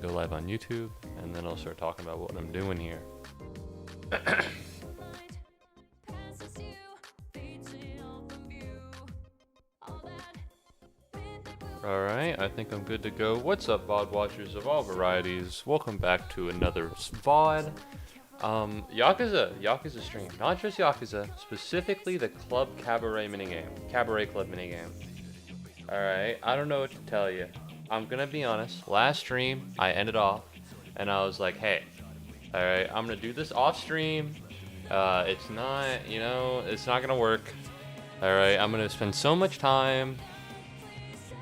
go live on YouTube, and then I'll start talking about what I'm doing here. Alright, I think I'm good to go. What's up, VOD watchers of all varieties? Welcome back to another VOD. Yakuza stream. Not just Yakuza, specifically the Club Cabaret minigame. Cabaret Club minigame. Alright, I don't know what to tell you. I'm gonna be honest. Last stream, I ended off, and I was like, hey, alright, I'm gonna do this off stream. It's not, it's not gonna work. Alright, I'm gonna spend so much time.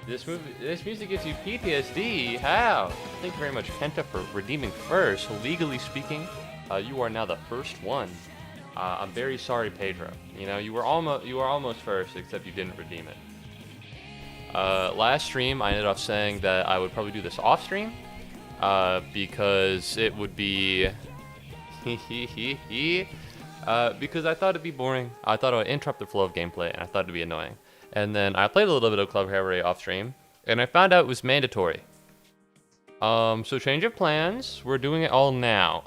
This music gives you PTSD. How? Thank you very much, Kenta, for redeeming first. Legally speaking, you are now the first one. I'm very sorry, Pedro. You were almost first, except you didn't redeem it. Last stream, I ended up saying that I would probably do this off stream, because it would be, because I thought it'd be boring. I thought it would interrupt the flow of gameplay, and I thought it'd be annoying. And then I played a little bit of Club Cabaret off stream, and I found out it was mandatory. So change of plans. We're doing it all now.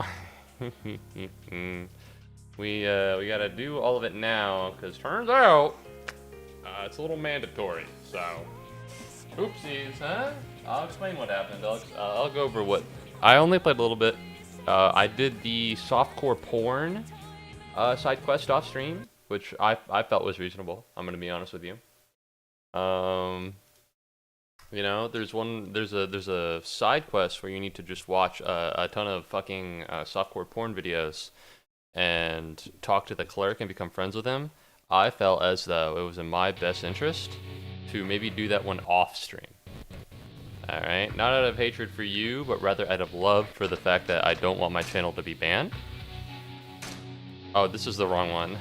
We gotta do all of it now, because turns out it's a little mandatory. So, oopsies, huh? I'll explain what happened. I'll go over what I only played a little bit. I did the softcore porn side quest off stream, which I felt was reasonable. I'm gonna be honest with you. There's a side quest where you need to just watch a ton of fucking softcore porn videos and talk to the clerk and become friends with him. I felt as though it was in my best interest to maybe do that one off stream. Alright, not out of hatred for you, but rather out of love for the fact that I don't want my channel to be banned. Oh, this is the wrong one.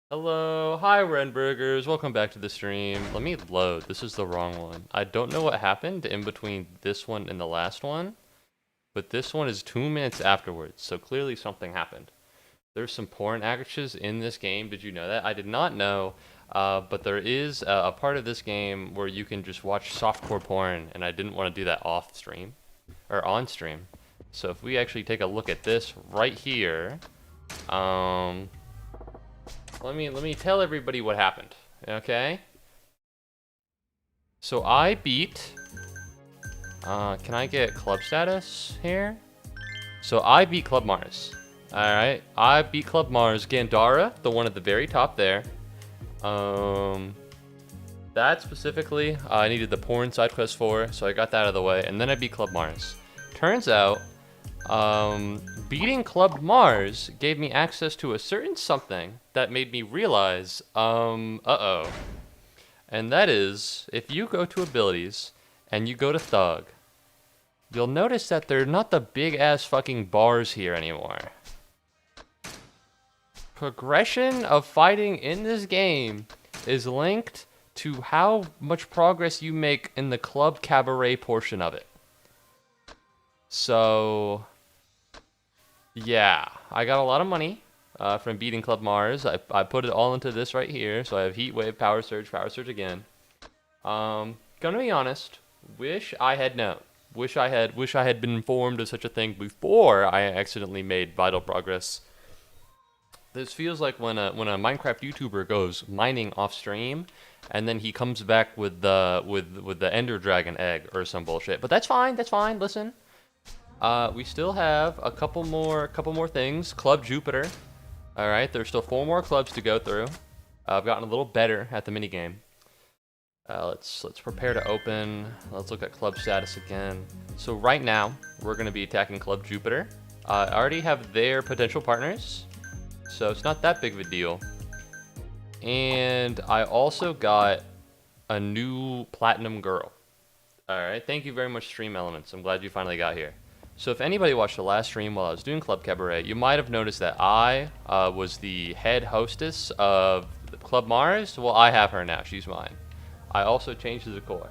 Hello, hi Renburgers, welcome back to the stream. Let me load, this is the wrong one. I don't know what happened in between this one and the last one, but this one is 2 minutes afterwards, so clearly something happened. There's some porn actresses in this game, did you know that? I did not know, but there is a part of this game where you can just watch softcore porn, and I didn't want to do that off stream, or on stream. So if we actually take a look at this right here, let me tell everybody what happened, okay? So I beat, can I get club status here? So I beat Club Mars, alright? I beat Club Mars, Gandara, the one at the very top there. That specifically, I needed the porn side quest for, so I got that out of the way, and then I beat Club Mars. Turns out, beating Club Mars gave me access to a certain something that made me realize, uh-oh. And that is, if you go to abilities and you go to Thug, you'll notice that they're not the big-ass fucking bars here anymore. Progression of fighting in this game is linked to how much progress you make in the Club Cabaret portion of it. So, yeah, I got a lot of money from beating Club Mars. I put it all into this right here. So I have Heat Wave, Power Surge again. Gonna be honest, wish I had known. Wish I had been informed of such a thing before I accidentally made vital progress. This feels like when a Minecraft YouTuber goes mining off stream, and then he comes back with the Ender Dragon egg or some bullshit. But that's fine. That's fine. Listen. We still have a couple more things. Club Jupiter. All right, there's still 4 more clubs to go through. I've gotten a little better at the minigame. Let's prepare to open. Let's look at club status again. So right now, we're going to be attacking Club Jupiter. I already have their potential partners, so it's not that big of a deal. And I also got a new platinum girl. All right, thank you very much, Stream Elements. I'm glad you finally got here. So if anybody watched the last stream while I was doing Club Cabaret, you might have noticed that I was the head hostess of Club Mars. Well, I have her now. She's mine. I also changed the decor.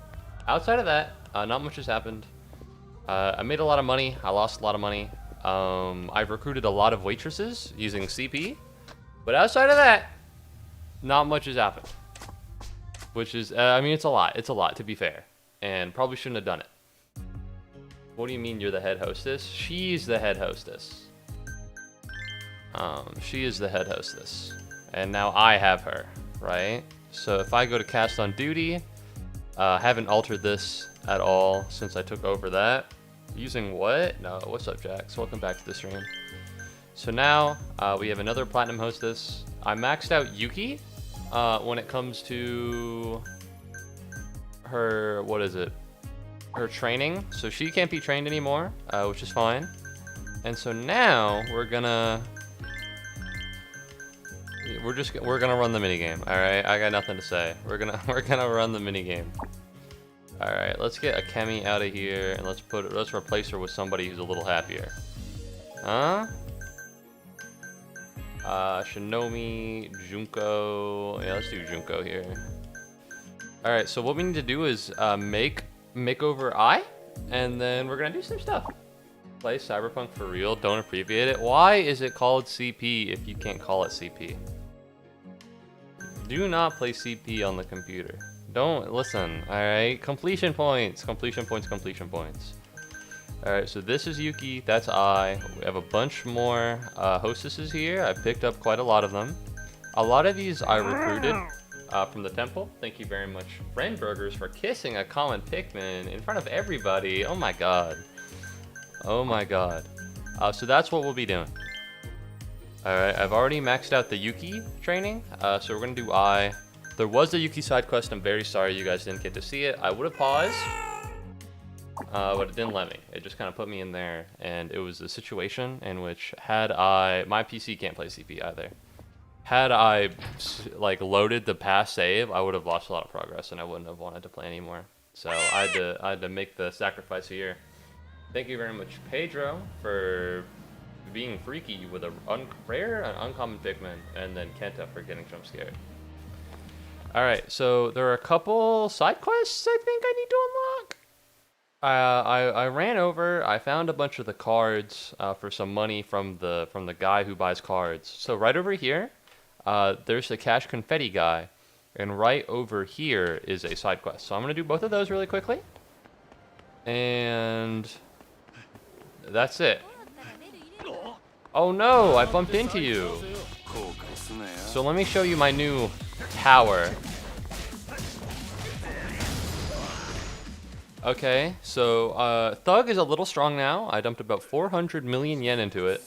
Outside of that, not much has happened. I made a lot of money. I lost a lot of money. I've recruited a lot of waitresses using CP. But outside of that, not much has happened. Which is, I mean, it's a lot. It's a lot, to be fair. And probably shouldn't have done it. What do you mean you're the head hostess? She's the head hostess. She is the head hostess. And now I have her, right? So if I go to cast on duty, haven't altered this at all since I took over that. Using what? No, what's up, Jax? Welcome back to the stream. So now we have another platinum hostess. I maxed out Yuki when it comes to her, what is it? Her training. So she can't be trained anymore, which is fine. And so now we're gonna run the minigame. Alright, I got nothing to say. We're gonna run the minigame. Alright, let's get a Kemi out of here and let's replace her with somebody who's a little happier. Huh? Shinomi, Junko. Yeah, let's do Junko here. Alright, so what we need to do is make over I, and then we're gonna do some stuff. Play Cyberpunk for real, don't abbreviate it. Why is it called CP if you can't call it CP? Do not play CP on the computer. Don't listen, alright? Completion points, completion points, completion points. Alright, so this is Yuki, that's I. We have a bunch more hostesses here. I picked up quite a lot of them. A lot of these I recruited from the temple. Thank you very much, Friend Burgers, for kissing a common Pikmin in front of everybody. Oh my god. Oh my god. So that's what we'll be doing. Alright, I've already maxed out the Yuki training, so we're gonna do I. There was a Yuki side quest. I'm very sorry you guys didn't get to see it. I would have paused, but it didn't let me. It just kind of put me in there, and it was a situation in which my PC can't play CP either. Had I like loaded the past save, I would have lost a lot of progress, and I wouldn't have wanted to play anymore. So I had to make the sacrifice here. Thank you very much, Pedro, for being freaky with a rare and uncommon Pikmin, and then Kenta for getting jump scared. Alright, so there are a couple side quests I think I need to unlock. I ran over, I found a bunch of the cards for some money from the guy who buys cards. So right over here, there's the cash confetti guy, and right over here is a side quest. So I'm going to do both of those really quickly. And that's it. Oh no, I bumped into you. So let me show you my new tower. Okay, so Thug is a little strong now. I dumped about 400 million yen into it.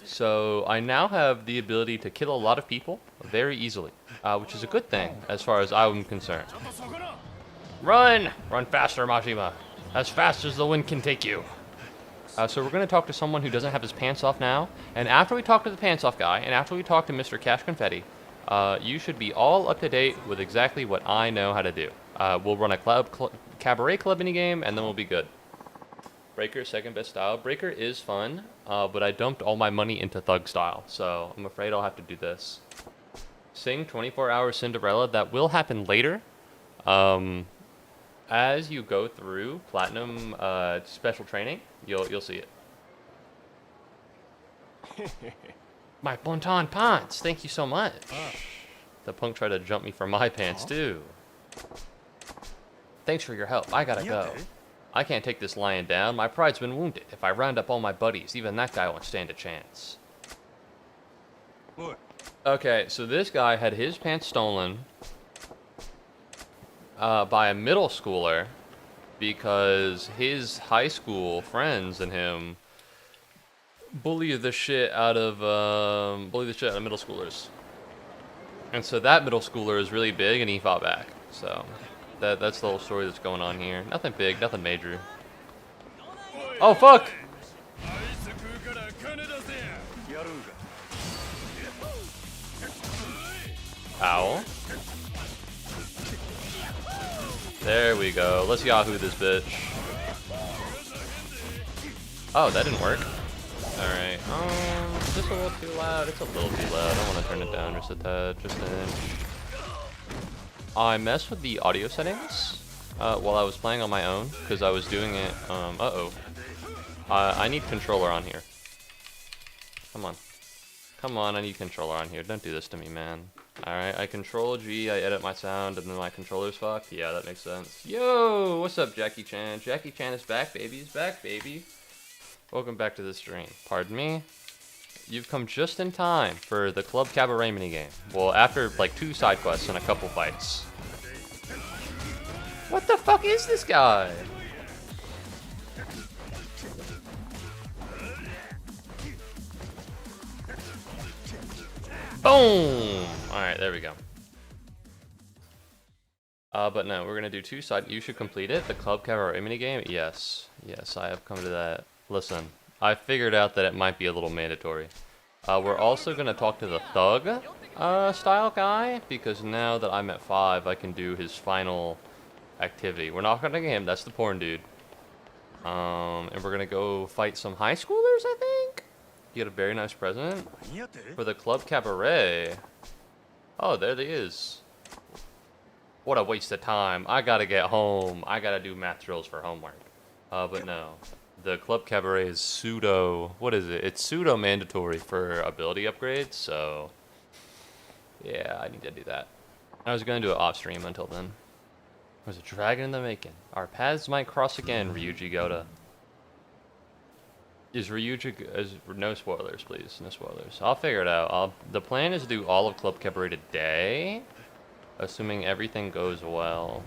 So I now have the ability to kill a lot of people very easily, which is a good thing as far as I'm concerned. Run! Run faster, Majima. As fast as the wind can take you. So we're going to talk to someone who doesn't have his pants off now. And after we talk to the pants off guy, and after we talk to Mr. Cash Confetti, you should be all up to date with exactly what I know how to do. We'll run a Cabaret Club minigame, and then we'll be good. Breaker, second best style. Breaker is fun, but I dumped all my money into Thug style, so I'm afraid I'll have to do this. Sing 24-hour Cinderella, that will happen later. As you go through Platinum special training, you'll see it. My Bonton pants, thank you so much. The punk tried to jump me for my pants too. Thanks for your help, I gotta go. I can't take this lion down, my pride's been wounded. If I round up all my buddies, even that guy won't stand a chance. Okay, so this guy had his pants stolen by a middle schooler because his high school friends and him bully the shit out of middle schoolers. And so that middle schooler is really big and he fought back. So that's the whole story that's going on here. Nothing big, nothing major. Oh fuck! Ow. There we go. Let's Yahoo this bitch. Oh, that didn't work. Alright. Is this a little too loud? It's a little too loud. I want to turn it down just a tad, just an inch. I messed with the audio settings while I was playing on my own because I was doing it. I need controller on here. Come on. Come on, I need controller on here. Don't do this to me, man. Alright, I control G, I edit my sound, and then my controller's fucked. Yeah, that makes sense. Yo, what's up, Jackie Chan? Jackie Chan is back, baby. He's back, baby. Welcome back to the stream. Pardon me. You've come just in time for the Club Cabaret minigame. Well, after like 2 side quests and a couple fights. What the fuck is this guy? Boom! Alright, there we go. But no, we're gonna do 2 side. You should complete it. The Club Cabaret minigame? Yes. Yes, I have come to that. Listen, I figured out that it might be a little mandatory. We're also gonna talk to the thug style guy, because now that I'm at 5, I can do his final activity. We're not gonna get him, that's the porn dude. And we're gonna go fight some high schoolers, I think? Get a very nice present. For the Club Cabaret. Oh, there he is. What a waste of time. I gotta get home. I gotta do math drills for homework. But no. The Club Cabaret is pseudo... What is it? It's pseudo mandatory for ability upgrades, so... Yeah, I need to do that. I was gonna do it off stream until then. There's a dragon in the making. Our paths might cross again, Ryuji Goda. Is no spoilers, please. No spoilers. I'll figure it out. The plan is to do all of Club Cabaret today, assuming everything goes well.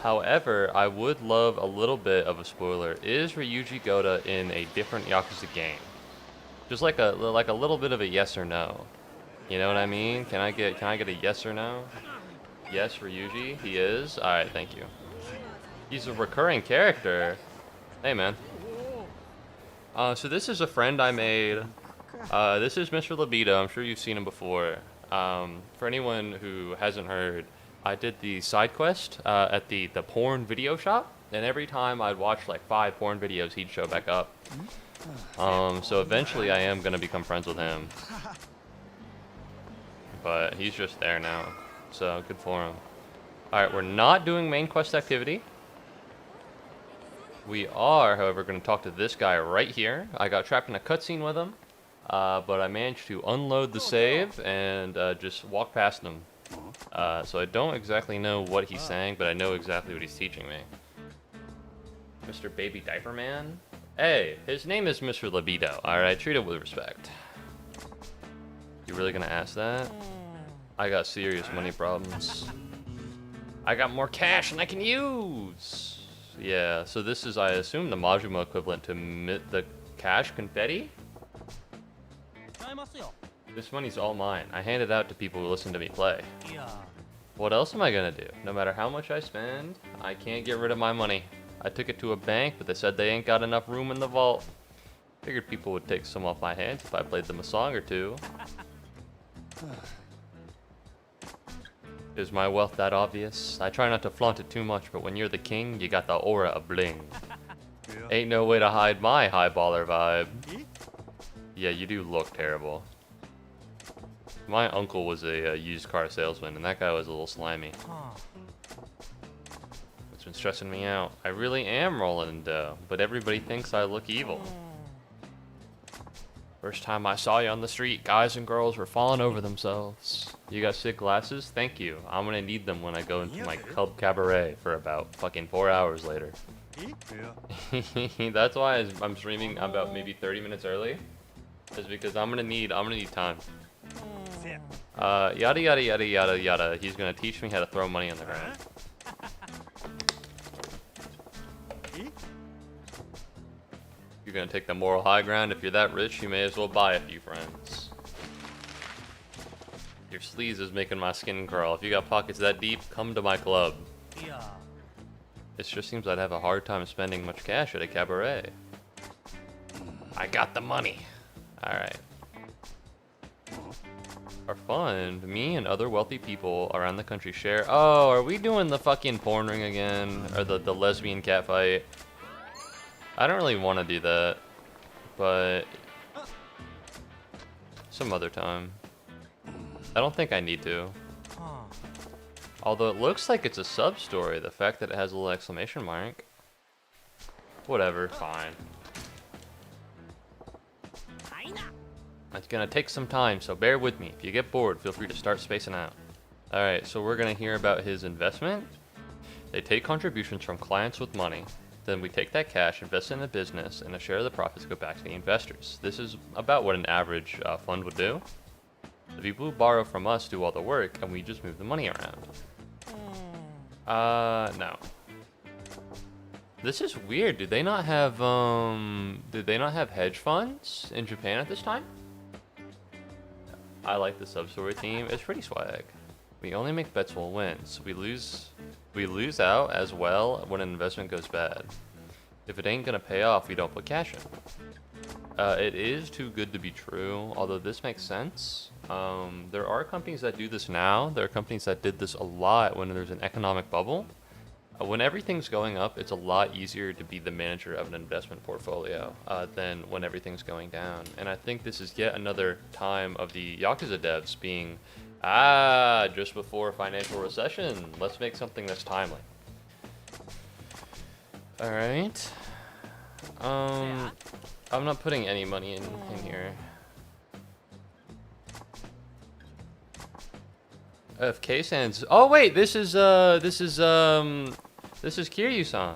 However, I would love a little bit of a spoiler. Is Ryuji Goda in a different Yakuza game? Just like a little bit of a yes or no. You know what I mean? Can I get a yes or no? Yes, Ryuji, he is. All right, thank you. He's a recurring character. Hey, man. So this is a friend I made. This is Mr. Libido. I'm sure you've seen him before. For anyone who hasn't heard, I did the side quest at the porn video shop, and every time I'd watch like 5 porn videos, he'd show back up. So eventually I am gonna become friends with him. But he's just there now, so good for him. Alright, we're not doing main quest activity. We are, however, going to talk to this guy right here. I got trapped in a cutscene with him, but I managed to unload the save and just walk past him. So I don't exactly know what he's saying, but I know exactly what he's teaching me. Mr. Baby Diaper Man? Hey, his name is Mr. Libido, alright? Treat it with respect. You really gonna ask that? I got serious money problems. I got more cash than I can use! Yeah, so this is, I assume, the Majima equivalent to the cash confetti? This money's all mine. I hand it out to people who listen to me play. What else am I gonna do? No matter how much I spend, I can't get rid of my money. I took it to a bank, but they said they ain't got enough room in the vault. Figured people would take some off my hands if I played them a song or two. Is my wealth that obvious? I try not to flaunt it too much, but when you're the king, you got the aura of bling. Ain't no way to hide my high baller vibe. Yeah, you do look terrible. My uncle was a used car salesman, and that guy was a little slimy. It's been stressing me out. I really am rolling in dough, but everybody thinks I look evil. First time I saw you on the street, guys and girls were falling over themselves. You got sick glasses? Thank you. I'm gonna need them when I go into my Club Cabaret for about fucking 4 hours later. That's why I'm streaming about maybe 30 minutes early. Is because I'm gonna need time. Yada yada yada yada yada. He's gonna teach me how to throw money on the ground. You're gonna take the moral high ground. If you're that rich, you may as well buy a few friends. Your sleaze is making my skin crawl. If you got pockets that deep, come to my club. It just seems I'd have a hard time spending much cash at a cabaret. I got the money. Alright. Our fund, me and other wealthy people around the country share. Oh, are we doing the fucking porn ring again? Or the lesbian cat fight? I don't really want to do that, but some other time. I don't think I need to. Although it looks like it's a sub-story, the fact that it has a little exclamation mark. Whatever, fine. It's gonna take some time, so bear with me. If you get bored, feel free to start spacing out. Alright, so we're gonna hear about his investment. They take contributions from clients with money. Then we take that cash, invest in the business, and a share of the profits go back to the investors. This is about what an average fund would do. The people who borrow from us do all the work, and we just move the money around. No. This is weird. Did they not have hedge funds in Japan at this time? I like the sub-story theme. It's pretty swag. We only make bets we'll win, so we lose out as well when an investment goes bad. If it ain't gonna pay off, we don't put cash in. It is too good to be true, although this makes sense. There are companies that do this now. There are companies that did this a lot when there's an economic bubble. When everything's going up, it's a lot easier to be the manager of an investment portfolio than when everything's going down. And I think this is yet another time of the Yakuza devs being, just before financial recession, let's make something that's timely. Alright. I'm not putting any money in here. If K-San's, oh wait, this is Kiryu-san.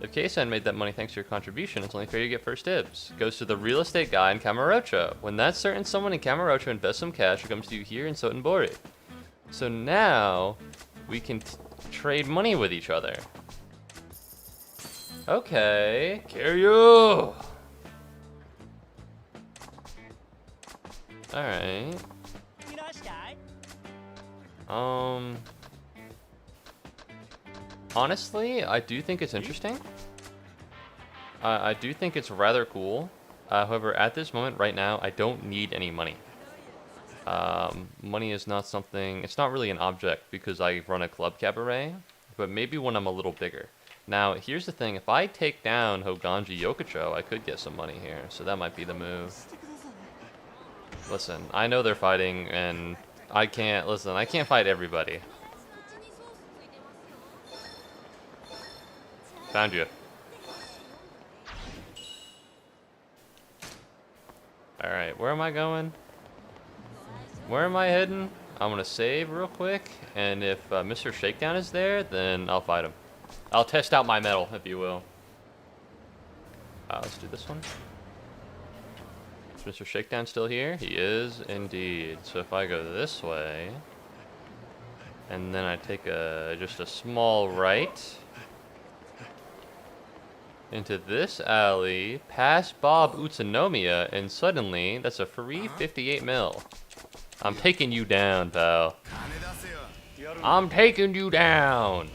If K-San made that money thanks to your contribution, it's only fair you get first dibs. Goes to the real estate guy in Kamurocho. When that certain someone in Kamurocho invests some cash, it comes to you here in Sotenbori. So now we can trade money with each other. Okay, Kiryu. All right. Honestly, I do think it's interesting. I do think it's rather cool. However, at this moment, right now, I don't need any money. Money is not something, it's not really an object because I run a club cabaret, but maybe when I'm a little bigger. Now, here's the thing, if I take down Hoganji Yokocho, I could get some money here, so that might be the move. Listen, I know they're fighting, and I can't fight everybody. Found you. Alright, where am I going? Where am I heading? I'm gonna save real quick, and if Mr. Shakedown is there, then I'll fight him. I'll test out my metal, if you will. Let's do this one. Is Mr. Shakedown still here? He is indeed. So if I go this way, and then I take just a small right into this alley, past Bob Utsunomiya, and suddenly that's a free 58 mil. I'm taking you down, pal. I'm taking you down.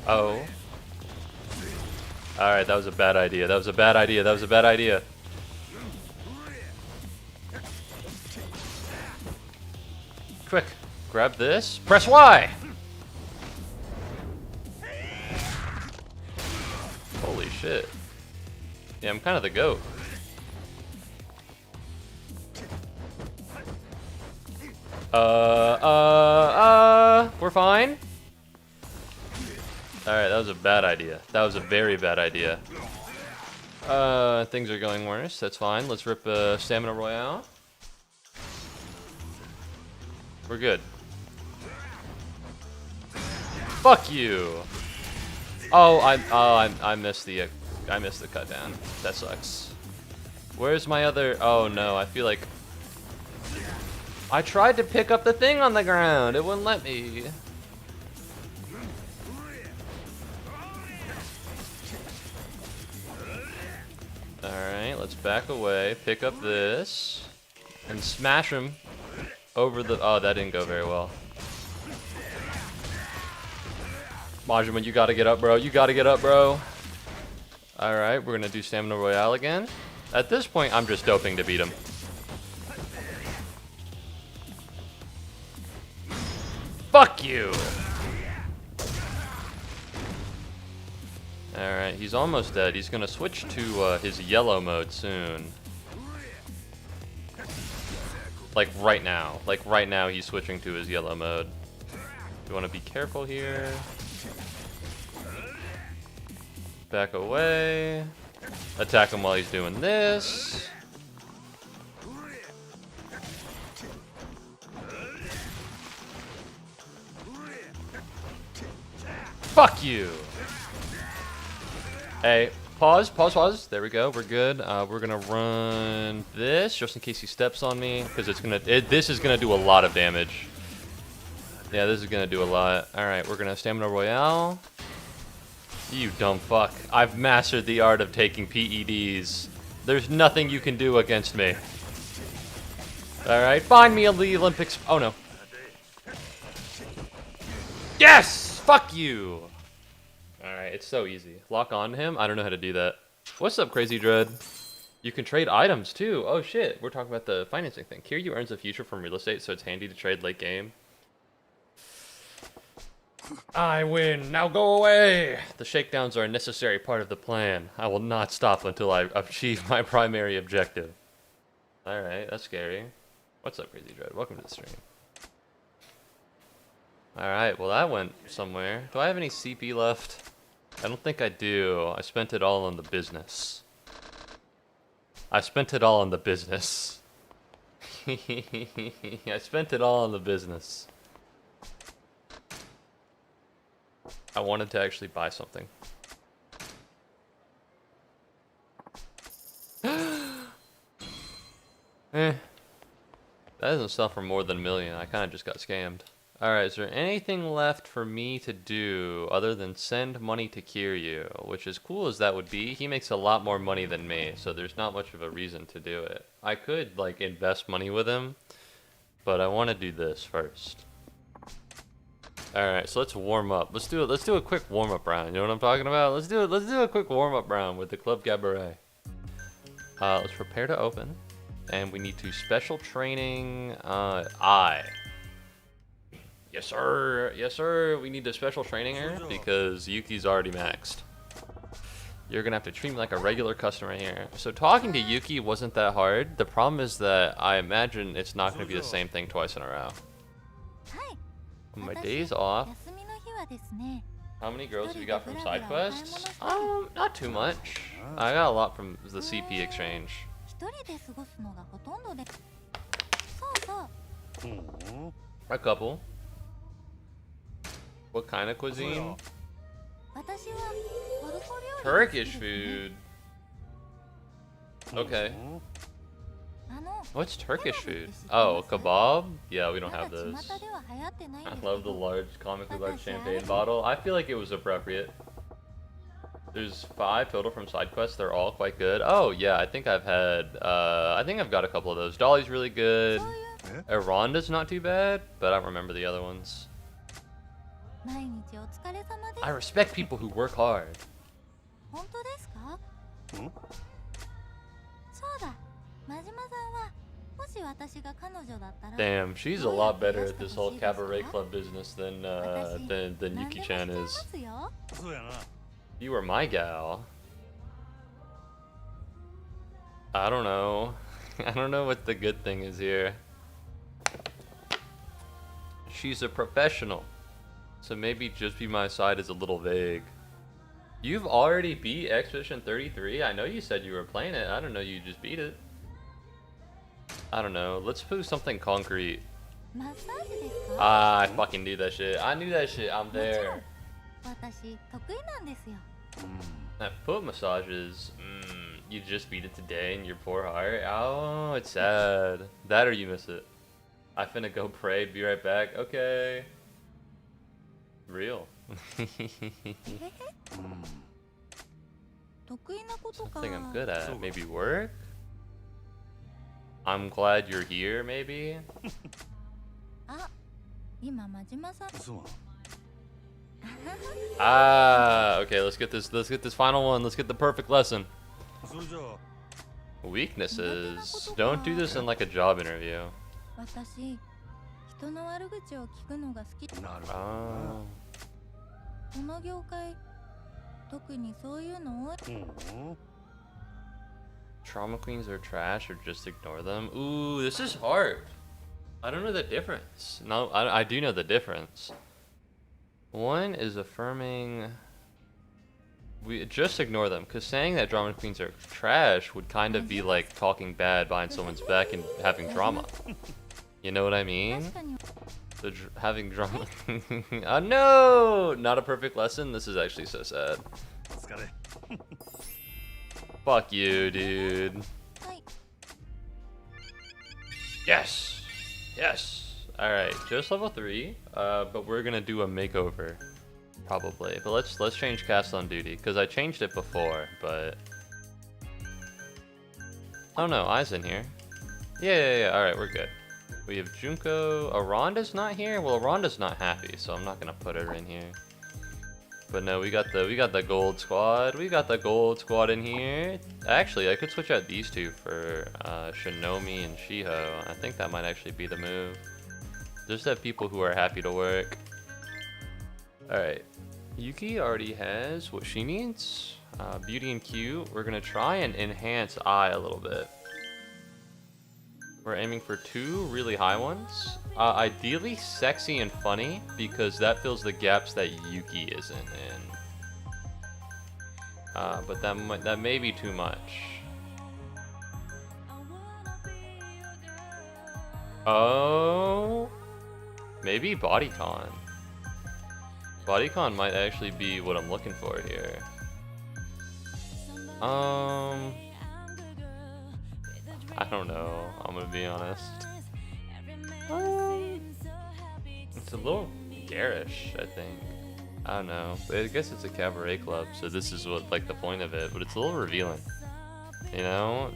Oh. Alright, that was a bad idea. That was a bad idea. That was a bad idea. Quick, grab this. Press Y! Holy shit. Yeah, I'm kind of the GOAT. We're fine. Alright, that was a bad idea. That was a very bad idea. Things are going worse. That's fine. Let's rip Stamina Royale. We're good. Fuck you. Oh, I missed the cut down. That sucks. Where's my other? Oh no, I feel like I tried to pick up the thing on the ground. It wouldn't let me. Alright, let's back away, pick up this, and smash him over the... Oh, that didn't go very well. Majima, you gotta get up, bro. You gotta get up, bro. Alright, we're gonna do Stamina Royale again. At this point, I'm just doping to beat him. Fuck you! Alright, he's almost dead. He's gonna switch to his yellow mode soon. Like right now. Like right now he's switching to his yellow mode. You wanna be careful here. Back away. Attack him while he's doing this. Fuck you. Hey, pause. There we go. We're good. We're gonna run this just in case he steps on me, because this is gonna do a lot of damage. Yeah, this is gonna do a lot. All right, we're gonna stamina royale. You dumb fuck. I've mastered the art of taking PEDs. There's nothing you can do against me. Alright, find me the Olympics. Oh no. Yes! Fuck you! Alright, it's so easy. Lock on to him? I don't know how to do that. What's up, Crazy Dread? You can trade items too. Oh shit, we're talking about the financing thing. Kiryu earns a future from real estate, so it's handy to trade late game. I win. Now go away. The shakedowns are a necessary part of the plan. I will not stop until I achieve my primary objective. Alright, that's scary. What's up, Crazy Dread? Welcome to the stream. Alright, well that went somewhere. Do I have any CP left? I don't think I do. I spent it all on the business. I spent it all on the business. I spent it all on the business. I wanted to actually buy something. That doesn't sell for more than $1 million. I kind of just got scammed. Alright, is there anything left for me to do other than send money to Kiryu? Which, as cool as that would be, he makes a lot more money than me, so there's not much of a reason to do it. I could, like, invest money with him, but I want to do this first. Alright, so let's warm up. Let's do a quick warm-up round. You know what I'm talking about? Let's do a quick warm-up round with the Club Cabaret. Let's prepare to open. And we need to special training I. Yes sir. Yes sir. We need to special training her because Yuki's already maxed. You're gonna have to treat me like a regular customer here. So talking to Yuki wasn't that hard. The problem is that I imagine it's not gonna be the same thing twice in a row. On my days off. How many girls have you got from side quests? Not too much. I got a lot from the CP exchange. A couple. What kind of cuisine? Turkish food. Okay. What's Turkish food? Oh, kebab? Yeah, we don't have those. I love the large, comically large champagne bottle. I feel like it was appropriate. There's 5 total from side quests. They're all quite good. Oh, yeah, I think I've got a couple of those. Dolly's really good. Aranda's not too bad, but I don't remember the other ones. I respect people who work hard. Damn, she's a lot better at this whole cabaret club business than Yuki-chan is. You were my gal. I don't know. I don't know what the good thing is here. She's a professional. So maybe just be my side is a little vague. You've already beat Expedition 33? I know you said you were playing it. I don't know you just beat it. I don't know. Let's do something concrete. I fucking knew that shit. I knew that shit. I'm there. That foot massages. You just beat it today in your poor heart. Oh, it's sad. That or you miss it. I finna go pray. Be right back. Okay. Real. Something I'm good at. Maybe work? I'm glad you're here, maybe? Okay, let's get this final one. Let's get the perfect lesson. Weaknesses. Don't do this in like a job interview. Oh. Trauma queens are trash or just ignore them? Ooh, this is hard. I don't know the difference. No, I do know the difference. One is affirming. We just ignore them, because saying that drama queens are trash would kind of be like talking bad behind someone's back and having drama. You know what I mean? Having drama. Oh no! Not a perfect lesson. This is actually so sad. Fuck you, dude. Yes! Yes! Alright, just level 3, but we're gonna do a makeover. Probably, but let's change cast on duty, because I changed it before, but... Oh no, Ai's in here. Yeah, alright, we're good. We have Junko. Aranda's not here? Well, Aranda's not happy, so I'm not gonna put her in here. But no, we got the gold squad. We got the gold squad in here. Actually, I could switch out these two for Shinomi and Shiho. I think that might actually be the move. Just have people who are happy to work. Alright. Yuki already has what she needs. Beauty and cute. We're gonna try and enhance Ai a little bit. We're aiming for 2 really high ones. Ideally sexy and funny, because that fills the gaps that Yuki isn't in. But that may be too much. Oh, maybe bodycon. Bodycon might actually be what I'm looking for here. I don't know. I'm gonna be honest. It's a little garish, I think. I don't know. I guess it's a cabaret club, so this is what like the point of it. But it's a little revealing, you know.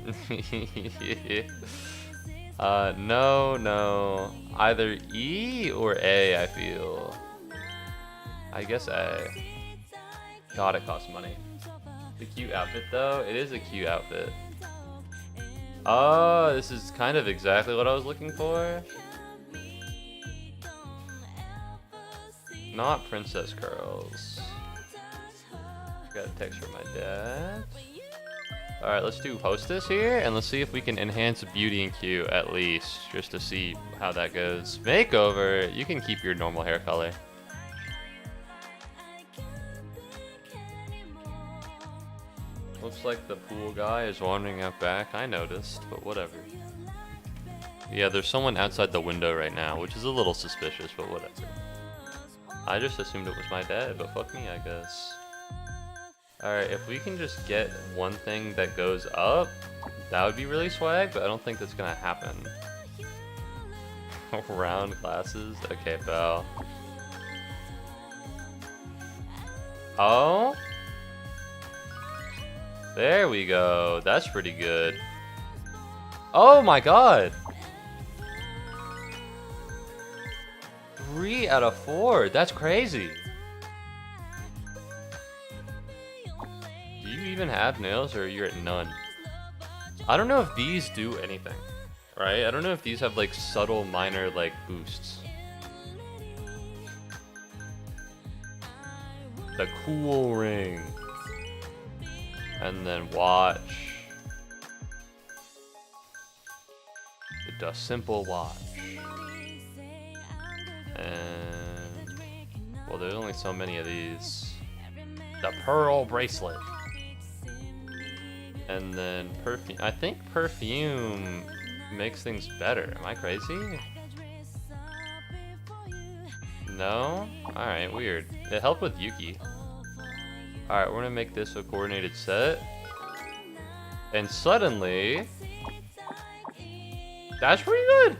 No. Either E or A. I feel. I guess A. God, it costs money. The cute outfit though. It is a cute outfit. Oh, this is kind of exactly what I was looking for. Not princess curls. Got a text from my dad. Alright, let's do hostess here, and let's see if we can enhance beauty and cute at least, just to see how that goes. Makeover, you can keep your normal hair color. Looks like the pool guy is wandering out back. I noticed, but whatever. Yeah, there's someone outside the window right now, which is a little suspicious, but whatever. I just assumed it was my dad, but fuck me, I guess. Alright, if we can just get one thing that goes up, that would be really swag, but I don't think that's gonna happen. Round glasses? Okay, pal. Oh? There we go. That's pretty good. Oh my god! 3 out of 4. That's crazy. Do you even have nails, or you're at none? I don't know if these do anything, right? I don't know if these have like subtle minor like boosts. The cool ring. And then watch. The simple watch. And well, there's only so many of these. The pearl bracelet. And then perfume. I think perfume makes things better. Am I crazy? No? Alright, weird. It helped with Yuki. Alright, we're gonna make this a coordinated set. And suddenly... That's pretty good!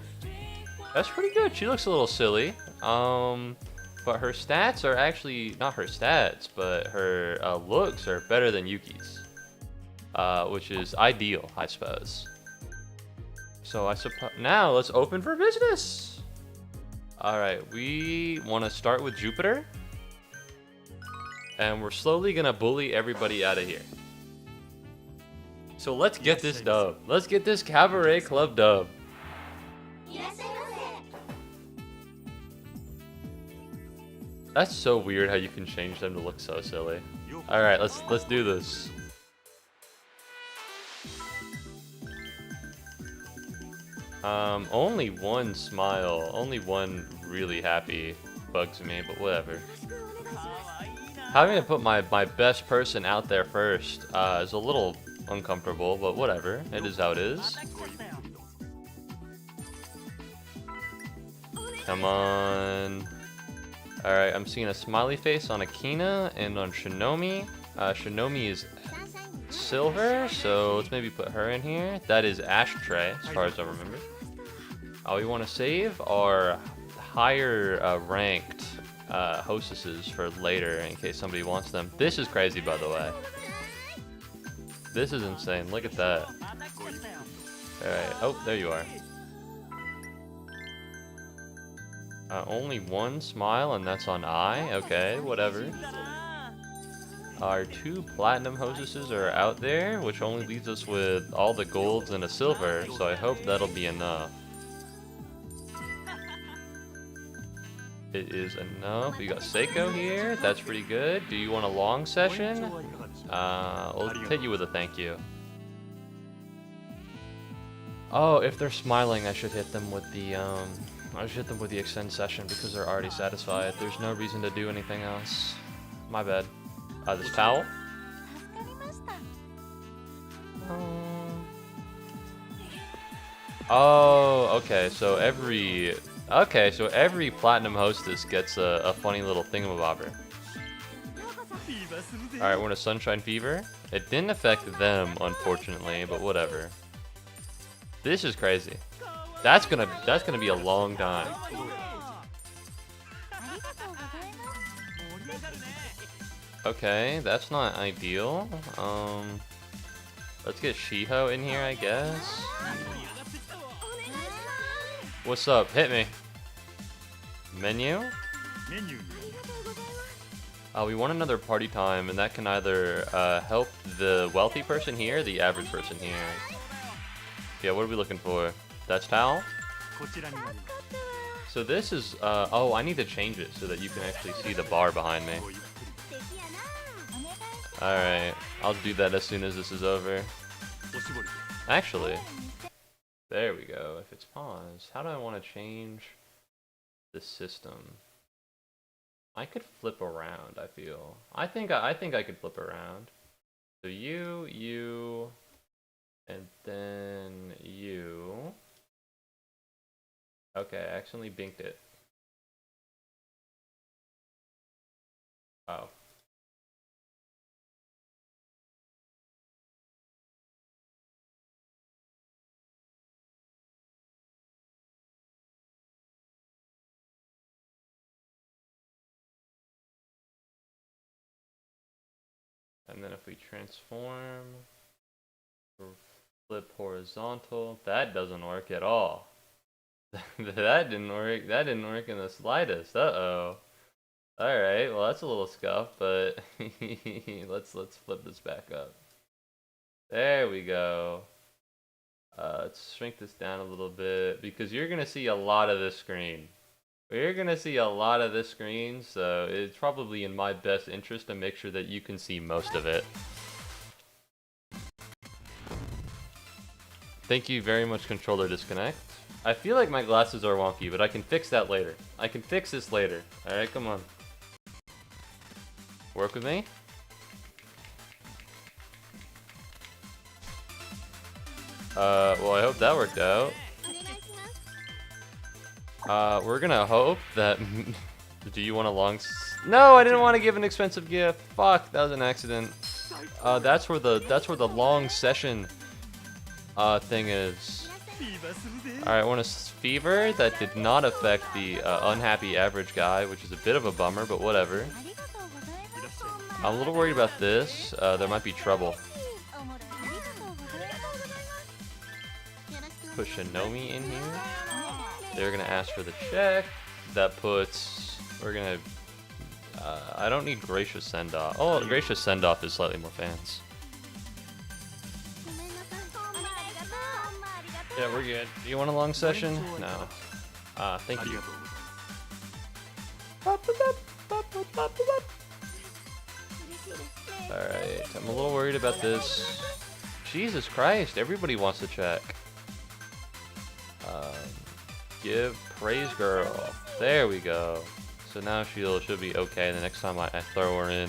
That's pretty good. She looks a little silly. But her stats are actually... Not her stats, but her looks are better than Yuki's. Which is ideal, I suppose. So I suppose... Now, let's open for business! Alright, we want to start with Jupiter. And we're slowly gonna bully everybody out of here. So let's get this dub. Let's get this Cabaret Club dub. That's so weird how you can change them to look so silly. Alright, let's do this. Only one smile, only one really happy, bugs me, but whatever. Having to put my best person out there first is a little uncomfortable, but whatever. It is how it is. Come on. Alright, I'm seeing a smiley face on Akina and on Shinomi. Shinomi is silver, so let's maybe put her in here. That is Ashtray, as far as I remember. We want to save our higher ranked hostesses for later in case somebody wants them. This is crazy, by the way. This is insane. Look at that. Alright. Oh, there you are. Only one smile, and that's on I. Okay, whatever. Our 2 platinum hostesses are out there, which only leaves us with all the golds and a silver, so I hope that'll be enough. It is enough. We got Seiko here. That's pretty good. Do you want a long session? I'll hit you with a thank you. Oh, if they're smiling, I should hit them with the extend session because they're already satisfied. There's no reason to do anything else. My bad. This towel. Oh, okay. So every platinum hostess gets a funny little thingamabobber. Alright, we're in a Sunshine Fever. It didn't affect them, unfortunately, but whatever. This is crazy. That's gonna be a long time. Okay, that's not ideal. Let's get Shiho in here, I guess. What's up? Hit me. Menu? We want another party time, and that can either help the wealthy person here, or the average person here. Yeah, what are we looking for? That's towel? So this is, oh, I need to change it so that you can actually see the bar behind me. Alright, I'll do that as soon as this is over. Actually, there we go. If it's paused, how do I want to change the system? I could flip around, I feel. I think I could flip around. So you, and then you. Okay, I accidentally binked it. Oh. And then if we transform, flip horizontal, that doesn't work at all. That didn't work. That didn't work in the slightest. Uh-oh. All right. Well, that's a little scuff, but let's flip this back up. There we go. Let's shrink this down a little bit because you're gonna see a lot of this screen. We're gonna see a lot of this screen, so it's probably in my best interest to make sure that you can see most of it. Thank you very much, controller disconnect. I feel like my glasses are wonky, but I can fix that later. I can fix this later. Alright, come on. Work with me. Well, I hope that worked out. We're gonna hope that... Do you want a long... No, I didn't want to give an expensive gift. Fuck, that was an accident. That's where the long session thing is. Alright, I want a fever that did not affect the unhappy average guy, which is a bit of a bummer, but whatever. I'm a little worried about this. There might be trouble. Put Shinomi in here. They're gonna ask for the check. That puts... We're gonna... I don't need Gracious Send-Off. Oh, Gracious Send-Off is slightly more fans. Yeah, we're good. Do you want a long session? No. Thank you. Alright, I'm a little worried about this. Jesus Christ, everybody wants to check. Give Praise Girl. There we go. So now she'll be okay. The next time I throw her in,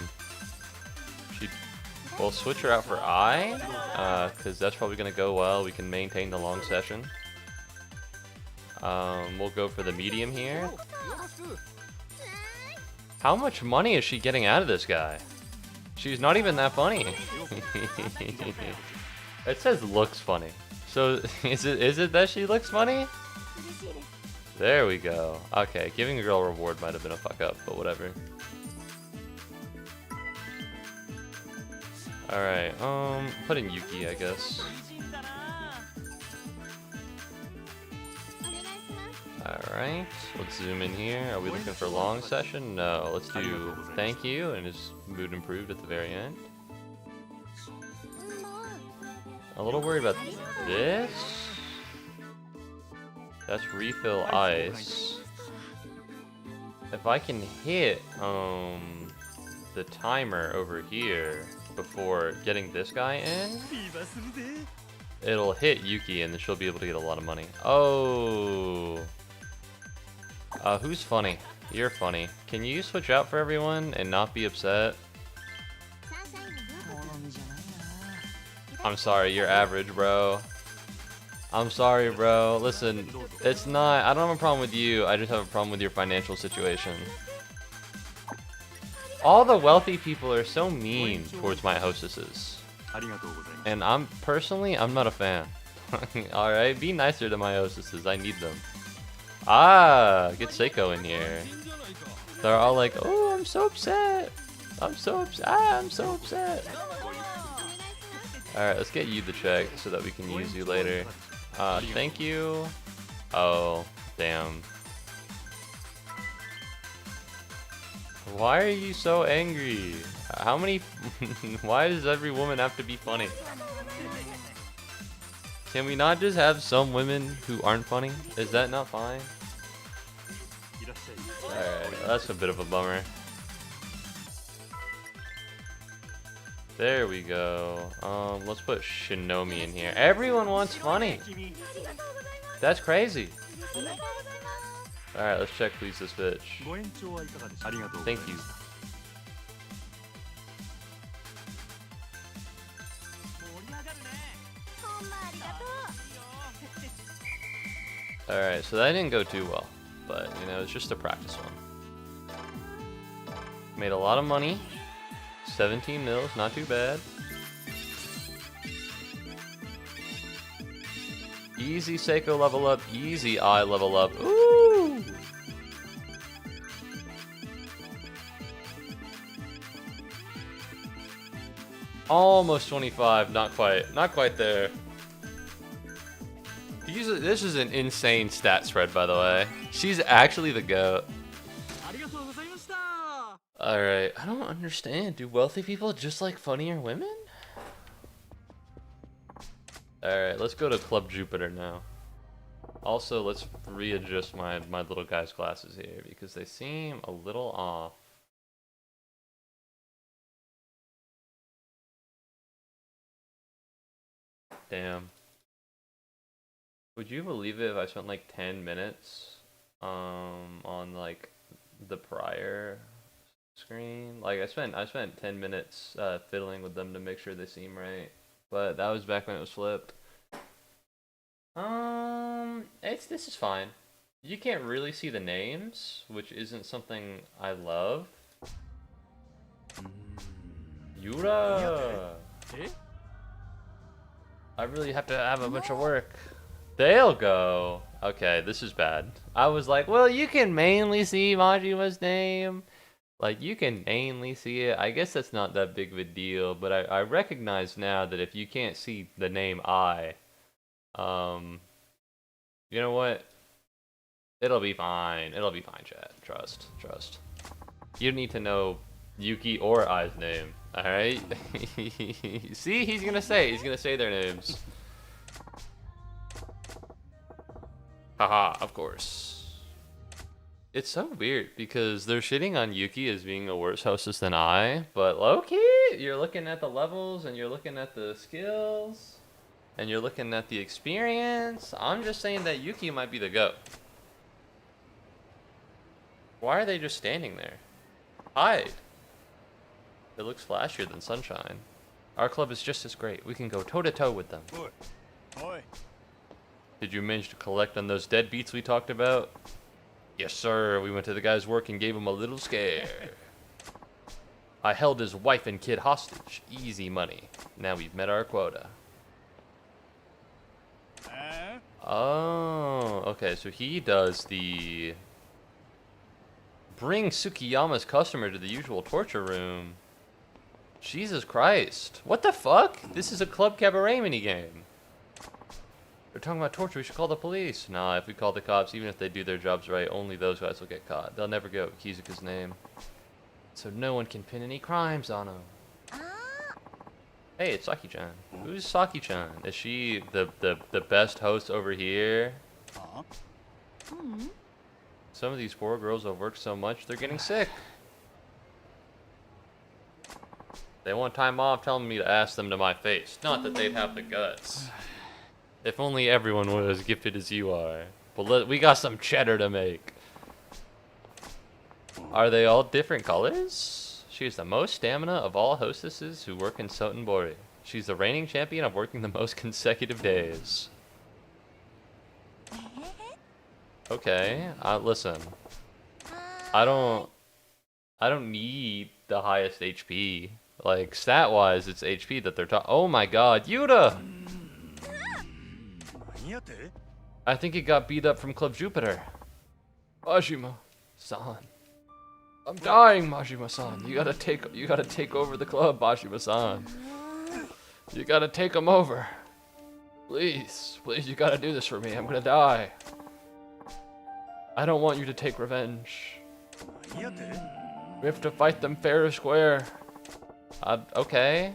we'll switch her out for I, because that's probably gonna go well. We can maintain the long session. We'll go for the medium here. How much money is she getting out of this guy? She's not even that funny. It says looks funny. So is it that she looks funny? There we go. Okay, giving a girl a reward might have been a fuck up, but whatever. Alright, put in Yuki, I guess. Alright, let's zoom in here. Are we looking for a long session? No, let's do thank you and his mood improved at the very end. A little worried about this. That's refill ice. If I can hit the timer over here before getting this guy in, it'll hit Yuki and then she'll be able to get a lot of money. Oh. Who's funny? You're funny. Can you switch out for everyone and not be upset? I'm sorry, you're average, bro. I'm sorry, bro. Listen, it's not... I don't have a problem with you. I just have a problem with your financial situation. All the wealthy people are so mean towards my hostesses. And I'm not a fan. Alright, be nicer to my hostesses. I need them. Ah, get Seiko in here. They're all like, oh, I'm so upset. I'm so upset. I'm so upset. Alright, let's get you the check so that we can use you later. Thank you. Oh, damn. Why are you so angry? How many... Why does every woman have to be funny? Can we not just have some women who aren't funny? Is that not fine? Alright, that's a bit of a bummer. There we go. Let's put Shinomi in here. Everyone wants funny. That's crazy. Alright, let's check please this bitch. Thank you. Alright, so that didn't go too well. But, you know, it's just a practice one. Made a lot of money. 17 mils, not too bad. Easy Seiko level up, easy I level up. Ooh! Almost 25, not quite. Not quite there. This is an insane stat spread, by the way. She's actually the GOAT. Alright, I don't understand. Do wealthy people just like funnier women? Alright, let's go to Club Jupiter now. Also, let's readjust my little guy's glasses here because they seem a little off. Damn. Would you believe it if I spent like 10 minutes on like the prior screen? Like I spent 10 minutes fiddling with them to make sure they seem right. But that was back when it was flipped. This is fine. You can't really see the names, which isn't something I love. Yura! I really have to have a bunch of work. They'll go. Okay, this is bad. I was like, well, you can mainly see Majima's name. Like, you can mainly see it. I guess that's not that big of a deal, but I recognize now that if you can't see the name I, you know what? It'll be fine. It'll be fine, chat. Trust. You don't need to know Yuki or I's name. Alright? See? He's gonna say their names. Haha, of course. It's so weird because they're shitting on Yuki as being a worse hostess than I, but low-key, you're looking at the levels and you're looking at the skills and you're looking at the experience. I'm just saying that Yuki might be the GOAT. Why are they just standing there? Hide. It looks flashier than sunshine. Our club is just as great. We can go toe-to-toe with them. Oi. Did you manage to collect on those deadbeats we talked about? Yes, sir. We went to the guy's work and gave him a little scare. I held his wife and kid hostage. Easy money. Now we've met our quota. Oh, okay. So he does the... Bring Tsukiyama's customer to the usual torture room. Jesus Christ. What the fuck? This is a Club Cabaret minigame. They're talking about torture. We should call the police. Nah, if we call the cops, even if they do their jobs right, only those guys will get caught. They'll never go Kizuka's name. So no one can pin any crimes on him. Hey, it's Saki-chan. Who's Saki-chan? Is she the best host over here? Some of these poor girls have worked so much, they're getting sick. They want time off, telling me to ask them to my face. Not that they'd have the guts. If only everyone was as gifted as you are. But we got some cheddar to make. Are they all different colors? She has the most stamina of all hostesses who work in Sotenbori. She's the reigning champion of working the most consecutive days. Okay, listen. I don't need the highest HP. Like, stat-wise, it's HP that they're talking. Oh my god, Yuta! I think he got beat up from Club Jupiter. Majima-san. I'm dying, Majima-san. You gotta take over the club, Majima-san. You gotta take him over. Please, you gotta do this for me. I'm gonna die. I don't want you to take revenge. We have to fight them fair or square. Okay.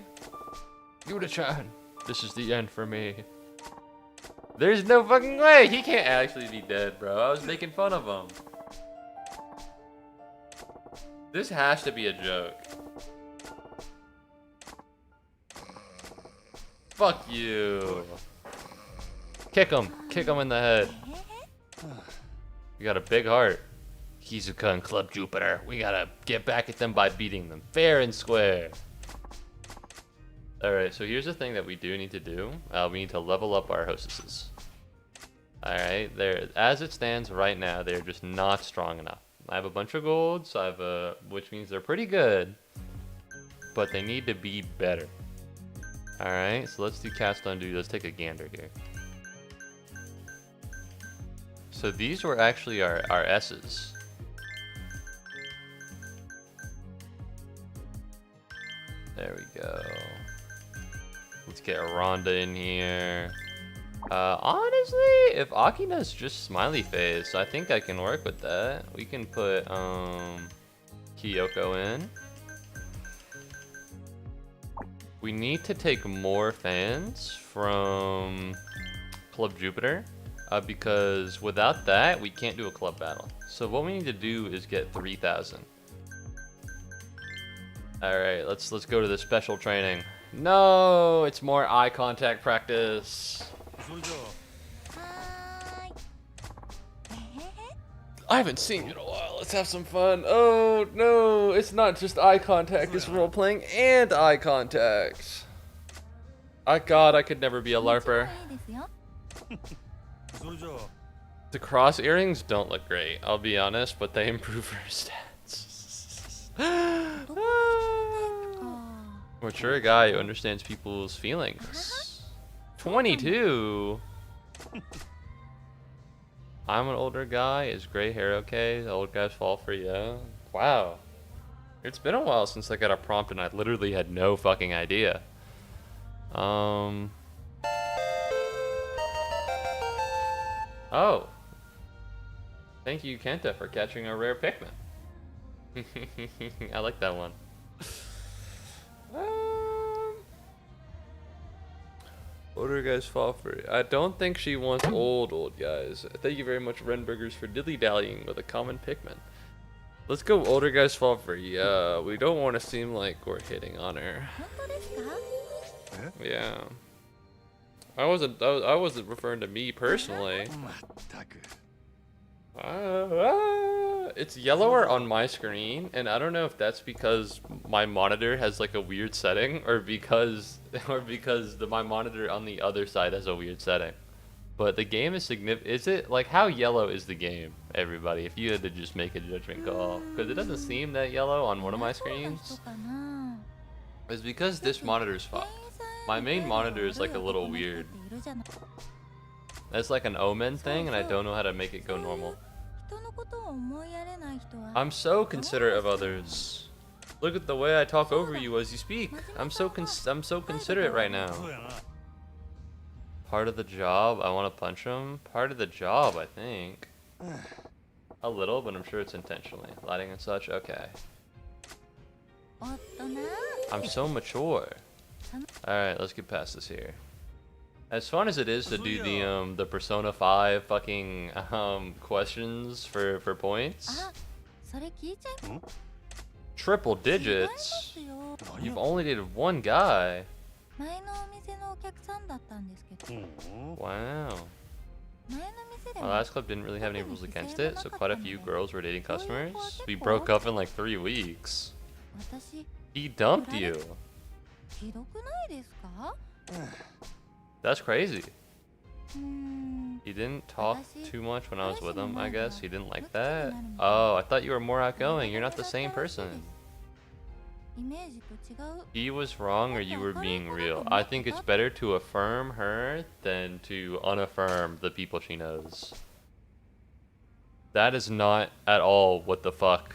Yuta-chan, this is the end for me. There's no fucking way! He can't actually be dead, bro. I was making fun of him. This has to be a joke. Fuck you. Kick him in the head. You got a big heart. Kizuka and Club Jupiter. We gotta get back at them by beating them fair and square. Alright, so here's the thing that we do need to do. We need to level up our hostesses. Alright, as it stands right now, they're just not strong enough. I have a bunch of golds, which means they're pretty good, but they need to be better. Alright, so let's do cast undo. Let's take a gander here. So these were actually our S's. There we go. Let's get a Rhonda in here. Honestly, if Akina's just smiley face, I think I can work with that. We can put Kyoko in. We need to take more fans from Club Jupiter. Because without that, we can't do a club battle. So what we need to do is get 3,000. Alright, let's go to the special training. No, it's more eye contact practice. I haven't seen you in a while. Let's have some fun. Oh no, it's not just eye contact, it's role playing and eye contact. God, I could never be a LARPer. The cross earrings don't look great, I'll be honest, but they improve her stats. Mature guy who understands people's feelings. 22? I'm an older guy. Is gray hair okay? The old guys fall for you. Wow. It's been a while since I got a prompt and I literally had no fucking idea. Oh. Thank you, Kenta, for catching a rare Pikmin. I like that one. Older guys fall for it. I don't think she wants old guys. Thank you very much, Renburgers, for dilly-dallying with a common Pikmin. Let's go older guys fall for yeah. We don't want to seem like we're hitting on her. Yeah. I wasn't referring to me personally. It's yellower on my screen, and I don't know if that's because my monitor has like a weird setting, or because my monitor on the other side has a weird setting. But the game is significant. Is it like how yellow is the game, everybody? If you had to just make a judgment call, because it doesn't seem that yellow on one of my screens. It's because this monitor's fucked. My main monitor is like a little weird. It's like an omen thing, and I don't know how to make it go normal. I'm so considerate of others. Look at the way I talk over you as you speak. I'm so considerate right now. Part of the job, I want to punch him. Part of the job, I think. A little, but I'm sure it's intentionally. Lighting and such, okay. I'm so mature. Alright, let's get past this here. As fun as it is to do the Persona 5 fucking questions for points. Triple digits? You've only dated one guy. Wow. My last club didn't really have any rules against it, so quite a few girls were dating customers. We broke up in like 3 weeks. He dumped you. That's crazy. He didn't talk too much when I was with him, I guess. He didn't like that. Oh, I thought you were more outgoing. You're not the same person. He was wrong or you were being real. I think it's better to affirm her than to unaffirm the people she knows. That is not at all what the fuck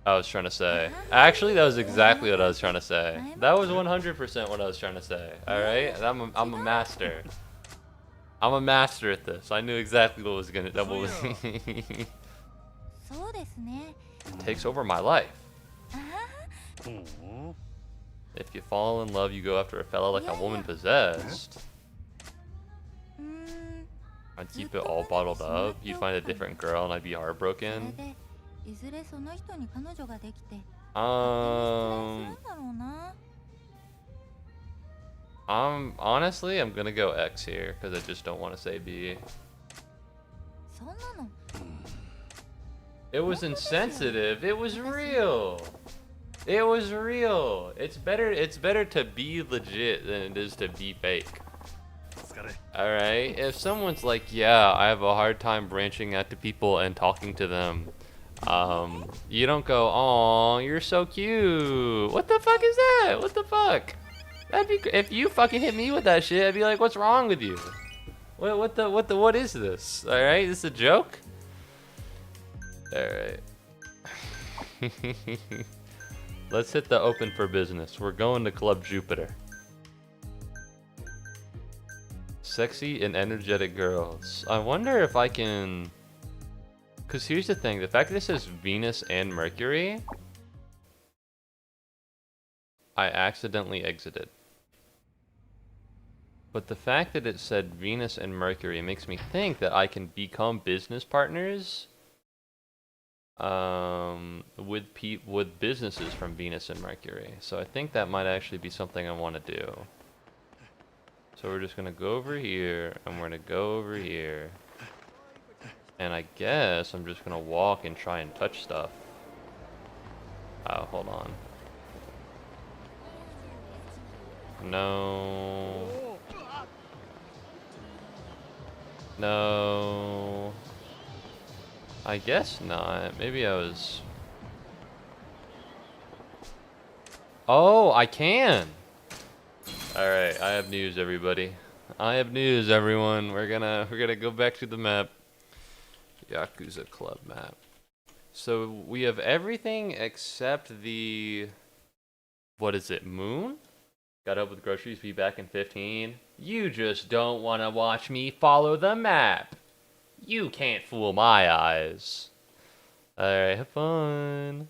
I was trying to say. Actually, that was exactly what I was trying to say. That was 100% what I was trying to say. Alright? I'm a master. I'm a master at this. I knew exactly what was gonna... Takes over my life. If you fall in love, you go after a fella like a woman possessed. I'd keep it all bottled up. You'd find a different girl and I'd be heartbroken. Honestly, I'm gonna go X here because I just don't want to say B. It was insensitive. It was real. It was real. It's better to be legit than it is to be fake. Alright? If someone's like, yeah, I have a hard time branching out to people and talking to them, you don't go, "Aw, you're so cute. What the fuck is that? What the fuck?" That'd be if you fucking hit me with that shit, I'd be like, "What's wrong with you? What is this? Alright? This is a joke?" Alright. Let's hit the open for business. We're going to Club Jupiter. Sexy and energetic girls. I wonder if I can... Because here's the thing. The fact that it says Venus and Mercury, I accidentally exited. But the fact that it said Venus and Mercury makes me think that I can become business partners with businesses from Venus and Mercury. So I think that might actually be something I want to do. So we're just gonna go over here, and we're gonna go over here. And I guess I'm just gonna walk and try and touch stuff. Oh, hold on. No. No. I guess not. Maybe I was... Oh, I can! Alright, I have news, everybody. I have news, everyone. We're gonna go back to the map. Yakuza Club map. So we have everything except the... What is it, moon? Got up with groceries, be back in 15. You just don't want to watch me follow the map. You can't fool my eyes. Alright, have fun.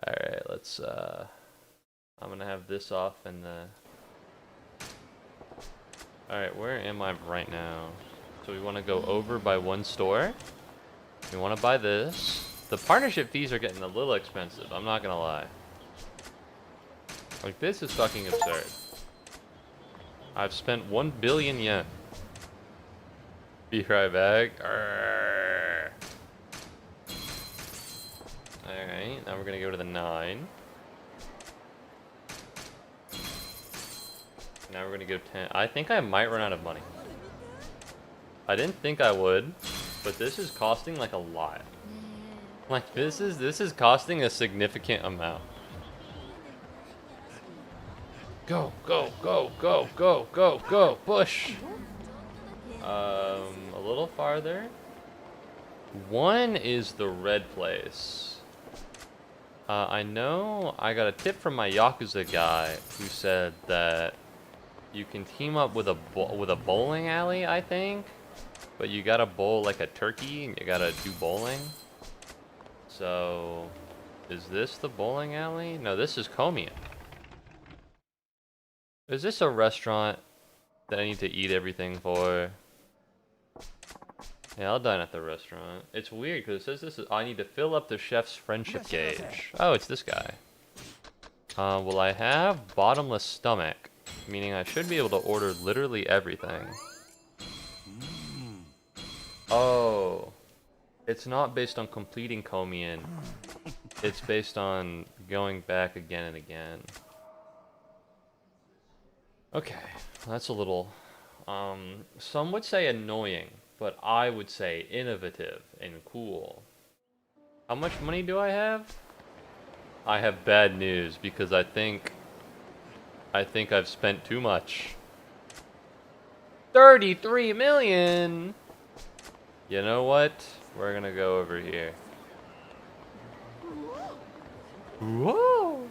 Alright, let's, I'm gonna have this off in the... Alright, where am I right now? So we want to go over by one store. We want to buy this. The partnership fees are getting a little expensive, I'm not gonna lie. Like, this is fucking absurd. I've spent 1 billion yen. Be right back. Arrgh. Alright, now we're gonna go to the 9. Now we're gonna go 10. I think I might run out of money. I didn't think I would, but this is costing like a lot. Like this is costing a significant amount. Go, go, go, go, go, go, go, push. A little farther. 1 is the red place. I know I got a tip from my Yakuza guy who said that you can team up with a bowling alley, I think, but you gotta bowl like a turkey and you gotta do bowling. So, is this the bowling alley? No, this is Komian. Is this a restaurant that I need to eat everything for? Yeah, I'll dine at the restaurant. It's weird because it says this is, I need to fill up the chef's friendship gauge. Oh, it's this guy. Well, I have bottomless stomach, meaning I should be able to order literally everything. Oh, it's not based on completing Komian. It's based on going back again and again. Okay, that's a little, some would say annoying, but I would say innovative and cool. How much money do I have? I have bad news because I think I've spent too much. 33 million! You know what? We're gonna go over here. Whoa!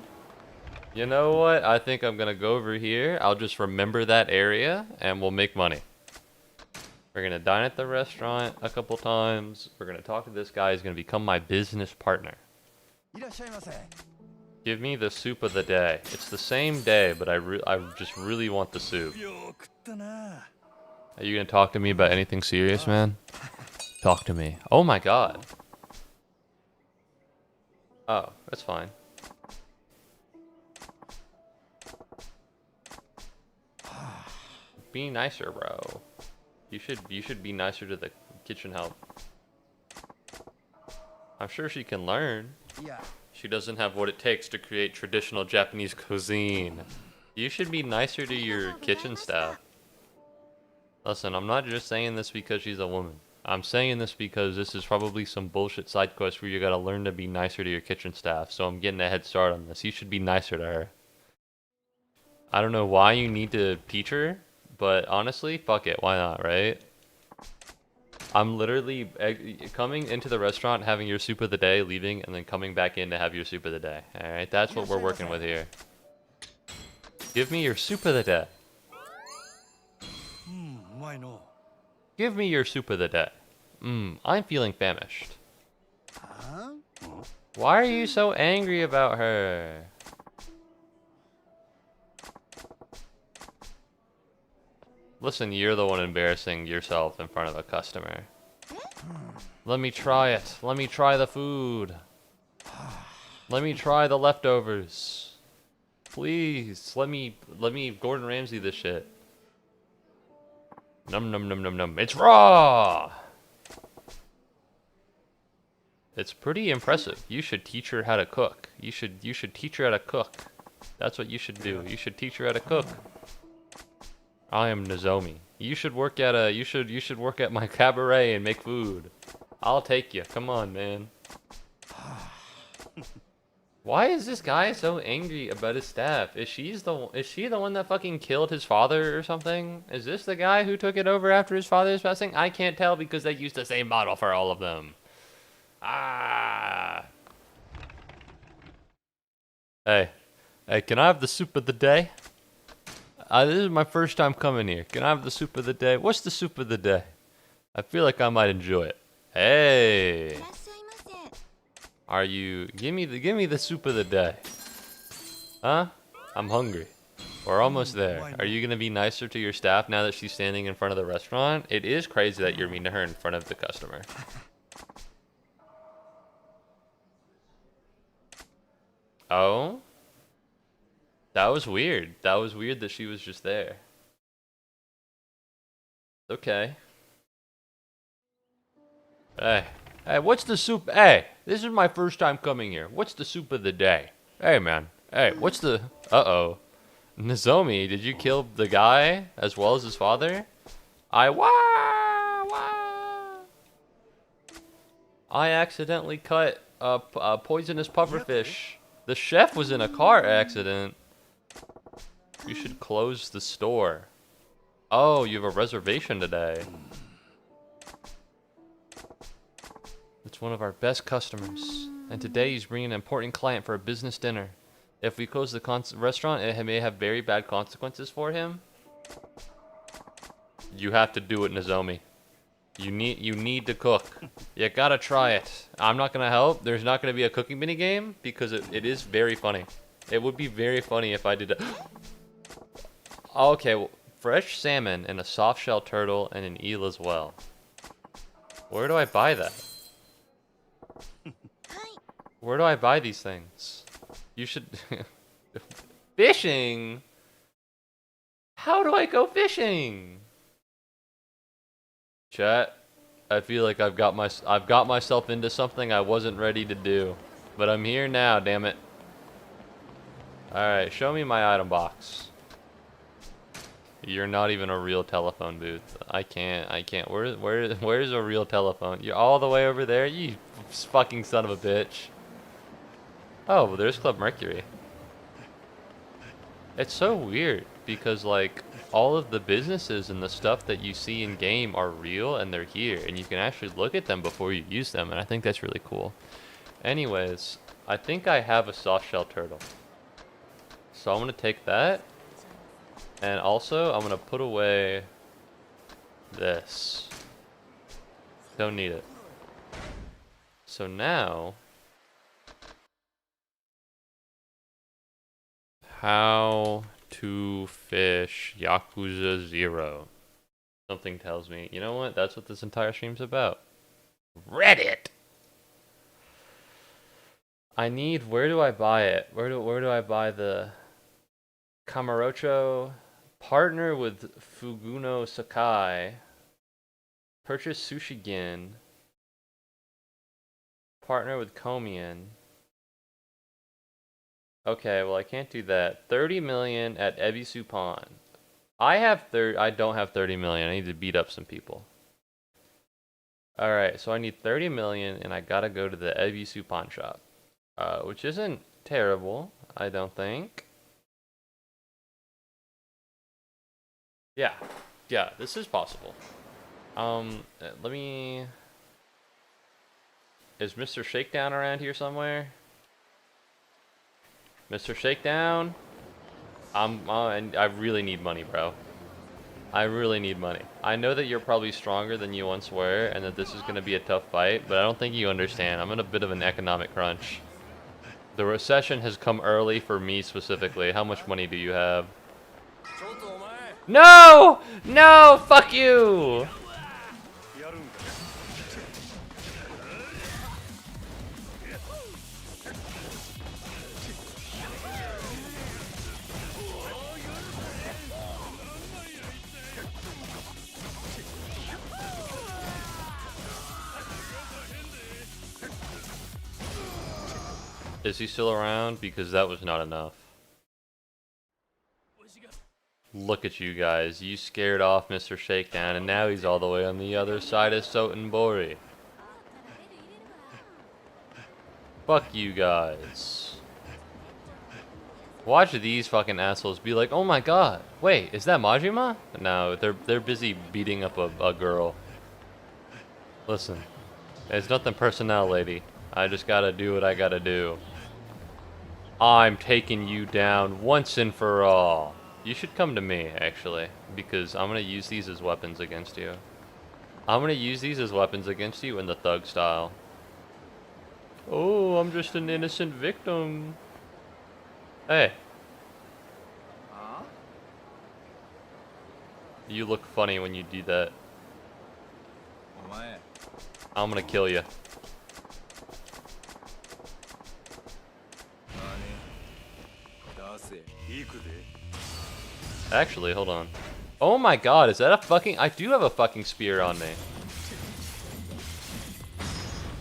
You know what? I think I'm gonna go over here. I'll just remember that area and we'll make money. We're gonna dine at the restaurant a couple times. We're gonna talk to this guy. He's gonna become my business partner. Give me the soup of the day. It's the same day, but I just really want the soup. Are you gonna talk to me about anything serious, man? Talk to me. Oh my god. Oh, that's fine. Be nicer, bro. You should be nicer to the kitchen help. I'm sure she can learn. Yeah. She doesn't have what it takes to create traditional Japanese cuisine. You should be nicer to your kitchen staff. Listen, I'm not just saying this because she's a woman. I'm saying this because this is probably some bullshit side quest where you gotta learn to be nicer to your kitchen staff. So I'm getting a head start on this. You should be nicer to her. I don't know why you need to teach her, but honestly, fuck it. Why not, right? I'm literally coming into the restaurant, having your soup of the day, leaving, and then coming back in to have your soup of the day. Alright, that's what we're working with here. Give me your soup of the day. Give me your soup of the day. I'm feeling famished. Why are you so angry about her? Listen, you're the one embarrassing yourself in front of a customer. Let me try it. Let me try the food. Let me try the leftovers. Please, let me Gordon Ramsay this shit. Num num num num num. It's raw! It's pretty impressive. You should teach her how to cook. You should teach her how to cook. That's what you should do. You should teach her how to cook. I am Nozomi. You should work at my cabaret and make food. I'll take you. Come on, man. Why is this guy so angry about his staff? Is she the one that fucking killed his father or something? Is this the guy who took it over after his father's passing? I can't tell because they used the same model for all of them. Ah. Hey, can I have the soup of the day? This is my first time coming here. Can I have the soup of the day? What's the soup of the day? I feel like I might enjoy it. Hey. Are you... Give me the soup of the day. Huh? I'm hungry. We're almost there. Are you going to be nicer to your staff now that she's standing in front of the restaurant? It is crazy that you're mean to her in front of the customer. Oh? That was weird. That was weird that she was just there. Okay. Hey, Hey, what's the soup? Hey, this is my first time coming here. What's the soup of the day? Hey, man. Hey, what's the... Uh-oh. Nozomi, did you kill the guy as well as his father? I accidentally cut a poisonous pufferfish. The chef was in a car accident. You should close the store. Oh, you have a reservation today. It's one of our best customers. And today he's bringing an important client for a business dinner. If we close the restaurant, it may have very bad consequences for him. You have to do it, Nozomi. You need to cook. You gotta try it. I'm not gonna help. There's not gonna be a cooking mini game because it is very funny. It would be very funny if I did it. Okay, well, fresh salmon and a soft shell turtle and an eel as well. Where do I buy that? Where do I buy these things? You should... Fishing? How do I go fishing? Chat, I feel like I've got myself into something I wasn't ready to do. But I'm here now, damn it. Alright, show me my item box. You're not even a real telephone booth. I can't. Where's a real telephone? You're all the way over there? You fucking son of a bitch. Oh, well, there's Club Mercury. It's so weird because, like, all of the businesses and the stuff that you see in game are real and they're here and you can actually look at them before you use them, and I think that's really cool. Anyways, I think I have a soft shell turtle. So I'm gonna take that, and also I'm gonna put away this. Don't need it. So now, how to fish Yakuza 0. Something tells me, you know what? That's what this entire stream's about. Reddit! I need, where do I buy it? Where do I buy the Kamurocho? Partner with Fuguno Sakai. Purchase Sushigin. Partner with Komian. Okay, well I can't do that. 30 million at Ebisu Pawn. I don't have 30 million. I need to beat up some people. Alright, so I need 30 million and I gotta go to the Ebisu Pawn Shop. Which isn't terrible, I don't think. Yeah, this is possible. Let me... Is Mr. Shakedown around here somewhere? Mr. Shakedown? And I really need money, bro. I really need money. I know that you're probably stronger than you once were, and that this is going to be a tough fight, but I don't think you understand. I'm in a bit of an economic crunch. The recession has come early for me specifically. How much money do you have? No! No! Fuck you! Is he still around? Because that was not enough. Look at you guys. You scared off Mr. Shakedown, and now he's all the way on the other side of Sotenbori. Fuck you guys. Watch these fucking assholes be like, oh my god, wait, is that Majima? No, they're busy beating up a girl. Listen, it's nothing personnel, lady. I just gotta do what I gotta do. I'm taking you down once and for all. You should come to me, actually, because I'm gonna use these as weapons against you. I'm gonna use these as weapons against you in the thug style. Oh, I'm just an innocent victim. Hey. You look funny when you do that. I'm gonna kill you. Actually, hold on. Oh my god, is that a fucking... I do have a fucking spear on me.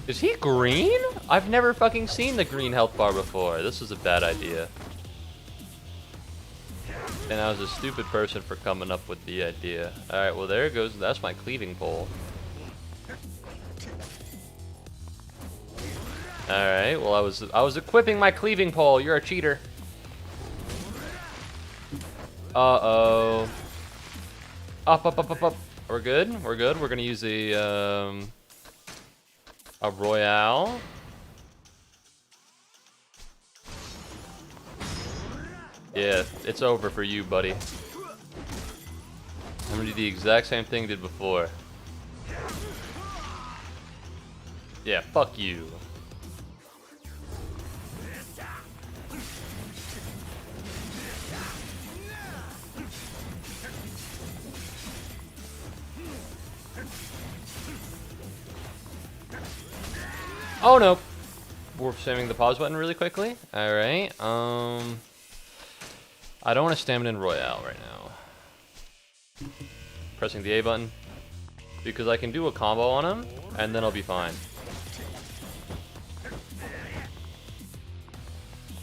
Is he green? I've never fucking seen the green health bar before. This was a bad idea. And I was a stupid person for coming up with the idea. Alright, well there it goes. That's my cleaving pole. Alright, well I was equipping my cleaving pole. You're a cheater. Uh-oh. Up. We're good. We're good. We're gonna use a Royale. Yeah, it's over for you, buddy. I'm gonna do the exact same thing I did before. Yeah, fuck you. Oh no! We're spamming the pause button really quickly. Alright, I don't want to stamina in Royale right now. Pressing the A button. Because I can do a combo on him, and then I'll be fine.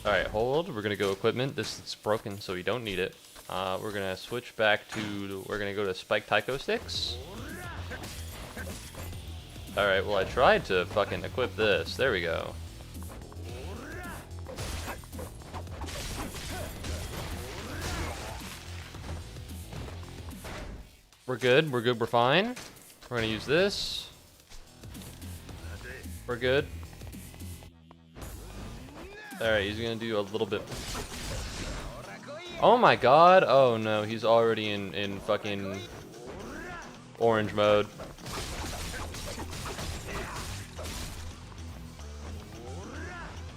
Alright, hold. We're gonna go equipment. This is broken, so we don't need it. We're gonna switch back to... We're gonna go to Spike Taiko Sticks. Alright, well I tried to fucking equip this. There we go. We're good, we're fine. We're gonna use this. We're good. Alright, he's gonna do a little bit. Oh my god! Oh no, he's already in fucking orange mode.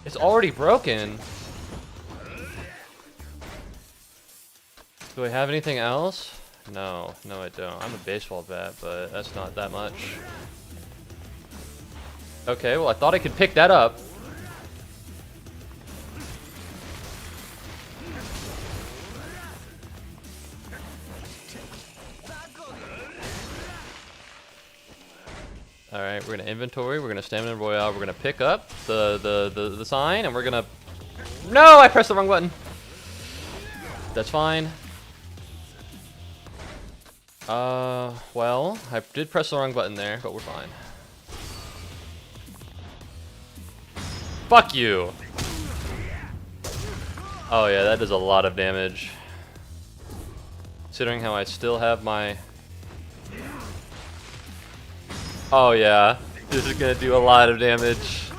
It's already broken. Do I have anything else? No, I don't. I'm a baseball bat, but that's not that much. Okay, well I thought I could pick that up. Alright, we're gonna inventory, we're gonna stamina royale, we're gonna pick up the sign, and we're gonna... No! I pressed the wrong button! That's fine. Well, I did press the wrong button there, but we're fine. Fuck you! Oh yeah, that does a lot of damage. Considering how I still have my... Oh yeah, this is gonna do a lot of damage.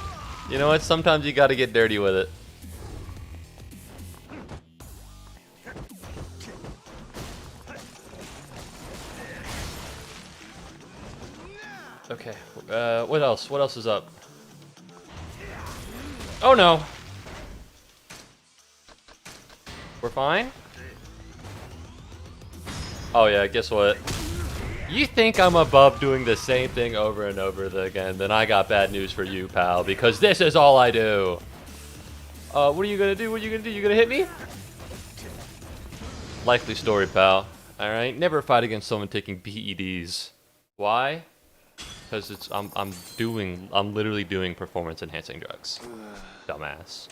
You know what, sometimes you gotta get dirty with it. Okay, what else? What else is up? Oh no! We're fine? Oh yeah, guess what? You think I'm above doing the same thing over and over again, then I got bad news for you, pal, because this is all I do. What are you gonna do? What are you gonna do? You gonna hit me? Likely story, pal. Alright? Never fight against someone taking PEDs. Why? Because I'm literally doing performance enhancing drugs. Dumbass.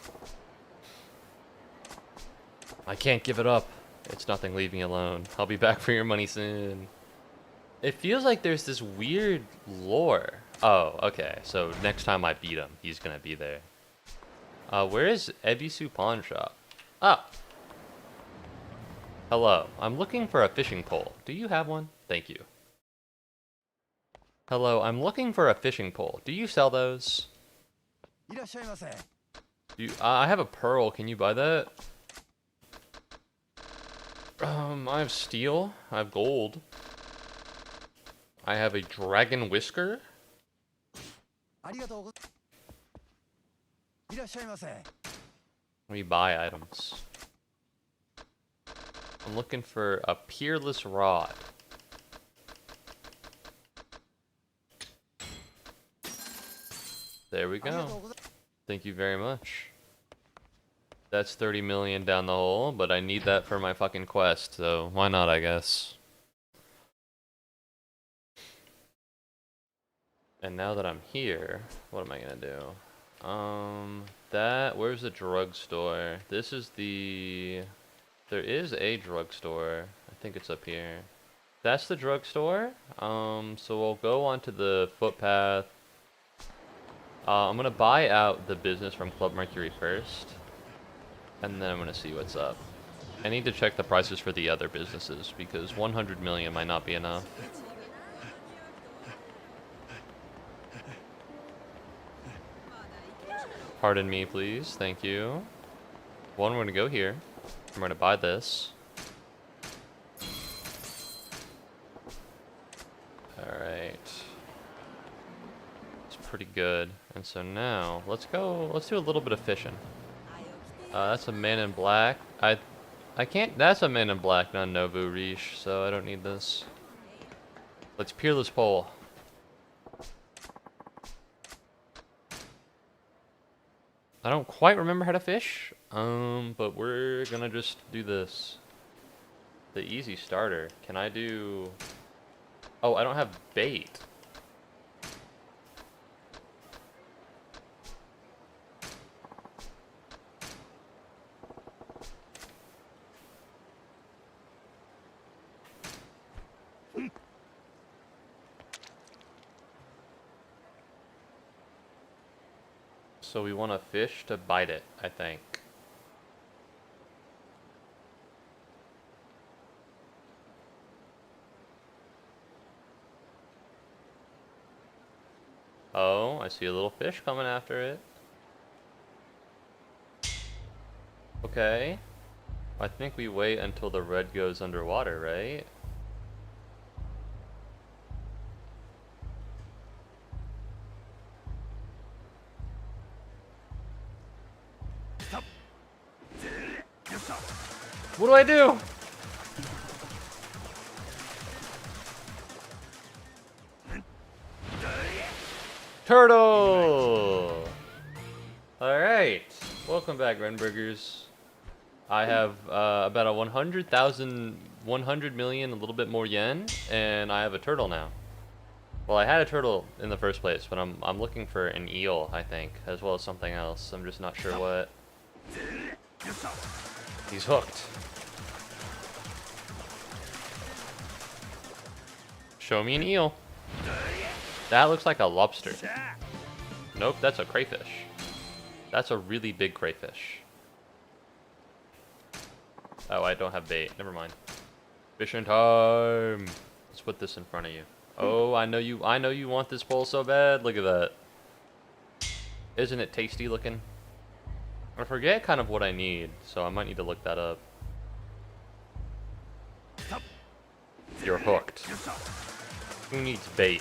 I can't give it up. It's nothing, leave me alone. I'll be back for your money soon. It feels like there's this weird lore. Oh, okay. So next time I beat him, he's gonna be there. Where is Ebisu Pawn Shop? Oh. Hello. I'm looking for a fishing pole. Do you have one? Thank you. Hello. I'm looking for a fishing pole. Do you sell those? I have a pearl. Can you buy that? I have steel. I have gold. I have a dragon whisker. We buy items. I'm looking for a peerless rod. There we go. Thank you very much. That's 30 million down the hole, but I need that for my fucking quest, so why not, I guess. And now that I'm here, what am I gonna do? Where's the drugstore? This is the, there is a drugstore. I think it's up here. That's the drugstore. So we'll go onto the footpath. I'm gonna buy out the business from Club Mercury first, and then I'm gonna see what's up. I need to check the prices for the other businesses because 100 million might not be enough. Pardon me, please. Thank you. One, we're gonna go here. I'm gonna buy this. Alright. It's pretty good. And so now, let's do a little bit of fishing. That's a man in black. I can't, that's a man in black, not Nobu Riche, so I don't need this. Let's peer this pole. I don't quite remember how to fish, but we're gonna just do this. The easy starter. Can I do... Oh, I don't have bait. So we want a fish to bite it, I think. Oh, I see a little fish coming after it. Okay. I think we wait until the red goes underwater, right? What do I do? Turtle! Alright. Welcome back, Renburgers. I have about a 100 million, a little bit more yen, and I have a turtle now. Well, I had a turtle in the first place, but I'm looking for an eel, I think, as well as something else. I'm just not sure what. He's hooked. Show me an eel. That looks like a lobster. Nope, that's a crayfish. That's a really big crayfish. Oh, I don't have bait. Never mind. Fishing time. Let's put this in front of you. Oh, I know you want this pole so bad. Look at that. Isn't it tasty looking? I forget kind of what I need, so I might need to look that up. You're hooked. Who needs bait?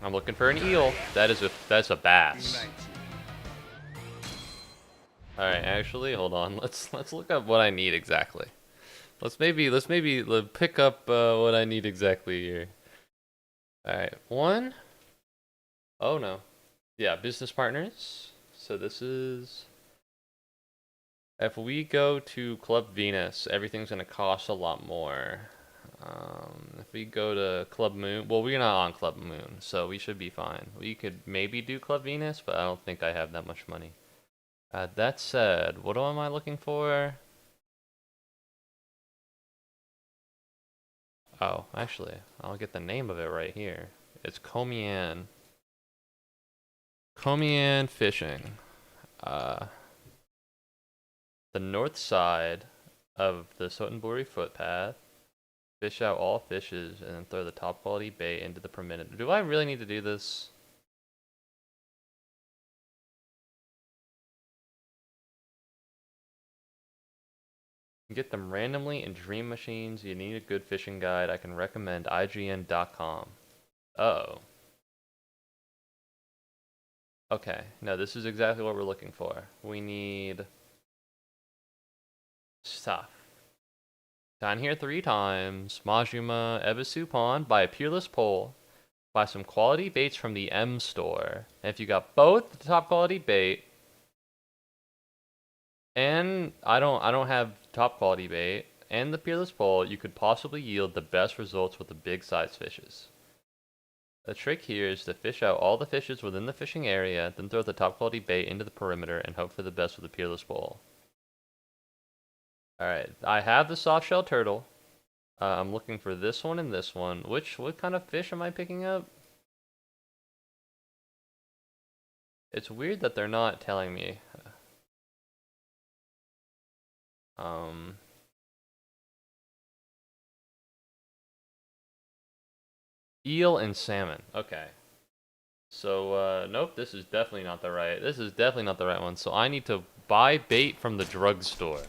I'm looking for an eel. That's a bass. All right, actually, hold on. Let's look up what I need exactly. Let's maybe pick up what I need exactly here. All right, one. Oh no, yeah, business partners. So this is. If we go to Club Venus, everything's gonna cost a lot more. If we go to Club Moon, well, we're not on Club Moon, so we should be fine. We could maybe do Club Venus, but I don't think I have that much money. That said, what am I looking for? Oh, actually, I'll get the name of it right here. It's Komian. Komian Fishing. The north side of the Sotenbori footpath. Fish out all fishes and then throw the top quality bait into the per minute. Do I really need to do this? Get them randomly in dream machines. You need a good fishing guide. I can recommend IGN.com. Uh-oh. Okay, no, this is exactly what we're looking for. We need stuff. Down here 3 times. Majima Ebisu Pond. Buy a peerless pole. Buy some quality baits from the M store. And if you got both the top quality bait, and I don't have top quality bait, and the peerless pole, you could possibly yield the best results with the big size fishes. The trick here is to fish out all the fishes within the fishing area, then throw the top quality bait into the perimeter and hope for the best with the peerless pole. Alright, I have the soft shell turtle. I'm looking for this one and this one. What kind of fish am I picking up? It's weird that they're not telling me. Eel and salmon. Okay. So, nope, this is definitely not the right one. So I need to buy bait from the drugstore.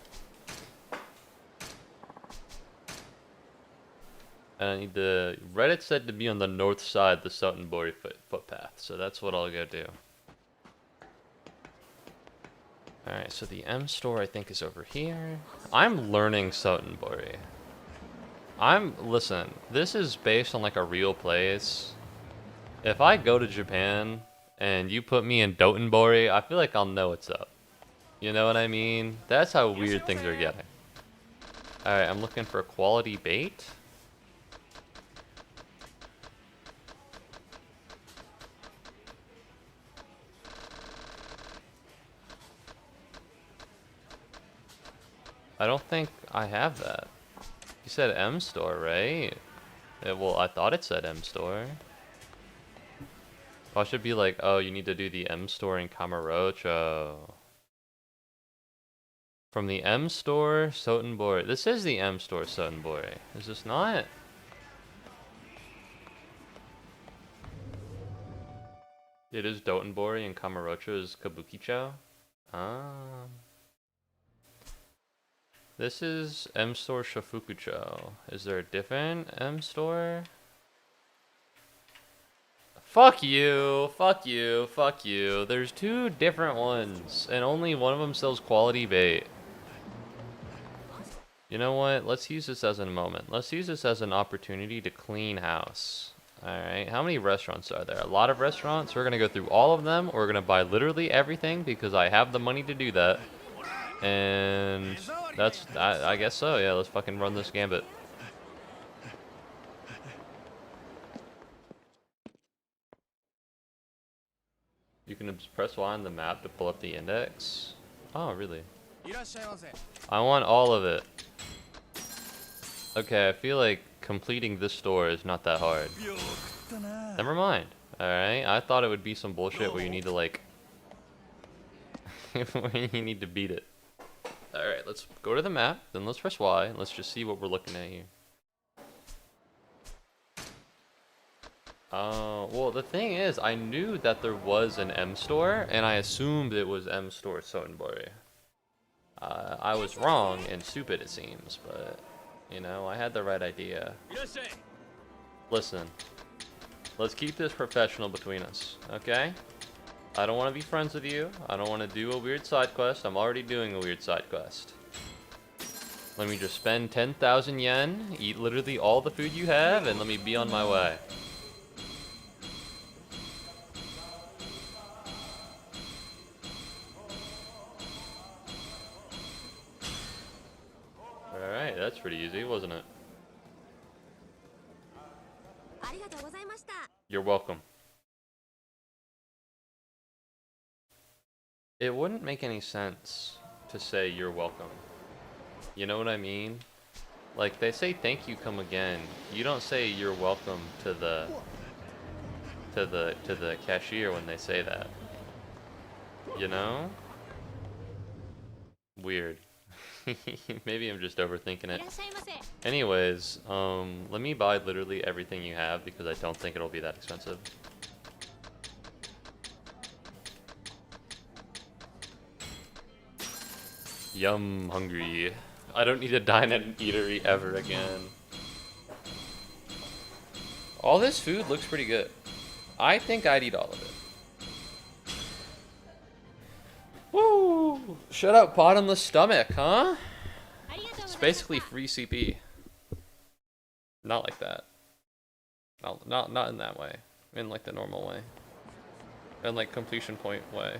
And I need to... Reddit said to be on the north side of the Suttonbury footpath. So that's what I'll go do. Alright, so the M store I think is over here. I'm learning Suttonbury. Listen, this is based on like a real place. If I go to Japan and you put me in Dotonbori, I feel like I'll know what's up. You know what I mean? That's how weird things are getting. Alright, I'm looking for quality bait. I don't think I have that. You said M store, right? Well, I thought it said M store. I should be like, oh, you need to do the M store in Kamurocho. From the M store, Sotenbori. This is the M store, Sotenbori. Is this not? It is Dotonbori and Kamurocho is Kabukicho. Ah. This is M store Shofukucho. Is there a different M store? Fuck you, fuck you, fuck you. There's two different ones, and only one of them sells quality bait. You know what? Let's use this as a moment. Let's use this as an opportunity to clean house. Alright, how many restaurants are there? A lot of restaurants. We're gonna go through all of them. We're gonna buy literally everything because I have the money to do that. And that's, I guess so, yeah, let's fucking run this gambit. You can press Y on the map to pull up the index. Oh, really? I want all of it. Okay, I feel like completing this store is not that hard. Never mind. Alright, I thought it would be some bullshit where you need to like... where you need to beat it. Alright, let's go to the map, then let's press Y, and let's just see what we're looking at here. Well, the thing is, I knew that there was an M store, and I assumed it was M store Sotenbori. I was wrong and stupid, it seems, but, you know, I had the right idea. Listen, let's keep this professional between us, okay? I don't want to be friends with you. I don't want to do a weird side quest. I'm already doing a weird side quest. Let me just spend 10,000 yen, eat literally all the food you have, and let me be on my way. Alright, that's pretty easy, wasn't it? You're welcome. It wouldn't make any sense to say you're welcome. You know what I mean? Like, they say thank you, come again. You don't say you're welcome to the cashier when they say that. You know? Weird. Maybe I'm just overthinking it. Anyways, let me buy literally everything you have because I don't think it'll be that expensive. Yum, hungry. I don't need to dine at an eatery ever again. All this food looks pretty good. I think I'd eat all of it. Woo! Shut up, bottomless stomach, huh? It's basically free CP. Not like that. Not in that way. In like the normal way. In like completion point way.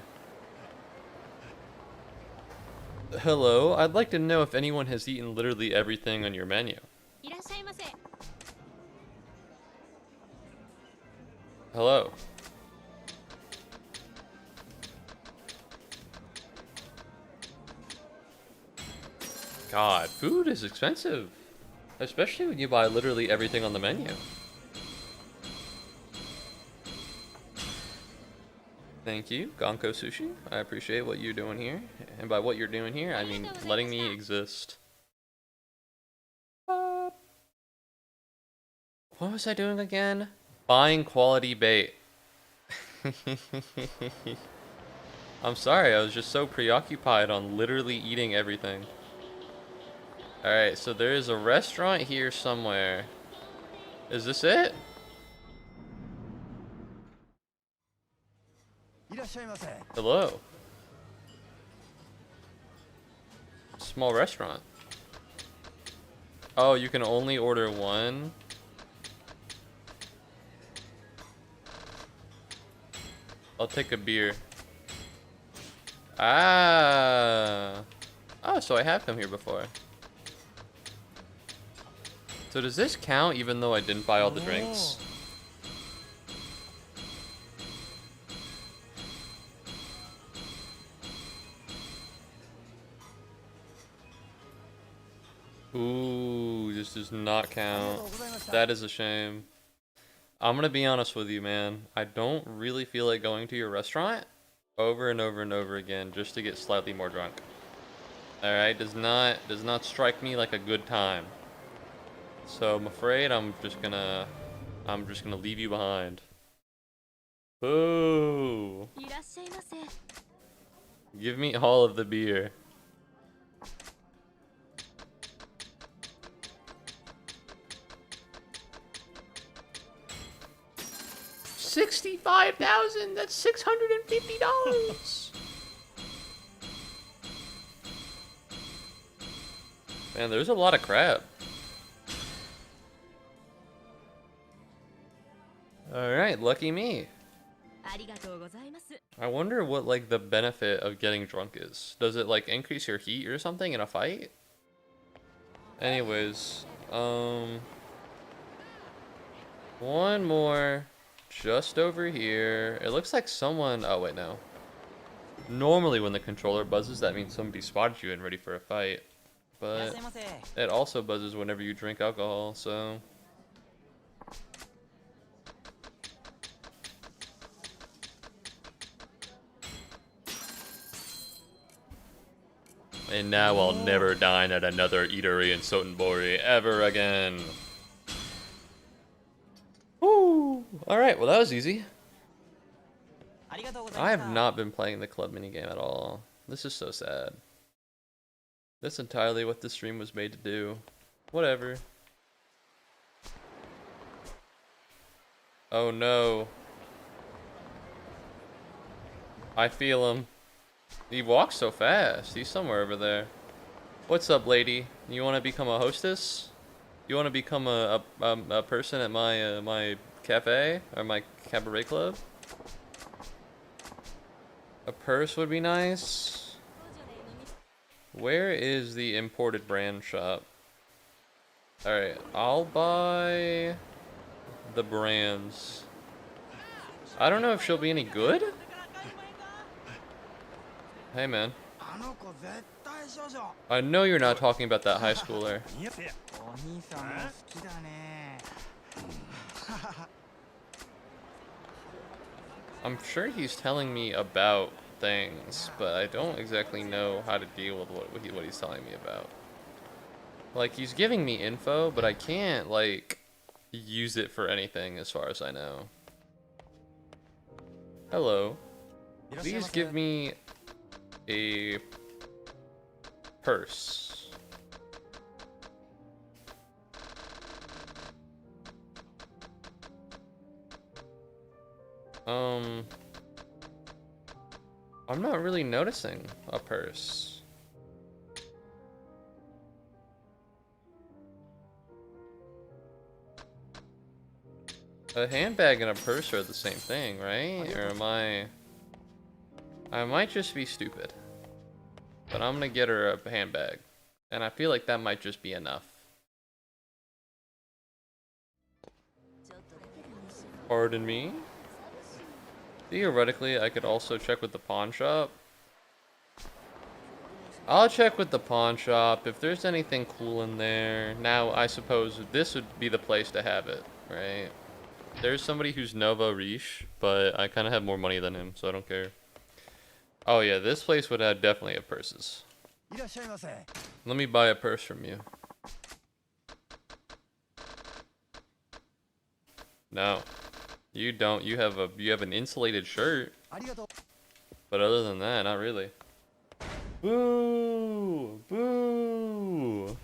Hello, I'd like to know if anyone has eaten literally everything on your menu. Hello. God, food is expensive. Especially when you buy literally everything on the menu. Thank you, Gonko Sushi. I appreciate what you're doing here. And by what you're doing here, I mean letting me exist. What was I doing again? Buying quality bait. I'm sorry, I was just so preoccupied on literally eating everything. Alright, so there is a restaurant here somewhere. Is this it? Hello. Small restaurant. Oh, you can only order one? I'll take a beer. Ah. Oh, so I have come here before. So does this count even though I didn't buy all the drinks? Ooh, this does not count. That is a shame. I'm gonna be honest with you, man. I don't really feel like going to your restaurant over and over and over again just to get slightly more drunk. Alright, does not strike me like a good time. So I'm afraid I'm just gonna leave you behind. Boo! Give me all of the beer. $65,000. That's $650. Man, there's a lot of crab. Alright, lucky me. I wonder what, like, the benefit of getting drunk is. Does it, like, increase your heat or something in a fight? Anyways, one more just over here. It looks like someone... Oh, wait, no. Normally when the controller buzzes, that means somebody spotted you and ready for a fight. But it also buzzes whenever you drink alcohol, so... And now I'll never dine at another eatery in Sotenbori ever again. Woo! Alright, well that was easy. I have not been playing the club minigame at all. This is so sad. That's entirely what this stream was made to do. Whatever. Oh no. I feel him. He walks so fast. He's somewhere over there. What's up, lady? You want to become a hostess? You want to become a person at my my cafe or my cabaret club? A purse would be nice. Where is the imported brand shop? Alright, I'll buy the brands. I don't know if she'll be any good. Hey, man. I know you're not talking about that high schooler. I'm sure he's telling me about things, but I don't exactly know how to deal with what he's telling me about. Like, he's giving me info, but I can't, like, use it for anything as far as I know. Hello. Please give me a purse. I'm not really noticing a purse. A handbag and a purse are the same thing, right? Or am I might just be stupid. But I'm gonna get her a handbag. And I feel like that might just be enough. Pardon me? Theoretically, I could also check with the pawn shop. I'll check with the pawn shop if there's anything cool in there. Now, I suppose this would be the place to have it, right? There's somebody who's Novo Riche, but I kind of have more money than him, so I don't care. Oh yeah, this place would have definitely have purses. Let me buy a purse from you. No, you don't. You have an insulated shirt. But other than that, not really. Boo! Boo!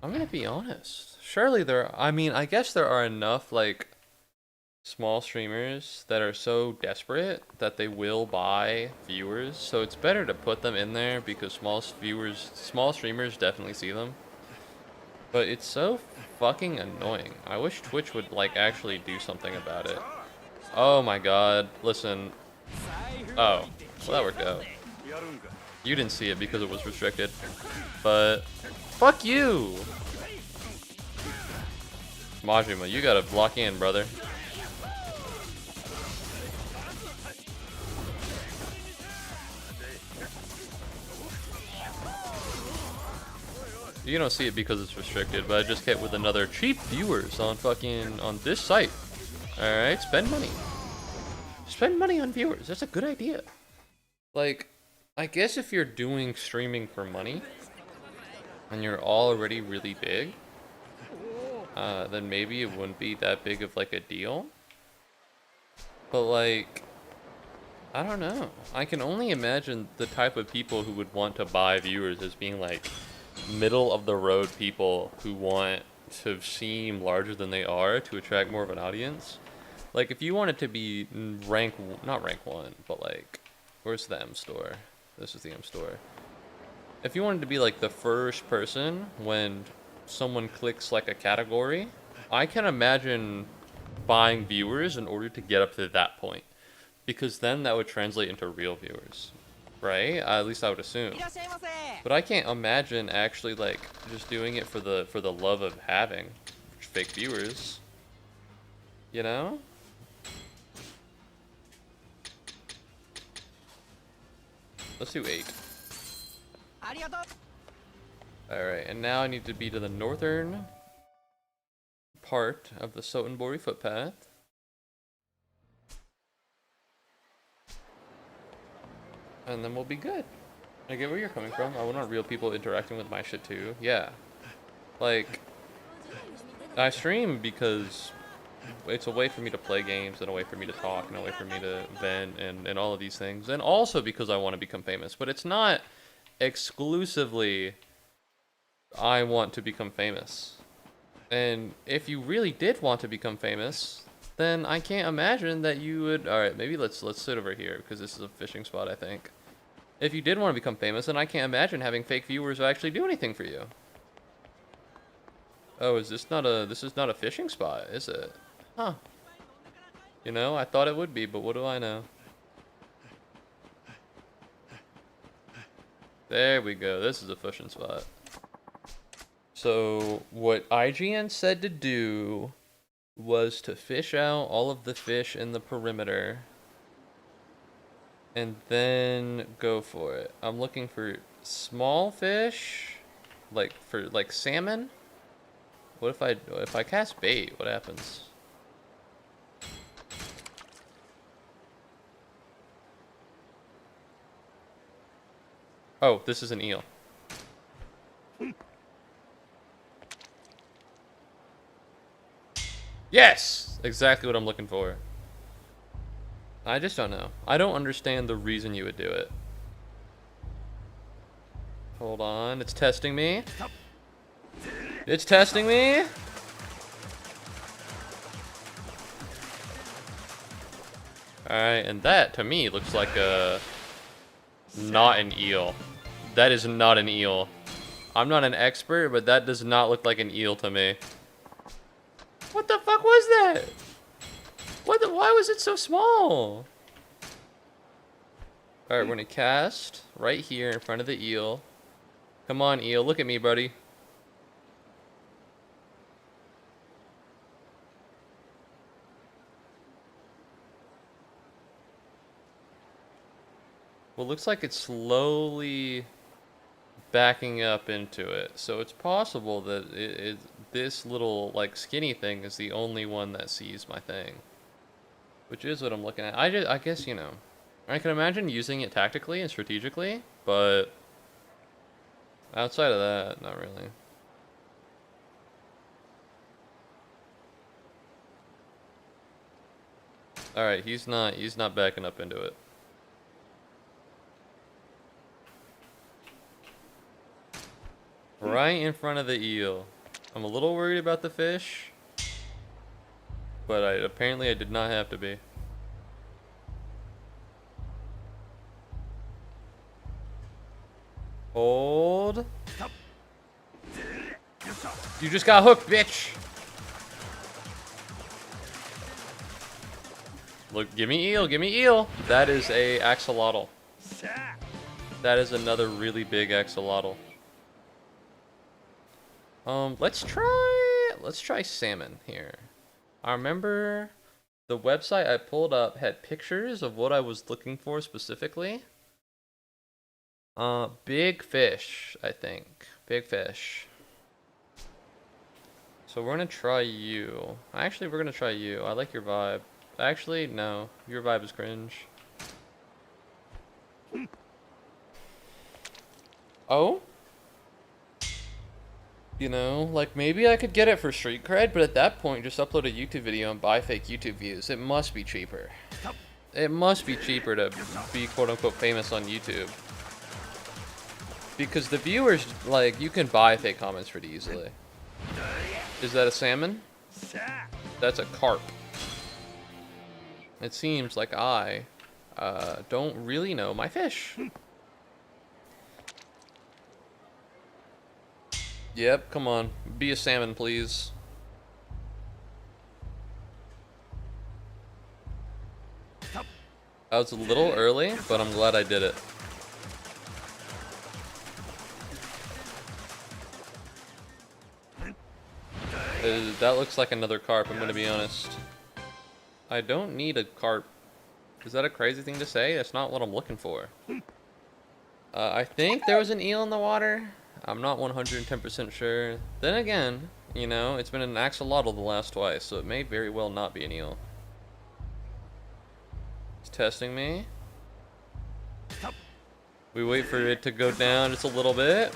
I'm gonna be honest. Surely I mean, I guess there are enough, like, small streamers that are so desperate that they will buy viewers. So it's better to put them in there because small streamers definitely see them. But it's so fucking annoying. I wish Twitch would, like, actually do something about it. Oh my god. Listen. Oh. Well, that worked out. You didn't see it because it was restricted. But fuck you! Majima, you gotta block in, brother. You don't see it because it's restricted, but I just hit with another cheap viewers on this site. Alright, spend money. Spend money on viewers. That's a good idea. Like, I guess if you're doing streaming for money, and you're already really big, then maybe it wouldn't be that big of, like, a deal. But, like, I don't know. I can only imagine the type of people who would want to buy viewers as being, like, middle of the road people who want to seem larger than they are to attract more of an audience. Like, if you wanted to be not rank 1, but, like, where's the M store? This is the M store. If you wanted to be, like, the first person when someone clicks, like, a category, I can imagine buying viewers in order to get up to that point. Because then that would translate into real viewers. Right? At least I would assume. But I can't imagine actually, like, just doing it for the love of having fake viewers. You know? Let's do 8. Alright, and now I need to be to the northern part of the Sotenbori footpath. And then we'll be good. I get where you're coming from. I want real people interacting with my shit too. Yeah. Like, I stream because it's a way for me to play games and a way for me to talk and a way for me to vent and all of these things. And also because I want to become famous. But it's not exclusively I want to become famous. And if you really did want to become famous, then I can't imagine that you would... Alright, maybe let's sit over here because this is a fishing spot, I think. If you did want to become famous, then I can't imagine having fake viewers actually do anything for you. Oh, this is not a fishing spot, is it? Huh. You know, I thought it would be, but what do I know? There we go. This is a fishing spot. So, what IGN said to do was to fish out all of the fish in the perimeter. And then go for it. I'm looking for small fish, like salmon. What if I cast bait? What happens? Oh, this is an eel. Yes! Exactly what I'm looking for. I just don't know. I don't understand the reason you would do it. Hold on, it's testing me. It's testing me! Alright, and that, to me, looks like not an eel. That is not an eel. I'm not an expert, but that does not look like an eel to me. What the fuck was that? Why was it so small? Alright, we're gonna cast right here in front of the eel. Come on, eel, look at me, buddy. Well, looks like it's slowly backing up into it. So it's possible that this little, like, skinny thing is the only one that sees my thing. Which is what I'm looking at. I guess, you know, I can imagine using it tactically and strategically, but outside of that, not really. Alright, he's not backing up into it. Right in front of the eel. I'm a little worried about the fish, but apparently I did not have to be. Hold. You just got hooked, bitch. Look, give me eel, give me eel. That is a axolotl. That is another really big axolotl. Let's try salmon here. I remember the website I pulled up had pictures of what I was looking for specifically. Big fish, I think. Big fish. So we're gonna try you. Actually, we're gonna try you. I like your vibe. Actually, no. Your vibe is cringe. Oh? You know, like maybe I could get it for street cred, but at that point, just upload a YouTube video and buy fake YouTube views. It must be cheaper. It must be cheaper to be quote-unquote famous on YouTube. Because the viewers, like, you can buy fake comments pretty easily. Is that a salmon? That's a carp. It seems like I don't really know my fish. Yep, come on. Be a salmon, please. I was a little early, but I'm glad I did it. That looks like another carp, I'm gonna be honest. I don't need a carp. Is that a crazy thing to say? That's not what I'm looking for. I think there was an eel in the water. I'm not 110% sure. Then again, you know, it's been an axolotl the last twice, so it may very well not be an eel. It's testing me. We wait for it to go down just a little bit.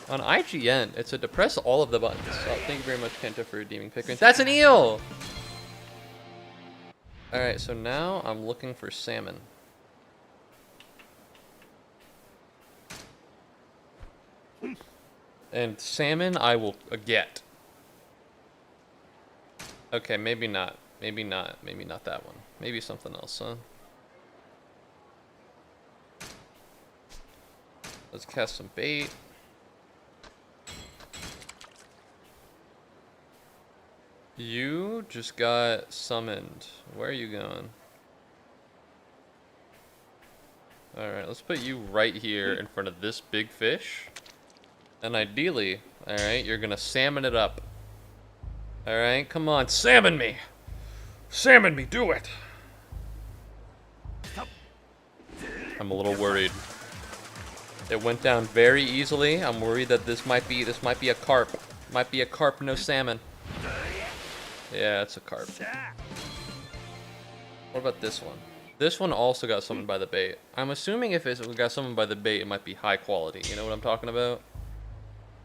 On IGN, it's a depress all of the buttons. So thank you very much, Kenta, for redeeming Pikmin. That's an eel! Alright, so now I'm looking for salmon. And salmon I will get. Okay, maybe not. Maybe not. Maybe not that one. Maybe something else, huh? Let's cast some bait. You just got summoned. Where are you going? Alright, let's put you right here in front of this big fish. And ideally, alright, you're gonna salmon it up. Alright, come on, salmon me! Salmon me, do it! I'm a little worried. It went down very easily. I'm worried that this might be a carp. Might be a carp, no salmon. Yeah, it's a carp. What about this one? This one also got summoned by the bait. I'm assuming if it got summoned by the bait, it might be high quality. You know what I'm talking about?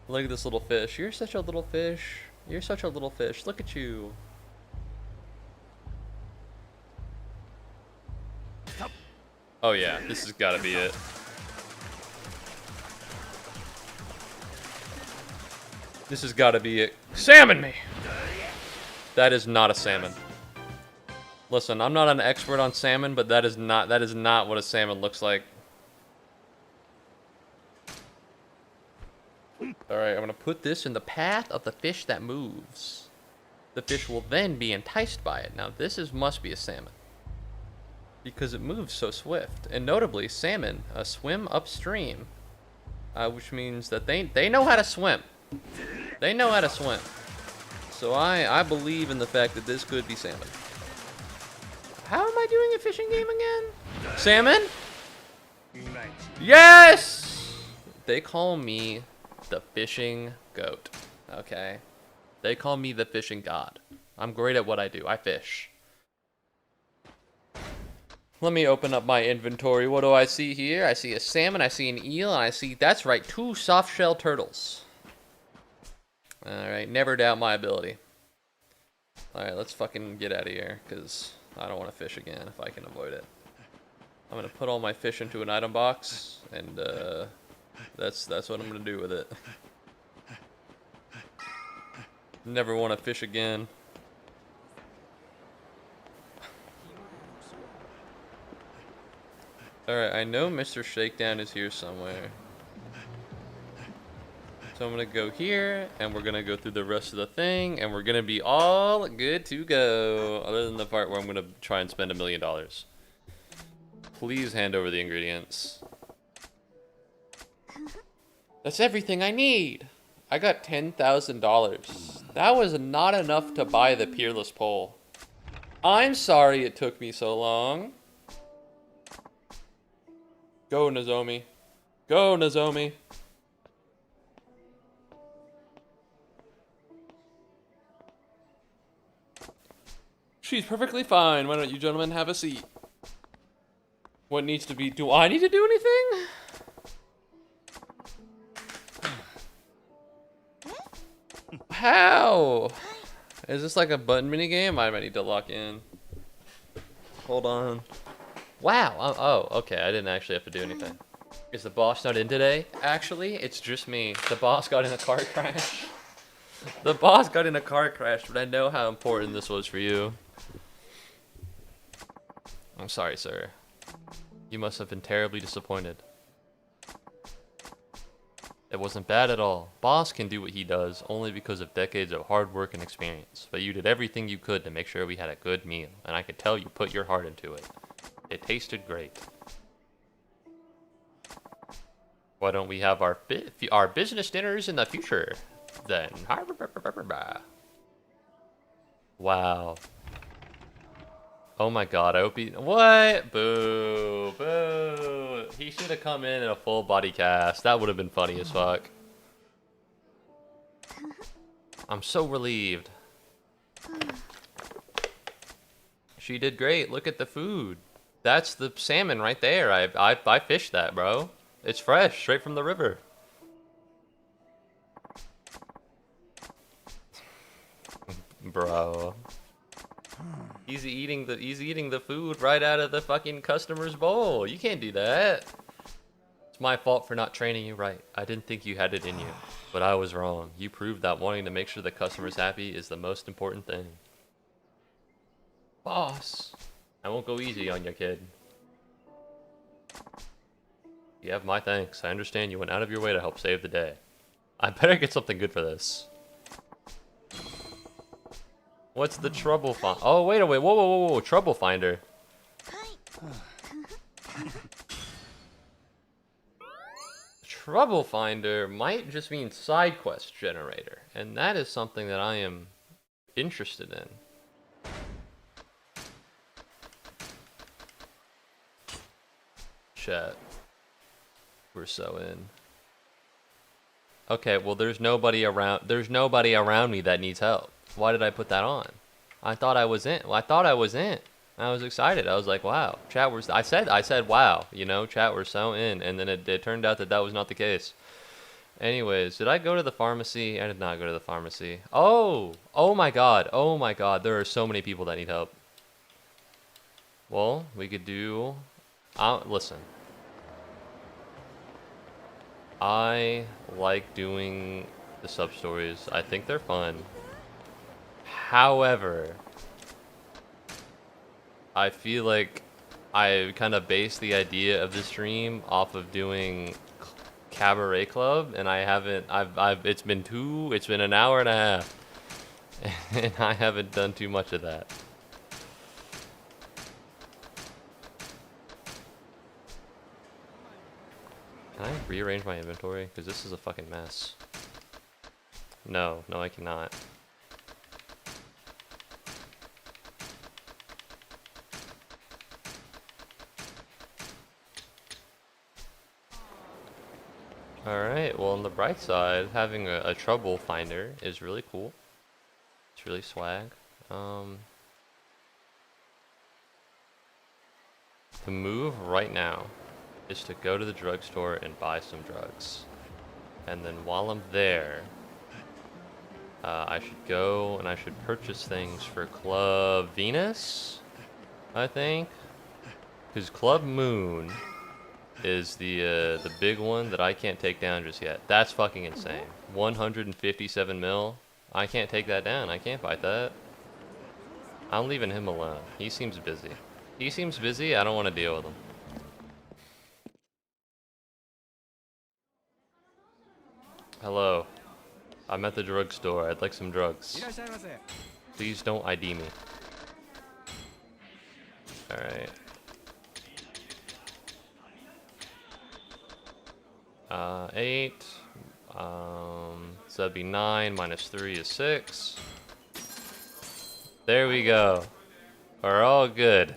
Look at this little fish. You're such a little fish. You're such a little fish. Look at you. Oh yeah, this has got to be it. This has got to be it. Salmon me! That is not a salmon. Listen, I'm not an expert on salmon, but that is not what a salmon looks like. Alright, I'm gonna put this in the path of the fish that moves. The fish will then be enticed by it. Now, must be a salmon. because it moves so swift. And notably, salmon swim upstream, which means that they know how to swim. They know how to swim. So I believe in the fact that this could be salmon. How am I doing a fishing game again? Salmon? Yes! They call me the fishing goat. Okay. They call me the fishing god. I'm great at what I do. I fish. Let me open up my inventory. What do I see here? I see a salmon, I see an eel, and I see, that's right, 2 soft-shell turtles. Alright, never doubt my ability. Alright, let's fucking get out of here, because I don't want to fish again if I can avoid it. I'm going to put all my fish into an item box, and that's what I'm going to do with it. Never want to fish again. Alright, I know Mr. Shakedown is here somewhere. So I'm gonna go here, and we're gonna go through the rest of the thing, and we're gonna be all good to go. Other than the part where I'm gonna try and spend $1 million. Please hand over the ingredients. That's everything I need! I got $10,000. That was not enough to buy the Peerless Pole. I'm sorry it took me so long. Go, Nozomi. Go, Nozomi. She's perfectly fine. Why don't you gentlemen have a seat? What needs to be... Do I need to do anything? How? Is this like a button minigame? I might need to lock in. Hold on. Wow. Oh, okay. I didn't actually have to do anything. Is the boss not in today? Actually, it's just me. The boss got in a car crash. The boss got in a car crash, but I know how important this was for you. I'm sorry, sir. You must have been terribly disappointed. It wasn't bad at all. Boss can do what he does only because of decades of hard work and experience. But you did everything you could to make sure we had a good meal, and I could tell you put your heart into it. It tasted great. Why don't we have our business dinners in the future, then? Wow. Oh my god, I hope he... What? Boo. Boo. He should have come in a full body cast. That would have been funny as fuck. I'm so relieved. She did great. Look at the food. That's the salmon right there. I fished that, bro. It's fresh, straight from the river. Bro. He's eating the food right out of the fucking customer's bowl. You can't do that. It's my fault for not training you right. I didn't think you had it in you, but I was wrong. You proved that wanting to make sure the customer's happy is the most important thing. Boss, I won't go easy on your kid. You have my thanks. I understand you went out of your way to help save the day. I better get something good for this. What's the trouble find? Oh, wait a minute. Whoa. Trouble finder. Trouble finder might just mean side quest generator. And that is something that I am interested in. Chat. We're so in. Okay, well there's nobody around me that needs help. Why did I put that on? I thought I was in. Well, I thought I was in. I was excited. I was like, wow. Chat was... I said, wow. You know, chat were so in. And then it turned out that was not the case. Anyways, did I go to the pharmacy? I did not go to the pharmacy. Oh! Oh my god. Oh my god. There are so many people that need help. Well, we could do... listen. I like doing the sub-stories. I think they're fun. However, I feel like I kind of based the idea of this stream off of doing Cabaret Club, and I haven't. It's been an hour and a half, and I haven't done too much of that. Can I rearrange my inventory? Because this is a fucking mess. No, I cannot. Alright, well on the bright side, having a trouble finder is really cool. It's really swag. The move right now is to go to the drugstore and buy some drugs. And then while I'm there, I should go and I should purchase things for Club Venus, I think. Because Club Moon is the big one that I can't take down just yet. That's fucking insane. 157 mil. I can't take that down. I can't fight that. I'm leaving him alone. He seems busy. He seems busy. I don't want to deal with him. Hello. I'm at the drugstore. I'd like some drugs. Please don't ID me. Alright. 8. So that'd be 9 minus 3 is 6. There we go. We're all good.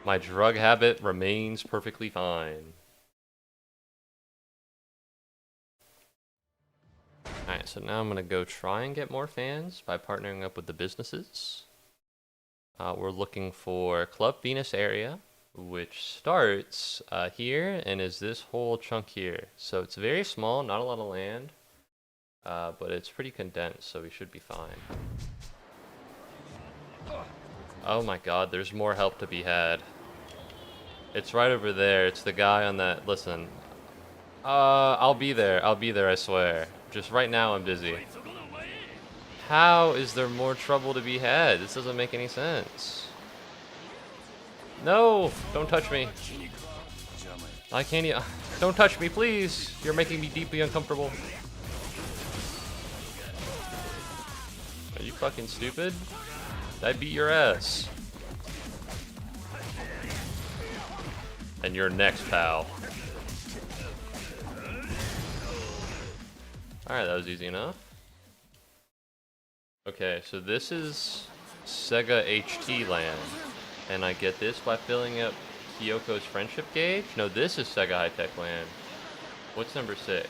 My drug habit remains perfectly fine. Alright, so now I'm gonna go try and get more fans by partnering up with the businesses. We're looking for Club Venus area, which starts here and is this whole chunk here. So it's very small, not a lot of land, but it's pretty condensed, so we should be fine. Oh my god, there's more help to be had. It's right over there. It's the guy on that. Listen, I'll be there, I swear. Just right now I'm busy. How is there more trouble to be had? This doesn't make any sense. No, don't touch me. I can't even. Don't touch me, please. You're making me deeply uncomfortable. Are you fucking stupid? I beat your ass. And you're next, pal. Alright, that was easy enough. Okay, so this is Sega HT land. And I get this by filling up Kyoko's friendship gauge? No, this is Sega High-Tech land. What's number 6?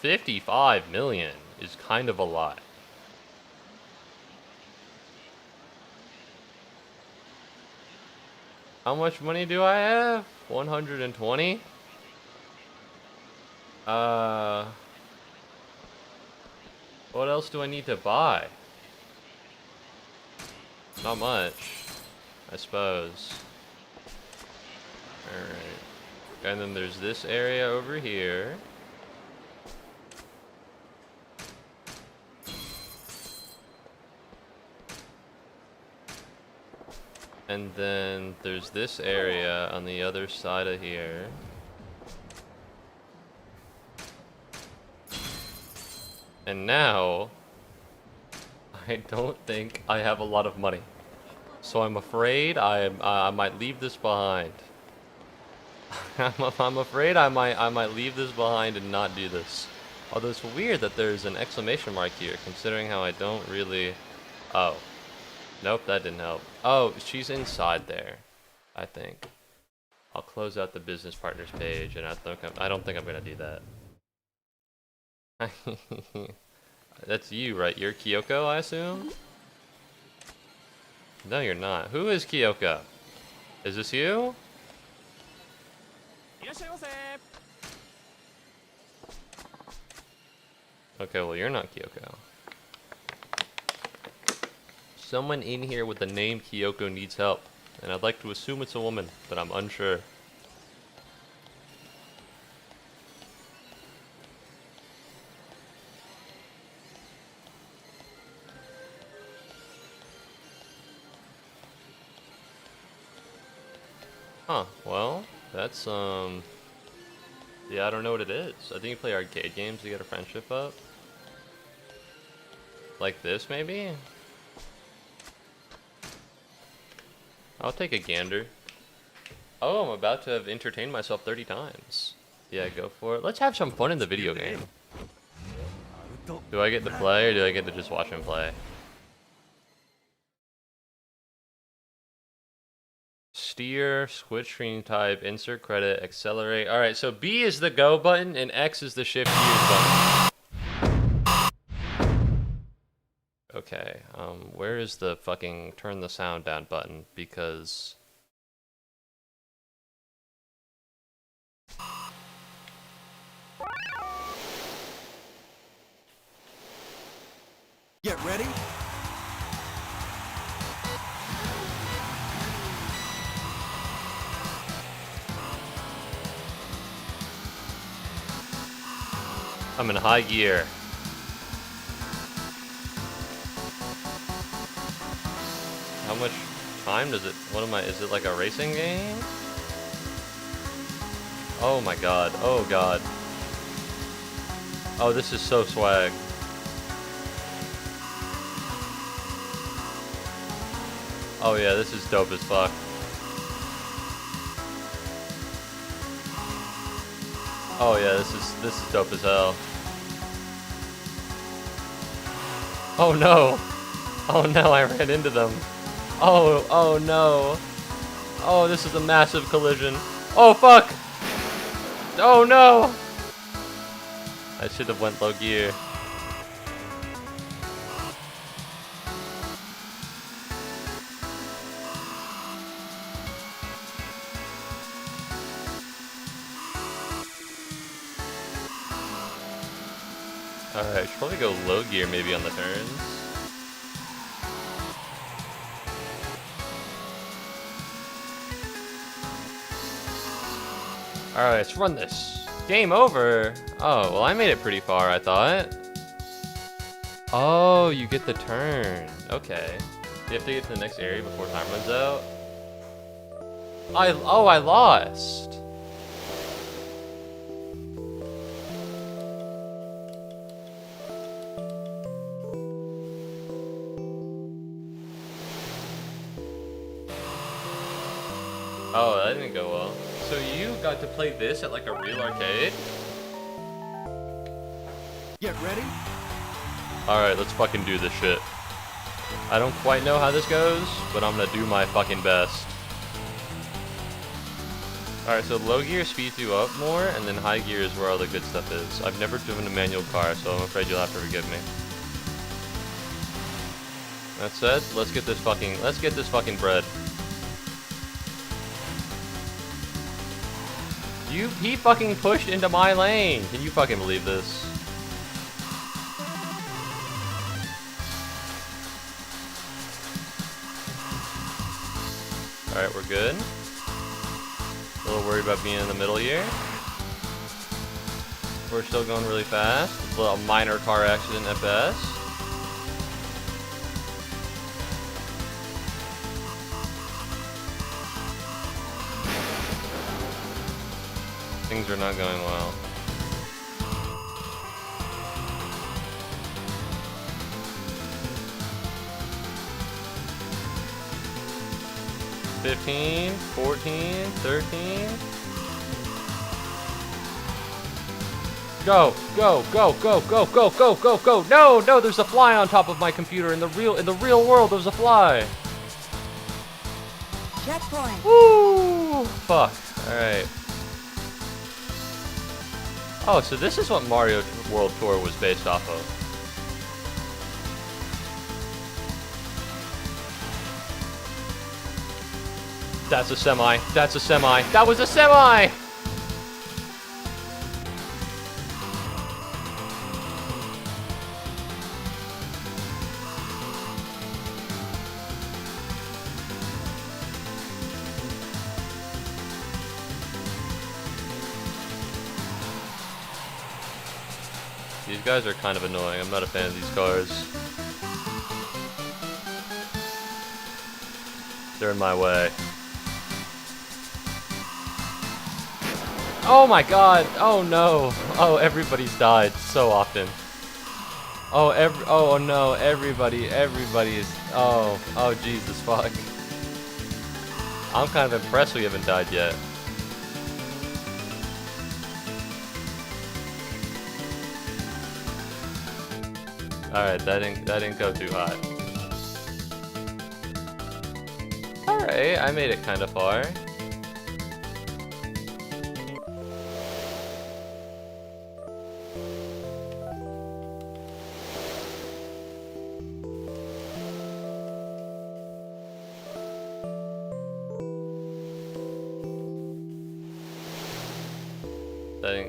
55 million is kind of a lot. How much money do I have? 120? What else do I need to buy? Not much, I suppose. Alright. And then there's this area over here. And then there's this area on the other side of here. And now, I don't think I have a lot of money. So I'm afraid I might leave this behind. I'm afraid I might leave this behind and not do this. Although it's weird that there's an exclamation mark here, considering how I don't really... Oh. Nope, that didn't help. Oh, she's inside there, I think. I'll close out the business partners page, and I don't think I'm gonna do that. That's you, right? You're Kyoko, I assume? No, you're not. Who is Kyoko? Is this you? Okay, well, you're not Kyoko. Someone in here with the name Kyoko needs help, and I'd like to assume it's a woman, but I'm unsure. Huh, well, that's, yeah, I don't know what it is. I think you play arcade games to get a friendship up. Like this, maybe? I'll take a gander. Oh, I'm about to have entertained myself 30 times. Yeah, go for it. Let's have some fun in the video game. Do I get to play, or do I get to just watch him play? Steer, switch screen type, insert credit, accelerate. Alright, so B is the go button, and X is the shift use button. Okay, where is the fucking turn the sound down button? Because... Get ready. I'm in high gear. How much time does it... What am I... Is it like a racing game? Oh my god. Oh god. Oh, this is so swag. Oh yeah, this is dope as fuck. Oh yeah, this is dope as hell. Oh no! Oh no, I ran into them. Oh no. Oh, this is a massive collision. Oh fuck! Oh no! I should have went low gear. Alright, I should probably go low gear maybe on the turns. Alright, let's run this. Game over? Oh, well I made it pretty far, I thought. Oh, you get the turn. Okay. You have to get to the next area before time runs out. I lost. Oh, that didn't go well. So you got to play this at like a real arcade? Get ready. Alright, let's fucking do this shit. I don't quite know how this goes, but I'm gonna do my fucking best. Alright, so low gear speeds you up more, and then high gear is where all the good stuff is. I've never driven a manual car, so I'm afraid you'll have to forgive me. That said, let's get this fucking bread. He fucking pushed into my lane. Can you fucking believe this? Alright, we're good. A little worried about being in the middle here. We're still going really fast. A little minor car accident at best. Things are not going well. $15, $14, $13. Go, go, go, go, go, go, go, go, go. No, no, there's a fly on top of my computer. In the real world, there's a fly. Checkpoint. Woo! Fuck. Alright. Oh, so this is what Mario World Tour was based off of. That's a semi. That's a semi. That was a semi! These guys are kind of annoying. I'm not a fan of these cars. They're in my way. Oh my god! Oh no! Oh, everybody's died so often. Oh, oh no, everybody is, oh Jesus fuck. I'm kind of impressed we haven't died yet. Alright, that didn't go too hot. Alright, I made it kind of far.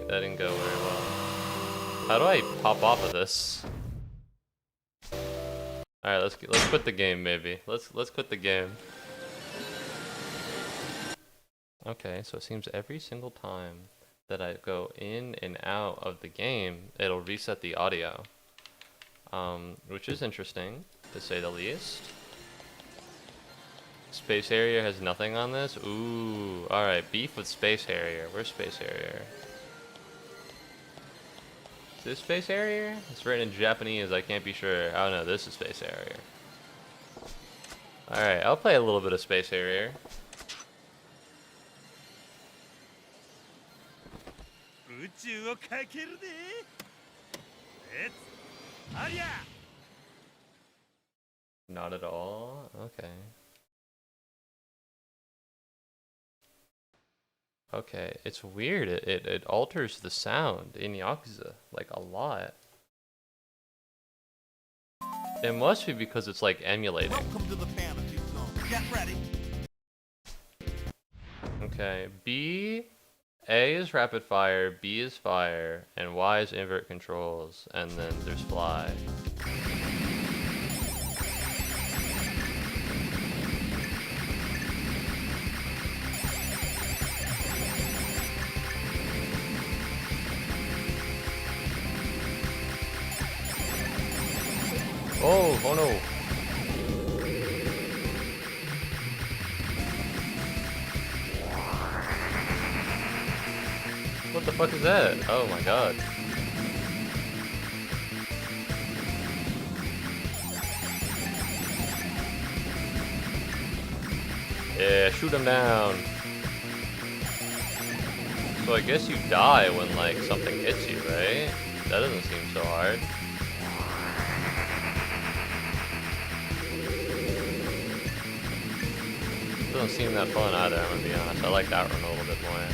That didn't go very well. How do I pop off of this? Alright, let's quit the game maybe. Let's quit the game. Okay, so it seems every single time that I go in and out of the game, it'll reset the audio. Which is interesting, to say the least. Space Harrier has nothing on this? Ooh, alright, beef with Space Harrier. Where's Space Harrier? Is this Space Harrier? It's written in Japanese, I can't be sure. Oh no, this is Space Harrier. Alright, I'll play a little bit of Space Harrier. Not at all? Okay. Okay, it's weird. It alters the sound in Yakuza, like, a lot. It must be because it's, like, emulating. Welcome to the fantasy zone. Get ready. Okay, A is rapid fire, B is fire, and Y is invert controls, and then there's fly. Oh no. What the fuck is that? Oh my god. Yeah, shoot him down. So I guess you die when, like, something hits you, right? That doesn't seem so hard. Doesn't seem that fun either, I'm gonna be honest. I like that one a little bit more.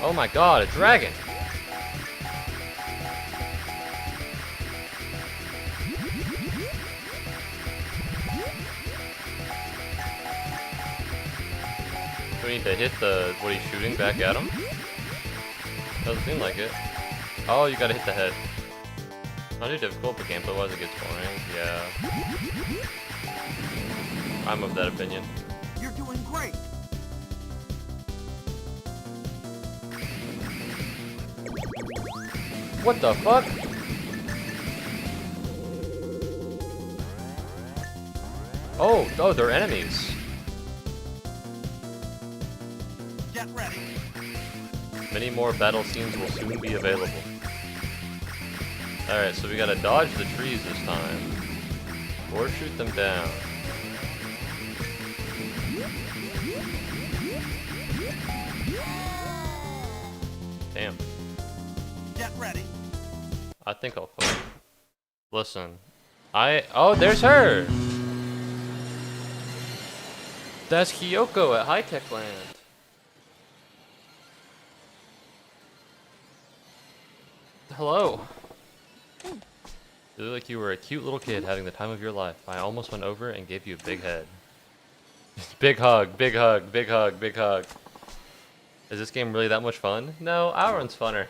Oh my god, a dragon! Do we need to hit what he's shooting back at him? Doesn't seem like it. Oh, you gotta hit the head. Not too difficult, but gameplay-wise it gets boring. Yeah. I'm of that opinion. You're doing great. What the fuck? Oh, they're enemies. Get ready. Many more battle scenes will soon be available. Alright, so we gotta dodge the trees this time. Or shoot them down. Damn. Get ready. I think I'll quit. Listen. Oh, there's her! That's Kyoko at High Tech Land. Hello. You look like you were a cute little kid having the time of your life. I almost went over and gave you a big head. Big hug, big hug, big hug, big hug. Is this game really that much fun? No, Outrun's funner.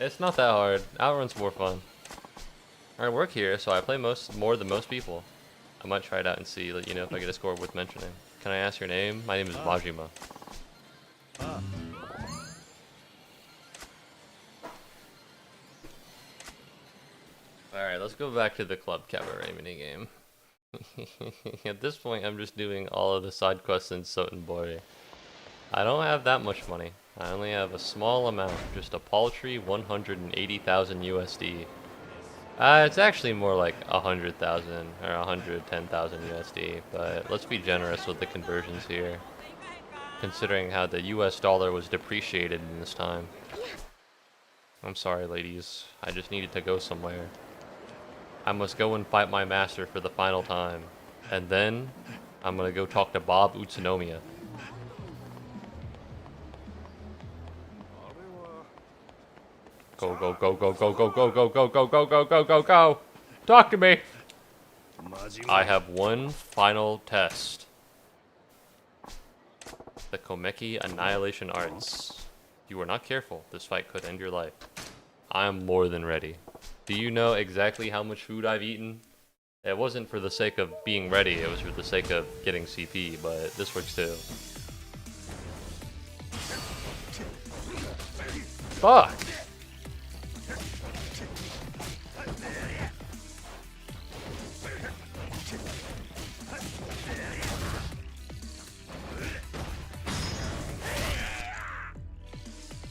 It's not that hard. Outrun's more fun. I work here, so I play more than most people. I might try it out and see, let you know if I get a score worth mentioning. Can I ask your name? My name is Majima. Alright, let's go back to the Club Cabaret minigame. At this point, I'm just doing all of the side quests in Sotenbori. I don't have that much money. I only have a small amount, just a paltry 180,000 USD. It's actually more like 100,000 or 110,000 USD, but let's be generous with the conversions here, considering how the US dollar was depreciated in this time. I'm sorry, ladies. I just needed to go somewhere. I must go and fight my master for the final time, and then I'm gonna go talk to Bob Utsunomiya. Go, go, go, go, go, go, go, go, go, go, go, go, go, go, go! Talk to me! I have one final test. The Komeki Annihilation Arts. If you are not careful, this fight could end your life. I am more than ready. Do you know exactly how much food I've eaten? It wasn't for the sake of being ready, it was for the sake of getting CP, but this works too. Fuck!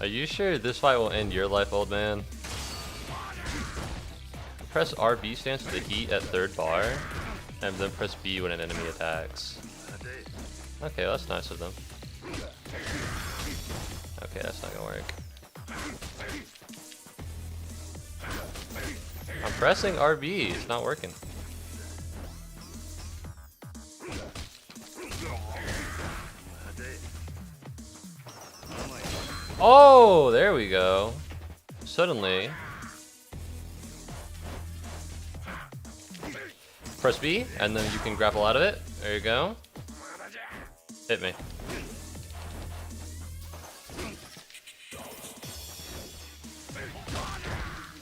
Are you sure this fight will end your life, old man? Press RB stance to the heat at third bar, and then press B when an enemy attacks. Okay, that's nice of them. Okay, that's not gonna work. I'm pressing RB, it's not working. Oh, there we go. Suddenly. Press B, and then you can grapple out of it. There you go. Hit me.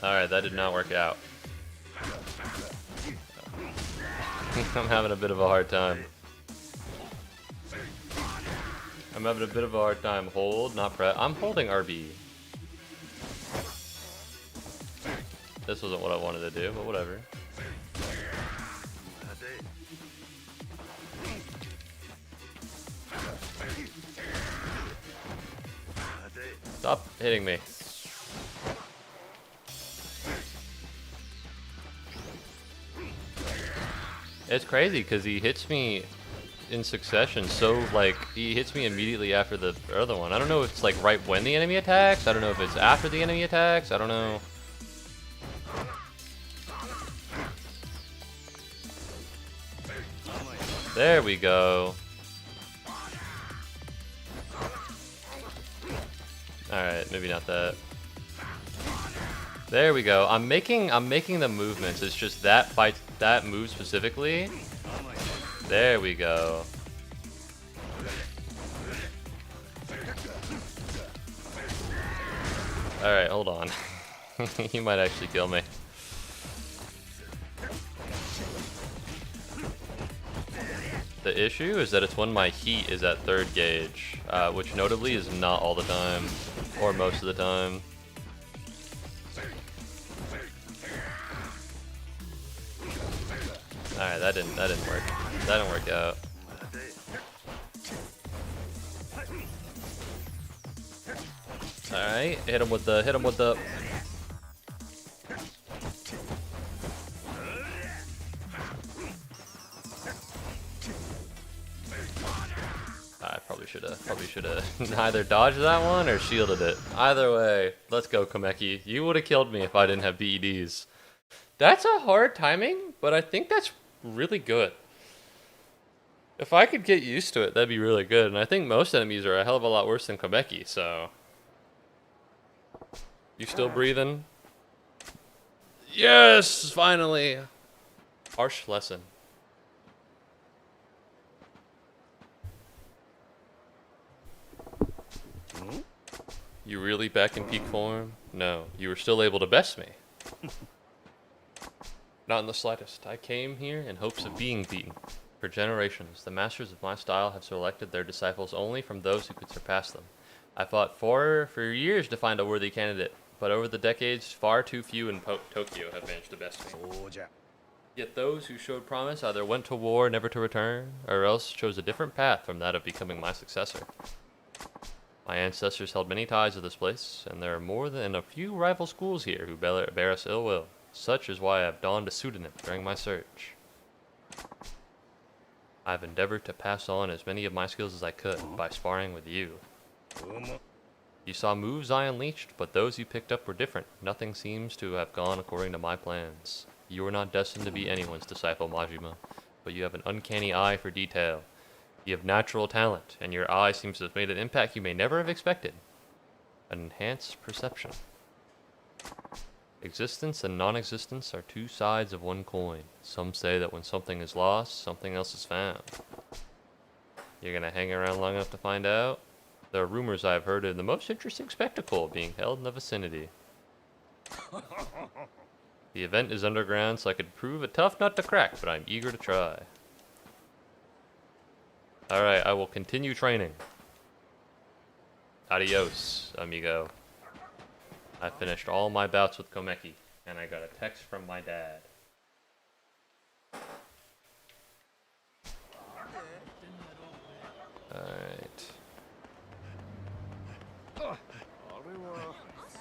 Alright, that did not work out. I'm having a bit of a hard time. I'm having a bit of a hard time. Hold, not press. I'm holding RB. This wasn't what I wanted to do, but whatever. Stop hitting me. It's crazy because he hits me in succession, so like he hits me immediately after the other one. I don't know if it's like right when the enemy attacks. I don't know if it's after the enemy attacks. I don't know. There we go. Alright, maybe not that. There we go. I'm making the movements. It's just that fight, that move specifically. There we go. Alright, hold on. He might actually kill me. The issue is that it's when my heat is at third gauge, which notably is not all the time, or most of the time. Alright, that didn't work. That didn't work out. Alright, hit him with the I probably should have either dodged that one or shielded it. Either way, let's go, Komeki. You would have killed me if I didn't have BEDs. That's a hard timing, but I think that's really good. If I could get used to it, that'd be really good. And I think most enemies are a hell of a lot worse than Komeki, so. You still breathing? Yes, finally. Harsh lesson. You really back in peak form? No, you were still able to best me. Not in the slightest. I came here in hopes of being beaten. For generations, the masters of my style have selected their disciples only from those who could surpass them. I fought for years to find a worthy candidate, but over the decades, far too few in Tokyo have managed to best me. Yet those who showed promise either went to war never to return, or else chose a different path from that of becoming my successor. My ancestors held many ties to this place, and there are more than a few rival schools here who bear us ill will. Such is why I have donned a pseudonym during my search. I have endeavored to pass on as many of my skills as I could by sparring with you. You saw moves I unleashed, but those you picked up were different. Nothing seems to have gone according to my plans. You are not destined to be anyone's disciple, Majima, but you have an uncanny eye for detail. You have natural talent, and your eye seems to have made an impact you may never have expected. An enhanced perception. Existence and non-existence are two sides of one coin. Some say that when something is lost, something else is found. You're gonna hang around long enough to find out? There are rumors I have heard of the most interesting spectacle being held in the vicinity. The event is underground, so I could prove a tough nut to crack, but I'm eager to try. Alright, I will continue training. Adios, amigo. I finished all my bouts with Komeki, and I got a text from my dad. Alright.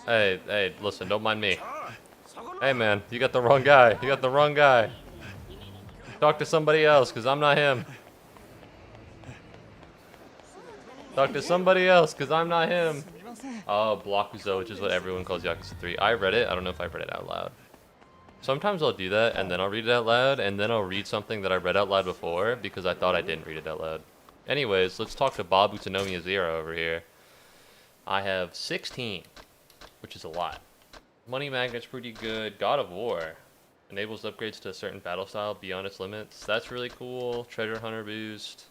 Hey, listen, don't mind me. Hey man, you got the wrong guy. You got the wrong guy. Talk to somebody else, because I'm not him. Talk to somebody else, because I'm not him. Oh, Yakuza, which is what everyone calls Yakuza 3. I read it. I don't know if I read it out loud. Sometimes I'll do that, and then I'll read it out loud, and then I'll read something that I read out loud before, because I thought I didn't read it out loud. Anyways, let's talk to Bob Utsunomiya Zero over here. I have 16, which is a lot. Money Magnet's pretty good. God of War enables upgrades to a certain battle style beyond its limits. That's really cool. Treasure Hunter boost.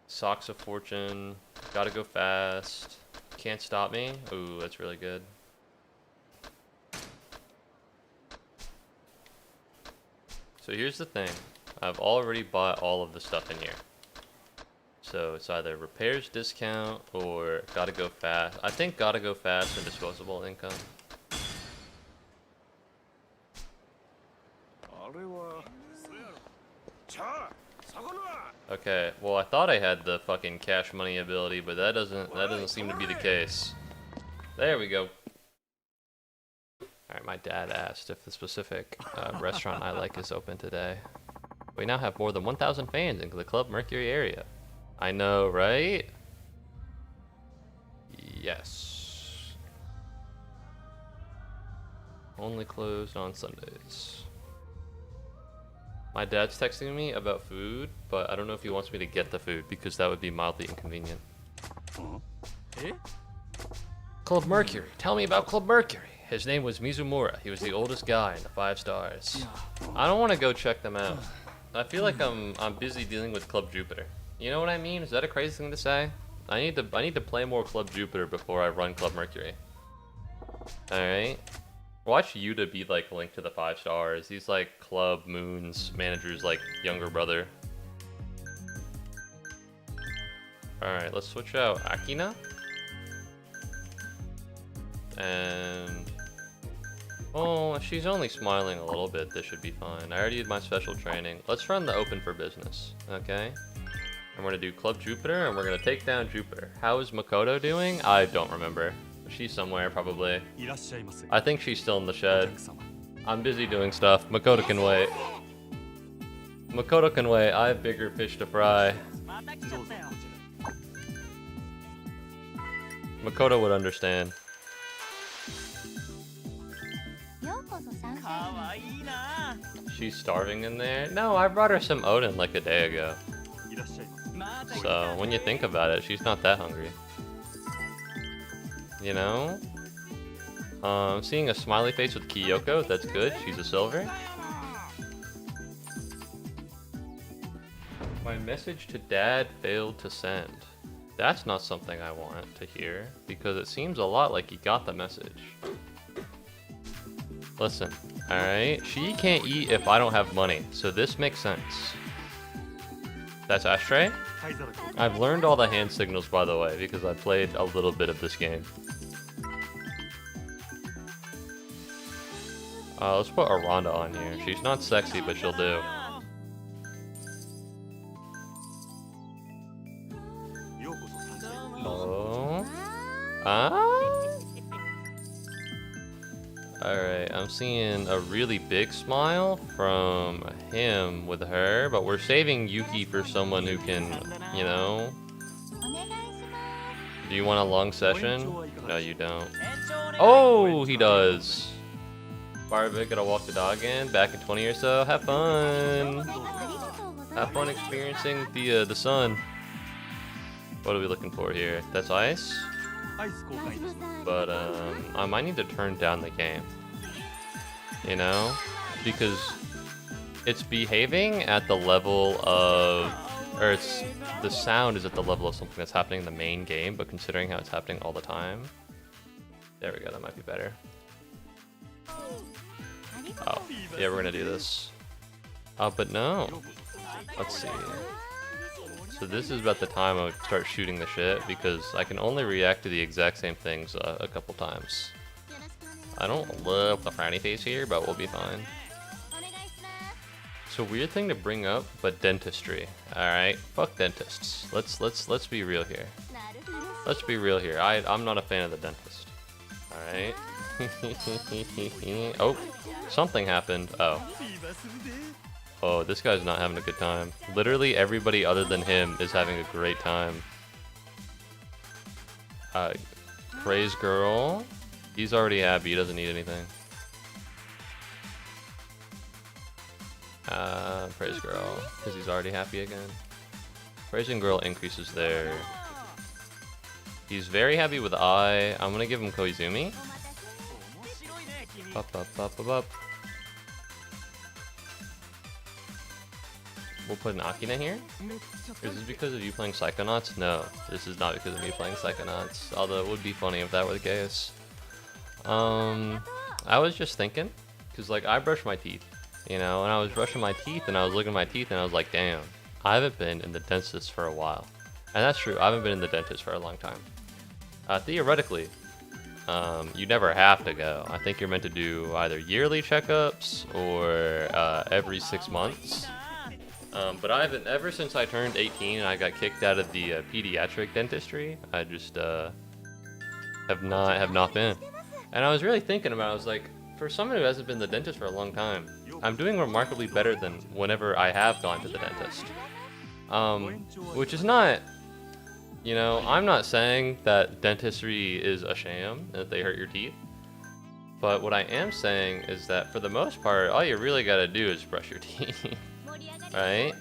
Socks of Fortune. Gotta Go Fast. Can't Stop Me. Ooh, that's really good. So here's the thing. I've already bought all of the stuff in here. So it's either repairs discount or Gotta Go Fast. I think Gotta Go Fast and disposable income. Okay, well I thought I had the fucking cash money ability, but that doesn't seem to be the case. There we go. Alright, my dad asked if the specific restaurant I like is open today. We now have more than 1,000 fans in the Club Mercury area. I know, right? Yes. Only closed on Sundays. My dad's texting me about food, but I don't know if he wants me to get the food because that would be mildly inconvenient. Club Mercury. Tell me about Club Mercury. His name was Mizumura. He was the oldest guy in the 5 stars. I don't want to go check them out. I feel like I'm busy dealing with Club Jupiter. You know what I mean? Is that a crazy thing to say? I need to play more Club Jupiter before I run Club Mercury. Alright. Watch Yuta be like linked to the 5 stars. He's like Club Moon's manager's like younger brother. Alright, let's switch out Akina. And oh, she's only smiling a little bit. This should be fine. I already did my special training. Let's run the open for business, okay? And we're gonna do Club Jupiter, and we're gonna take down Jupiter. How is Makoto doing? I don't remember. She's somewhere, probably. I think she's still in the shed. I'm busy doing stuff. Makoto can wait. Makoto can wait. I have bigger fish to fry. Makoto would understand. She's starving in there? No, I brought her some Odin like a day ago. So, when you think about it, she's not that hungry. You know? Seeing a smiley face with Kyoko, that's good. She's a silver. My message to Dad failed to send. That's not something I want to hear, because it seems a lot like he got the message. Listen, alright? She can't eat if I don't have money, so this makes sense. That's Ashtray? I've learned all the hand signals, by the way, because I played a little bit of this game. Let's put Aranda on here. She's not sexy, but she'll do. Oh. Alright, I'm seeing a really big smile from him with her, but we're saving Yuki for someone who can, you know... Do you want a long session? No, you don't. Oh, he does! Barbie, gotta walk the dog in, back in 20 or so. Have fun! Have fun experiencing the sun. What are we looking for here? That's ice? But I might need to turn down the game, you know, because it's behaving at the level of, or the sound is at the level of something that's happening in the main game, but considering how it's happening all the time, there we go, that might be better. Oh, yeah, we're gonna do this. Oh, but no. Let's see. So this is about the time I would start shooting the shit, because I can only react to the exact same things a couple times. I don't love the frowny face here, but we'll be fine. It's a weird thing to bring up, but dentistry. Alright, fuck dentists. Let's be real here. Let's be real here. I'm not a fan of the dentist. Alright. Oh, something happened. Oh. Oh, this guy's not having a good time. Literally everybody other than him is having a great time. Praise girl. He's already happy, he doesn't need anything. Praise girl, because he's already happy again. Praising girl increases there. He's very happy with I. I'm gonna give him Koizumi. Up, up, up, up, up. We'll put an Akina here. Is this because of you playing Psychonauts? No, this is not because of me playing Psychonauts. Although it would be funny if that were the case. I was just thinking, because like I brush my teeth, you know, and I was brushing my teeth and I was looking at my teeth and I was like, damn, I haven't been in the dentist for a while. And that's true, I haven't been in the dentist for a long time. Theoretically, you never have to go. I think you're meant to do either yearly checkups or every 6 months. But I haven't, ever since I turned 18 and I got kicked out of the pediatric dentistry, I just have not been. And I was really thinking about it, I was like, for someone who hasn't been to the dentist for a long time, I'm doing remarkably better than whenever I have gone to the dentist. Which is not, you know, I'm not saying that dentistry is a sham, and that they hurt your teeth. But what I am saying is that for the most part, all you really gotta do is brush your teeth. Right?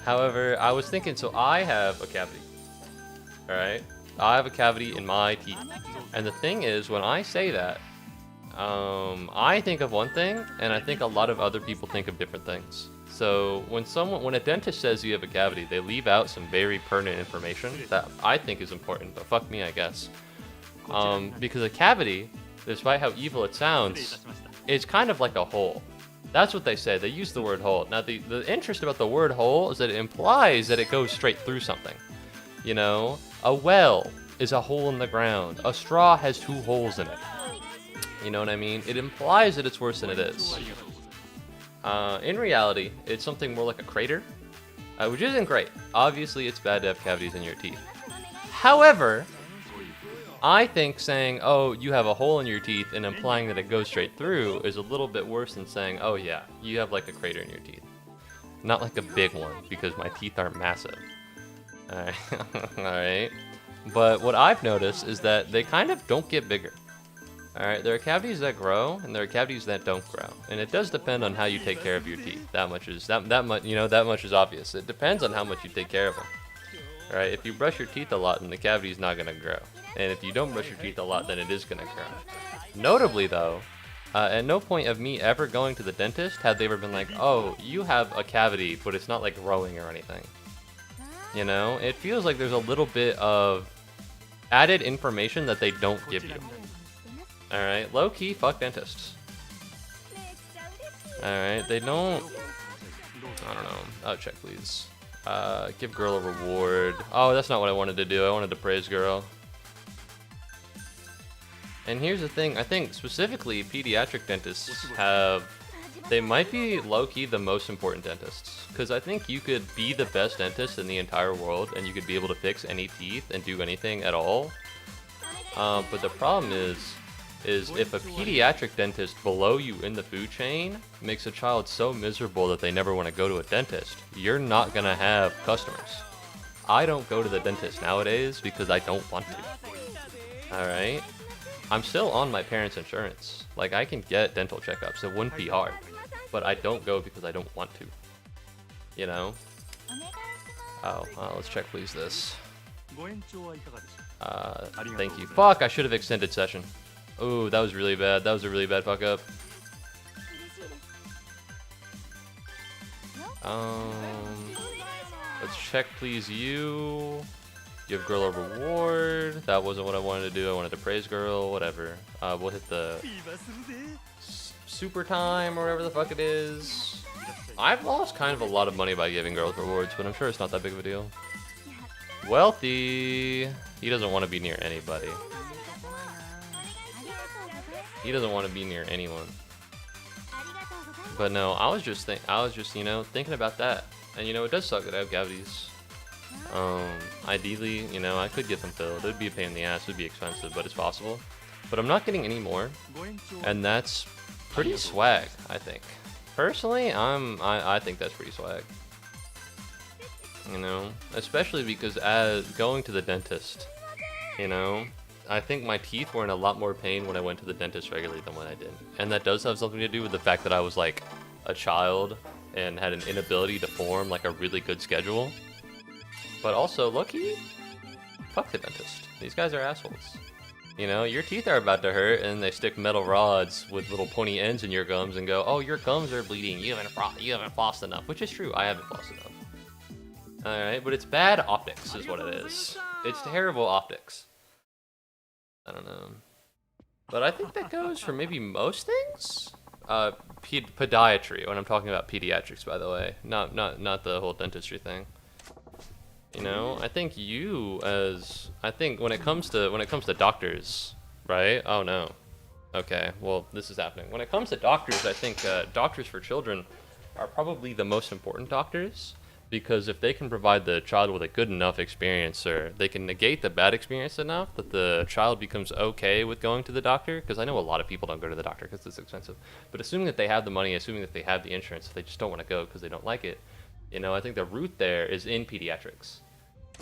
However, I was thinking, so I have a cavity. Alright? I have a cavity in my teeth. And the thing is, when I say that, I think of one thing, and I think a lot of other people think of different things. So when a dentist says you have a cavity, they leave out some very pertinent information that I think is important, but fuck me, I guess. Because a cavity, despite how evil it sounds, is kind of like a hole. That's what they say. They use the word hole. Now, the interest about the word hole is that it implies that it goes straight through something. You know, a well is a hole in the ground. A straw has 2 holes in it. You know what I mean? It implies that it's worse than it is. In reality, it's something more like a crater, which isn't great. Obviously, it's bad to have cavities in your teeth. However, I think saying, oh, you have a hole in your teeth and implying that it goes straight through is a little bit worse than saying, oh yeah, you have like a crater in your teeth. Not like a big one, because my teeth are massive. Alright. Alright. But what I've noticed is that they kind of don't get bigger. Alright, there are cavities that grow, and there are cavities that don't grow. And it does depend on how you take care of your teeth. That much is obvious. It depends on how much you take care of them. Alright, if you brush your teeth a lot, then the cavity's not gonna grow. And if you don't brush your teeth a lot, then it is gonna grow. Notably though, at no point of me ever going to the dentist have they ever been like, oh, you have a cavity, but it's not like growing or anything. You know, it feels like there's a little bit of added information that they don't give you. Alright, low-key, fuck dentists. Alright, they don't... I don't know. Oh, check please. Give girl a reward. Oh, that's not what I wanted to do. I wanted to praise girl. And here's the thing. I think specifically pediatric dentists have... They might be low-key the most important dentists. Because I think you could be the best dentist in the entire world and you could be able to fix any teeth and do anything at all. But the problem is if a pediatric dentist below you in the food chain makes a child so miserable that they never want to go to a dentist, you're not gonna have customers. I don't go to the dentist nowadays because I don't want to. Alright? I'm still on my parents' insurance. Like, I can get dental checkups. It wouldn't be hard. But I don't go because I don't want to. You know? Oh, let's check please this. Thank you. Fuck, I should have extended session. Ooh, that was really bad. That was a really bad fuck up. Let's check please you. Give girl a reward. That wasn't what I wanted to do. I wanted to praise girl, whatever. We'll hit the super time or whatever the fuck it is. I've lost kind of a lot of money by giving girls rewards, but I'm sure it's not that big of a deal. Wealthy. He doesn't want to be near anybody. He doesn't want to be near anyone. But no, I was just you know, thinking about that. And you know, it does suck that I have cavities. Ideally, you know, I could get them filled. It would be a pain in the ass, it would be expensive, but it's possible. But I'm not getting any more. And that's pretty swag, I think. Personally, I think that's pretty swag. You know, especially because as going to the dentist, you know, I think my teeth were in a lot more pain when I went to the dentist regularly than when I didn't. And that does have something to do with the fact that I was like a child and had an inability to form like a really good schedule. But also, lucky, fuck the dentist. These guys are assholes. You know, your teeth are about to hurt and they stick metal rods with little pointy ends in your gums and go, oh, your gums are bleeding, you haven't flossed enough. Which is true, I haven't flossed enough. Alright, but it's bad optics is what it is. It's terrible optics. I don't know. But I think that goes for maybe most things? Podiatry, when I'm talking about pediatrics, by the way. Not the whole dentistry thing. You know, I think when it comes to doctors, right? Oh no. Okay, well, this is happening. When it comes to doctors, I think doctors for children are probably the most important doctors. Because if they can provide the child with a good enough experience, or they can negate the bad experience enough that the child becomes okay with going to the doctor, because I know a lot of people don't go to the doctor because it's expensive, but assuming that they have the money, assuming that they have the insurance, they just don't want to go because they don't like it, you know, I think the root there is in pediatrics.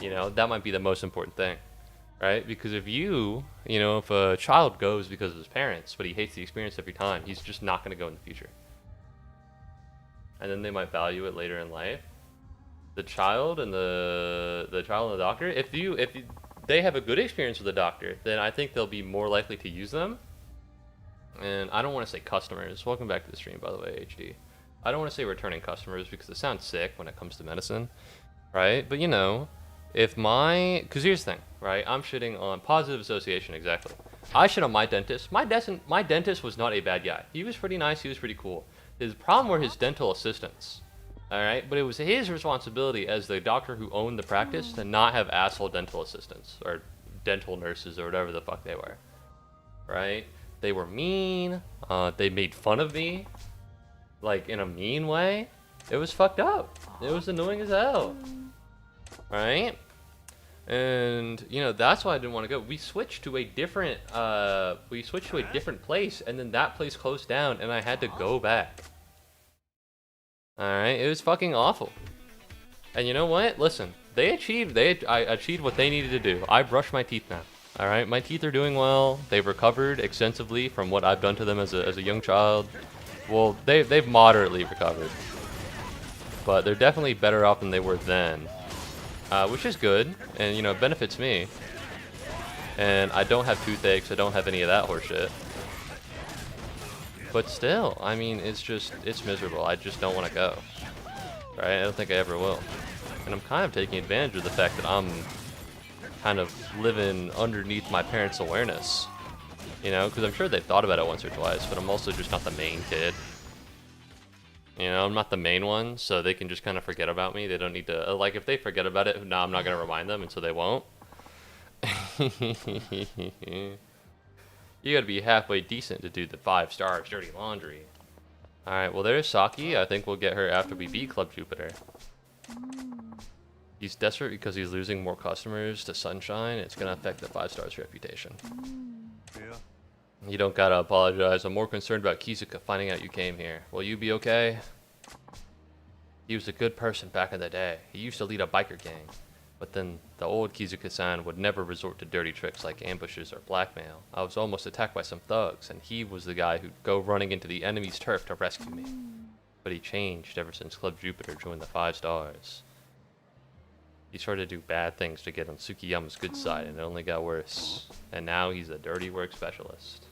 You know, that might be the most important thing, right? Because if if a child goes because of his parents, but he hates the experience every time, he's just not going to go in the future. And then they might value it later in life. The child and the doctor, if they have a good experience with the doctor, then I think they'll be more likely to use them. And I don't want to say customers. Welcome back to the stream, by the way, HD. I don't want to say returning customers because it sounds sick when it comes to medicine, right? But you know, because here's the thing, right? I'm shitting on positive association, exactly. I shit on my dentist. My dentist was not a bad guy. He was pretty nice. He was pretty cool. His problem were his dental assistants. Alright, but it was his responsibility as the doctor who owned the practice to not have asshole dental assistants, or dental nurses, or whatever the fuck they were. Right? They were mean, they made fun of me, like in a mean way. It was fucked up. It was annoying as hell. Right? And, you know, that's why I didn't want to go. We switched to a different place, and then that place closed down, and I had to go back. Alright, it was fucking awful. And you know what? Listen, I achieved what they needed to do. I brush my teeth now. Alright, my teeth are doing well. They've recovered extensively from what I've done to them as a young child. Well, they've moderately recovered. But they're definitely better off than they were then. Which is good, and you know, it benefits me. And I don't have toothaches, I don't have any of that horseshit. But still, I mean, it's miserable. I just don't want to go. Right? I don't think I ever will. And I'm kind of taking advantage of the fact that I'm kind of living underneath my parents' awareness. You know, because I'm sure they've thought about it once or twice, but I'm also just not the main kid. You know, I'm not the main one, so they can just kind of forget about me. They don't need to, like, if they forget about it, no, I'm not going to remind them, and so they won't. You gotta be halfway decent to do the 5 stars dirty laundry. Alright, well there's Saki. I think we'll get her after we beat Club Jupiter. He's desperate because he's losing more customers to Sunshine. It's gonna affect the 5 stars reputation. Yeah. You don't gotta apologize. I'm more concerned about Kizuka finding out you came here. Will you be okay? He was a good person back in the day. He used to lead a biker gang. But then the old Kizuka-san would never resort to dirty tricks like ambushes or blackmail. I was almost attacked by some thugs, and he was the guy who'd go running into the enemy's turf to rescue me. But he changed ever since Club Jupiter joined the 5 stars. He started to do bad things to get on Tsukiyama's good side, and it only got worse. And now he's a dirty work specialist.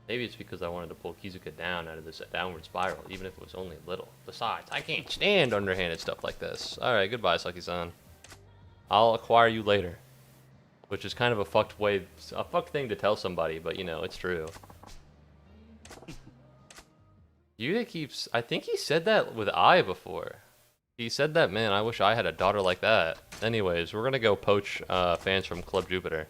Maybe it's because I wanted to pull Kizuka down out of this downward spiral, even if it was only little. Besides, I can't stand underhanded stuff like this. Alright, goodbye, Saki-san. I'll acquire you later. Which is kind of a fucked thing to tell somebody, but you know, it's true. Yuta keeps, I think he said that with I before. He said that, man, I wish I had a daughter like that. Anyways, we're gonna go poach fans from Club Jupiter.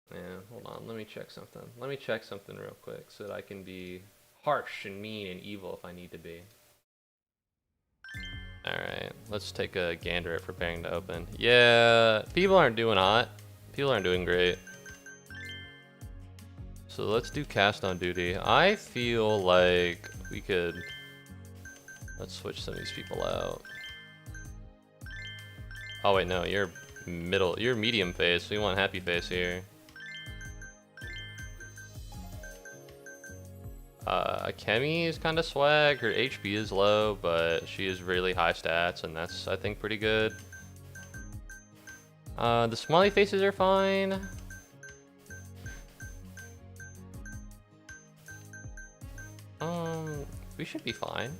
Yeah, hold on, let me check something. Let me check something real quick so that I can be harsh and mean and evil if I need to be. Alright, let's take a gander at preparing to open. Yeah, people aren't doing hot. People aren't doing great. So let's do cast on duty. I feel like we could... Let's switch some of these people out. Oh wait, no, you're medium face. We want happy face here. Akemi is kind of swag. Her HP is low, but she has really high stats, and that's, I think, pretty good. The smiley faces are fine. We should be fine.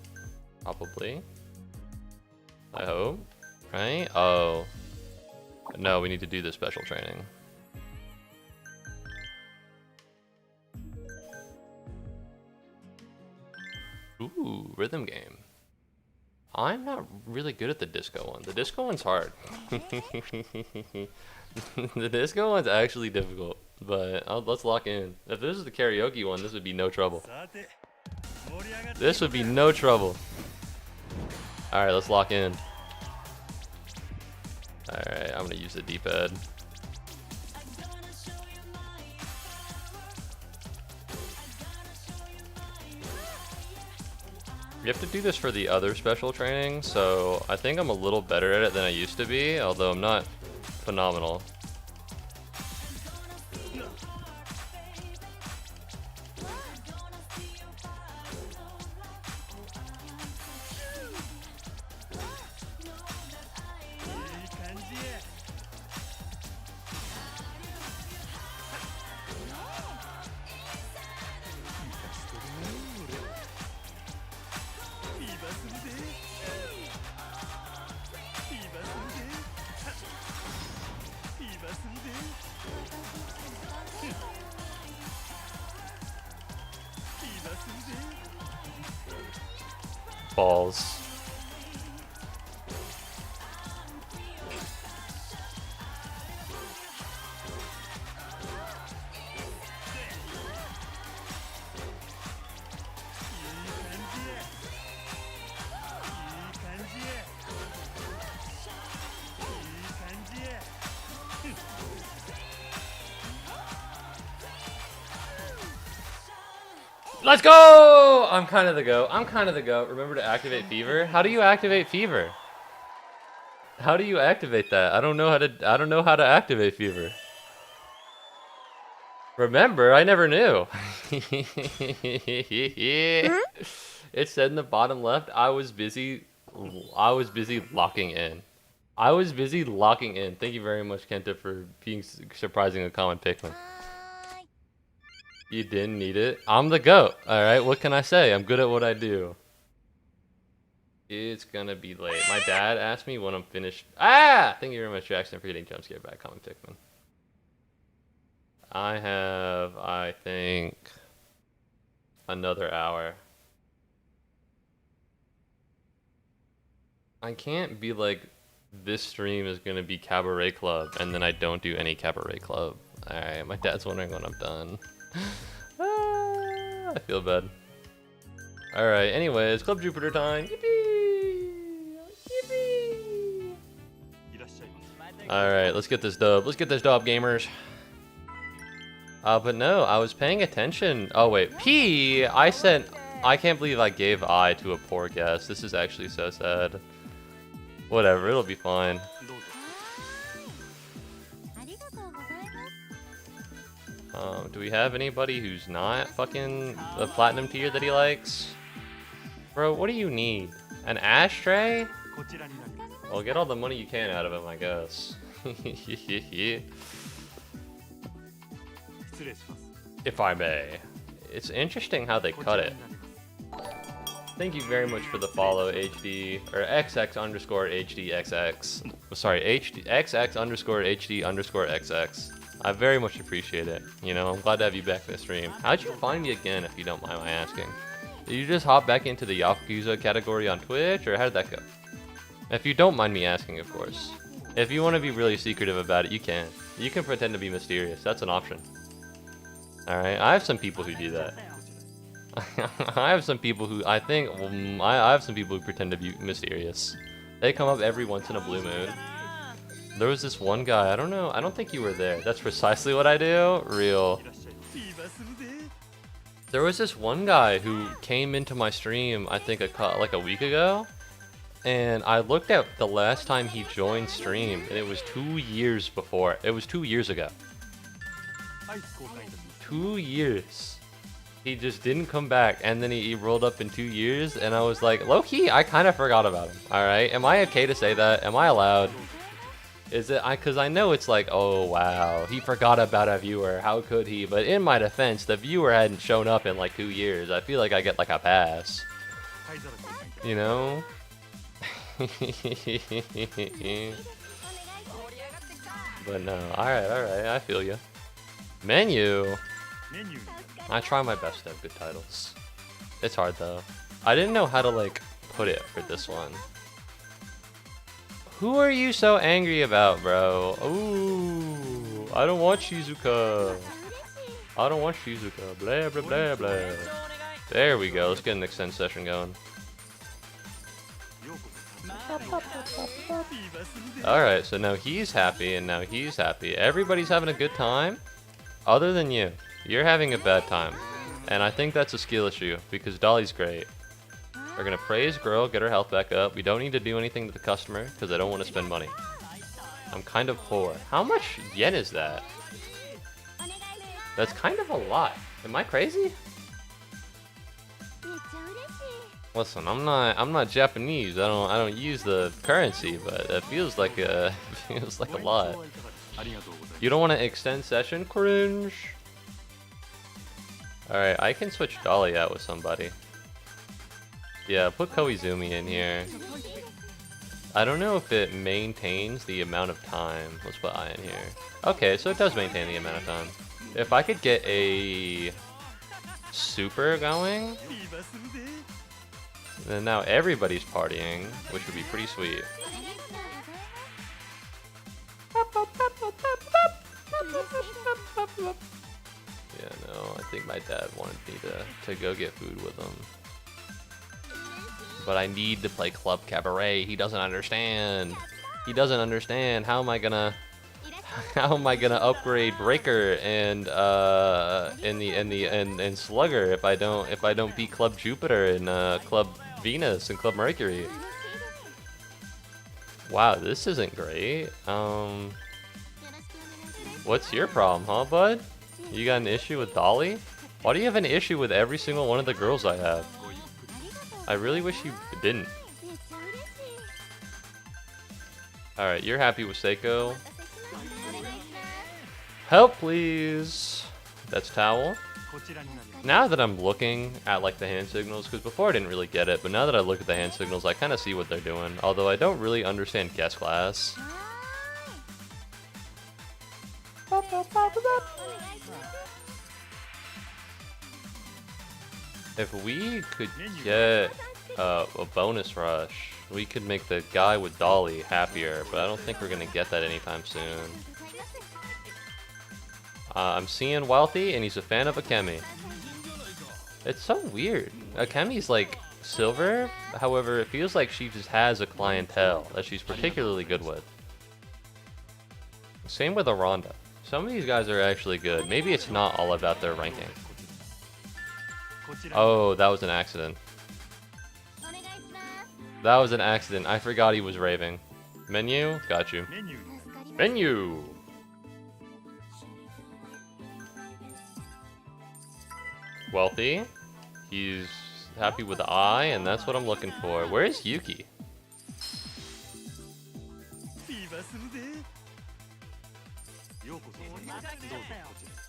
Probably. I hope. Right? Oh. No, we need to do the special training. Ooh, rhythm game. I'm not really good at the disco one. The disco one's hard. The disco one's actually difficult, but let's lock in. If this is the karaoke one, this would be no trouble. This would be no trouble. Alright, let's lock in. Alright, I'm gonna use the D-pad. You have to do this for the other special training, so I think I'm a little better at it than I used to be, although I'm not phenomenal. Balls. Let's go! I'm kind of the goat. I'm kind of the goat. Remember to activate fever? How do you activate fever? How do you activate that? I don't know how to activate fever. Remember, I never knew. It said in the bottom left, I was busy locking in. I was busy locking in. Thank you very much, Kenta, for being surprising a common Pikmin. You didn't need it. I'm the GOAT. Alright, what can I say? I'm good at what I do. It's gonna be late. My dad asked me when I'm finished. Ah! Thank you very much, Jackson, for getting jump scared by a common Pikmin. I have, I think, another hour. I can't be like, this stream is gonna be Cabaret Club, and then I don't do any Cabaret Club. Alright, my dad's wondering when I'm done. I feel bad. Alright, anyways, Club Jupiter time. Yippee! Alright, let's get this dub. Let's get this dub, gamers. But no, I was paying attention. Oh, wait. P! I can't believe I gave I to a poor guess. This is actually so sad. Whatever, it'll be fine. Do we have anybody who's not fucking the platinum tier that he likes? Bro, what do you need? An ashtray? Well, get all the money you can out of him, I guess. If I may. It's interesting how they cut it. Thank you very much for the follow, HD, or XX underscore HDXX. Sorry, XX underscore HD underscore XX. I very much appreciate it. You know, I'm glad to have you back in the stream. How'd you find me again, if you don't mind my asking? Did you just hop back into the Yakuza category on Twitch, or how did that go? If you don't mind me asking, of course. If you want to be really secretive about it, you can. You can pretend to be mysterious. That's an option. Alright, I have some people who do that. I have some people who, I think, I have some people who pretend to be mysterious. They come up every once in a blue moon. There was this one guy, I don't know, I don't think you were there. That's precisely what I do. Real. There was this one guy who came into my stream, I think like a week ago. And I looked at the last time he joined stream, and it was 2 years before. It was 2 years ago. 2 years. He just didn't come back, and then he rolled up in 2 years, and I was like, low-key, I kind of forgot about him. Alright, am I okay to say that? Am I allowed? Is it? Because I know it's like, oh wow, he forgot about a viewer, how could he? But in my defense, the viewer hadn't shown up in like 2 years. I feel like I get like a pass. You know? But no, alright, I feel you. Menu! I try my best to have good titles. It's hard though. I didn't know how to like put it for this one. Who are you so angry about, bro? Ooh, I don't want Shizuka. I don't want Shizuka. Blah, blah, blah, blah. There we go. Let's get an extend session going. Alright, so now he's happy, and now he's happy. Everybody's having a good time, other than you. You're having a bad time. And I think that's a skill issue, because Dolly's great. We're gonna praise girl, get her health back up. We don't need to do anything to the customer, because I don't want to spend money. I'm kind of poor. How much yen is that? That's kind of a lot. Am I crazy? Listen, I'm not Japanese. I don't use the currency, but it feels like a lot. You don't want to extend session? Cringe. Alright, I can switch Dolly out with somebody. Yeah, put Koizumi in here. I don't know if it maintains the amount of time. Let's put I in here. Okay, so it does maintain the amount of time. If I could get a super going, then now everybody's partying, which would be pretty sweet. Yeah, no, I think my dad wanted me to go get food with him. But I need to play Club Cabaret. He doesn't understand. He doesn't understand. How am I gonna upgrade Breaker and Slugger if I don't beat Club Jupiter and Club Venus and Club Mercury? Wow, this isn't great. What's your problem, huh, bud? You got an issue with Dolly? Why do you have an issue with every single one of the girls I have? I really wish you didn't. Alright, you're happy with Seiko. Help, please. That's towel. Now that I'm looking at like the hand signals, because before I didn't really get it, but now that I look at the hand signals, I kind of see what they're doing. Although I don't really understand guest class. If we could get a bonus rush, we could make the guy with Dolly happier, but I don't think we're gonna get that anytime soon. I'm seeing Wealthy, and he's a fan of Akemi. It's so weird. Akemi's like silver, however, it feels like she just has a clientele that she's particularly good with. Same with Aranda. Some of these guys are actually good. Maybe it's not all about their ranking. Oh, that was an accident. That was an accident. I forgot he was raving. Menu? Got you. Menu! Wealthy. He's happy with the eye, and that's what I'm looking for. Where is Yuki?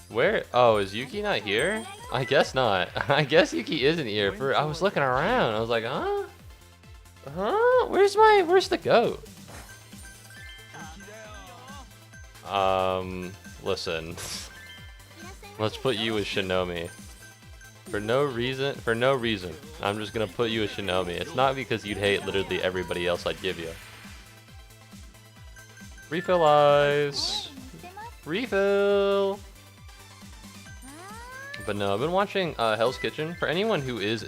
Where? Oh, is Yuki not here? I guess not. I guess Yuki isn't here. I was looking around. I was like, huh? Huh? Where's the goat? Listen. Let's put you as Shinomi. For no reason. I'm just gonna put you as Shinomi. It's not because you'd hate literally everybody else I'd give you. Refill eyes. Refill. But no, I've been watching Hell's Kitchen. For anyone who is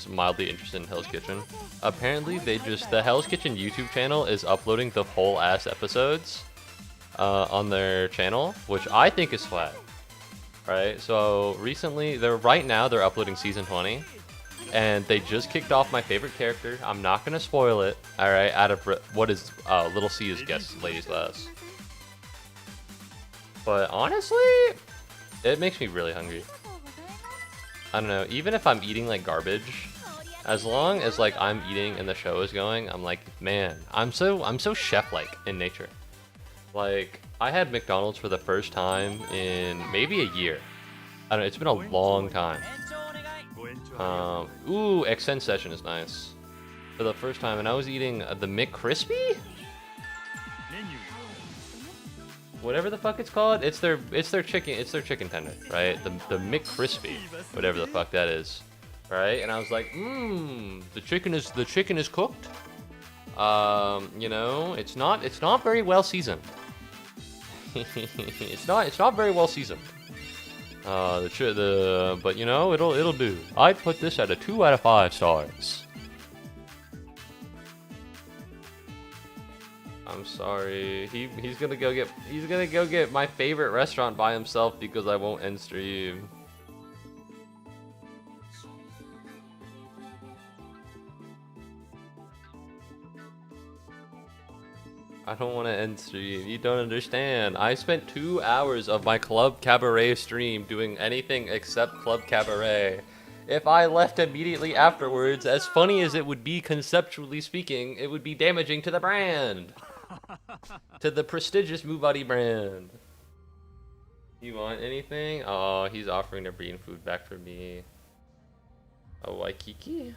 mildly interested in Hell's Kitchen, apparently the Hell's Kitchen YouTube channel is uploading the whole ass episodes on their channel, which I think is swag. Right? So recently, right now they're uploading season 20, and they just kicked off my favorite character. I'm not gonna spoil it. All right, out of what is Little C's guest ladies class. But honestly, it makes me really hungry. I don't know, even if I'm eating like garbage, as long as like I'm eating and the show is going, I'm like, man, I'm so chef-like in nature. Like, I had McDonald's for the first time in maybe a year. I don't know, it's been a long time. Ooh, Extend Session is nice. For the first time, and I was eating the McCrispy? Whatever the fuck it's called, it's their chicken tender, right? The McCrispy, whatever the fuck that is, right? And I was like, the chicken is cooked. You know, it's not very well seasoned. it's not very well seasoned. But you know, it'll do. I'd put this at a 2 out of 5 stars. I'm sorry. He's gonna go get my favorite restaurant by himself because I won't end stream. I don't want to end stream. You don't understand. I spent 2 hours of my Club Cabaret stream doing anything except Club Cabaret. If I left immediately afterwards, as funny as it would be conceptually speaking, it would be damaging to the brand. To the prestigious Muubody brand. You want anything? Oh, he's offering to bring food back for me. A Waikiki?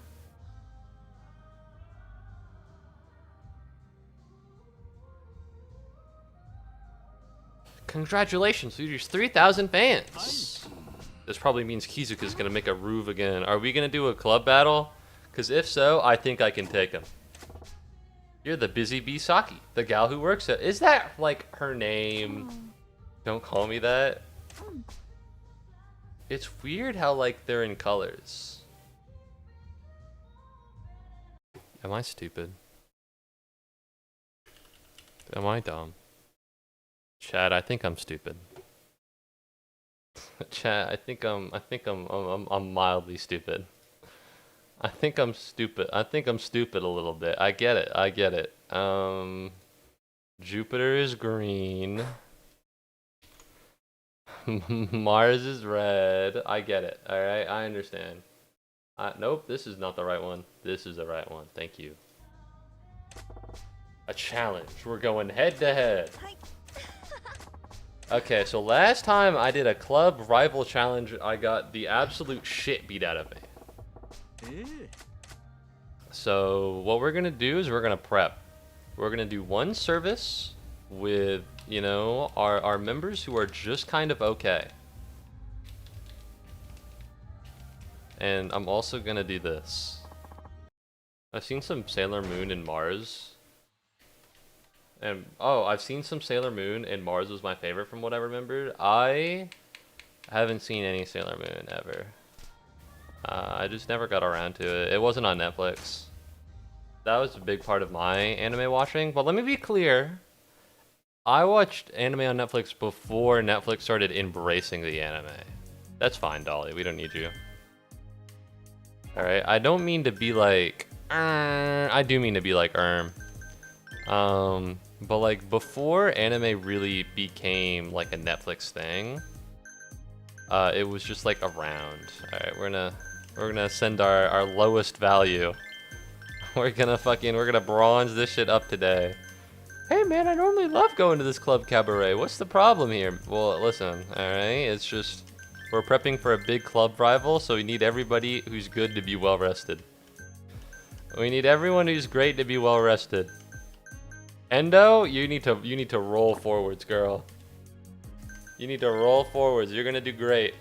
Congratulations, you reached 3,000 fans. This probably means Kizuka's gonna make a Roove again. Are we gonna do a club battle? Because if so, I think I can take him. You're the Busy Bee Saki, the gal who works at... Is that, like, her name? Don't call me that. It's weird how, like, they're in colors. Am I stupid? Am I dumb? Chad, I think I'm stupid. Chad, I think I'm mildly stupid. I think I'm stupid. I think I'm stupid a little bit. I get it. Jupiter is green. Mars is red. I get it. All right, I understand. Nope, this is not the right one. This is the right one. Thank you. A challenge. We're going head to head. Okay, so last time I did a club rival challenge, I got the absolute shit beat out of me. So what we're gonna do is we're gonna prep. We're gonna do one service with, you know, our members who are just kind of okay. And I'm also gonna do this. I've seen some Sailor Moon and Mars. And oh, I've seen some Sailor Moon and Mars was my favorite from what I remembered. I haven't seen any Sailor Moon ever. I just never got around to it. It wasn't on Netflix. That was a big part of my anime watching. But let me be clear. I watched anime on Netflix before Netflix started embracing the anime. That's fine, Dolly. We don't need you. Alright, I don't mean to be like... I do mean to be like but like before anime really became like a Netflix thing, it was just like around. Alright, we're gonna send our lowest value. We're gonna bronze this shit up today. Hey man, I normally love going to this club Cabaret. What's the problem here? Well, listen, alright, it's just we're prepping for a big club rival, so we need everybody who's good to be well rested. We need everyone who's great to be well rested. Endo, you need to roll forwards, girl. You need to roll forwards. You're gonna do great.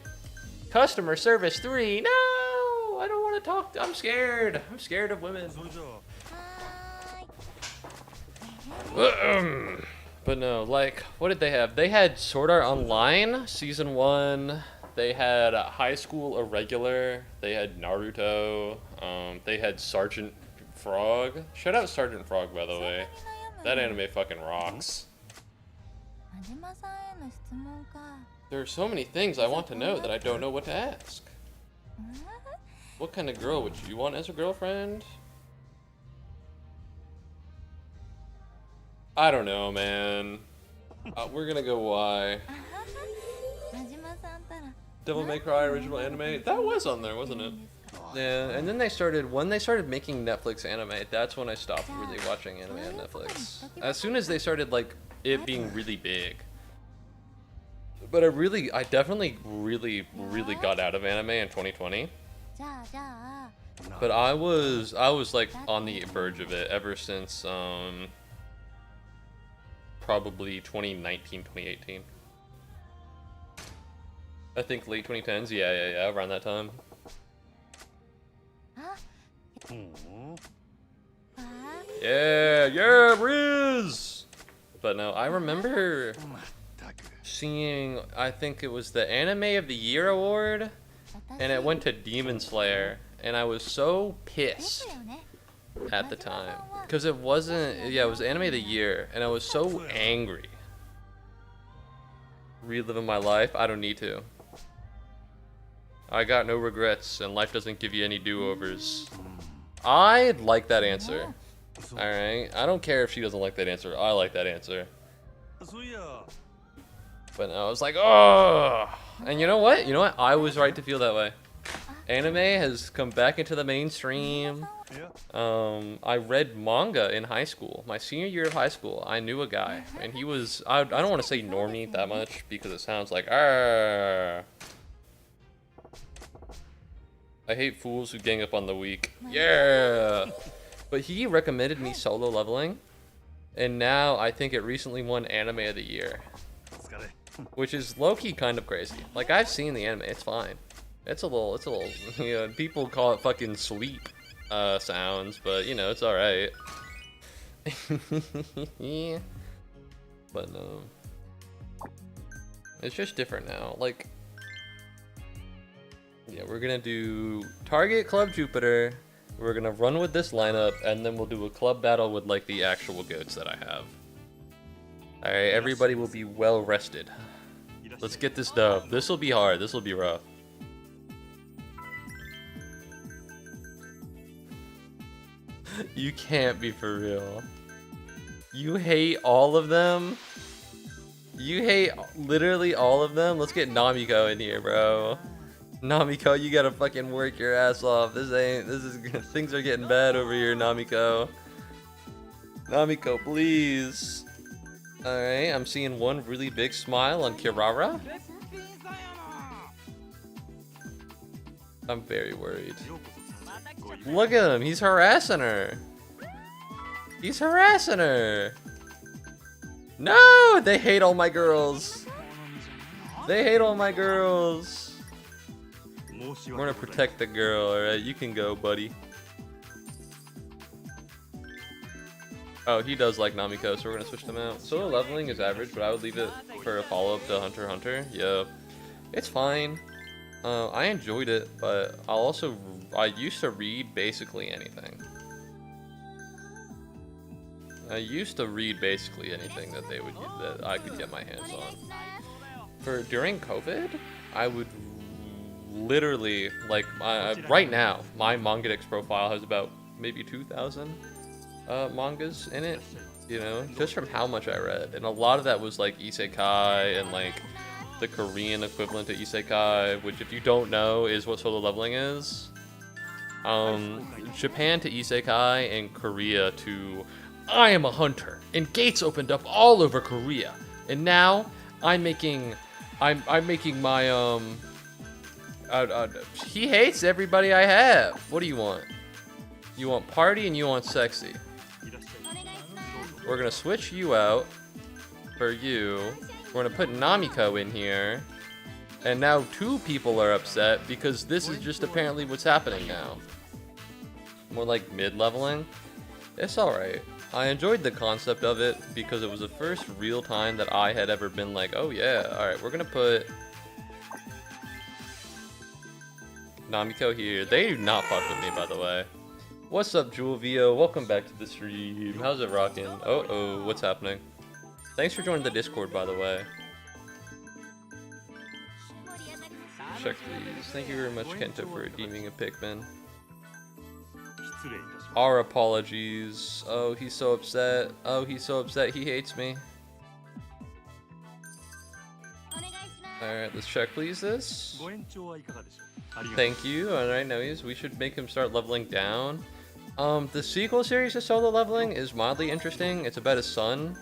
Customer service 3. No, I don't want to talk. I'm scared. I'm scared of women. But no, like, what did they have? They had Sword Art Online Season 1. They had High School Irregular. They had Naruto. They had Sergeant Frog. Shout out Sergeant Frog, by the way. That anime fucking rocks. There are so many things I want to know that I don't know what to ask. What kind of girl would you want as a girlfriend? I don't know, man. We're gonna go Y. Devil May Cry original anime? That was on there, wasn't it? Yeah, and then when they started making Netflix anime, that's when I stopped really watching anime on Netflix. As soon as they started, like, it being really big. But I definitely really got out of anime in 2020. But I was like on the verge of it ever since probably 2019, 2018. I think late 2010s, yeah, around that time. Yeah, Riz! But no, I remember seeing, I think it was the Anime of the Year award, and it went to Demon Slayer, and I was so pissed at the time. Because it wasn't, it was Anime of the Year, and I was so angry. Reliving my life? I don't need to. I got no regrets, and life doesn't give you any do-overs. I like that answer. Alright? I don't care if she doesn't like that answer. I like that answer. But I was like, oh! And you know what? I was right to feel that way. Anime has come back into the mainstream. I read manga in high school. My senior year of high school, I knew a guy. And he was, I don't want to say normie that much because it sounds like, I hate fools who gang up on the weak. Yeah! But he recommended me solo leveling. And now I think it recently won Anime of the Year. Which is low-key kind of crazy. Like, I've seen the anime, it's fine. It's a little, you know, people call it fucking sweep sounds, but, you know, it's alright. Yeah. But, no. It's just different now. Like, yeah, we're gonna do Target Club Jupiter. We're gonna run with this lineup, and then we'll do a club battle with, like, the actual goats that I have. Alright, everybody will be well rested. Let's get this dub. This will be hard. This will be rough. You can't be for real. You hate all of them? You hate literally all of them? Let's get Namiko in here, bro. Namiko, you gotta fucking work your ass off. Things are getting bad over here, Namiko. Namiko, please. Alright, I'm seeing one really big smile on Kirara. I'm very worried. Look at him, he's harassing her. He's harassing her. No, they hate all my girls. They hate all my girls. We're gonna protect the girl, alright? You can go, buddy. Oh, he does like Namiko, so we're gonna switch them out. Solo leveling is average, but I would leave it for a follow-up to Hunter x Hunter. Yeah, it's fine. I enjoyed it, but I used to read basically anything. I used to read basically anything that that I could get my hands on. During COVID, I would literally like right now my Mangadex profile has about maybe 2,000 mangas in it. You know, just from how much I read, and a lot of that was like isekai and like the Korean equivalent to isekai, which if you don't know is what solo leveling is. Japan to isekai and Korea to I am a hunter, and gates opened up all over Korea, and now I'm making my he hates everybody I have. What do you want? You want party and you want sexy. We're gonna switch you out for you. We're gonna put Namiko in here. And now 2 people are upset because this is just apparently what's happening now. More like mid-leveling. It's alright. I enjoyed the concept of it because it was the first real time that I had ever been like, oh yeah, alright, we're gonna put Namiko here. They do not fuck with me, by the way. What's up, Julvio? Welcome back to the stream. How's it rocking? Oh, what's happening? Thanks for joining the Discord, by the way. Check please. Thank you very much, Kento, for redeeming a Pikmin. Our apologies. Oh, he's so upset. Oh, he's so upset. He hates me. Alright, let's check please this. Thank you. Alright, no, we should make him start leveling down. The sequel series to solo leveling is mildly interesting. It's about his son.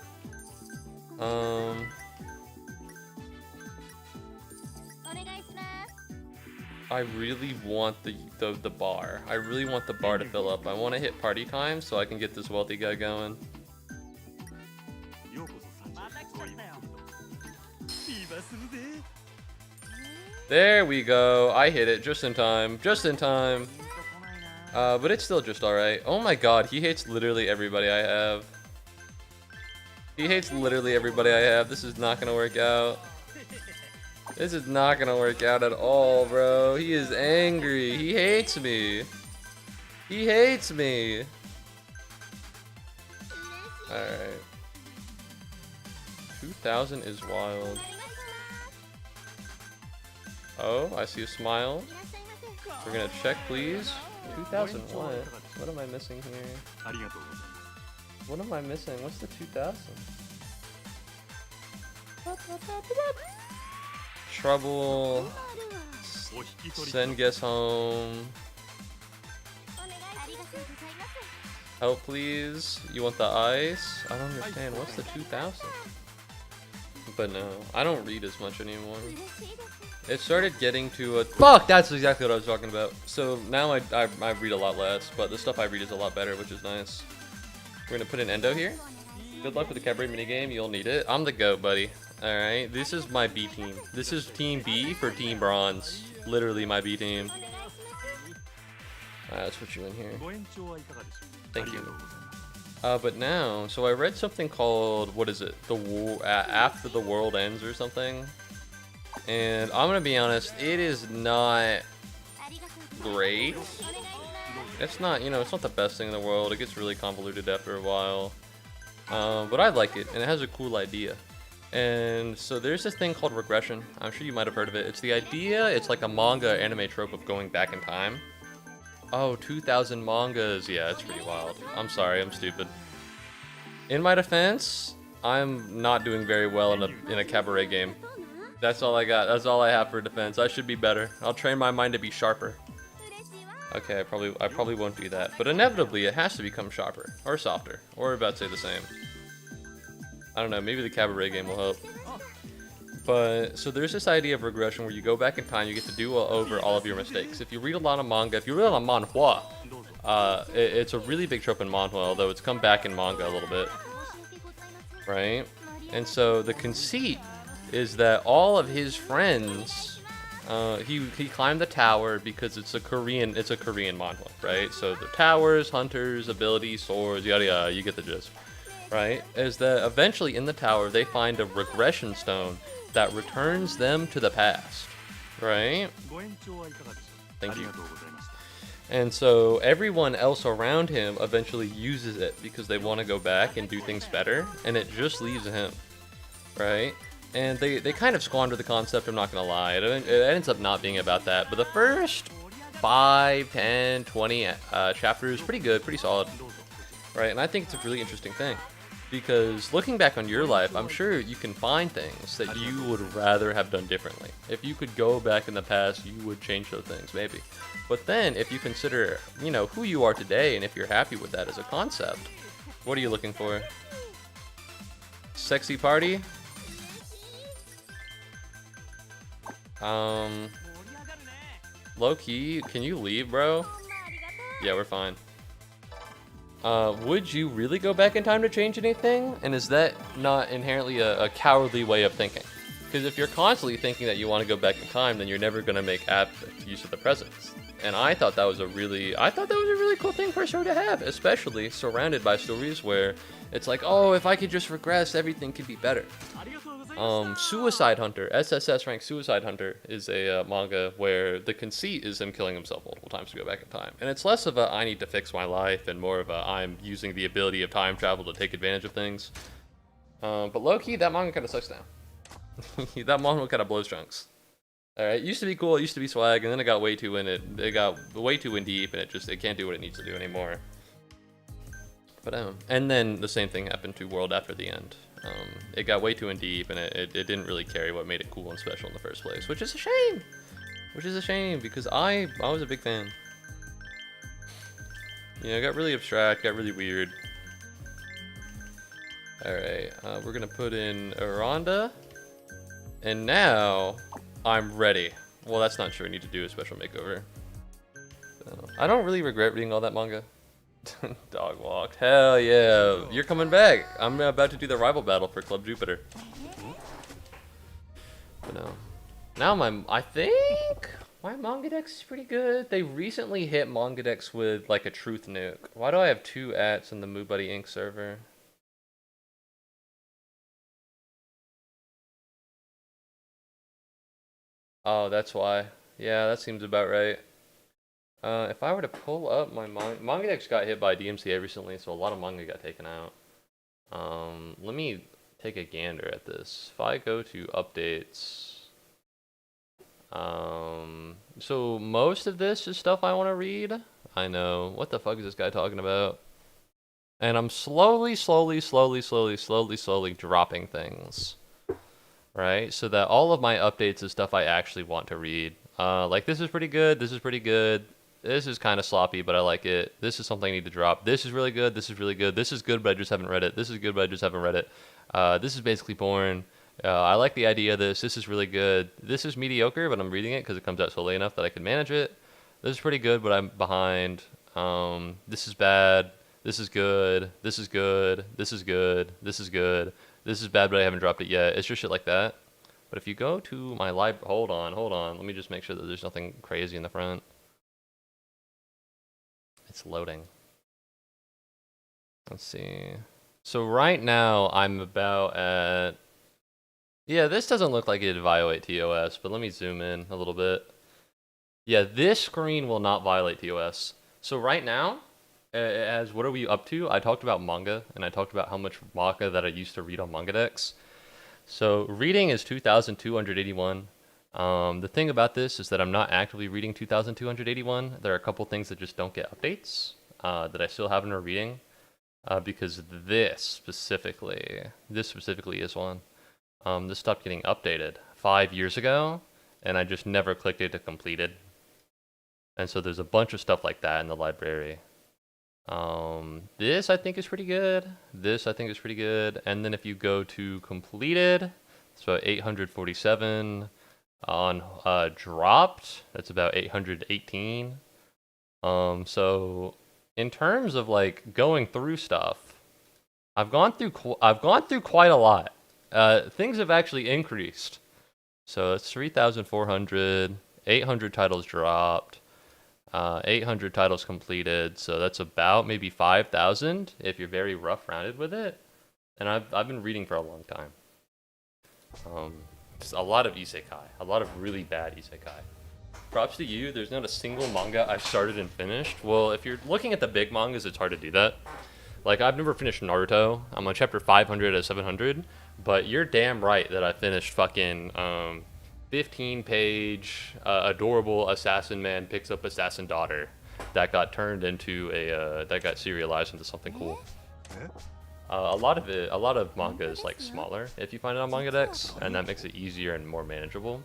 I really want the bar. I really want the bar to fill up. I want to hit party time so I can get this wealthy guy going. There we go. I hit it just in time. Just in time. But it's still just alright. Oh my god, he hates literally everybody I have. He hates literally everybody I have. This is not gonna work out. This is not gonna work out at all, bro. He is angry. He hates me. He hates me. Alright. 2,000 is wild. Oh, I see a smile. We're gonna check, please. 2,000 what? What am I missing here? What am I missing? What's the 2,000? Trouble. Send guest home. Help, please. You want the ice? I don't understand. What's the 2,000? But no, I don't read as much anymore. It started getting to a fuck. That's exactly what I was talking about. So now I read a lot less, but the stuff I read is a lot better, which is nice. We're gonna put an endo here. Good luck with the Cabaret minigame. You'll need it. I'm the GOAT, buddy. All right. This is my B team. This is Team B for Team Bronze. Literally my B team. Alright, let's put you in here. Thank you. But now, so I read something called, what is it? After the World Ends or something. And I'm gonna be honest, it is not great. It's not, it's not the best thing in the world. It gets really convoluted after a while. But I like it, and it has a cool idea. And so there's this thing called regression. I'm sure you might have heard of it. It's the idea, it's like a manga anime trope of going back in time. Oh, 2,000 mangas. Yeah, it's pretty wild. I'm sorry, I'm stupid. In my defense, I'm not doing very well in a Cabaret game. That's all I got. That's all I have for defense. I should be better. I'll train my mind to be sharper. Okay, I probably won't do that. But inevitably, it has to become sharper. Or softer. Or about to say the same. I don't know, maybe the Cabaret game will help. But, so there's this idea of regression where you go back in time, you get to do over all of your mistakes. If you read a lot of manga, if you read a lot of manhwa, it's a really big trope in manhwa, although it's come back in manga a little bit. Right? And so the conceit is that all of his friends, he climbed the tower because it's a Korean manhwa, right? So the towers, hunters, abilities, swords, yada yada, you get the gist. Right? Is that eventually in the tower they find a regression stone that returns them to the past. Right? Thank you. And so everyone else around him eventually uses it because they want to go back and do things better, and it just leaves him, right? And they kind of squander the concept, I'm not going to lie. It ends up not being about that, but the first 5, 10, 20 chapters, pretty good, pretty solid, right? And I think it's a really interesting thing. Because looking back on your life, I'm sure you can find things that you would rather have done differently. If you could go back in the past, you would change those things, maybe. But then, if you consider, you know, who you are today, and if you're happy with that as a concept, what are you looking for? Sexy party? Low key, can you leave, bro? Yeah, we're fine. Would you really go back in time to change anything? And is that not inherently a cowardly way of thinking? Because if you're constantly thinking that you want to go back in time, then you're never going to make apt use of the present. And I thought that was a really cool thing for a show to have, especially surrounded by stories where it's like, oh, if I could just regress, everything could be better. Suicide Hunter, SSS rank Suicide Hunter is a manga where the conceit is him killing himself multiple times to go back in time. And it's less of a I need to fix my life and more of a I'm using the ability of time travel to take advantage of things. But low-key, that manga kind of sucks now. That manga kind of blows chunks. Alright, it used to be cool, it used to be swag, and then it got way too in it. It got way too in deep, and it can't do what it needs to do anymore. But and then the same thing happened to World after the end. It got way too in deep, and it didn't really carry what made it cool and special in the first place, which is a shame. Which is a shame because I was a big fan. You know, it got really abstract, got really weird. All right, we're gonna put in Aranda, and now I'm ready. Well, that's not true. I need to do a special makeover. So, I don't really regret reading all that manga. Dog walked. Hell yeah. You're coming back. I'm about to do the rival battle for Club Jupiter. But no. Now I think my Mangadex is pretty good. They recently hit Mangadex with like a truth nuke. Why do I have 2 ats in the Muubody Inc. server? Oh, that's why. Yeah, that seems about right. If I were to pull up my Mangadex got hit by DMCA recently, so a lot of manga got taken out. Let me take a gander at this. If I go to updates, so most of this is stuff I want to read. I know. What the fuck is this guy talking about? And I'm slowly dropping things. Right? So that all of my updates is stuff I actually want to read. Like this is pretty good, this is pretty good. This is kind of sloppy, but I like it. This is something I need to drop. This is really good, this is really good. This is good, but I just haven't read it. This is good, but I just haven't read it. This is basically boring. I like the idea of this. This is really good. This is mediocre, but I'm reading it because it comes out so late enough that I can manage it. This is pretty good, but I'm behind. This is bad. This is good. This is good. This is good. This is good. This is bad, but I haven't dropped it yet. It's just shit like that. But if you go to my library, hold on. Let me just make sure that there's nothing crazy in the front. It's loading. Let's see. So right now I'm about at... Yeah, this doesn't look like it'd violate TOS, but let me zoom in a little bit. Yeah, this screen will not violate TOS. So right now, as what are we up to? I talked about manga, and I talked about how much manga that I used to read on Mangadex. So reading is 2,281. The thing about this is that I'm not actively reading 2,281. There are a couple things that just don't get updates that I still have in reading because this specifically is one. This stopped getting updated 5 years ago, and I just never clicked it to complete it. And so there's a bunch of stuff like that in the library. This I think is pretty good. This I think is pretty good. And then if you go to completed, it's about 847. On dropped, that's about 818. So in terms of like going through stuff, I've gone through quite a lot. Things have actually increased. So it's 3,400, 800 titles dropped. 800 titles completed, so that's about maybe 5,000 if you're very rough rounded with it. And I've been reading for a long time. Just a lot of isekai, a lot of really bad isekai. Props to you. There's not a single manga I've started and finished. Well, if you're looking at the big mangas, it's hard to do that. Like, I've never finished Naruto. I'm on chapter 500 of 700. But you're damn right that I finished fucking 15-page adorable assassin man picks up assassin daughter that got turned into a that got serialized into something cool. A lot of manga is like smaller if you find it on Mangadex, and that makes it easier and more manageable.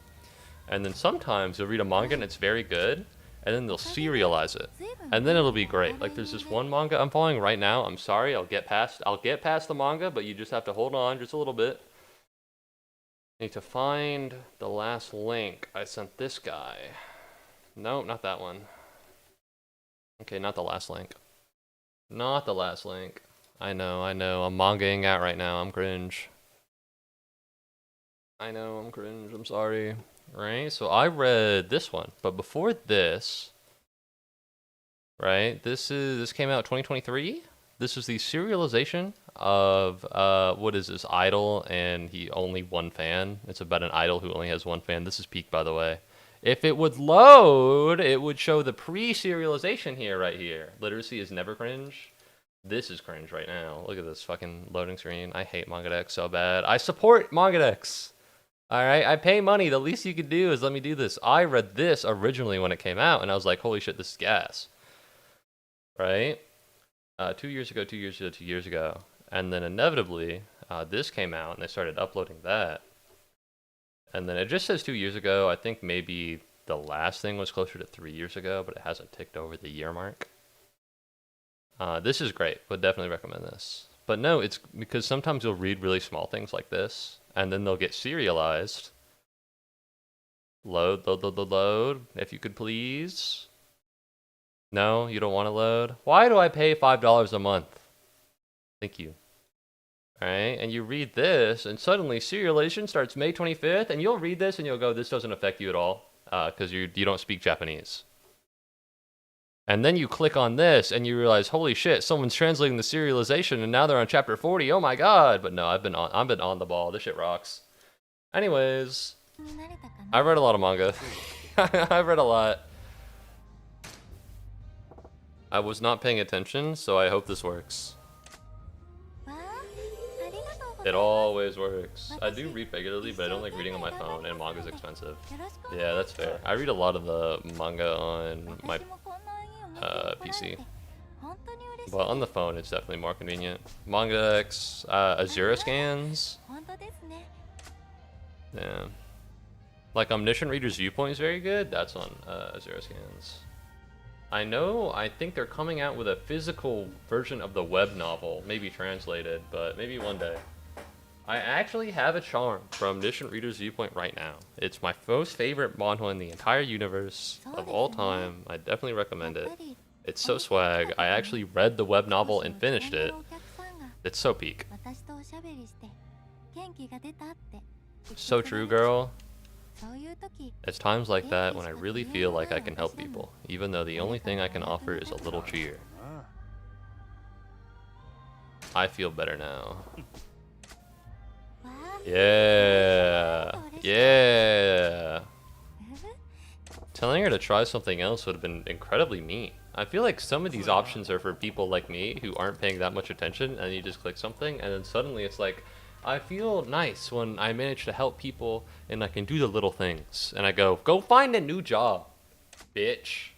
And then sometimes you'll read a manga and it's very good, and then they'll serialize it, and then it'll be great. Like there's this one manga I'm following right now. I'm sorry, I'll get past the manga, but you just have to hold on just a little bit. Need to find the last link I sent this guy. No, not that one. Okay, not the last link. Not the last link. I know, I'm mangaing out right now. I'm cringe. I know, I'm cringe. I'm sorry. Right? So I read this one, but before this, right? This came out 2023. This is the serialization of what is this idol, and he only one fan. It's about an idol who only has one fan. This is peak, by the way. If it would load, it would show the pre-serialization here, right here. Literacy is never cringe. This is cringe right now. Look at this fucking loading screen. I hate Mangadex so bad. I support Mangadex. Alright, I pay money. The least you could do is let me do this. I read this originally when it came out, and I was like, holy shit, this is gas. Right? 2 years ago. And then inevitably, this came out, and they started uploading that. And then it just says 2 years ago. I think maybe the last thing was closer to 3 years ago, but it hasn't ticked over the year mark. This is great. Would definitely recommend this. But no, it's because sometimes you'll read really small things like this, and then they'll get serialized. Load, if you could please. No, you don't want to load? Why do I pay $5 a month? Thank you. Alright, and you read this, and suddenly serialization starts May 25th, and you'll read this and you'll go, this doesn't affect you at all, because you don't speak Japanese. And then you click on this, and you realize, holy shit, someone's translating the serialization, and now they're on chapter 40, oh my god! But no, I've been on the ball, this shit rocks. Anyways, I read a lot of manga. I've read a lot. I was not paying attention, so I hope this works. It always works. I do read regularly, but I don't like reading on my phone, and manga's expensive. Yeah, that's fair. I read a lot of the manga on my PC. But on the phone, it's definitely more convenient. Mangadex, Azura scans. Yeah. Like Omniscient Reader's Viewpoint is very good. That's on Azura scans. I think they're coming out with a physical version of the web novel, maybe translated, but maybe one day. I actually have a charm from Omniscient Reader's Viewpoint right now. It's my most favorite manhwa in the entire universe of all time. I definitely recommend it. It's so swag. I actually read the web novel and finished it. It's so peak. So true, girl. It's times like that when I really feel like I can help people, even though the only thing I can offer is a little cheer. I feel better now. Yeah. Yeah. Telling her to try something else would have been incredibly mean. I feel like some of these options are for people like me who aren't paying that much attention, and you just click something and then suddenly it's like, I feel nice when I manage to help people and I can do the little things. And I go find a new job, bitch.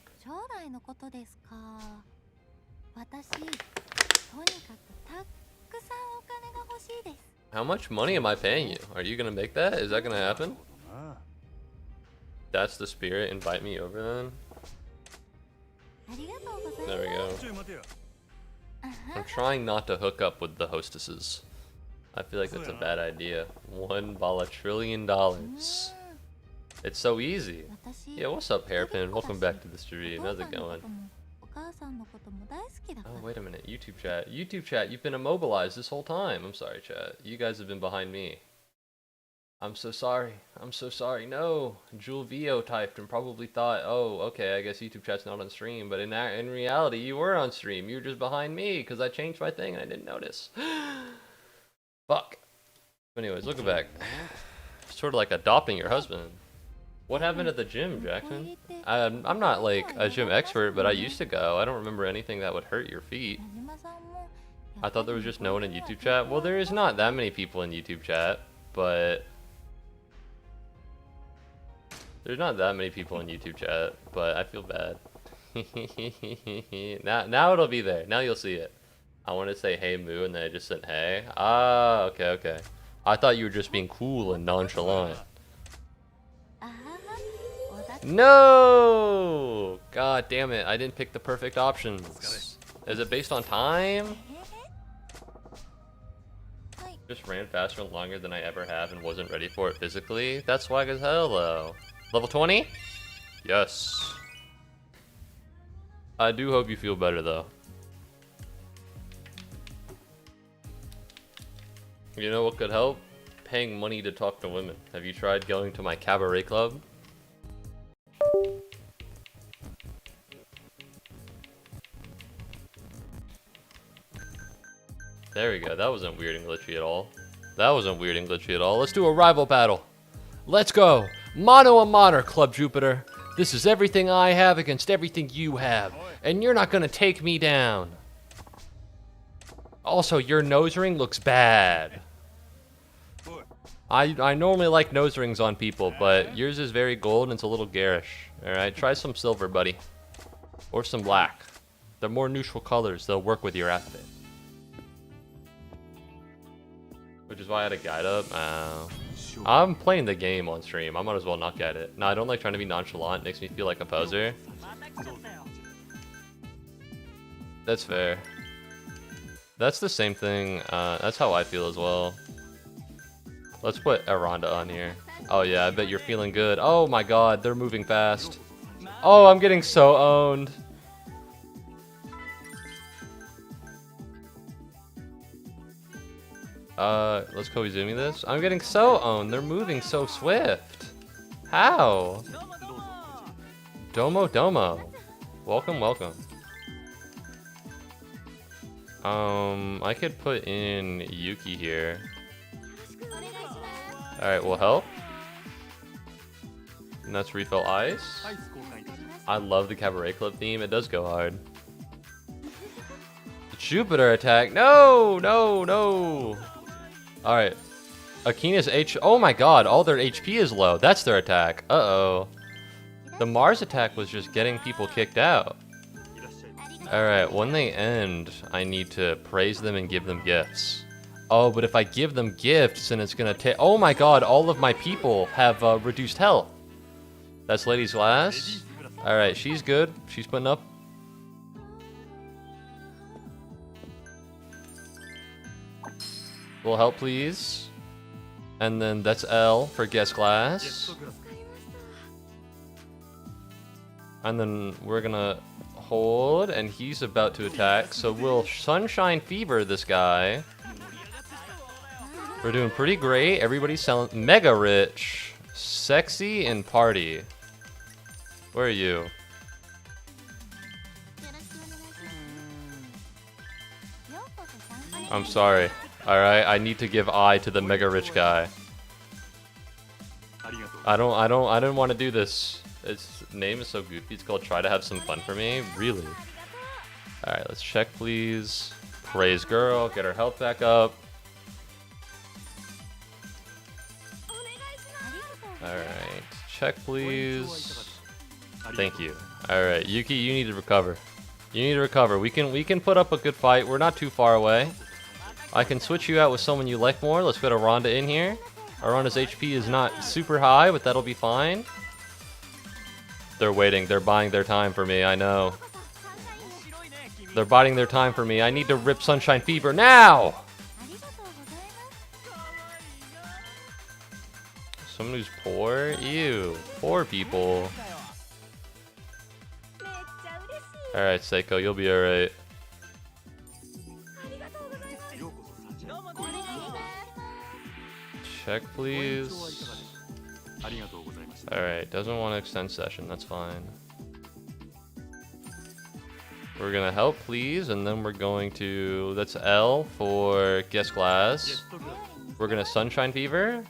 How much money am I paying you? Are you gonna make that? Is that gonna happen? That's the spirit. Invite me over then. There we go. I'm trying not to hook up with the hostesses. I feel like that's a bad idea. $1 trillion. It's so easy. Yeah, what's up, Hairpin? Welcome back to the stream. How's it going? Oh, wait a minute. YouTube chat. YouTube chat, you've been immobilized this whole time. I'm sorry, chat. You guys have been behind me. I'm so sorry. I'm so sorry. No. Jewel Vio typed and probably thought, oh, okay, I guess YouTube chat's not on stream. But in reality, you were on stream. You were just behind me because I changed my thing and I didn't notice. Fuck. Anyways, looking back. Sort of like adopting your husband. What happened at the gym, Jackson? I'm not like a gym expert, but I used to go. I don't remember anything that would hurt your feet. I thought there was just no one in YouTube chat. Well, there is not that many people in YouTube chat, but there's not that many people in YouTube chat, but I feel bad. now it'll be there. Now you'll see it. I want to say hey moo and then I just said hey. Ah, okay, okay. I thought you were just being cool and nonchalant. No! God damn it, I didn't pick the perfect options. Is it based on time? Just ran faster and longer than I ever have and wasn't ready for it physically. That's swag as hell though. Level 20? Yes. I do hope you feel better though. You know what could help? Paying money to talk to women. Have you tried going to my cabaret club? There we go. That wasn't weird and glitchy at all. That wasn't weird and glitchy at all. Let's do a rival battle. Let's go. Mono a mono, Club Jupiter. This is everything I have against everything you have. And you're not gonna take me down. Also, your nose ring looks bad. I normally like nose rings on people, but yours is very gold and it's a little garish. Alright, try some silver, buddy. Or some black. They're more neutral colors. They'll work with your outfit. Which is why I had a guide up. I'm playing the game on stream. I might as well not get it. No, I don't like trying to be nonchalant. It makes me feel like a poser. That's fair. That's the same thing. That's how I feel as well. Let's put Aranda on here. Oh yeah, I bet you're feeling good. Oh my god, they're moving fast. Oh, I'm getting so owned. Let's Koizumi this. I'm getting so owned. They're moving so swift. How? Domo Domo. Welcome, welcome. I could put in Yuki here. Alright, we'll help. And that's refill ice. I love the Cabaret Club theme. It does go hard. Jupiter attack. No, no, no. Alright. Akina's H. Oh my god, all their HP is low. That's their attack. Uh-oh. The Mars attack was just getting people kicked out. Alright, when they end, I need to praise them and give them gifts. Oh, but if I give them gifts, then it's gonna take... Oh my god, all of my people have reduced health. That's Lady's Glass. Alright, she's good. She's putting up. Will help, please. And then that's L for Guest Glass. And then we're gonna hold, and he's about to attack. So we'll Sunshine Fever this guy. We're doing pretty great. Everybody's selling mega rich, sexy, and party. Where are you? I'm sorry. Alright, I need to give eye to the mega rich guy. I didn't want to do this. Its name is so goofy. It's called Try to Have Some Fun for Me. Really? Alright, let's check, please. Praise girl. Get her health back up. Alright. Check, please. Thank you. Alright, Yuki, you need to recover. You need to recover. We can put up a good fight. We're not too far away. I can switch you out with someone you like more. Let's put Aranda in here. Aranda's HP is not super high, but that'll be fine. They're waiting. They're buying their time for me. I know. They're biding their time for me. I need to rip Sunshine Fever now! Someone who's poor? Ew. Poor people. Alright, Seiko. You'll be alright. Check, please. Alright, doesn't want to extend session. That's fine. We're gonna help, please, and then we're going to... That's L for Guest Glass. We're gonna Sunshine Fever.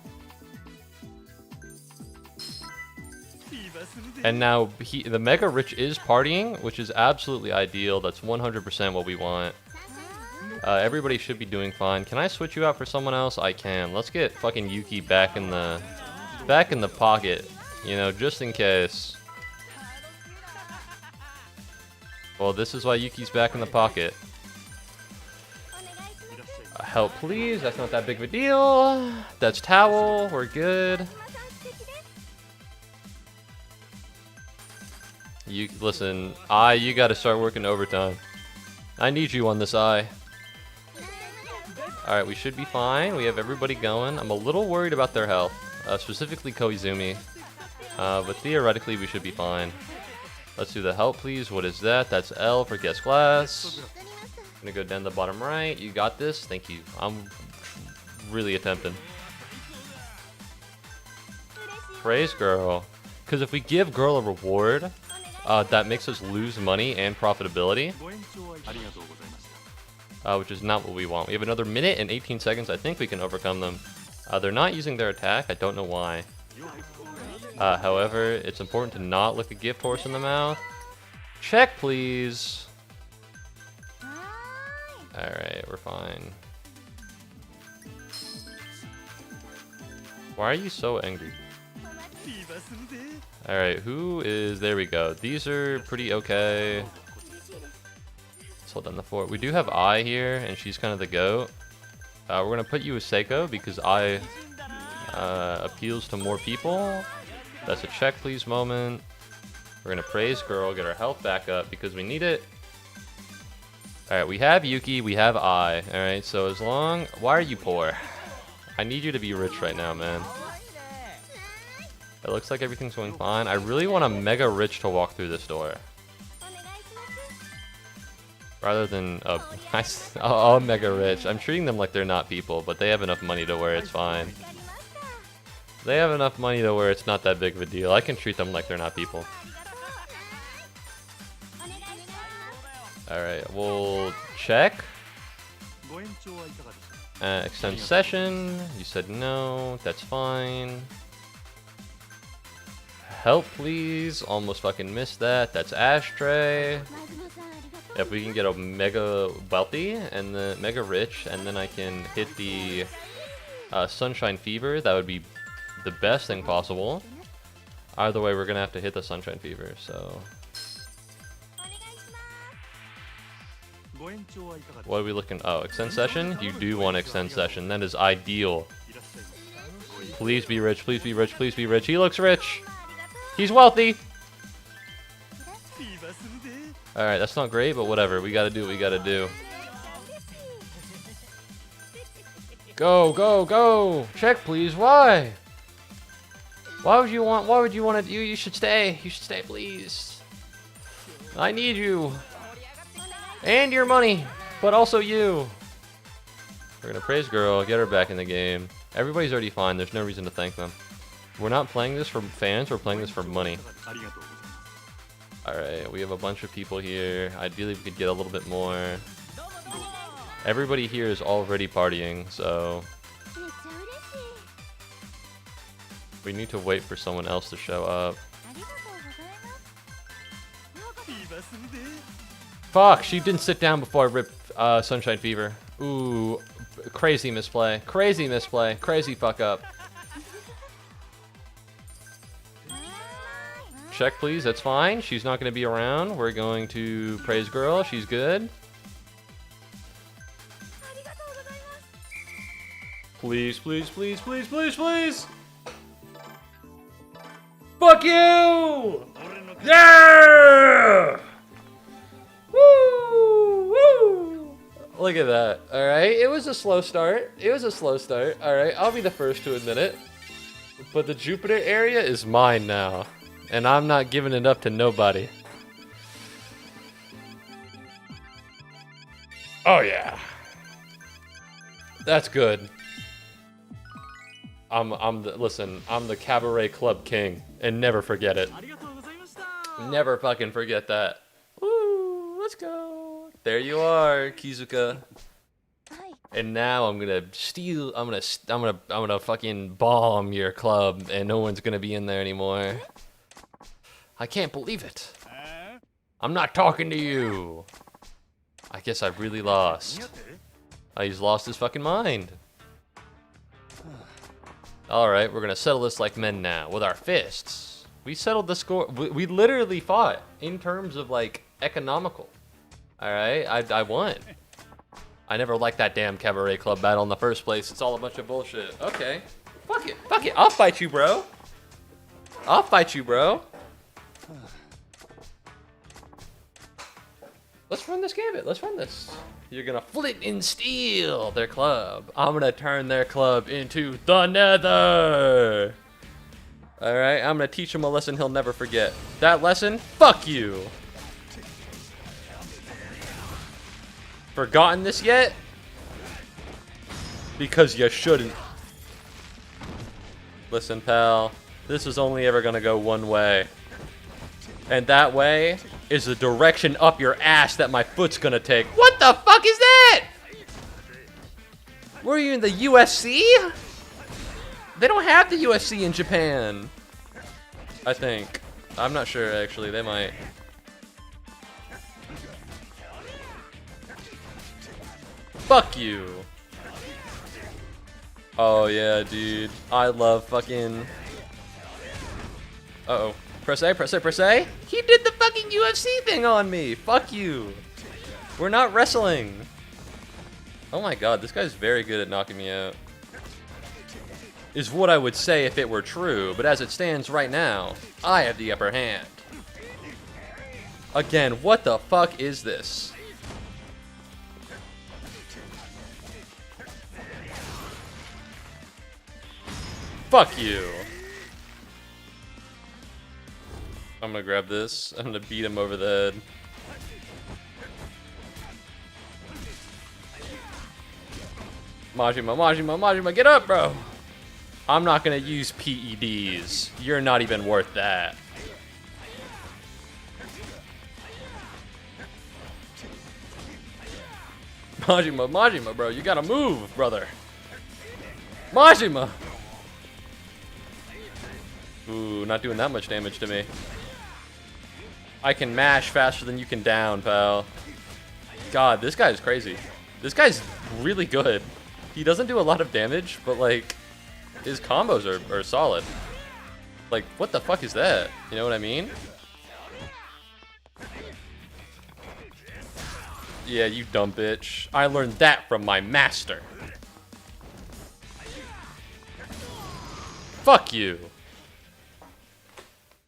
And now the Mega Rich is partying, which is absolutely ideal. That's 100% what we want. Everybody should be doing fine. Can I switch you out for someone else? I can. Let's get fucking Yuki back in the pocket, you know, just in case. Well, this is why Yuki's back in the pocket. Help, please. That's not that big of a deal. That's towel. We're good. You listen. You got to start working overtime. I need you on this eye. All right, we should be fine. We have everybody going. I'm a little worried about their health, specifically Koizumi. But theoretically, we should be fine. Let's do the help, please. What is that? That's L for guest class. Gonna go down the bottom right. You got this. Thank you. I'm really attempting. Praise girl. Because if we give girl a reward, that makes us lose money and profitability. Which is not what we want. We have another minute and 18 seconds. I think we can overcome them. They're not using their attack. I don't know why. However, it's important to not look a gift horse in the mouth. Check, please. Alright, we're fine. Why are you so angry? Alright, who is... There we go. These are pretty okay. Let's hold down the fort. We do have I here, and she's kind of the goat. We're going to put you as Seiko because I appeals to more people. That's a check please moment. We're going to praise girl, get our health back up because we need it. Alright, we have Yuki, we have I. Alright, so as long... Why are you poor? I need you to be rich right now, man. It looks like everything's going fine. I really want a Mega Rich to walk through this door. Rather than a Mega Rich. I'm treating them like they're not people, but they have enough money to where it's fine. They have enough money to where it's not that big of a deal. I can treat them like they're not people. Alright, we'll check. Extend session. You said no. That's fine. Help, please. Almost fucking missed that. That's ashtray. If we can get a Mega Wealthy and the Mega Rich, and then I can hit the Sunshine Fever, that would be the best thing possible. Either way, we're gonna have to hit the Sunshine Fever, so... What are we looking... Oh, extend session? You do want to extend session. That is ideal. Please be rich, please be rich, please be rich. He looks rich! He's wealthy! Alright, that's not great, but whatever. We gotta do what we gotta do. Go, go, go! Check, please. Why? Why would you want to... You should stay. You should stay, please. I need you. And your money. But also you. We're gonna praise girl. Get her back in the game. Everybody's already fine. There's no reason to thank them. We're not playing this for fans. We're playing this for money. Alright, we have a bunch of people here. Ideally, we could get a little bit more. Everybody here is already partying, so... We need to wait for someone else to show up. Fuck, she didn't sit down before I ripped Sunshine Fever. Ooh, crazy misplay. Crazy misplay. Crazy fuck up. Check, please. That's fine. She's not going to be around. We're going to praise girl. She's good. Please, please, please, please, please, please. Fuck you! Yeah! Woo! Woo! Look at that. Alright, it was a slow start. It was a slow start. Alright, I'll be the first to admit it. But the Jupiter area is mine now. And I'm not giving it up to nobody. Oh yeah. That's good. Listen, I'm the Cabaret Club king, and never forget it. Never fucking forget that. Woo, let's go. There you are, Kizuka. And now I'm gonna steal. I'm gonna fucking bomb your club, and no one's gonna be in there anymore. I can't believe it. I'm not talking to you. I guess I've really lost. He's lost his fucking mind. Alright, we're gonna settle this like men now, with our fists. We settled the score. We literally fought in terms of, like, economical. Alright, I won. I never liked that damn Cabaret Club battle in the first place. It's all a bunch of bullshit. Okay. Fuck it. Fuck it. I'll fight you, bro. I'll fight you, bro. Let's run this gambit. Let's run this. You're gonna flint and steel their club. I'm gonna turn their club into the nether. Alright, I'm gonna teach him a lesson he'll never forget. That lesson? Fuck you. Forgotten this yet? Because you shouldn't. Listen, pal. This is only ever gonna go one way. And that way is the direction up your ass that my foot's gonna take. What the fuck is that? Were you in the USC? They don't have the USC in Japan. I think. I'm not sure, actually. They might. Fuck you. Oh, yeah, dude. I love fucking... Uh-oh. Press A, press A, press A. He did the fucking UFC thing on me. Fuck you. We're not wrestling. Oh my god, this guy's very good at knocking me out. Is what I would say if it were true, but as it stands right now, I have the upper hand. Again, what the fuck is this? Fuck you. I'm gonna grab this. I'm gonna beat him over the head. Majima, Majima, Majima, get up, bro! I'm not gonna use PEDs. You're not even worth that. Majima, Majima, bro, you gotta move, brother. Majima! Ooh, not doing that much damage to me. I can mash faster than you can down, pal. God, this guy is crazy. This guy's really good. He doesn't do a lot of damage, but, like, his combos are solid. Like, what the fuck is that? You know what I mean? Yeah, you dumb bitch. I learned that from my master. Fuck you.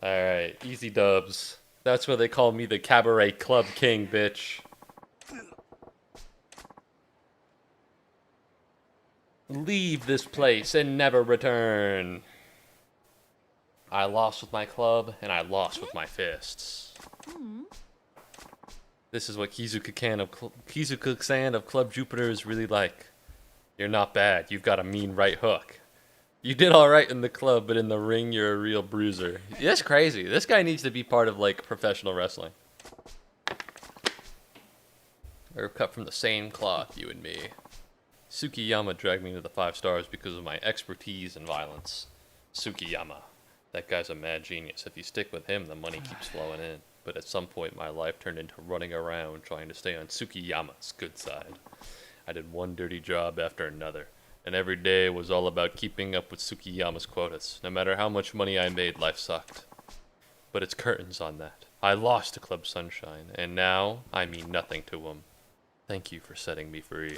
Alright, easy dubs. That's why they call me the Cabaret Club King, bitch. Leave this place and never return. I lost with my club, and I lost with my fists. This is what Kizuka-san of Club Jupiter is really like. You're not bad. You've got a mean right hook. You did alright in the club, but in the ring, you're a real bruiser. That's crazy. This guy needs to be part of, like, professional wrestling. We're cut from the same cloth, you and me. Tsukiyama dragged me to the 5 stars because of my expertise in violence. Tsukiyama. That guy's a mad genius. If you stick with him, the money keeps flowing in. But at some point, my life turned into running around trying to stay on Tsukiyama's good side. I did one dirty job after another. And every day was all about keeping up with Tsukiyama's quotas. No matter how much money I made, life sucked. But it's curtains on that. I lost to Club Sunshine, and now I mean nothing to him. Thank you for setting me free.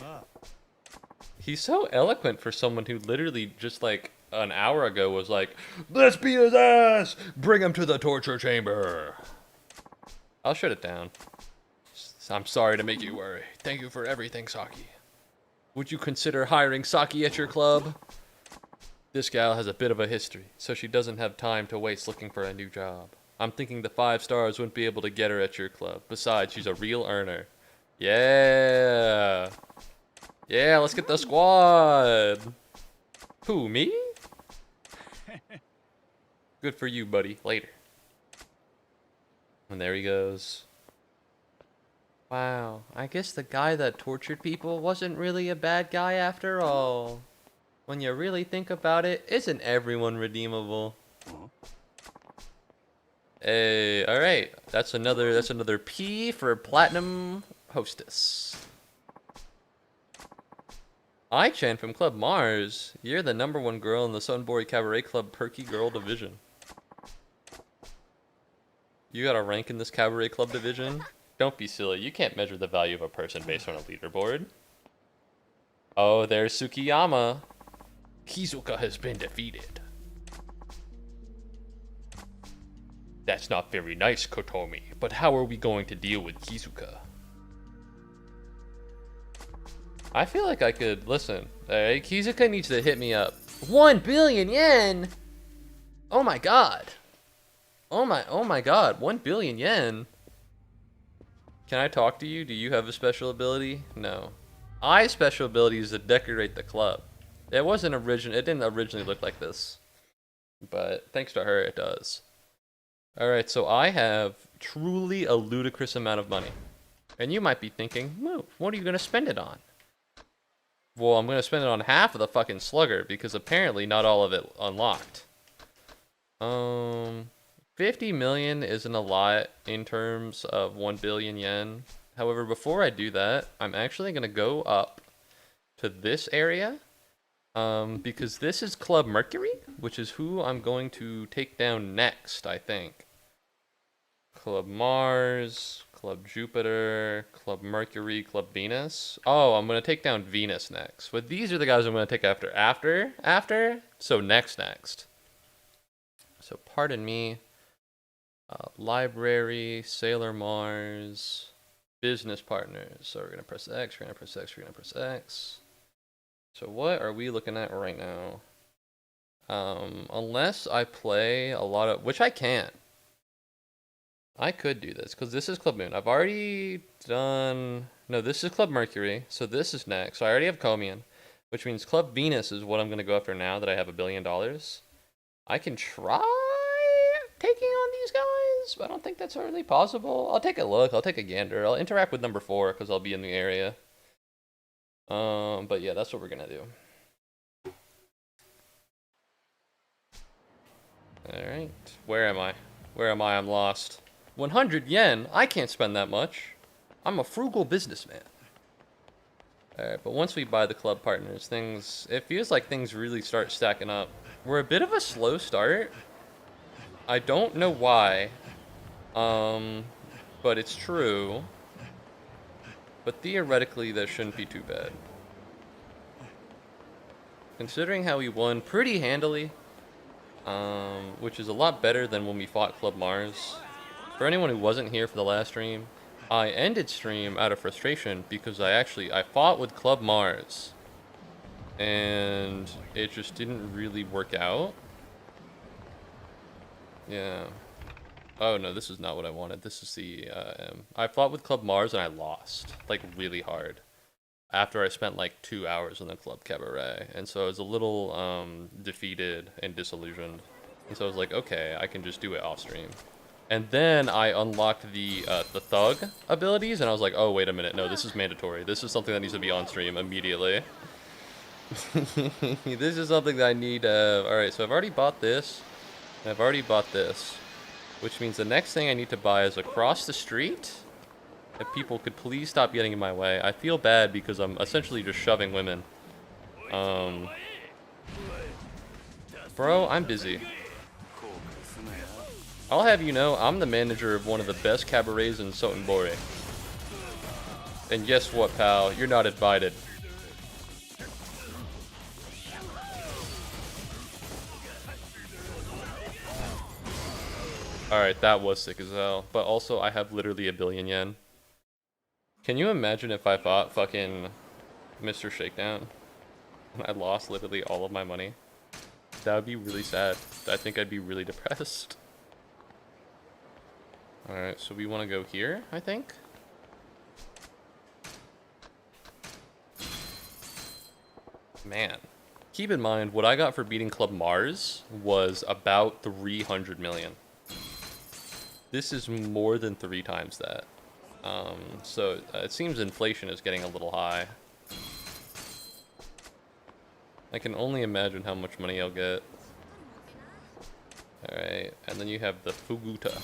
He's so eloquent for someone who literally just like an hour ago was like, let's beat his ass! Bring him to the torture chamber! I'll shut it down. I'm sorry to make you worry. Thank you for everything, Saki. Would you consider hiring Saki at your club? This gal has a bit of a history, so she doesn't have time to waste looking for a new job. I'm thinking the 5 stars wouldn't be able to get her at your club. Besides, she's a real earner. Yeah! Yeah, let's get the squad! Who, me? Good for you, buddy. Later. And there he goes. Wow, I guess the guy that tortured people wasn't really a bad guy after all. When you really think about it, isn't everyone redeemable? Hey, all right. That's another P for Platinum Hostess. I-Chan from Club Mars. You're the #1 girl in the Sunbury Cabaret Club Perky Girl Division. You got a rank in this Cabaret Club division? Don't be silly. You can't measure the value of a person based on a leaderboard. Oh, there's Tsukiyama. Kizuka has been defeated. That's not very nice, Kotomi. But how are we going to deal with Kizuka? I feel like I could listen. Alright, Kizuka needs to hit me up. 1 billion yen! Oh my god. Oh my god, 1 billion yen. Can I talk to you? Do you have a special ability? No. My special ability is to decorate the club. It didn't originally look like this. But thanks to her, it does. Alright, so I have truly a ludicrous amount of money. And you might be thinking, Moo, what are you going to spend it on? Well, I'm going to spend it on half of the fucking slugger, because apparently not all of it unlocked. 50 million isn't a lot in terms of 1 billion yen. However, before I do that, I'm actually going to go up to this area. Because this is Club Mercury, which is who I'm going to take down next, I think. Club Mars, Club Jupiter, Club Mercury, Club Venus. Oh, I'm going to take down Venus next. But these are the guys I'm going to take after. So next. So pardon me. Library, Sailor Mars, business partners. So we're going to press X, we're going to press X, we're going to press X. So what are we looking at right now? Unless I play a lot of, which I can. I could do this, because this is Club Moon. I've already done, no, this is Club Mercury, so this is next. So I already have Comian, which means Club Venus is what I'm going to go after now that I have $1 billion. I can try taking on these guys, but I don't think that's really possible. I'll take a look, I'll take a gander. I'll interact with #4, because I'll be in the area. But yeah, that's what we're gonna do. Alright, where am I? I'm lost. 100 yen? I can't spend that much. I'm a frugal businessman. Alright, but once we buy the club partners, it feels like things really start stacking up. We're a bit of a slow start. I don't know why. But it's true. But theoretically, that shouldn't be too bad. Considering how we won pretty handily, which is a lot better than when we fought Club Mars. For anyone who wasn't here for the last stream, I ended stream out of frustration because I fought with Club Mars. And it just didn't really work out. Yeah. Oh no, this is not what I wanted. This is the, I fought with Club Mars and I lost, like really hard. After I spent like 2 hours in the Club Cabaret. And so I was a little, defeated and disillusioned. And so I was like, okay, I can just do it off stream. And then I unlocked the thug abilities and I was like, oh, wait a minute. No, this is mandatory. This is something that needs to be on stream immediately. This is something that I need, alright, so I've already bought this. And I've already bought this. Which means the next thing I need to buy is across the street. If people could please stop getting in my way. I feel bad because I'm essentially just shoving women. Bro, I'm busy. I'll have you know, I'm the manager of one of the best cabarets in Sotenbori. And guess what, pal? You're not invited. Alright, that was sick as hell. But also, I have literally 1 billion yen. Can you imagine if I fought fucking Mr. Shakedown? And I lost literally all of my money? That would be really sad. I think I'd be really depressed. Alright, so we want to go here, I think? Man. Keep in mind, what I got for beating Club Mars was about 300 million. This is more than 3 times that. So it seems inflation is getting a little high. I can only imagine how much money I'll get. Alright, and then you have the Fuguta.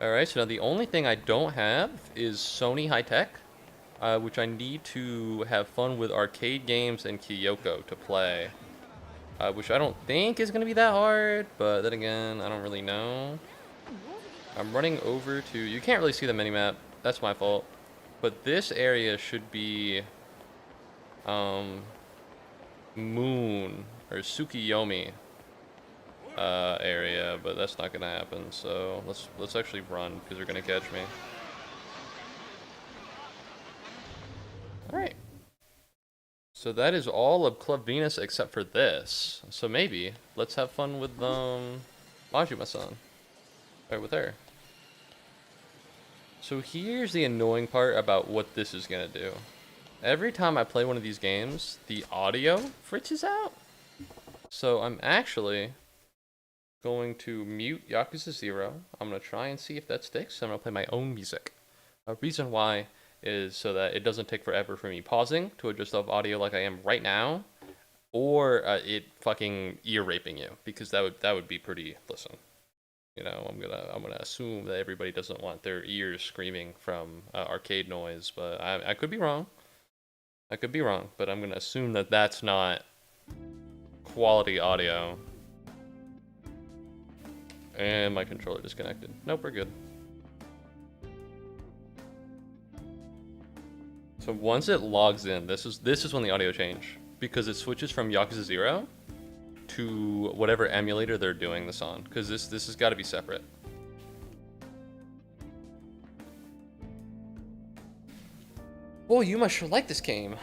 Alright, so now the only thing I don't have is Sony High Tech, which I need to have fun with arcade games and Kyoko to play. Which I don't think is going to be that hard, but then again, I don't really know. I'm running over to... You can't really see the minimap. That's my fault. But this area should be... Moon, or Tsukiyomi area, but that's not going to happen. So let's actually run, because they're going to catch me. Alright. So that is all of Club Venus except for this. So maybe let's have fun with Majima-san. Right with her. So here's the annoying part about what this is gonna do. Every time I play one of these games, the audio fritzes out. So I'm actually going to mute Yakuza 0. I'm gonna try and see if that sticks. I'm gonna play my own music. A reason why is so that it doesn't take forever for me pausing to adjust the audio like I am right now, or it fucking ear raping you, because that would be pretty. Listen, you know, I'm gonna assume that everybody doesn't want their ears screaming from arcade noise, but I could be wrong. I could be wrong, but I'm gonna assume that that's not quality audio. And my controller disconnected. Nope, we're good. So once it logs in, this is when the audio change, because it switches from Yakuza 0 to whatever emulator they're doing this on, because this has got to be separate. Oh, you must sure like this game.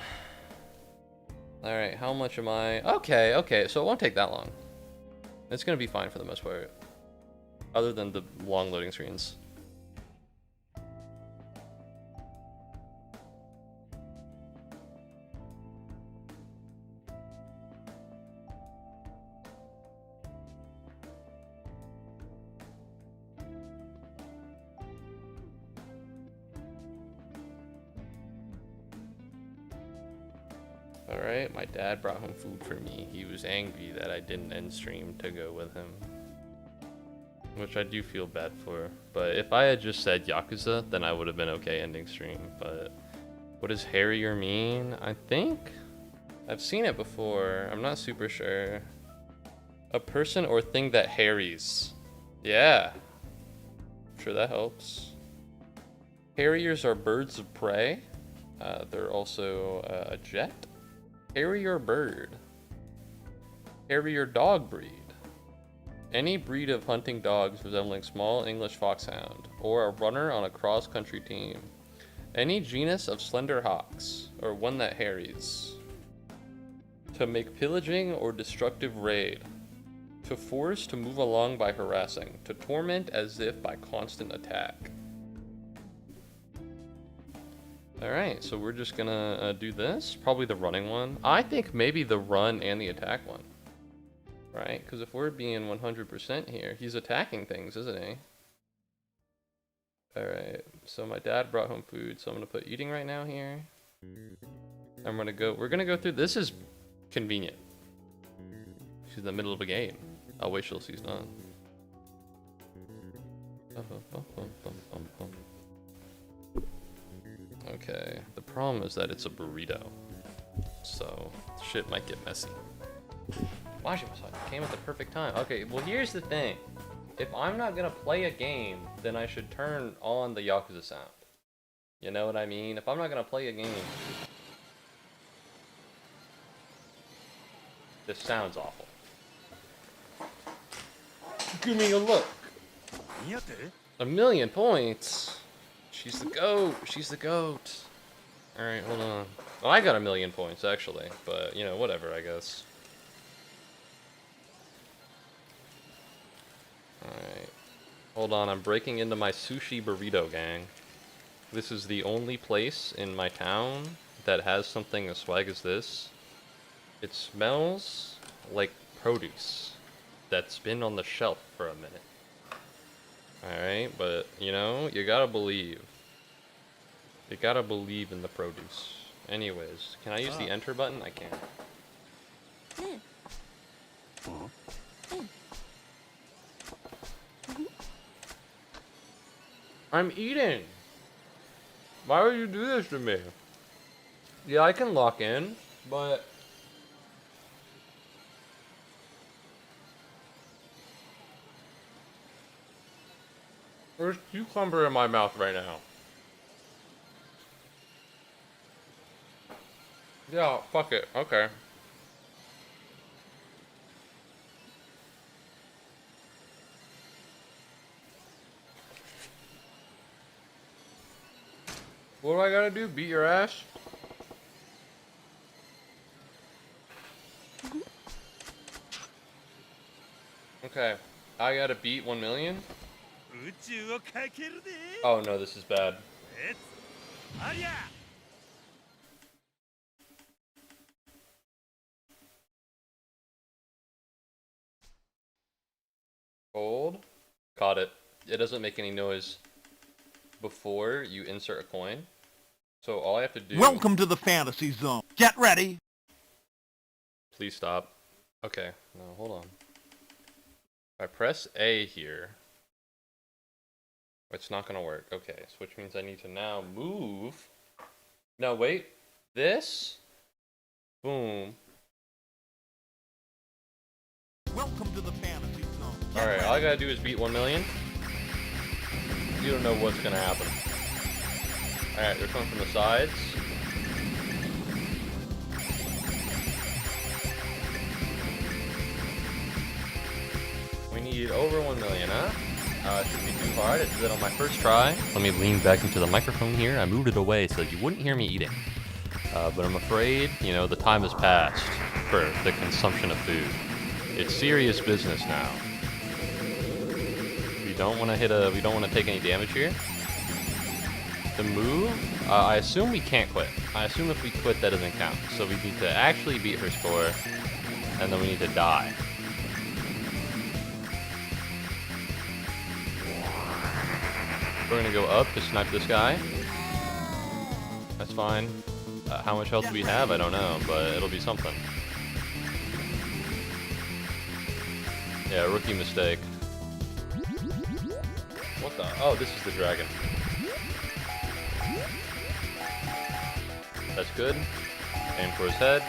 All right, how much am I? Okay, so it won't take that long. It's gonna be fine for the most part, other than the long loading screens. Alright, my dad brought home food for me. He was angry that I didn't end stream to go with him, which I do feel bad for. But if I had just said Yakuza, then I would have been okay ending stream. But what does harrier mean? I think I've seen it before. I'm not super sure. A person or thing that harries. Yeah, I'm sure that helps. Harriers are birds of prey. They're also a jet. Harrier bird. Harrier dog breed. Any breed of hunting dogs resembling small English foxhound, or a runner on a cross-country team. Any genus of slender hawks, or one that harries. To make pillaging or destructive raid. To force to move along by harassing. To torment as if by constant attack. Alright, so we're just gonna do this. Probably the running one. I think maybe the run and the attack one. Right? Because if we're being 100% here, he's attacking things, isn't he? Alright, so my dad brought home food, so I'm gonna put eating right now here. We're gonna go through, this is convenient. She's in the middle of a game. I'll wait till she's done. Okay, the problem is that it's a burrito, so shit might get messy. Majima-san came at the perfect time. Okay, well here's the thing. If I'm not gonna play a game, then I should turn on the Yakuza sound. You know what I mean? If I'm not gonna play a game... This sounds awful. Give me a look. 1,000,000 points. She's the goat. She's the goat. Alright, hold on. Well, I got 1,000,000 points, actually. But, you know, whatever, I guess. Alright. Hold on, I'm breaking into my sushi burrito gang. This is the only place in my town that has something as swag as this. It smells like produce that's been on the shelf for a minute. Alright, but, you know, you gotta believe. You gotta believe in the produce. Anyways, can I use the enter button? I can't. I'm eating. Why would you do this to me? Yeah, I can lock in, but there's cucumber in my mouth right now. Yeah, fuck it. Okay. What do I gotta do? Beat your ass? Okay. I gotta beat 1 million? 宇宙をかけるで Oh no, this is bad. レッツありゃ Gold. Caught it. It doesn't make any noise before you insert a coin. So all I have to do... Welcome to the fantasy zone. Get ready. Please stop. Okay. No, hold on. If I press A here, it's not gonna work. Okay, so which means I need to now move. No, wait. This? Boom. Welcome to the fantasy zone. Get Alright, ready. all I gotta do is beat 1 million. You don't know what's gonna happen. Alright, they're coming from the sides. We need over 1 million, huh? Shouldn't be too hard. I did it on my first try. Let me lean back into the microphone here. I moved it away so you wouldn't hear me eating. But I'm afraid, you know, the time has passed for the consumption of food. It's serious business now. We don't want to take any damage here. The move, I assume we can't quit. I assume if we quit, that doesn't count. So we need to actually beat her score, and then we need to die. We're gonna go up to snipe this guy. That's fine. How much health do we have? I don't know, but it'll be something. Yeah, rookie mistake. What the? Oh, this is the dragon. That's good. Aim for his head.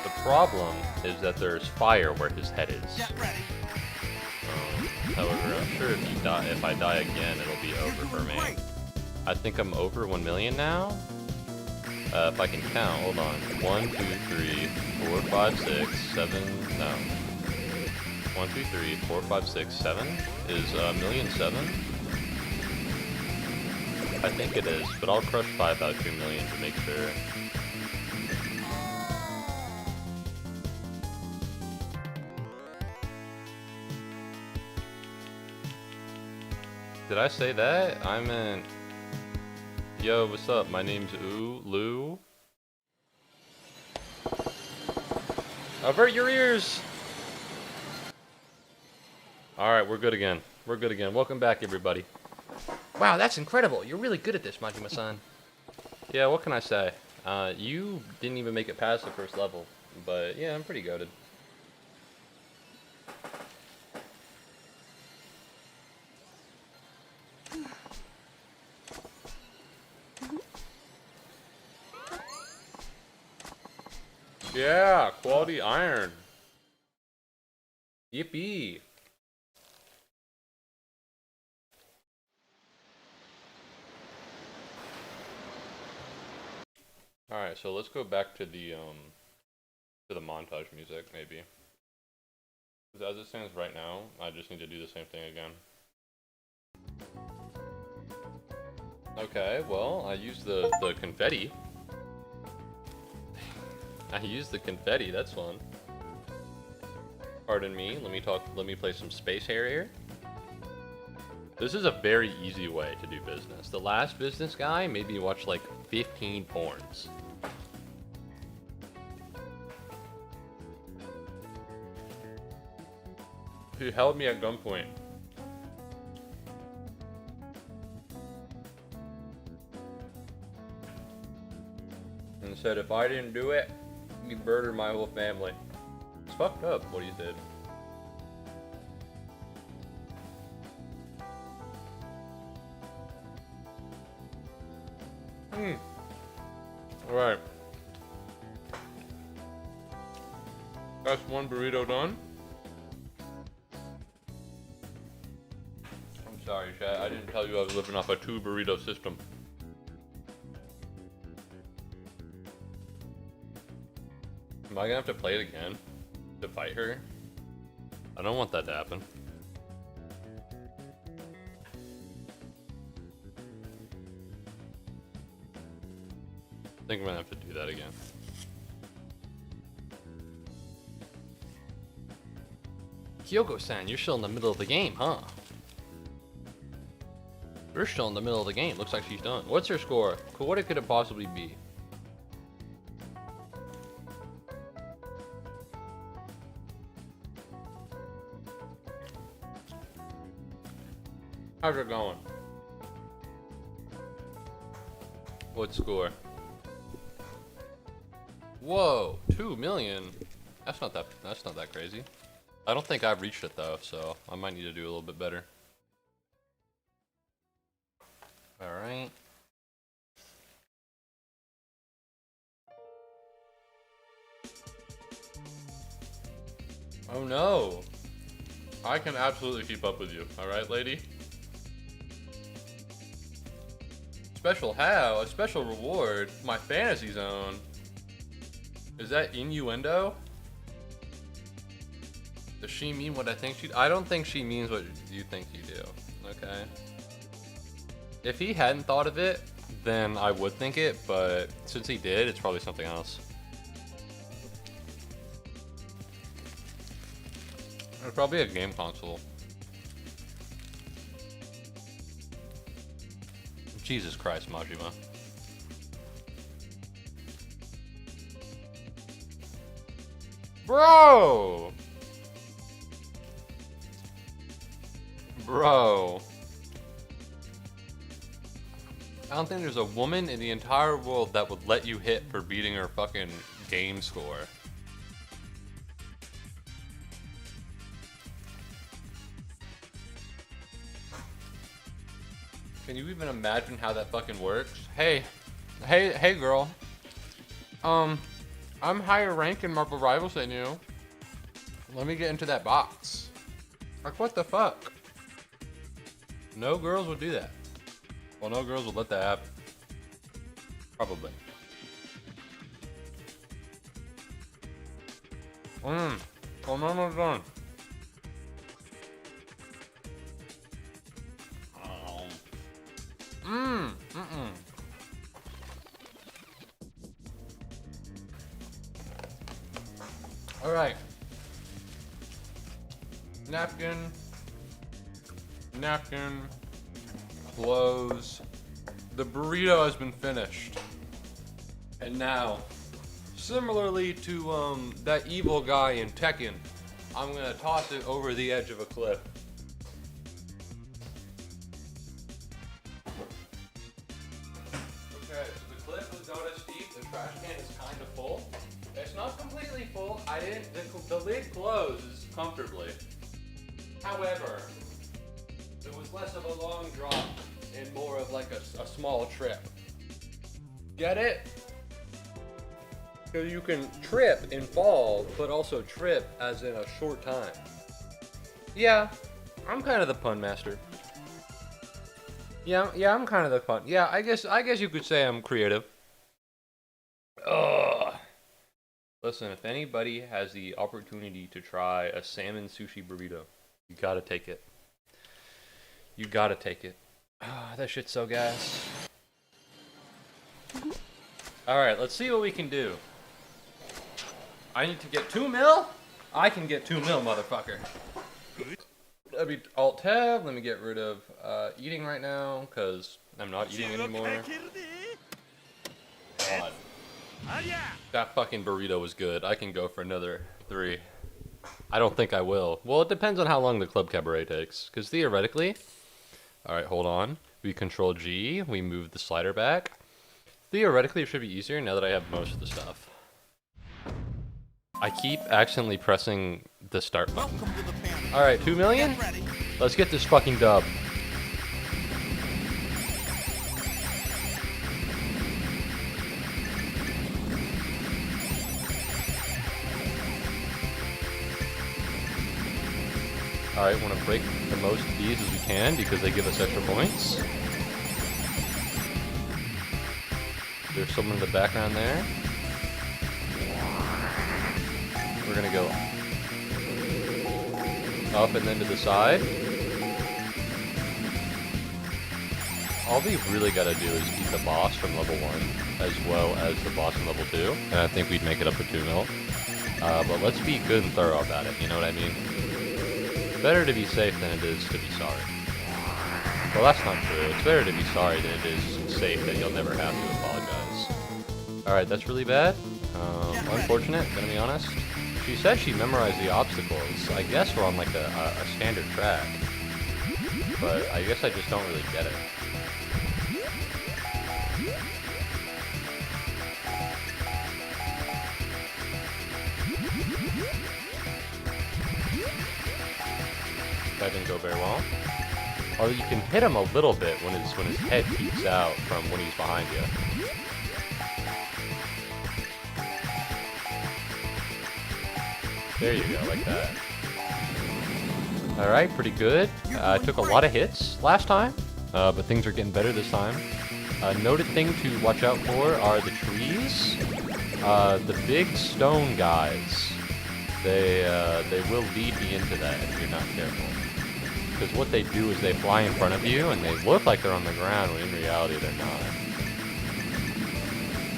The problem is that there's fire where his head is. Get ready. However, I'm sure if I die again, it'll be over for me. Great. I think I'm over 1 million now. If I can count, hold on. 1, 2, 3, 4, 5, 6, 7. No. 1, 2, 3, 4, 5, 6, 7 is 1,000,007. I think it is, but I'll crush 5 out of 2 million to make sure. Did I say that? I meant... Yo, what's up? My name's Lou. Avert your ears! Alright, we're good again. We're good again. Welcome back, everybody. Wow, that's incredible. You're really good at this, Majima-san. Yeah, what can I say? You didn't even make it past the first level. But, yeah, I'm pretty goated. Yeah, quality iron. Yippee. Alright, so let's go back to the montage music, maybe. 'Cause as it stands right now, I just need to do the same thing again. Okay, well, I used the confetti. I used the confetti, that's fun. Pardon me, let me play some Space Harrier. This is a very easy way to do business. The last business guy made me watch like 15 porns. He held me at gunpoint. And said if I didn't do it, he'd murder my whole family. It's fucked up what he did. Alright. That's one burrito done. I'm sorry, chat. I didn't tell you I was living off a 2 burrito system. Am I gonna have to play it again to fight her? I don't want that to happen. I think I'm gonna have to do that again. Kyoko-san, you're still in the middle of the game, huh? We're still in the middle of the game. Looks like she's done. What's her score? What could it possibly be? How's it going? What score? Whoa, 2 million. That's not that crazy. I don't think I've reached it though, so I might need to do a little bit better. All right. Oh no. I can absolutely keep up with you. All right, lady. Special how? A special reward? My fantasy zone? Is that innuendo? Does she mean what I think she... I don't think she means what you think you do. Okay. If he hadn't thought of it, then I would think it, but since he did, it's probably something else. It's probably a game console. Jesus Christ, Majima. Bro! Bro. I don't think there's a woman in the entire world that would let you hit for beating her fucking game score. Can you even imagine how that fucking works? Hey girl. I'm higher rank in Marvel Rivals than you. Let me get into that box. Like, what the fuck? No girls would do that. Well, no girls would let that happen. Probably. Oh, no, done. All right. Napkin, clothes. The burrito has been finished. And now, similarly to that evil guy in Tekken, I'm gonna toss it over the edge of a cliff. Okay, so the cliff was not as steep. The trash can is kind of full. It's not completely full. The lid closes comfortably. However, it was less of a long drop and more of like a small trip. Get it? So you can trip and fall, but also trip as in a short time. Yeah, I'm kind of the pun master. Yeah, I'm kind of the pun. Yeah, I guess you could say I'm creative. Ugh. Listen, if anybody has the opportunity to try a salmon sushi burrito, you gotta take it. You gotta take it. Ah, that shit's so gas. Alright, let's see what we can do. I need to get 2 mil? I can get 2 mil, motherfucker. Let me Alt-Tab. Let me get rid of eating right now, because I'm not eating anymore. God. That fucking burrito was good. I can go for another 3. I don't think I will. Well, it depends on how long the Club Cabaret takes, because theoretically... Alright, hold on. We control G. We move the slider back. Theoretically, it should be easier now that I have most of the stuff. I keep accidentally pressing the start button. Alright, 2 million? Let's get this fucking dub. Alright, want to break the most of these as we can because they give us extra points. There's someone in the background there. We're gonna go up and then to the side. All we've really got to do is beat the boss from level 1 as well as the boss in level 2. And I think we'd make it up to 2 mil. But let's be good and thorough about it, you know what I mean? Better to be safe than it is to be sorry. Well, that's not true. It's better to be sorry than it is safe that you'll never have to apologize. Alright, that's really bad. Unfortunate, gonna be honest. She said she memorized the obstacles. I guess we're on like a standard track. But I guess I just don't really get it. That didn't go very well. Although you can hit him a little bit when his head peeks out from when he's behind you. There you go, like that. Alright, pretty good. I took a lot of hits last time, but things are getting better this time. Noted thing to watch out for are the trees. The big stone guys. They will lead me into that if you're not careful. Because what they do is they fly in front of you and they look like they're on the ground when in reality they're not.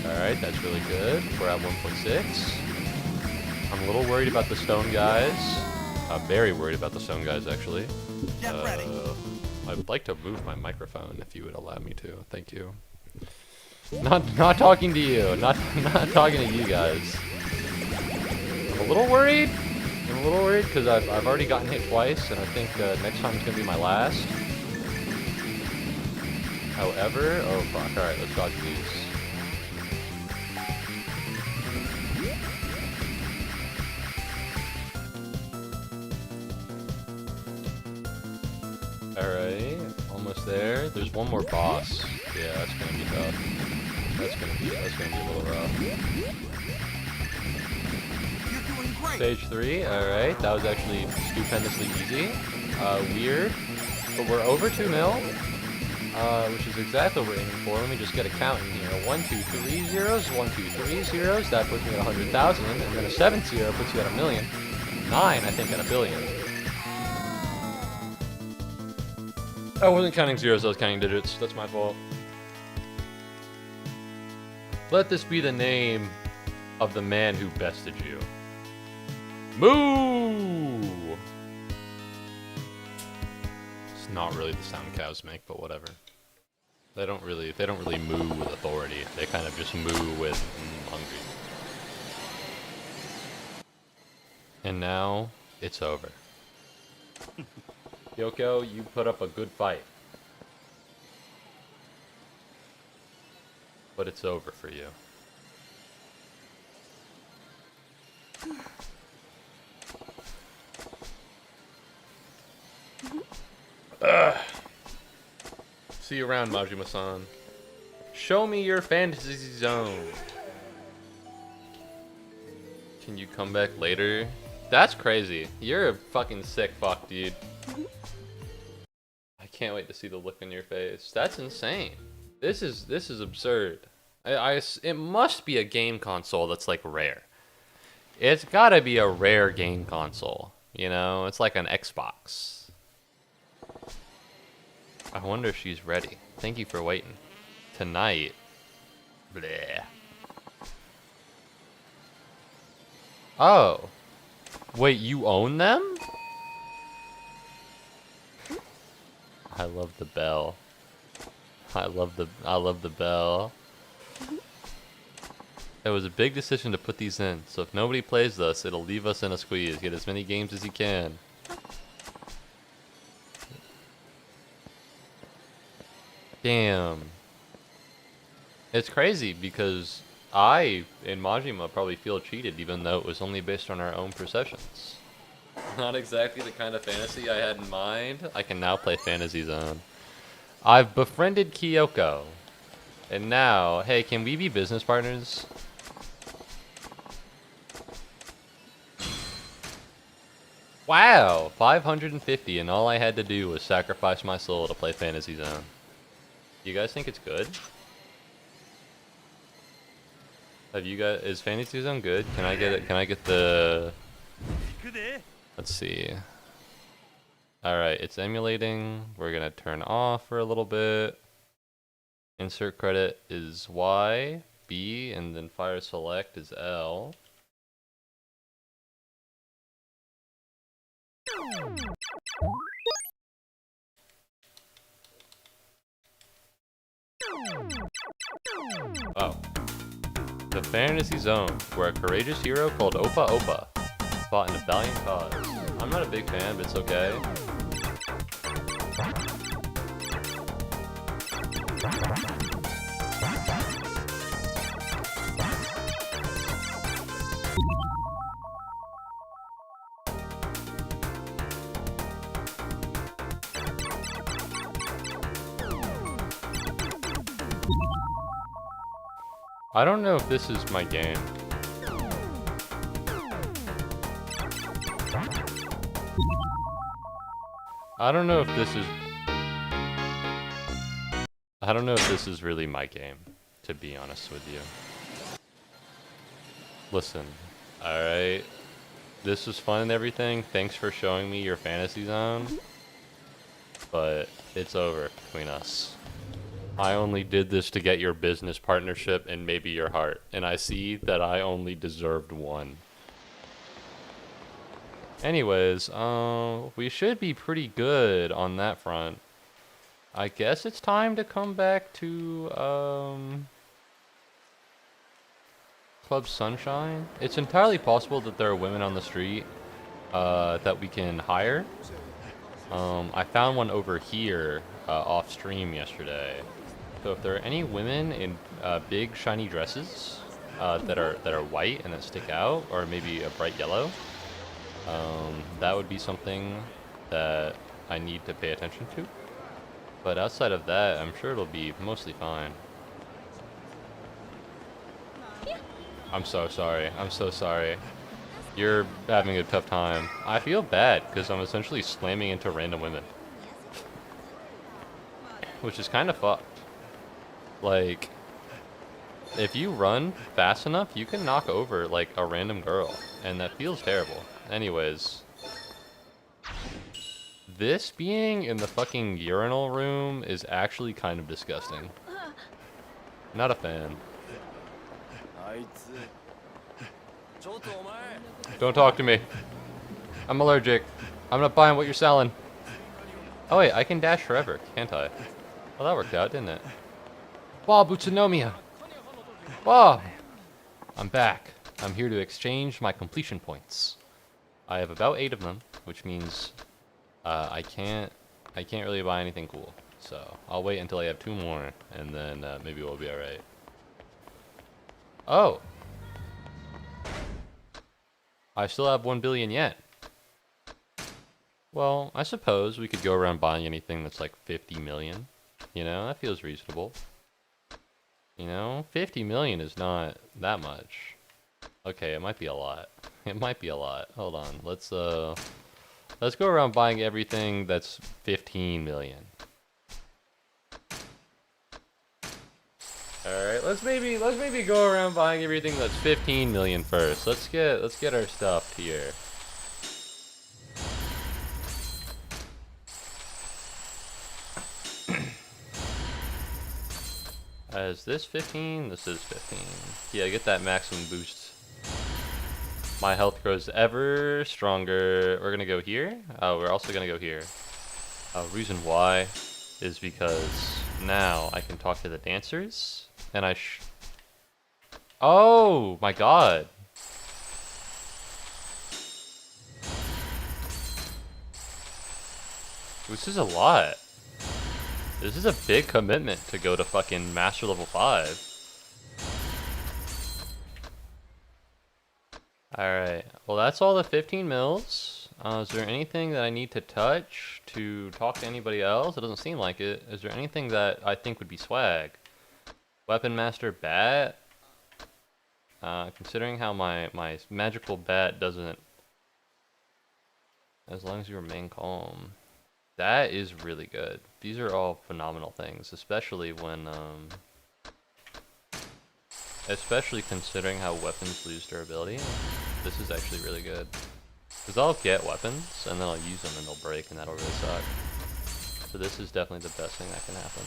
Alright, that's really good. We're at 1.6. I'm a little worried about the stone guys. Very worried about the stone guys, actually. I'd like to move my microphone if you would allow me to. Thank you. Not talking to you. Not talking to you guys. I'm a little worried. I'm a little worried because I've already gotten hit twice, and I think next time is gonna be my last. However, oh fuck! All right, let's dodge these. Alright, almost there. There's one more boss. Yeah, that's gonna be tough. That's gonna be a little rough. Stage 3, alright. That was actually stupendously easy. Weird. But we're over 2 mil. Which is exactly what we're aiming for. Let me just get a count in here. 1, 2, 3 zeros, 1, 2, 3 zeros. That puts me at 100,000. And then a 7th zero puts you at 1 million. 9, I think, at 1 billion. I wasn't counting zeros, I was counting digits. That's my fault. Let this be the name of the man who bested you. Moo! It's not really the sound cows make, but whatever. They don't really moo with authority. They kind of just moo with hungry. And now it's over. Yoko, you put up a good fight. But it's over for you. See you around, Majima-san. Show me your fantasy zone. Can you come back later? That's crazy. You're a fucking sick fuck, dude. I can't wait to see the look on your face. That's insane. This is absurd. It must be a game console that's like rare. It's gotta be a rare game console. You know, it's like an Xbox. I wonder if she's ready. Thank you for waiting. Tonight. Bleh. Oh. Wait, you own them? I love the bell. I love the bell. It was a big decision to put these in, so if nobody plays this, it'll leave us in a squeeze. Get as many games as you can. Damn. It's crazy because I and Majima probably feel cheated even though it was only based on our own perceptions. Not exactly the kind of fantasy I had in mind. I can now play Fantasy Zone. I've befriended Kyoko. And now, hey, can we be business partners? Wow, 550, and all I had to do was sacrifice my soul to play Fantasy Zone. You guys think it's good? Is Fantasy Zone good? Can I get it? Can I get the? Let's see. Alright, it's emulating. We're gonna turn off for a little bit. Insert credit is Y, B, and then fire select is L. Oh. The Fantasy Zone, where a courageous hero called Opa Opa fought in a valiant cause. I'm not a big fan, but it's okay. I don't know if this is my game. I don't know if this is... I don't know if this is really my game, to be honest with you. Listen, alright? This was fun and everything. Thanks for showing me your Fantasy Zone. But it's over between us. I only did this to get your business partnership and maybe your heart. And I see that I only deserved one. Anyways, we should be pretty good on that front. I guess it's time to come back to, Club Sunshine. It's entirely possible that there are women on the street, that we can hire. I found one over here, off stream yesterday. So if there are any women in big shiny dresses that are white and that stick out, or maybe a bright yellow, that would be something that I need to pay attention to. But outside of that, I'm sure it'll be mostly fine. I'm so sorry. I'm so sorry. You're having a tough time. I feel bad because I'm essentially slamming into random women, which is kind of fucked. Like, if you run fast enough, you can knock over, like, a random girl. And that feels terrible. Anyways. This being in the fucking urinal room is actually kind of disgusting. Not a fan. Don't talk to me. I'm allergic. I'm not buying what you're selling. Oh wait, I can dash forever, can't I? Well, that worked out, didn't it? Wow, Butsunomiya! Wow! I'm back. I'm here to exchange my completion points. I have about 8 of them, which means I can't really buy anything cool. So I'll wait until I have 2 more, and then maybe we'll be alright. Oh! I still have 1 billion yen. Well, I suppose we could go around buying anything that's like 50 million. You know, that feels reasonable. You know, 50 million is not that much. Okay, it might be a lot. It might be a lot. Hold on. Let's go around buying everything that's 15 million. Alright, let's maybe go around buying everything that's 15 million first. Let's get our stuff here. Is this 15? This is 15. Yeah, get that maximum boost. My health grows ever stronger. We're gonna go here. Oh, we're also gonna go here. Reason why is because now I can talk to the dancers, and oh my god. This is a lot. This is a big commitment to go to fucking Master Level 5. Alright, well that's all the 15 mils. Is there anything that I need to touch to talk to anybody else? It doesn't seem like it. Is there anything that I think would be swag? Weapon Master Bat? Considering how my magical bat doesn't... As long as you remain calm. That is really good. These are all phenomenal things, especially when, especially considering how weapons lose durability. This is actually really good. Because I'll get weapons, and then I'll use them and they'll break, and that'll really suck. So this is definitely the best thing that can happen.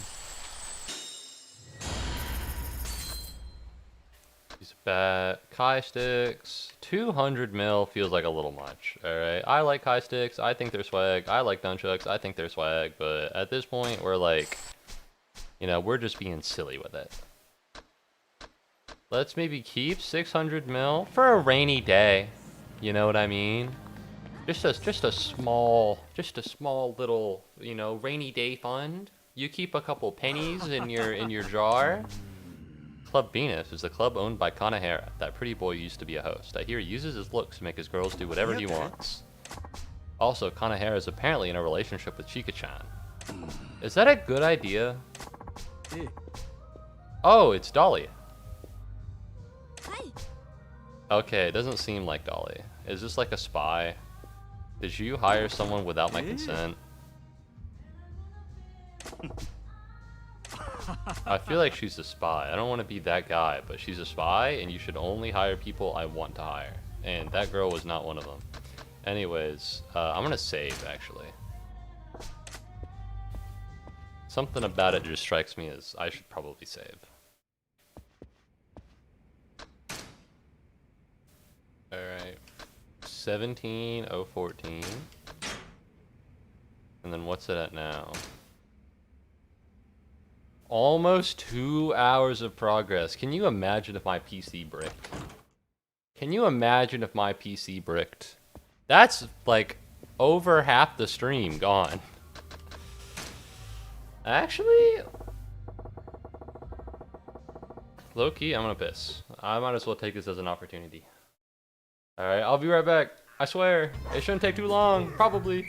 These Kai sticks. 200 mil feels like a little much, alright? I like Kai sticks, I think they're swag. I like nunchucks, I think they're swag. But at this point, we're like, you know, we're just being silly with it. Let's maybe keep 600 mil for a rainy day. You know what I mean? Just a small little, you know, rainy day fund. You keep a couple pennies in your jar. Club Venus is the club owned by Kanahara. That pretty boy used to be a host. I hear he uses his looks to make his girls do whatever he wants. Also, Kanahara is apparently in a relationship with Chika-chan. Is that a good idea? Oh, it's Dolly. Okay, it doesn't seem like Dolly. Is this like a spy? Did you hire someone without my consent? I feel like she's a spy. I don't want to be that guy, but she's a spy, and you should only hire people I want to hire. And that girl was not one of them. Anyways, I'm gonna save, actually. Something about it just strikes me as I should probably save. Alright. 17,014. And then what's it at now? Almost 2 hours of progress. Can you imagine if my PC bricked? Can you imagine if my PC bricked? That's like over half the stream gone. Actually, low-key, I'm gonna piss. I might as well take this as an opportunity. Alright, I'll be right back. I swear, it shouldn't take too long, probably.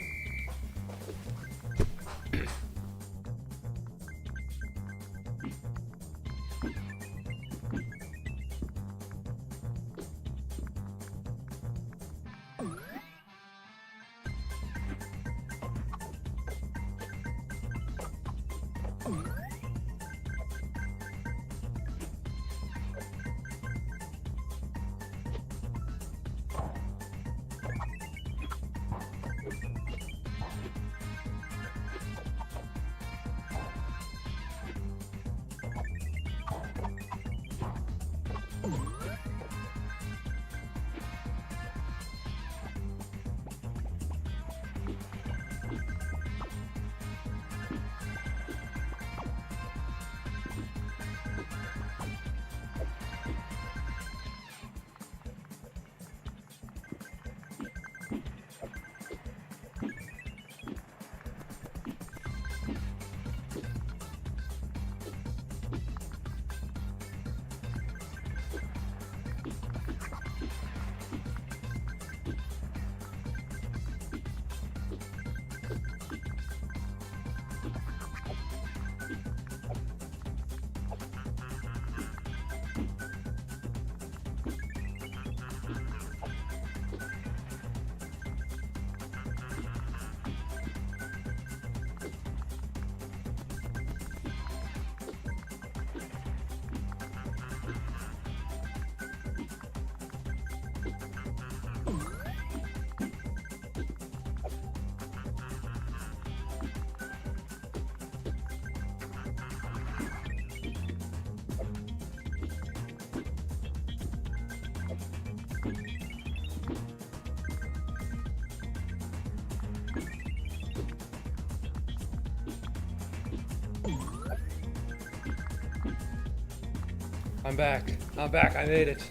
I'm back. I'm back. I made it.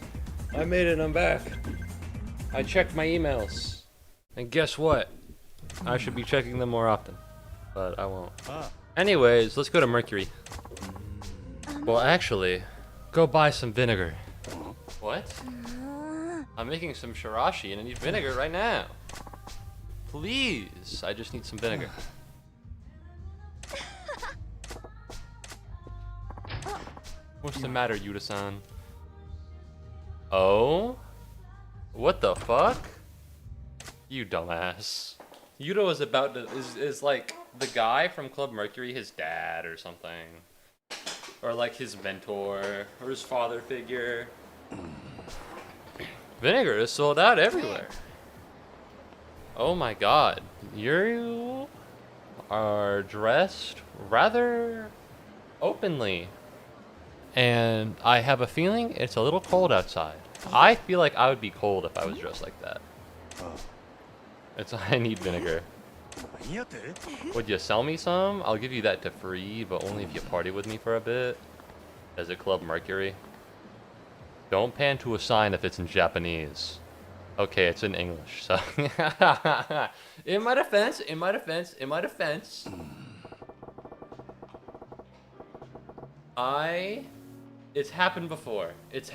I made it. I'm back. I checked my emails. And guess what? I should be checking them more often. But I won't. Anyways, let's go to Mercury. Well, actually, go buy some vinegar. What? I'm making some shirashi and I need vinegar right now. Please. I just need some vinegar. What's the matter, Yuta-san? Oh? What the fuck? You dumbass. Yuto is about to is like the guy from Club Mercury, his dad or something, or like his mentor or his father figure. Vinegar is sold out everywhere. Oh my god, you are dressed rather openly, and I have a feeling it's a little cold outside. I feel like I would be cold if I was dressed like that. I need vinegar. Would you sell me some? I'll give you that to free, but only if you party with me for a bit. As a Club Mercury. Don't pan to a sign if it's in Japanese. Okay, it's in English, so. In my defense. It's happened before. It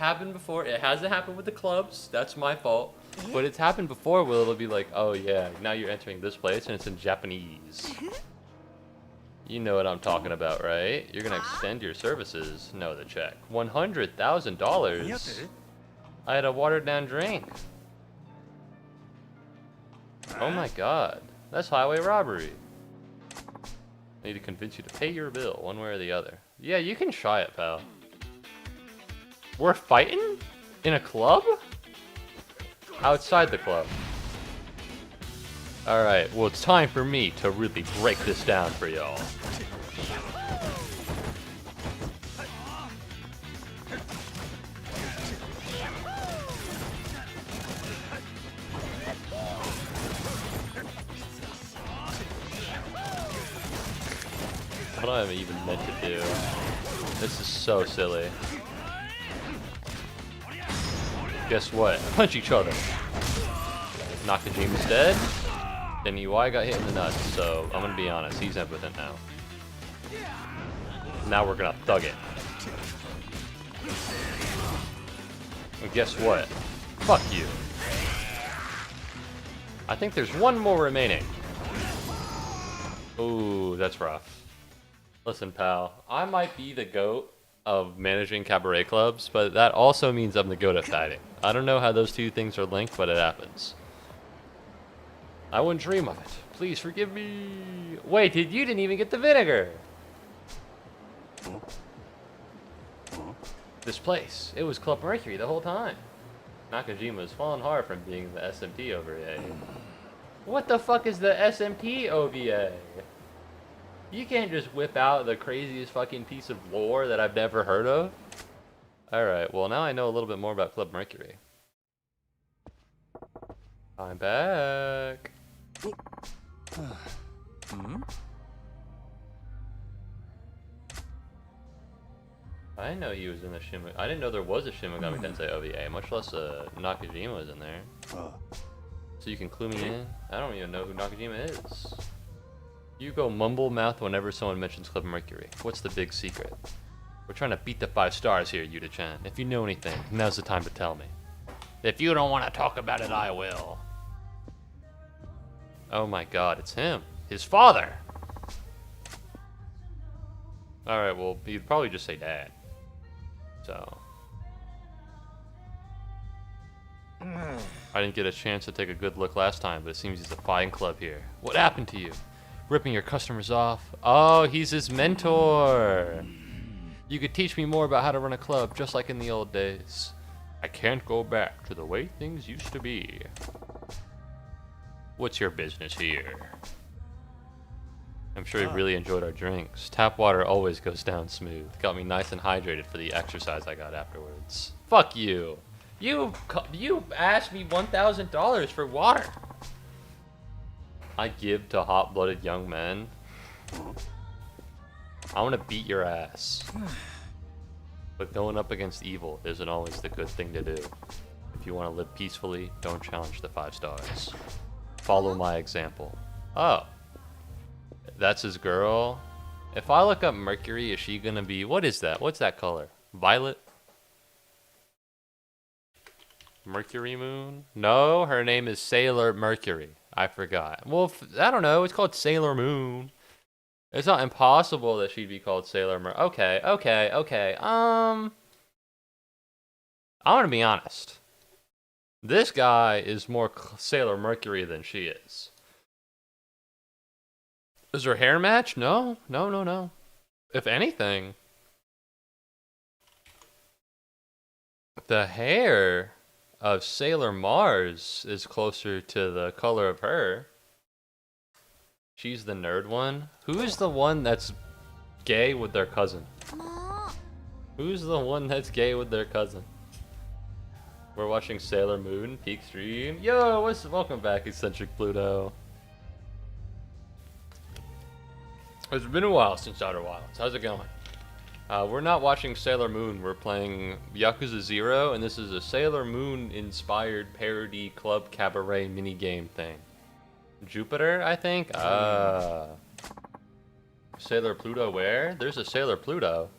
hasn't happened with the clubs. That's my fault. But it's happened before where it'll be like, oh yeah, now you're entering this place and it's in Japanese. You know what I'm talking about, right? You're gonna extend your services. No, the check. $100,000. I had a watered down drink. Oh my god. That's highway robbery. I need to convince you to pay your bill, one way or the other. Yeah, you can try it, pal. We're fighting? In a club? Outside the club. Alright, well it's time for me to really break this down for y'all. What am I even meant to do? This is so silly. Guess what? Punch each other. Nakajima's dead. Then UI got hit in the nuts, so I'm gonna be honest, he's impotent now. Now we're gonna thug it. And guess what? Fuck you. I think there's one more remaining. Ooh, that's rough. Listen, pal, I might be the GOAT of managing cabaret clubs, but that also means I'm the GOAT at fighting. I don't know how those two things are linked, but it happens. I wouldn't dream of it. Please forgive me. Wait, you didn't even get the vinegar. This place, it was Club Mercury the whole time. Nakajima was falling hard from being the SMT OVA. What the fuck is the SMT OVA? You can't just whip out the craziest fucking piece of lore that I've never heard of. Alright, well now I know a little bit more about Club Mercury. I'm back. I didn't know he was in the I didn't know there was a Shin Megami Tensei OVA, much less Nakajima was in there. So you can clue me in? I don't even know who Nakajima is. You go mumble mouth whenever someone mentions Club Mercury. What's the big secret? We're trying to beat the 5 stars here, Yuta-chan. If you know anything, now's the time to tell me. If you don't want to talk about it, I will. Oh my god, it's him. His father! Alright, well, he'd probably just say dad. So. I didn't get a chance to take a good look last time, but it seems he's a fine club here. What happened to you? Ripping your customers off? Oh, he's his mentor! You could teach me more about how to run a club, just like in the old days. I can't go back to the way things used to be. What's your business here? I'm sure he really enjoyed our drinks. Tap water always goes down smooth. Got me nice and hydrated for the exercise I got afterwards. Fuck you! You asked me $1,000 for water! I give to hot-blooded young men. I want to beat your ass. But going up against evil isn't always the good thing to do. If you want to live peacefully, don't challenge the 5 stars. Follow my example. Oh. That's his girl. If I look up Mercury, is she gonna be... What is that? What's that color? Violet? Mercury Moon? No, her name is Sailor Mercury. I forgot. Well, I don't know. It's called Sailor Moon. It's not impossible that she'd be called Sailor Mer. Okay. I'm gonna be honest. This guy is more Sailor Mercury than she is. Is her hair match? No, no, no, no. If anything, the hair of Sailor Mars is closer to the color of her. She's the nerd one. Who's the one that's gay with their cousin? Who's the one that's gay with their cousin? We're watching Sailor Moon peak stream. Yo, welcome back, Eccentric Pluto. It's been a while since Outer Wilds. How's it going? We're not watching Sailor Moon. We're playing Yakuza 0, and this is a Sailor Moon-inspired parody club cabaret minigame thing. Jupiter, I think? Sailor Pluto where? There's a Sailor Pluto.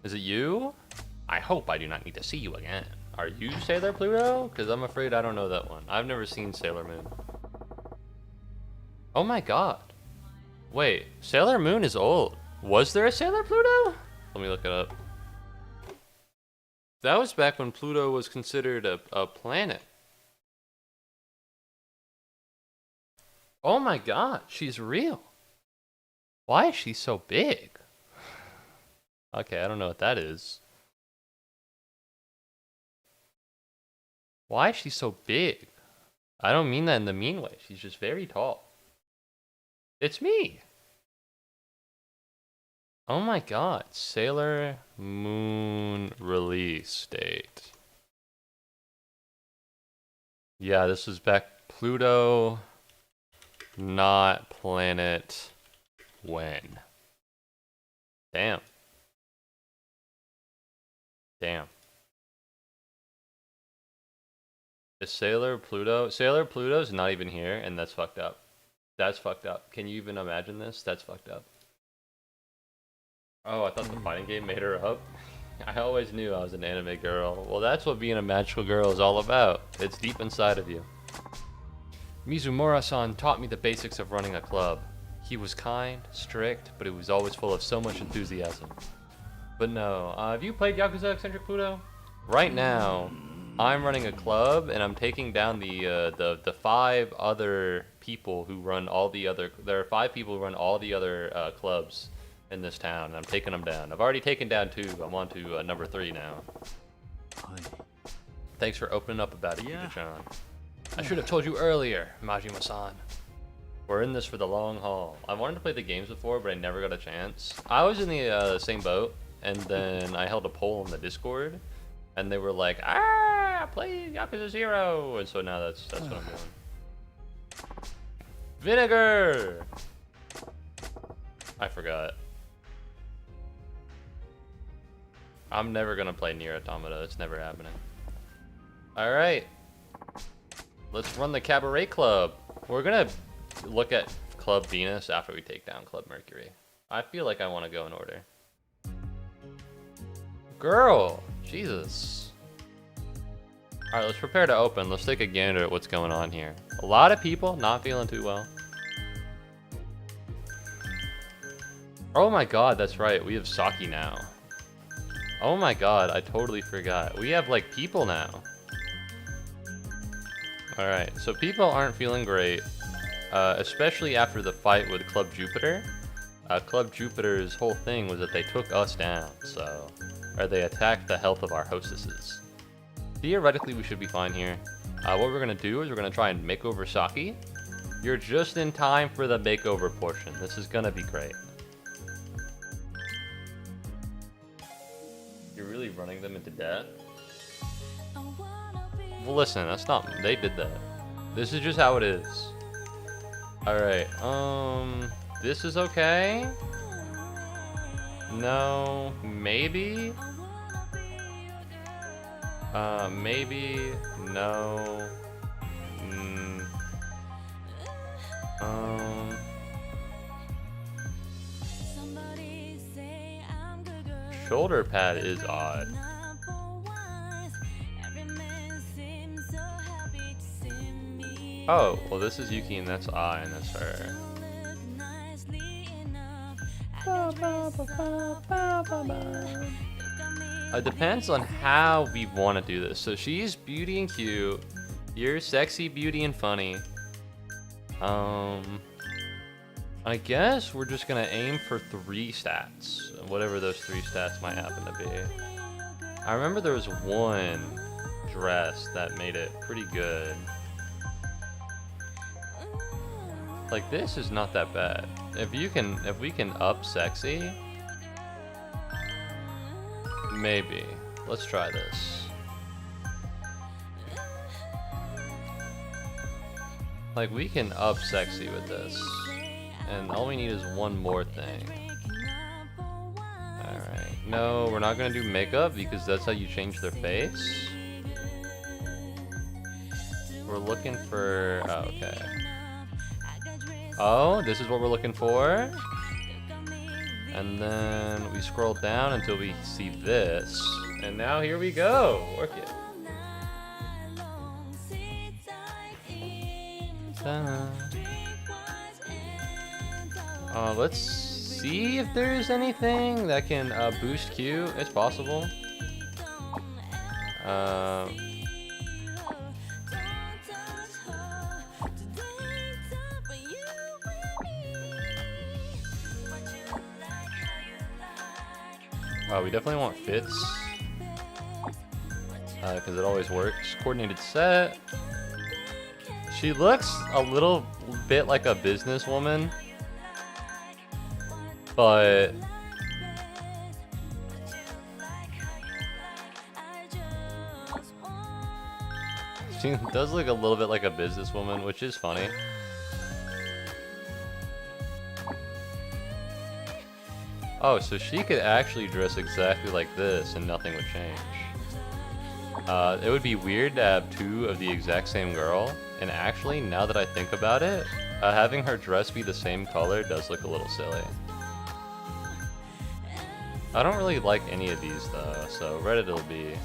Is it you? I hope I do not need to see you again. Are you Sailor Pluto? Because I'm afraid I don't know that one. I've never seen Sailor Moon. Oh my god. Wait, Sailor Moon is old. Was there a Sailor Pluto? Let me look it up. That was back when Pluto was considered a planet. Oh my god, she's real. Why is she so big? Okay, I don't know what that is. Why is she so big? I don't mean that in the mean way. She's just very tall. It's me. Oh my god, Sailor Moon release date. Yeah, this was back Pluto, not planet, when. Damn. Damn. Is Sailor Pluto's not even here, and that's fucked up. That's fucked up. Can you even imagine this? That's fucked up. Oh, I thought the fighting game made her up. I always knew I was an anime girl. Well, that's what being a magical girl is all about. It's deep inside of you. Mizumura-san taught me the basics of running a club. He was kind, strict, but he was always full of so much enthusiasm. But no, have you played Yakuza Eccentric Pluto? Right now, I'm running a club, and I'm taking down the 5 other people who run all the other... There are 5 people who run all the other clubs in this town, and I'm taking them down. I've already taken down 2. I'm on to number 3 now. Thanks for opening up about it, Yuta-chan. I should have told you earlier, Majima-san. We're in this for the long haul. I wanted to play the games before, but I never got a chance. I was in the same boat, and then I held a poll on the Discord, and they were like, play Yakuza 0! And so now that's what I'm doing. Vinegar! I forgot. I'm never gonna play Nier Automata. It's never happening. Alright. Let's run the Cabaret Club. We're gonna look at Club Venus after we take down Club Mercury. I feel like I want to go in order. Girl! Jesus. Alright, let's prepare to open. Let's take a gander at what's going on here. A lot of people not feeling too well. Oh my god, that's right. We have Saki now. Oh my god, I totally forgot. We have, like, people now. Alright, so people aren't feeling great. Especially after the fight with Club Jupiter. Club Jupiter's whole thing was that they took us down, so... Or they attacked the health of our hostesses. Theoretically, we should be fine here. What we're gonna do is we're gonna try and make over Saki. You're just in time for the makeover portion. This is gonna be great. You're really running them into death? Well, listen, that's not... They did that. This is just how it is. Alright, this is okay? No, maybe? Maybe, no, shoulder pad is odd. Oh, well this is Yuki and that's I and that's her. It depends on how we want to do this. So she's beauty and cute. You're sexy, beauty, and funny. I guess we're just gonna aim for 3 stats, whatever those 3 stats might happen to be. I remember there was one dress that made it pretty good. Like, this is not that bad. If we can up sexy, maybe. Let's try this. Like, we can up sexy with this. And all we need is one more thing. Alright. No, we're not gonna do makeup because that's how you change their face. We're looking for... Oh, okay. Oh, this is what we're looking for. And then we scroll down until we see this. And now here we go. Work it. Let's see if there's anything that can boost Q. It's possible. We definitely want fits. Because it always works. Coordinated set. She looks a little bit like a businesswoman. But... she does look a little bit like a businesswoman, which is funny. Oh, so she could actually dress exactly like this and nothing would change. It would be weird to have 2 of the exact same girl, and actually, now that I think about it, having her dress be the same color does look a little silly. I don't really like any of these though, so Reddit it'll be.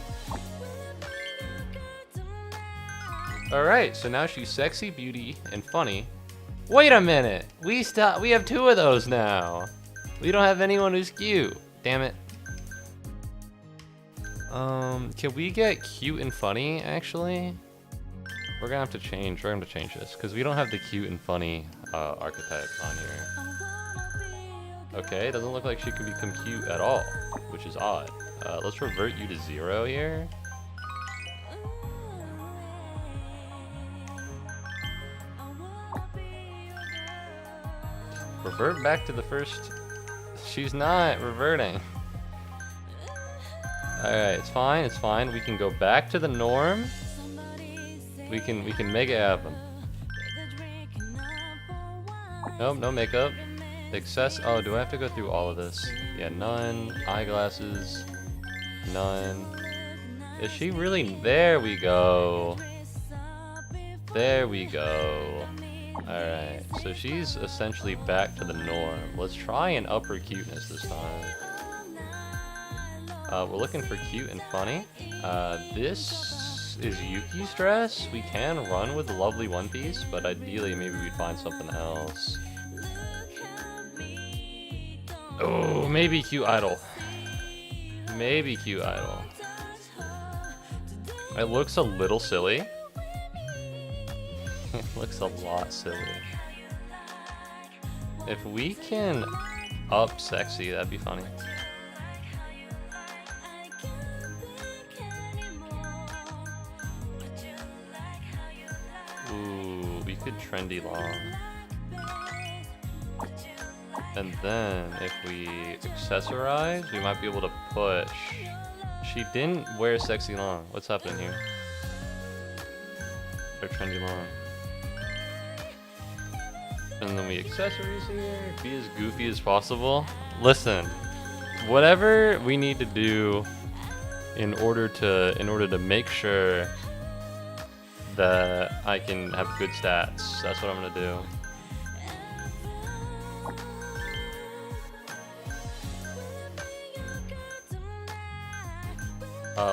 Alright, so now she's sexy, beauty, and funny. Wait a minute! We have 2 of those now! We don't have anyone who's cute. Damn it. Can we get cute and funny, actually? We're gonna have to change. We're gonna change this, because we don't have the cute and funny archetype on here. Okay, it doesn't look like she can become cute at all, which is odd. Let's revert you to 0 here. Revert back to the first... She's not reverting. Alright, it's fine, it's fine. We can go back to the norm. We can make it happen. Nope, no makeup. Excess. Oh, do I have to go through all of this? Yeah, none. Eyeglasses. None. Is she really? There we go. There we go. Alright, so she's essentially back to the norm. Let's try and up her cuteness this time. We're looking for cute and funny. This is Yuki's dress. We can run with the lovely One Piece, but ideally maybe we'd find something else. Oh, maybe cute idol. Maybe cute idol. It looks a little silly. It looks a lot silly. If we can up sexy, that'd be funny. Ooh, we could trendy long. And then if we accessorize, we might be able to push. She didn't wear sexy long. What's happening here? Or trendy long. And then we accessories here. Be as goofy as possible. Listen, whatever we need to do in order to make sure that I can have good stats, that's what I'm gonna do.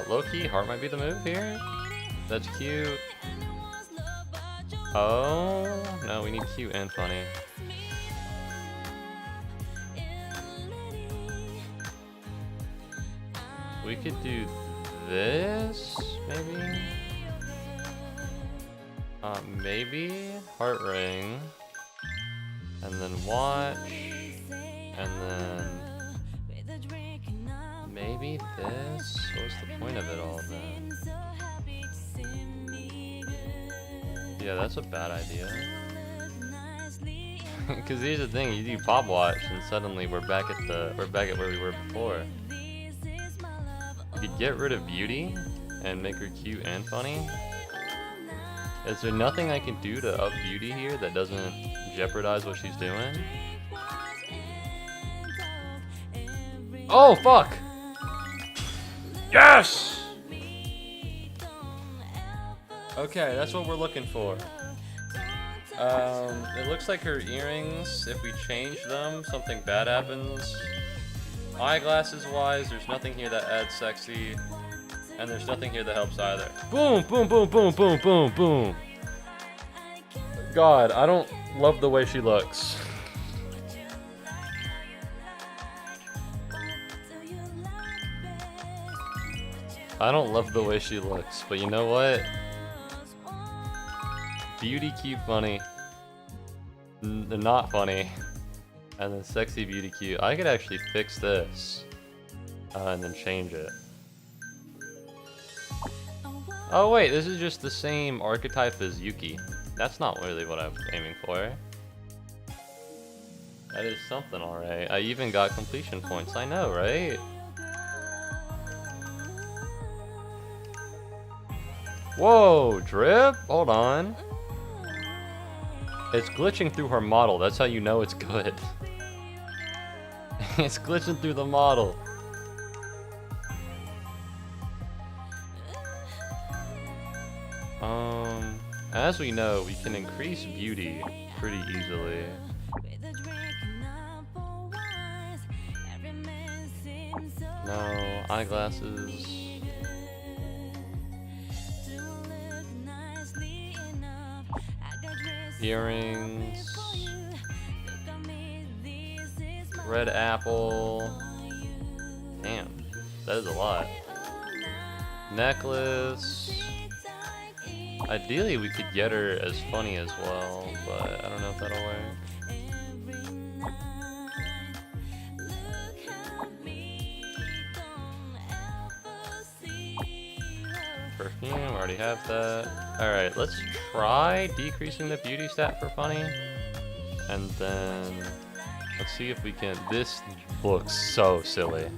Low-key, heart might be the move here. That's cute. Oh, no, we need cute and funny. We could do this, maybe? Maybe? Heart ring. and then watch, and then maybe this? What's the point of it all then? Yeah, that's a bad idea. Because here's the thing, you do pop watch, and suddenly we're back at where we were before. You could get rid of beauty and make her cute and funny. Is there nothing I can do to up beauty here that doesn't jeopardize what she's doing? Oh fuck! Yes! Okay, that's what we're looking for. It looks like her earrings, if we change them, something bad happens. Eyeglasses wise, there's nothing here that adds sexy. And there's nothing here that helps either. Boom, boom, boom, boom, boom, boom, boom. God, I don't love the way she looks. I don't love the way she looks, but you know what? Beauty, cute, funny. Not funny. And then sexy, beauty, cute. I could actually fix this. And then change it. Oh wait, this is just the same archetype as Yuki. That's not really what I'm aiming for. That is something alright. I even got completion points, I know, right? Whoa, drip? Hold on. It's glitching through her model, that's how you know it's good. It's glitching through the model. As we know, we can increase beauty pretty easily. No, eyeglasses. Earrings. Red apple. Damn, that is a lot. Necklace. Ideally, we could get her as funny as well, but I don't know if that'll work. Perfume, already have that. Alright, let's try decreasing the beauty stat for funny. And then, let's see if we can... This looks so silly.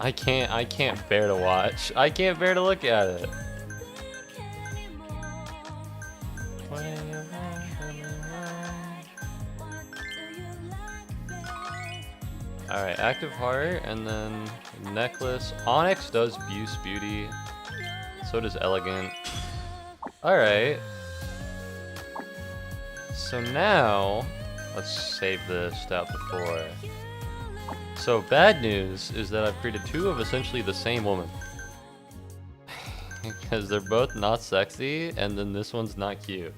I can't bear to watch. I can't bear to look at it. Alright, active heart, and then necklace. Onyx does boost beauty. So does elegant. Alright. So now, let's save this step before. So bad news is that I've created two of essentially the same woman. Because they're both not sexy, and then this one's not cute.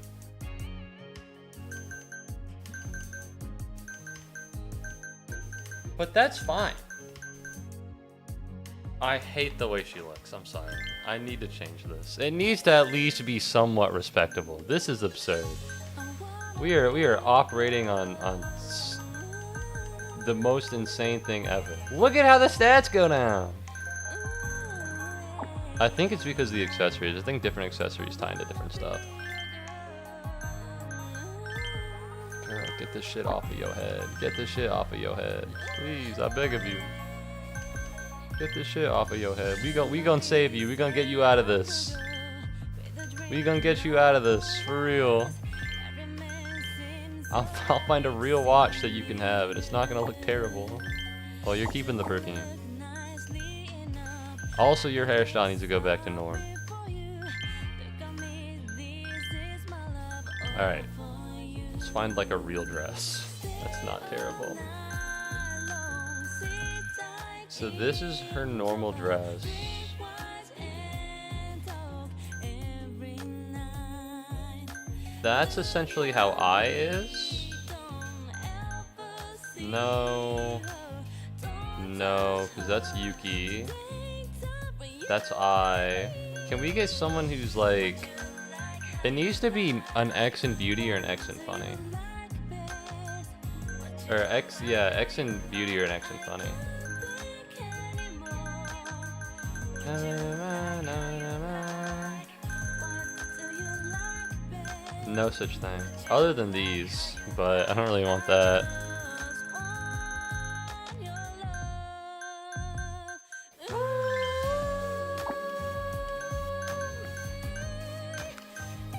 But that's fine. I hate the way she looks, I'm sorry. I need to change this. It needs to at least be somewhat respectable. This is absurd. We are operating on the most insane thing ever. Look at how the stats go down! I think it's because of the accessories. I think different accessories tie into different stuff. Girl, get this shit off of your head. Get this shit off of your head. Please, I beg of you. Get this shit off of your head. We gon' save you. We gonna get you out of this. We gonna get you out of this, for real. I'll find a real watch that you can have, and it's not gonna look terrible. Well, you're keeping the perfume. Also, your hairstyle needs to go back to norm. Alright. Let's find like a real dress. That's not terrible. So this is her normal dress. That's essentially how I is. No. No, because that's Yuki. That's I. Can we get someone who's like... It needs to be an X in beauty or an X in funny. Or X, yeah, X and beauty or an X and funny. No such thing. Other than these, but I don't really want that.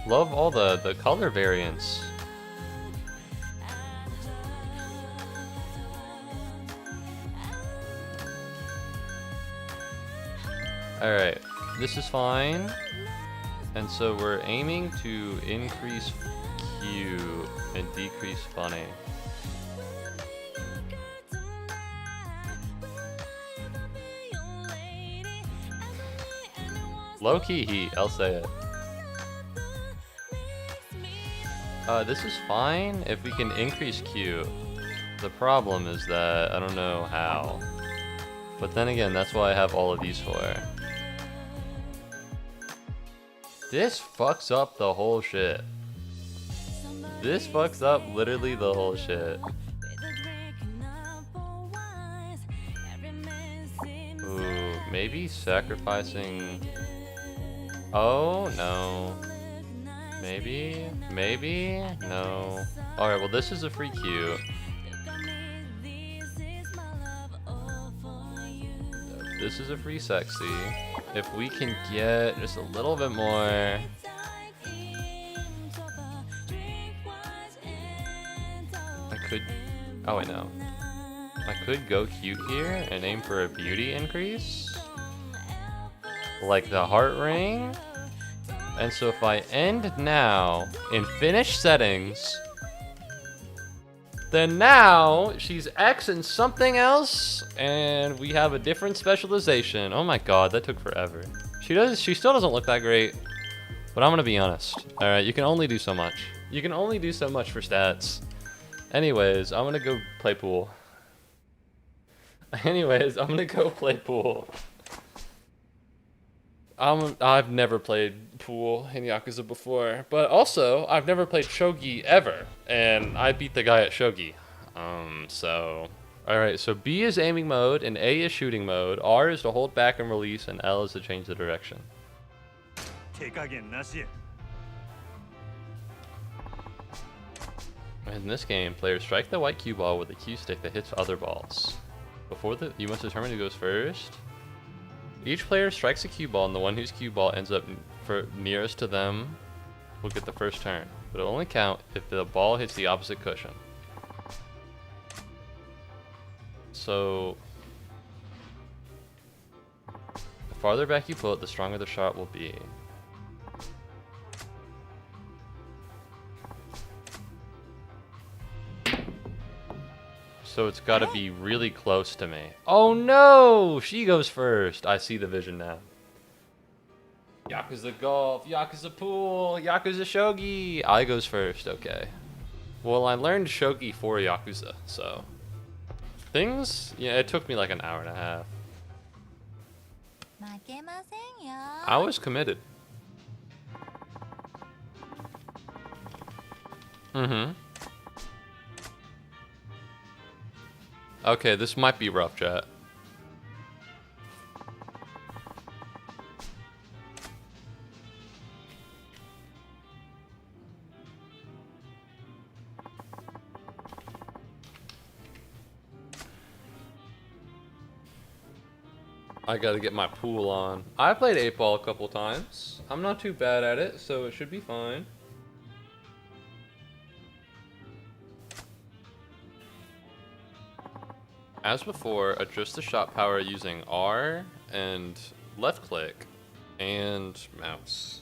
Love all the color variants. Alright, this is fine. And so we're aiming to increase Q and decrease funny. Low-key heat, I'll say it. This is fine if we can increase Q. The problem is that I don't know how. But then again, that's why I have all of these for. This fucks up the whole shit. This fucks up literally the whole shit. Ooh, maybe sacrificing... Oh, no. Maybe? Maybe? No. Alright, well this is a free Q. This is a free sexy. If we can get just a little bit more... I could... Oh wait, no. I could go cute here and aim for a beauty increase. Like the heart ring. And so if I end now in finish settings, then now she's X and something else, and we have a different specialization. Oh my god, that took forever. She still doesn't look that great, but I'm gonna be honest. All right, you can only do so much. You can only do so much for stats. Anyways, I'm gonna go play pool. I've never played pool in Yakuza before, but also I've never played shogi ever, and I beat the guy at shogi. Alright, so B is aiming mode, and A is shooting mode, R is to hold back and release, and L is to change the direction. In this game, players strike the white cue ball with a cue stick that hits other balls. You must determine who goes first. Each player strikes a cue ball, and the one whose cue ball ends up nearest to them will get the first turn. But it'll only count if the ball hits the opposite cushion. So, the farther back you pull it, the stronger the shot will be. So it's got to be really close to me. Oh no! She goes first. I see the vision now. Yakuza golf, Yakuza pool, Yakuza shogi. I goes first, okay. Well, I learned shogi for Yakuza, so... Things? Yeah, it took me like an hour and a half. I was committed. Mm-hmm. Okay, this might be rough, chat. I gotta get my pool on. I played 8-ball a couple times. I'm not too bad at it, so it should be fine. As before, adjust the shot power using R and left click and mouse.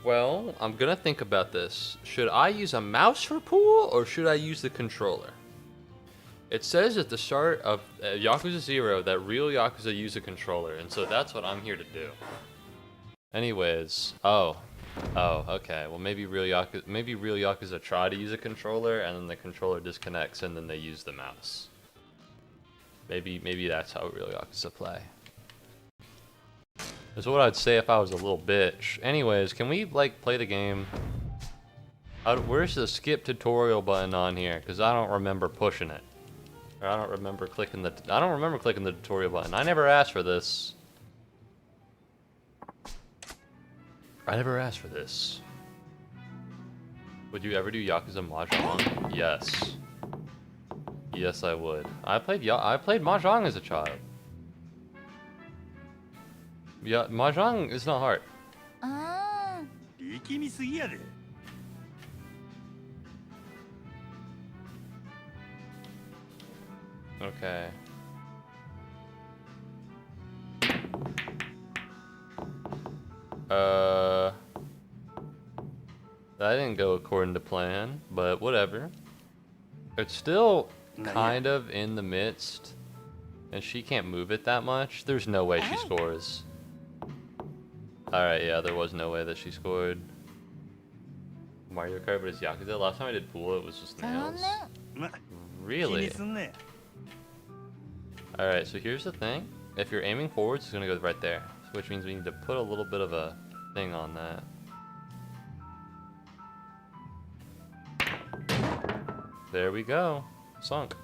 Well, I'm gonna think about this. Should I use a mouse for pool or should I use the controller? It says at the start of Yakuza 0 that real Yakuza use a controller, and so that's what I'm here to do. Anyways, oh, okay. Well, maybe real Yakuza try to use a controller, and then the controller disconnects, and then they use the mouse. Maybe that's how real Yakuza play. That's what I'd say if I was a little bitch. Anyways, can we like play the game? Where's the skip tutorial button on here? Because I don't remember pushing it. Or I don't remember clicking the tutorial button. I never asked for this. I never asked for this. Would you ever do Yakuza Mahjong? Yes. Yes, I would. I played Mahjong as a child. Yeah, Mahjong is not hard. 力みすぎやで Okay. That didn't go according to plan, but whatever. It's still kind of in the midst, and she can't move it that much. There's no way she scores. Alright, yeah, there was no way that she scored. Mario Kart, but it's Yakuza. Last time I did pool, it was just nails. Really? Alright, so here's the thing. If you're aiming forwards, it's going to go right there. Which means we need to put a little bit of a thing on that. There we go. Sunk.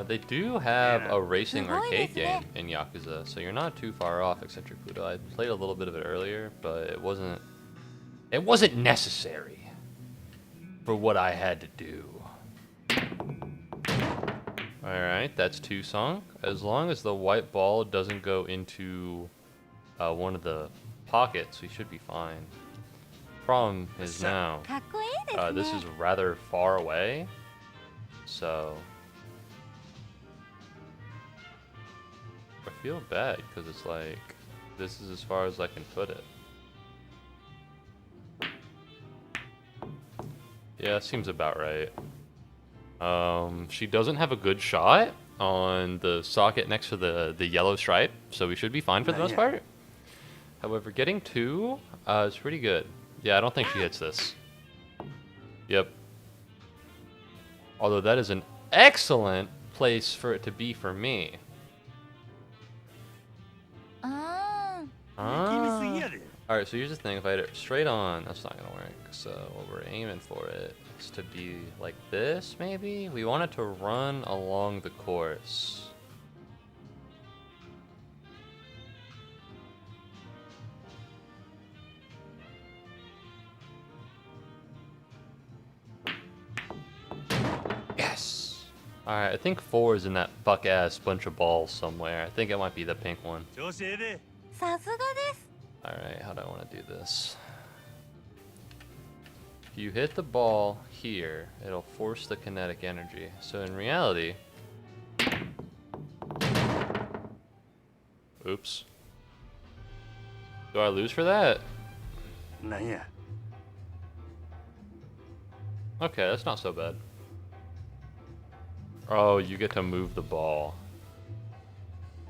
They do have a racing arcade game in Yakuza, so you're not too far off, Eccentric Pluto. I played a little bit of it earlier, but it wasn't necessary for what I had to do. Alright, that's 2 sunk. As long as the white ball doesn't go into one of the pockets, we should be fine. Problem is now, this is rather far away, so I feel bad because it's like, this is as far as I can put it. Yeah, seems about right. She doesn't have a good shot on the socket next to the yellow stripe, so we should be fine for the most part. However, getting 2 is pretty good. Yeah, I don't think she hits this. Yep. Although that is an excellent place for it to be for me. Alright, so here's the thing. If I hit it straight on, that's not going to work. So what we're aiming for it is to be like this, maybe? We want it to run along the course. Yes! Alright, I think 4 is in that fuck-ass bunch of balls somewhere. I think it might be the pink one. Alright, how do I want to do this? If you hit the ball here, it'll force the kinetic energy. So in reality... Oops. Do I lose for that? Okay, that's not so bad. Oh, you get to move the ball.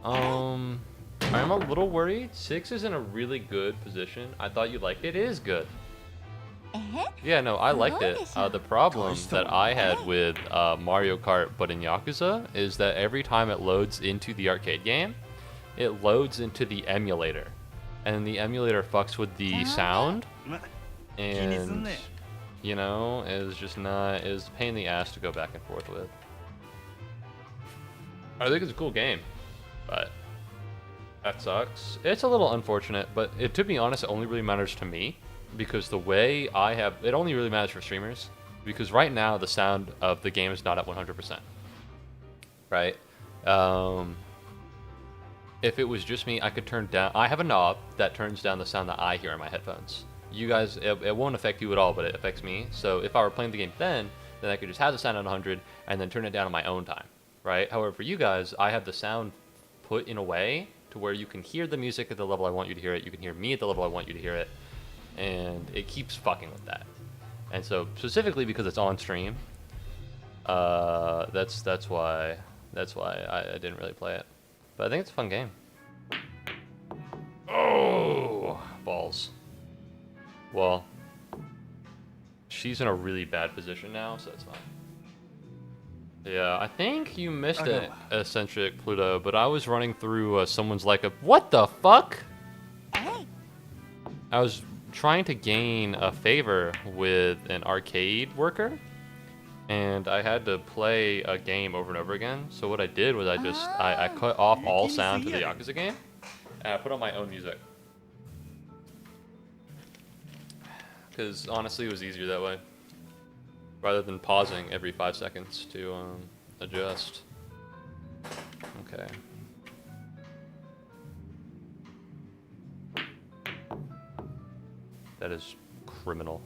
I'm a little worried. 6 is in a really good position. I thought you liked it. It is good. Yeah, no, I liked it. The problem that I had with Mario Kart, but in Yakuza, is that every time it loads into the arcade game, it loads into the emulator. And the emulator fucks with the sound. And, you know, it was just not... It was a pain in the ass to go back and forth with. I think it's a cool game, but that sucks. It's a little unfortunate, but to be honest, it only really matters to me because the way I have it only really matters for streamers because right now the sound of the game is not at 100%. Right? If it was just me, I could turn down. I have a knob that turns down the sound that I hear in my headphones. You guys, it won't affect you at all, but it affects me. So if I were playing the game then I could just have the sound at 100 and then turn it down on my own time. Right? However, for you guys, I have the sound put in a way to where you can hear the music at the level I want you to hear it. You can hear me at the level I want you to hear it. And it keeps fucking with that. And so, specifically because it's on stream, that's why I didn't really play it. But I think it's a fun game. Oh, balls. Well, she's in a really bad position now, so it's fine. Yeah, I think you missed it, Eccentric Pluto, but I was running through someone's like a... What the fuck? I was trying to gain a favor with an arcade worker, and I had to play a game over and over again. So what I did was I cut off all sound to the Yakuza game, and I put on my own music. Because honestly, it was easier that way, rather than pausing every 5 seconds to adjust. Okay. That is criminal.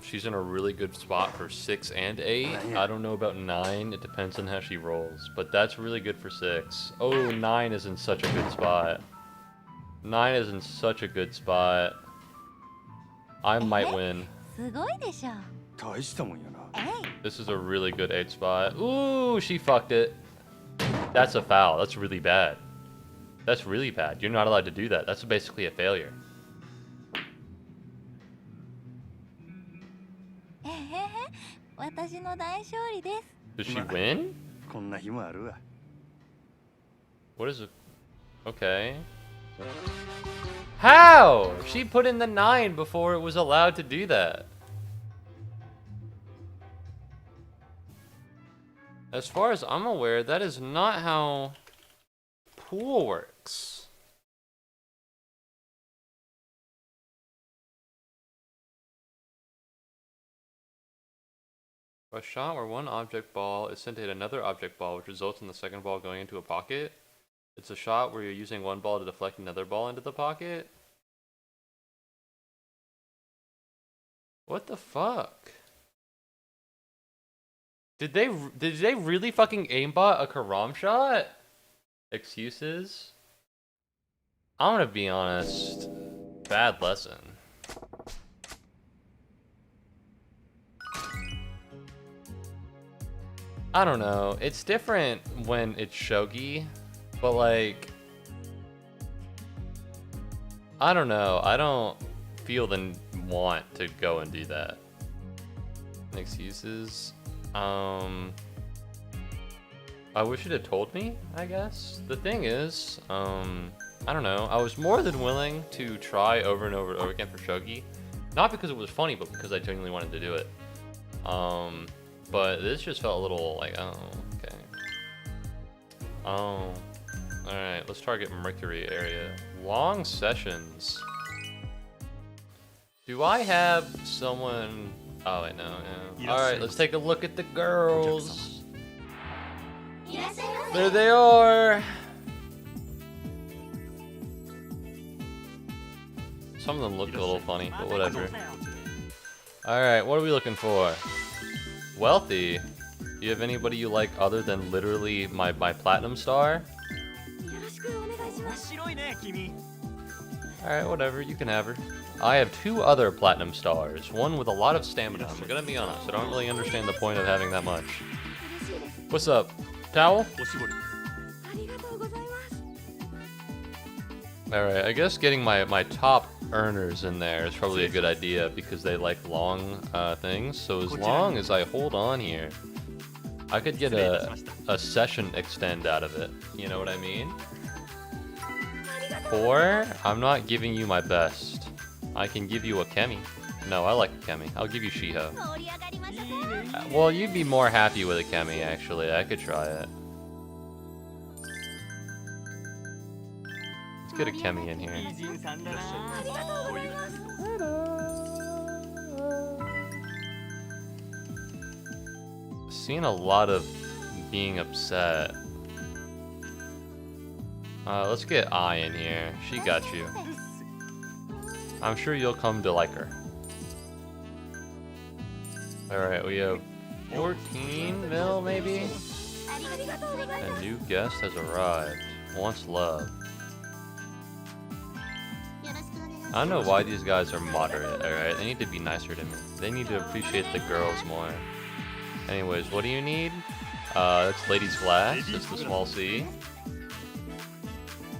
She's in a really good spot for 6 and 8. I don't know about 9. It depends on how she rolls, but that's really good for 6. Oh, 9 is in such a good spot. 9 is in such a good spot. I might win. This is a really good 8 spot. Ooh, she fucked it. That's a foul. That's really bad. That's really bad. You're not allowed to do that. That's basically a failure. Does she win? What is it? Okay. How? She put in the 9 before it was allowed to do that. As far as I'm aware, that is not how pool works. A shot where one object ball is sent to hit another object ball, which results in the second ball going into a pocket. It's a shot where you're using one ball to deflect another ball into the pocket. What the fuck? Did they really fucking aimbot a Karam shot? Excuses? I'm gonna be honest. Bad lesson. I don't know. It's different when it's shogi, but like, I don't know. I don't feel the want to go and do that. Excuses. I wish it had told me, I guess. The thing is, I don't know. I was more than willing to try over and over and over again for shogi. Not because it was funny, but because I genuinely wanted to do it. But this just felt a little like, oh, okay. Oh, alright, let's target Mercury area. Long sessions. Do I have someone? Oh, wait, no. Alright, let's take a look at the girls. There they are. Some of them look a little funny, but whatever. Alright, what are we looking for? Wealthy. Do you have anybody you like other than literally my platinum star? Alright, whatever, you can have her. I have 2 other platinum stars, one with a lot of stamina. I'm gonna be honest, I don't really understand the point of having that much. What's up? Towel? Alright, I guess getting my top earners in there is probably a good idea because they like long things. So as long as I hold on here, I could get a session extend out of it. You know what I mean? 4, I'm not giving you my best. I can give you a Kemi. No, I like a Kemi. I'll give you Shiho. Well, you'd be more happy with a Kemi, actually. I could try it. Let's get a Kemi in here. Seen a lot of being upset. Let's get I in here. She got you. I'm sure you'll come to like her. Alright, we have 14 mil, maybe? A new guest has arrived. Wants love. I don't know why these guys are moderate, alright? They need to be nicer to me. They need to appreciate the girls more. Anyways, what do you need? That's Ladies Glass. It's the small C.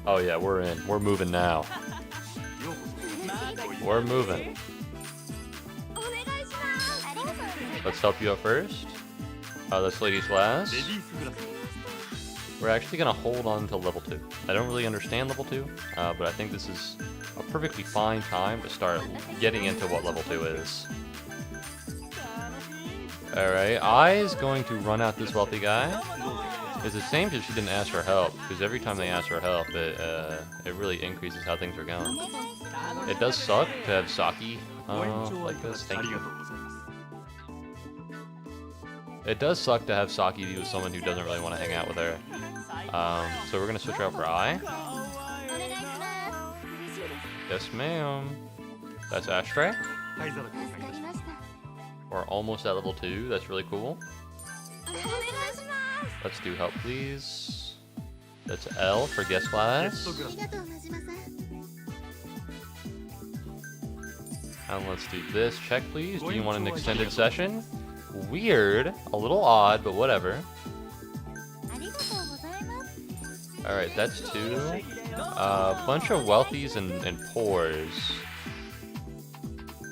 Oh yeah, we're in. We're moving now. We're moving. Let's help you out first. That's Ladies Glass. we're actually gonna hold on to level 2. I don't really understand level 2, but I think this is a perfectly fine time to start getting into what level 2 is. Alright, I is going to run out this wealthy guy. It's a shame that she didn't ask for help, because every time they ask for help, it really increases how things are going. It does suck to have Saki like this. Thank you. It does suck to have Saki be with someone who doesn't really want to hang out with her. So we're gonna switch out for I. Yes, ma'am. That's Ashtray. We're almost at level 2. That's really cool. Let's do help, please. That's L for guest class. And let's do this. Check, please. Do you want an extended session? Weird. A little odd, but whatever. Alright, that's 2. A bunch of wealthies and poors.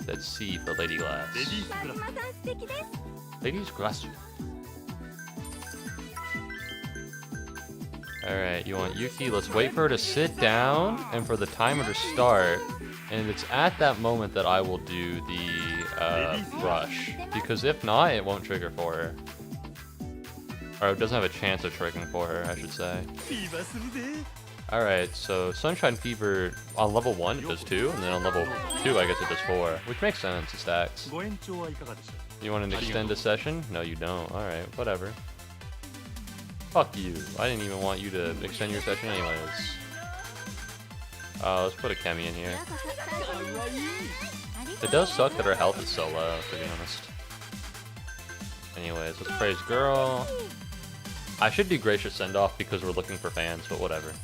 That's C for Lady Glass. Ladies Glass. Alright, you want Yuki? Let's wait for her to sit down and for the timer to start. And it's at that moment that I will do the rush. Because if not, it won't trigger for her. Or it doesn't have a chance of triggering for her, I should say. Alright, so Sunshine Fever on level 1 it does 2, and then on level 2 I guess it does 4. Which makes sense, it stacks. You want an extended session? No, you don't. Alright, whatever. Fuck you. I didn't even want you to extend your session anyways. Let's put a Kemi in here. It does suck that her health is so low, to be honest. Anyways, let's praise girl. I should do gracious send-off because we're looking for fans, but whatever.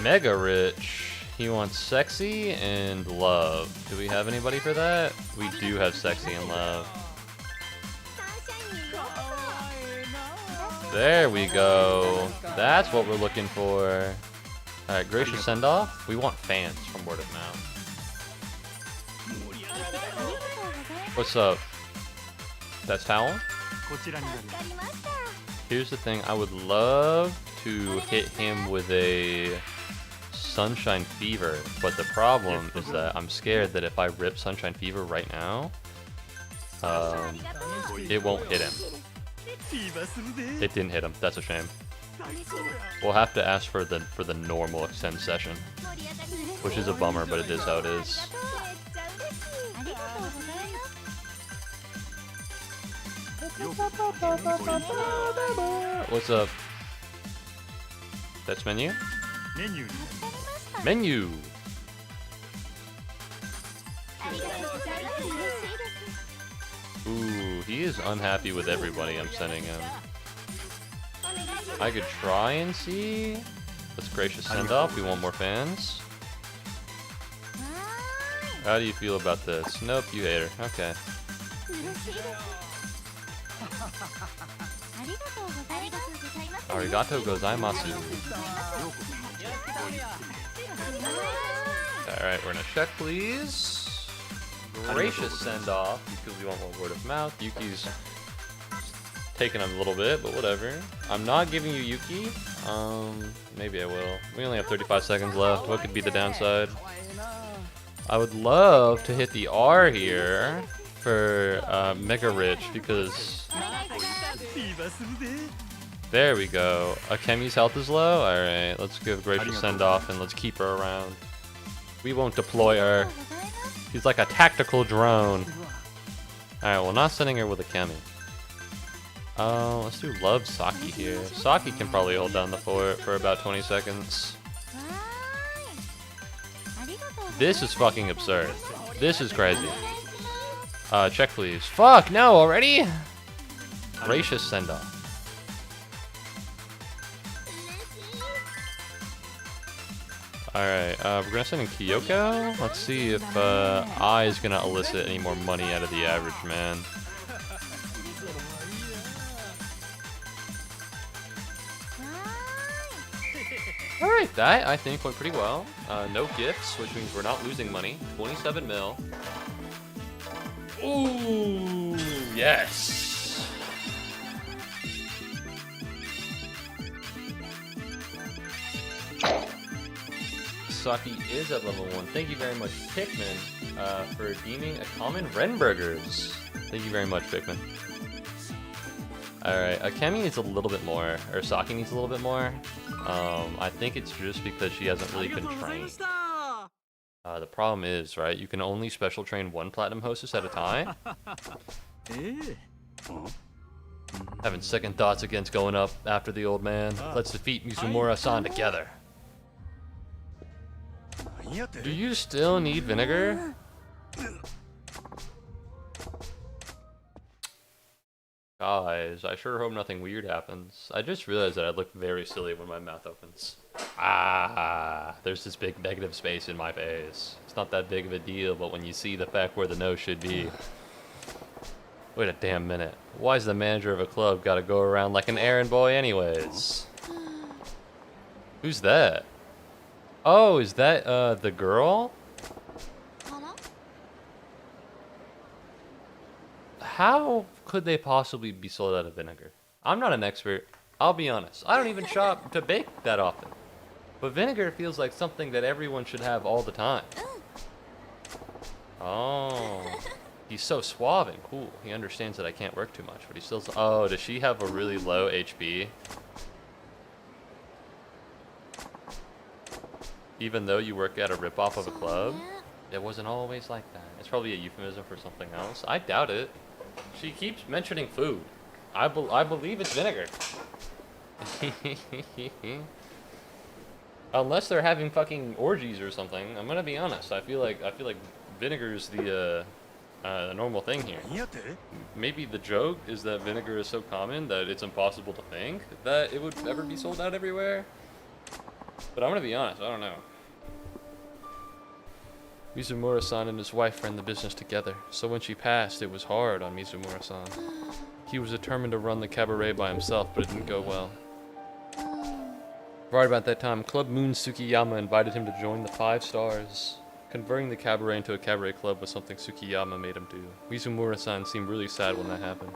Mega rich. He wants sexy and love. Do we have anybody for that? We do have sexy and love. There we go. That's what we're looking for. Alright, gracious send-off. We want fans from word of mouth. What's up? That's Towel? Here's the thing. I would love to hit him with a Sunshine Fever, but the problem is that I'm scared that if I rip Sunshine Fever right now, it won't hit him. It didn't hit him. That's a shame. We'll have to ask for the normal extend session, which is a bummer, but it is how it is. What's up? That's menu? Menu! Ooh, he is unhappy with everybody I'm sending him. I could try and see. Let's gracious send off. We want more fans. How do you feel about this? Nope, you hate her. Okay. Arigato gozaimasu. Alright, we're gonna check, please. Gracious send off because we want more word of mouth. Yuki's taking a little bit, but whatever. I'm not giving you Yuki. Maybe I will. We only have 35 seconds left. What could be the downside? I would love to hit the R here for Mega Rich because there we go. Akemi's health is low. All right, let's give gracious send off and let's keep her around. We won't deploy her. She's like a tactical drone. All right, well, not sending her with Akemi. Let's do Love Saki here. Saki can probably hold down the fort for about 20 seconds. This is fucking absurd. This is crazy. Check please. Fuck, no, already? Gracious send off. Alright, we're gonna send in Kyoko. Let's see if I is gonna elicit any more money out of the average man. Alright, that I think went pretty well. No gifts, which means we're not losing money. 27 mil. Yes. Saki is at level 1. Thank you very much, Pikmin, for redeeming a common Renburgers. Thank you very much, Pikmin. Alright, Akemi needs a little bit more, or Saki needs a little bit more. I think it's just because she hasn't really been trained. The problem is, right, you can only special train one Platinum Hostess at a time. Having second thoughts against going up after the old man. Let's defeat Mizumura-san together. Do you still need vinegar? Guys, I sure hope nothing weird happens. I just realized that I look very silly when my mouth opens. There's this big negative space in my face. It's not that big of a deal, but when you see the fact where the nose should be. Wait a damn minute. Why's the manager of a club gotta go around like an errand boy anyways? Who's that? Oh, is that, the girl? How could they possibly be sold out of vinegar? I'm not an expert. I'll be honest. I don't even shop to bake that often. But vinegar feels like something that everyone should have all the time. Oh. He's so suave and cool. He understands that I can't work too much, but he still... Oh, does she have a really low HP? Even though you work at a ripoff of a club? It wasn't always like that. It's probably a euphemism for something else. I doubt it. She keeps mentioning food. I believe it's vinegar. Unless they're having fucking orgies or something. I'm gonna be honest. I feel like vinegar's the normal thing here. Maybe the joke is that vinegar is so common that it's impossible to think that it would ever be sold out everywhere. But I'm gonna be honest, I don't know. Mizumura-san and his wife ran the business together, so when she passed, it was hard on Mizumura-san. He was determined to run the cabaret by himself, but it didn't go well. Right about that time, Club Moon Tsukiyama invited him to join the 5 Stars. Converting the cabaret into a cabaret club was something Tsukiyama made him do. Mizumura-san seemed really sad when that happened.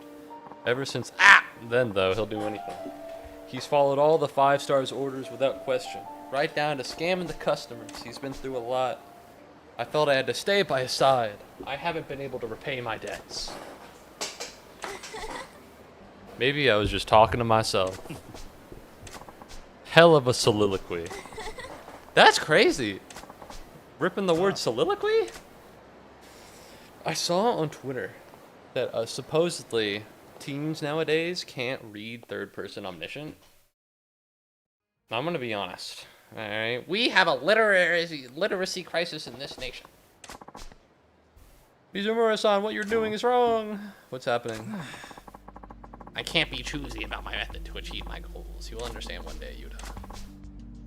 Ever since then, though, he'll do anything. He's followed all the 5 Stars orders without question, right down to scamming the customers. He's been through a lot. I felt I had to stay by his side. I haven't been able to repay my debts. Maybe I was just talking to myself. Hell of a soliloquy. That's crazy. Ripping the word soliloquy? I saw on Twitter that supposedly teens nowadays can't read third-person omniscient. I'm gonna be honest. Alright, we have a literacy crisis in this nation. Mizumura-san, what you're doing is wrong. What's happening? I can't be choosy about my method to achieve my goals. You will understand one day, Yuta.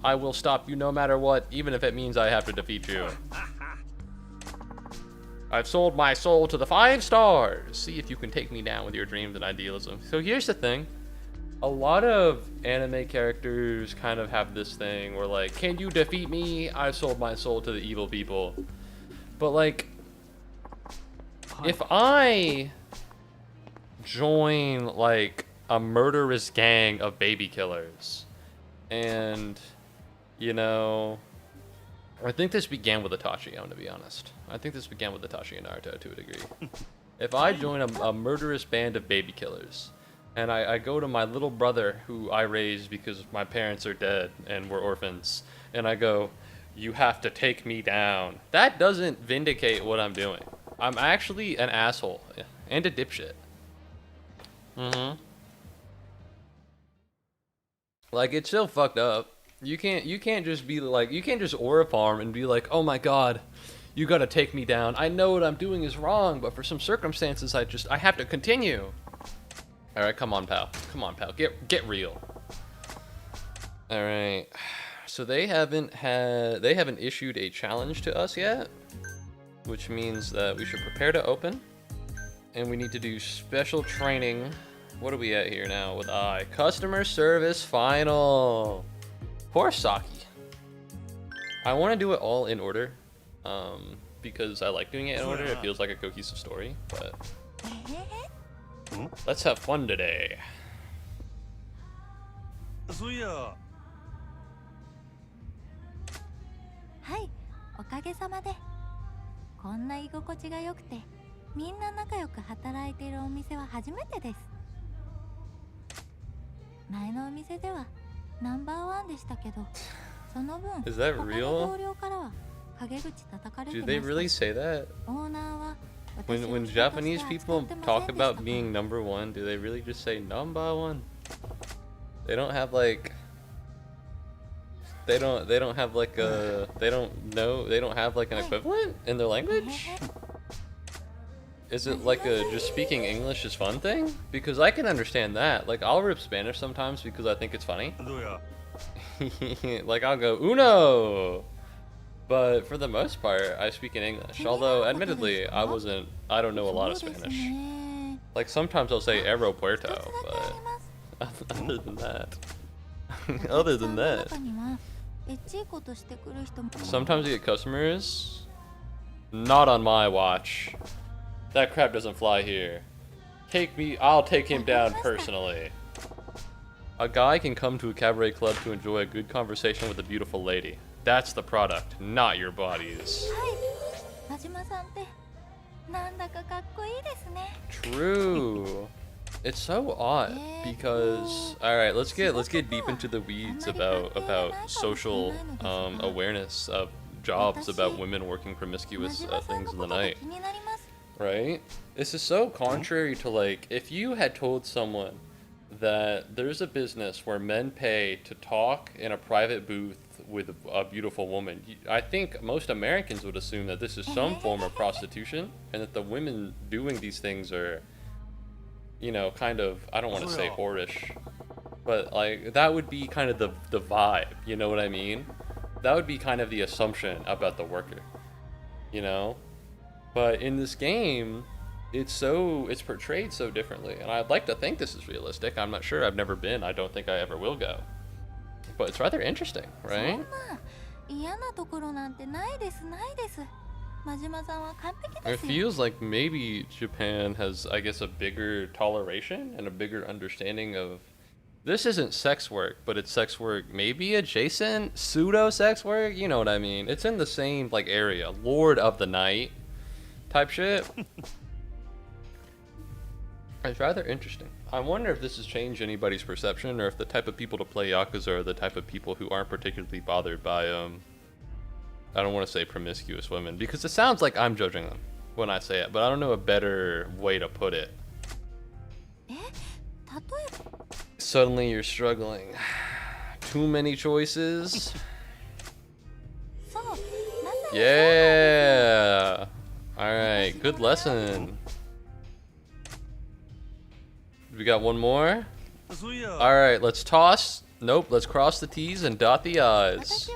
I will stop you no matter what, even if it means I have to defeat you. I've sold my soul to the 5 Stars. See if you can take me down with your dreams and idealism. So here's the thing. A lot of anime characters kind of have this thing where like, can you defeat me? I've sold my soul to the evil people. But like, if I join like a murderous gang of baby killers and, you know, I think this began with Itachi, I'm gonna be honest. I think this began with Itachi and Naruto to a degree. If I join a murderous band of baby killers, and I go to my little brother who I raised because my parents are dead and we're orphans, and I go, you have to take me down. That doesn't vindicate what I'm doing. I'm actually an asshole and a dipshit. Like, it's so fucked up. You can't just be like, you can't just aura farm and be like, oh my god, you gotta take me down. I know what I'm doing is wrong, but for some circumstances I have to continue. Alright, come on, pal. Come on, pal. Get real. Alright. So they haven't issued a challenge to us yet, which means that we should prepare to open. And we need to do special training. What are we at here now with I? Customer service final. Poor Saki. I want to do it all in order, because I like doing it in order. It feels like a cohesive story, but Let's have fun today. そういやはい、おかげさまで。こんな居心地が良くて、みんな仲良く働いているお店は初めてです。前のお店ではナンバーワンでしたけど、その分、 Is that 他の real? 同僚からは陰口叩かれて Do ま they した。 really say that? オーナーは When Japanese people talk about being number one, do they really just say number one? They don't have like they don't have like a they don't have like an equivalent in their language? Is it like a just speaking English is fun thing? Because I can understand that. Like I'll rip Spanish sometimes because I think it's funny. どうや Like I'll go uno. But for the most part, I speak in English. Although, admittedly, I don't know a lot of Spanish. Like sometimes I'll say aeropuerto, but other than that, other than that, sometimes you get customers. Not on my watch. That crap doesn't fly here. I'll take him down personally. A guy can come to a cabaret club to enjoy a good conversation with a beautiful lady. That's the product, not your bodies. True. It's so odd because alright, let's get deep into the weeds about social awareness of jobs about women working promiscuous things in the night. Right? This is so contrary to like if you had told someone that there's a business where men pay to talk in a private booth with a beautiful woman, I think most Americans would assume that this is some form of prostitution and that the women doing these things are, you know, kind of, I don't want to say whorish, but like that would be kind of the vibe, you know what I mean? That would be kind of the assumption about the worker, you know? But in this game, it's portrayed so differently, and I'd like to think this is realistic. I'm not sure. I've never been. I don't think I ever will go. But it's rather interesting, right? It feels like maybe Japan has, I guess, a bigger toleration and a bigger understanding of this isn't sex work, but it's sex work maybe adjacent, pseudo sex work, you know what I mean? It's in the same like area, Lord of the Night type shit. It's rather interesting. I wonder if this has changed anybody's perception, or if the type of people to play Yakuza are the type of people who aren't particularly bothered by, I don't want to say promiscuous women, because it sounds like I'm judging them when I say it, but I don't know a better way to put it. Suddenly you're struggling. Too many choices? Yeah! Alright, good lesson. We got one more? Alright, let's toss. Nope, let's cross the T's and dot the I's.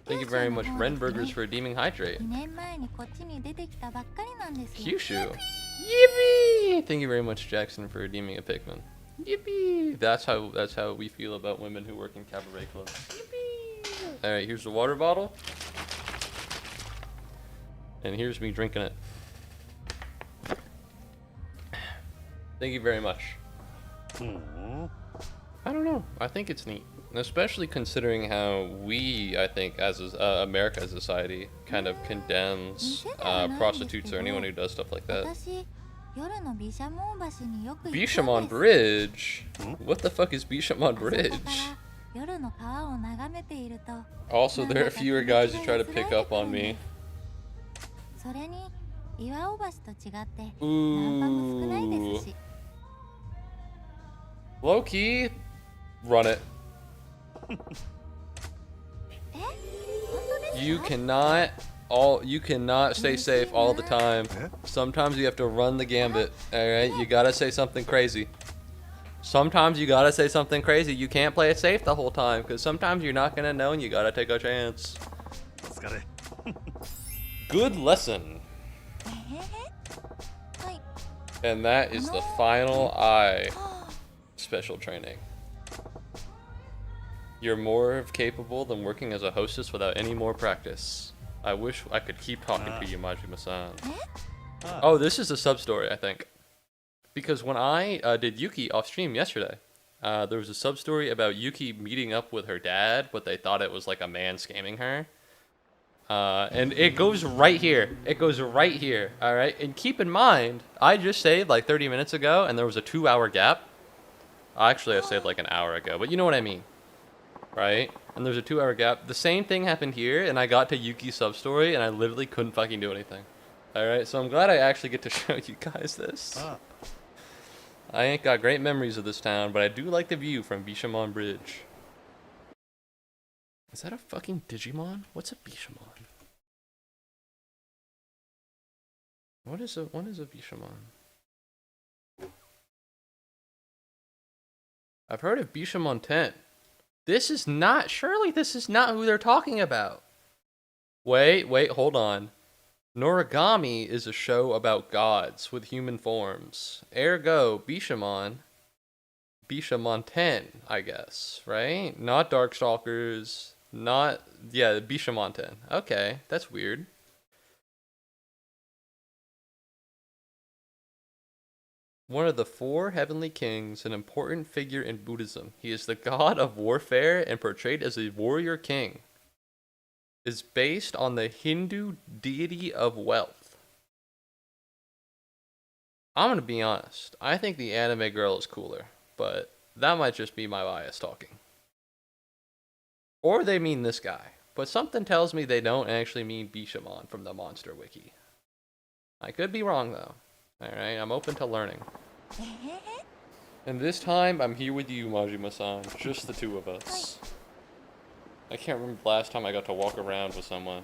Thank you very much, Renburgers, for redeeming Hydrate. Kyushu. Yippee! Thank you very much, Jackson, for redeeming a Pikmin. Yippee! That's how we feel about women who work in cabaret clubs. Yippee! Alright, here's the water bottle. And here's me drinking it. Thank you very much. I don't know. I think it's neat, especially considering how we, I think, as America as a society, kind of condemns prostitutes or anyone who does stuff like that. Bishamon Bridge? What the fuck is Bishamon Bridge? Also, there are fewer guys who try to pick up on me. Ooh. Low key, run it. You cannot stay safe all the time. Sometimes you have to run the gambit. Alright, you gotta say something crazy. Sometimes you gotta say something crazy. You can't play it safe the whole time, because sometimes you're not gonna know and you gotta take a chance. Good lesson. And that is the final eye. Special training. You're more capable than working as a hostess without any more practice. I wish I could keep talking to you, Majima-san. Oh, this is a sub-story, I think. because when I did Yuki off stream yesterday, there was a sub story about Yuki meeting up with her dad, but they thought it was like a man scamming her. And it goes right here. It goes right here. All right. And keep in mind, I just saved like 30 minutes ago, and there was a 2-hour gap. Actually, I saved like an hour ago, but you know what I mean, right? And there's a 2-hour gap. The same thing happened here, and I got to Yuki's sub story, and I literally couldn't fucking do anything. All right. So I'm glad I actually get to show you guys this. I ain't got great memories of this town, but I do like the view from Bishamon Bridge. Is that a fucking Digimon? What's a Bishamon? What is a Bishamon? I've heard of Bishamon 10. Surely this is not who they're talking about. Wait, hold on. Noragami is a show about gods with human forms. Ergo, Bishamon 10, I guess, right? Not Darkstalkers, Bishamon 10. Okay, that's weird. One of the 4 heavenly kings, an important figure in Buddhism. He is the god of warfare and portrayed as a warrior king. Is based on the Hindu deity of wealth. I'm gonna be honest. I think the anime girl is cooler, but that might just be my bias talking. Or they mean this guy, but something tells me they don't actually mean Bishamon from the Monster Wiki. I could be wrong though. Alright, I'm open to learning. And this time, I'm here with you, Majima-san. Just the 2 of us. I can't remember the last time I got to walk around with someone.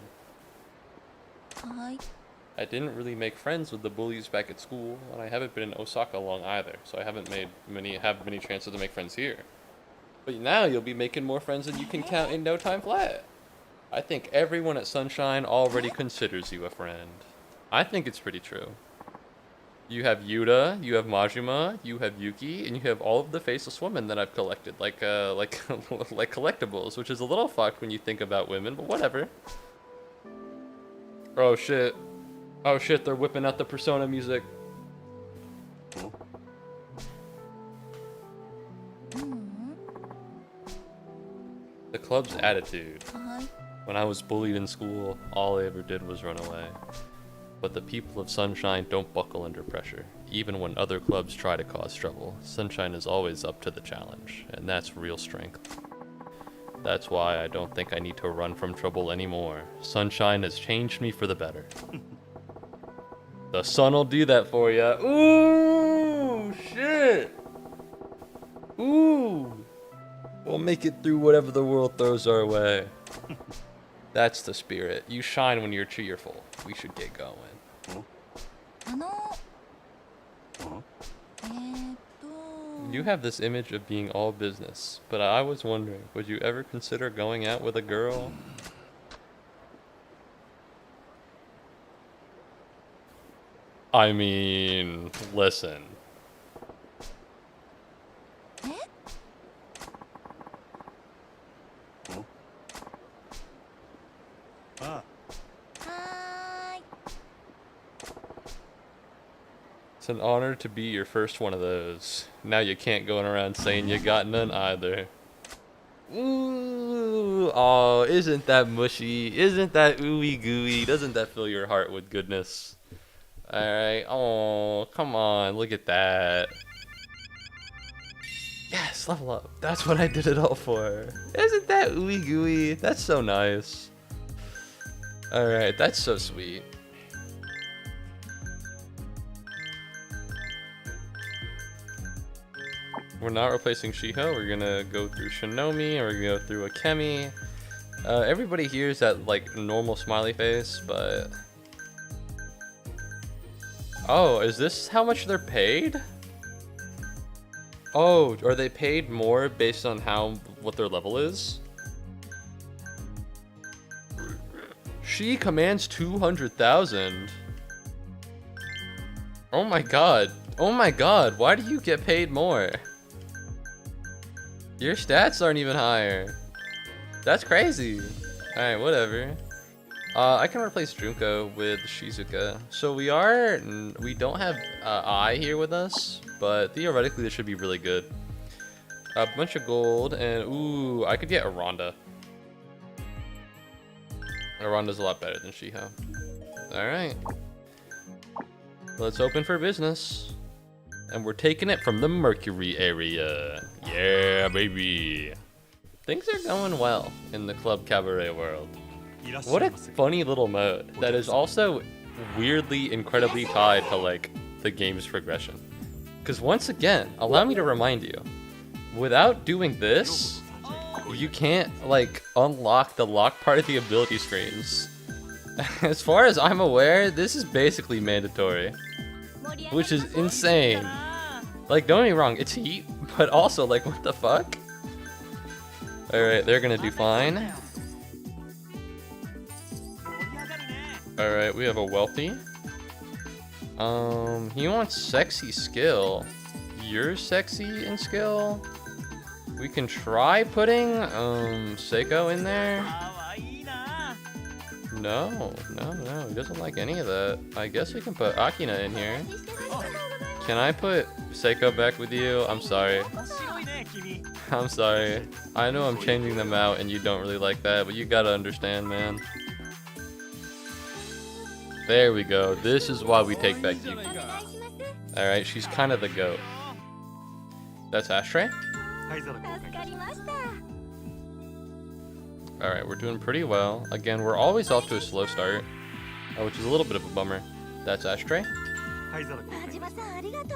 I didn't really make friends with the bullies back at school, and I haven't been in Osaka long either, so I haven't made many chances to make friends here. But now you'll be making more friends than you can count in no time flat. I think everyone at Sunshine already considers you a friend. I think it's pretty true. You have Yuta, you have Majima, you have Yuki, and you have all of the faceless women that I've collected, like collectibles, which is a little fucked when you think about women, but whatever. Oh shit. Oh shit, they're whipping out the Persona music. The club's attitude. When I was bullied in school, all I ever did was run away. But the people of Sunshine don't buckle under pressure. Even when other clubs try to cause trouble, Sunshine is always up to the challenge, and that's real strength. That's why I don't think I need to run from trouble anymore. Sunshine has changed me for the better. The sun'll do that for ya. Ooh, shit. Ooh. We'll make it through whatever the world throws our way. That's the spirit. You shine when you're cheerful. We should get going. You have this image of being all business, but I was wondering, would you ever consider going out with a girl? I mean, listen. It's an honor to be your first one of those. Now you can't go around saying you got none either. Ooh, oh, isn't that mushy? Isn't that ooey gooey? Doesn't that fill your heart with goodness? Alright, oh, come on, look at that. Yes, level up. That's what I did it all for. Isn't that ooey gooey? That's so nice. Alright, that's so sweet. We're not replacing Shiho, we're gonna go through Shinomi, or we're gonna go through Akemi. Everybody here is at like normal smiley face, but... Oh, is this how much they're paid? Oh, are they paid more based on what their level is? She commands 200,000. Oh my god. Oh my god, why do you get paid more? Your stats aren't even higher. That's crazy. Alright, whatever. I can replace Junko with Shizuka. So we don't have Ai here with us, but theoretically this should be really good. A bunch of gold, and ooh, I could get Aranda. Aranda's a lot better than Shiho. Alright. Let's open for business. And we're taking it from the Mercury area. Yeah, baby. Things are going well in the Club Cabaret world. What a funny little mode that is also weirdly incredibly tied to like the game's progression. Because once again, allow me to remind you, without doing this, you can't like unlock the lock part of the ability screens. As far as I'm aware, this is basically mandatory, which is insane. Like, don't get me wrong, it's heat, but also like, what the fuck? Alright, they're gonna do fine. Alright, we have a wealthy. He wants sexy skill. You're sexy in skill? We can try putting, Seiko in there. No, he doesn't like any of that. I guess we can put Akina in here. Can I put Seiko back with you? I'm sorry. I'm sorry. I know I'm changing them out and you don't really like that, but you gotta understand, man. There we go. This is why we take back Yuki. Alright, she's kind of the goat. That's Ashtray. Alright, we're doing pretty well. Again, we're always off to a slow start, which is a little bit of a bummer. That's Ashtray.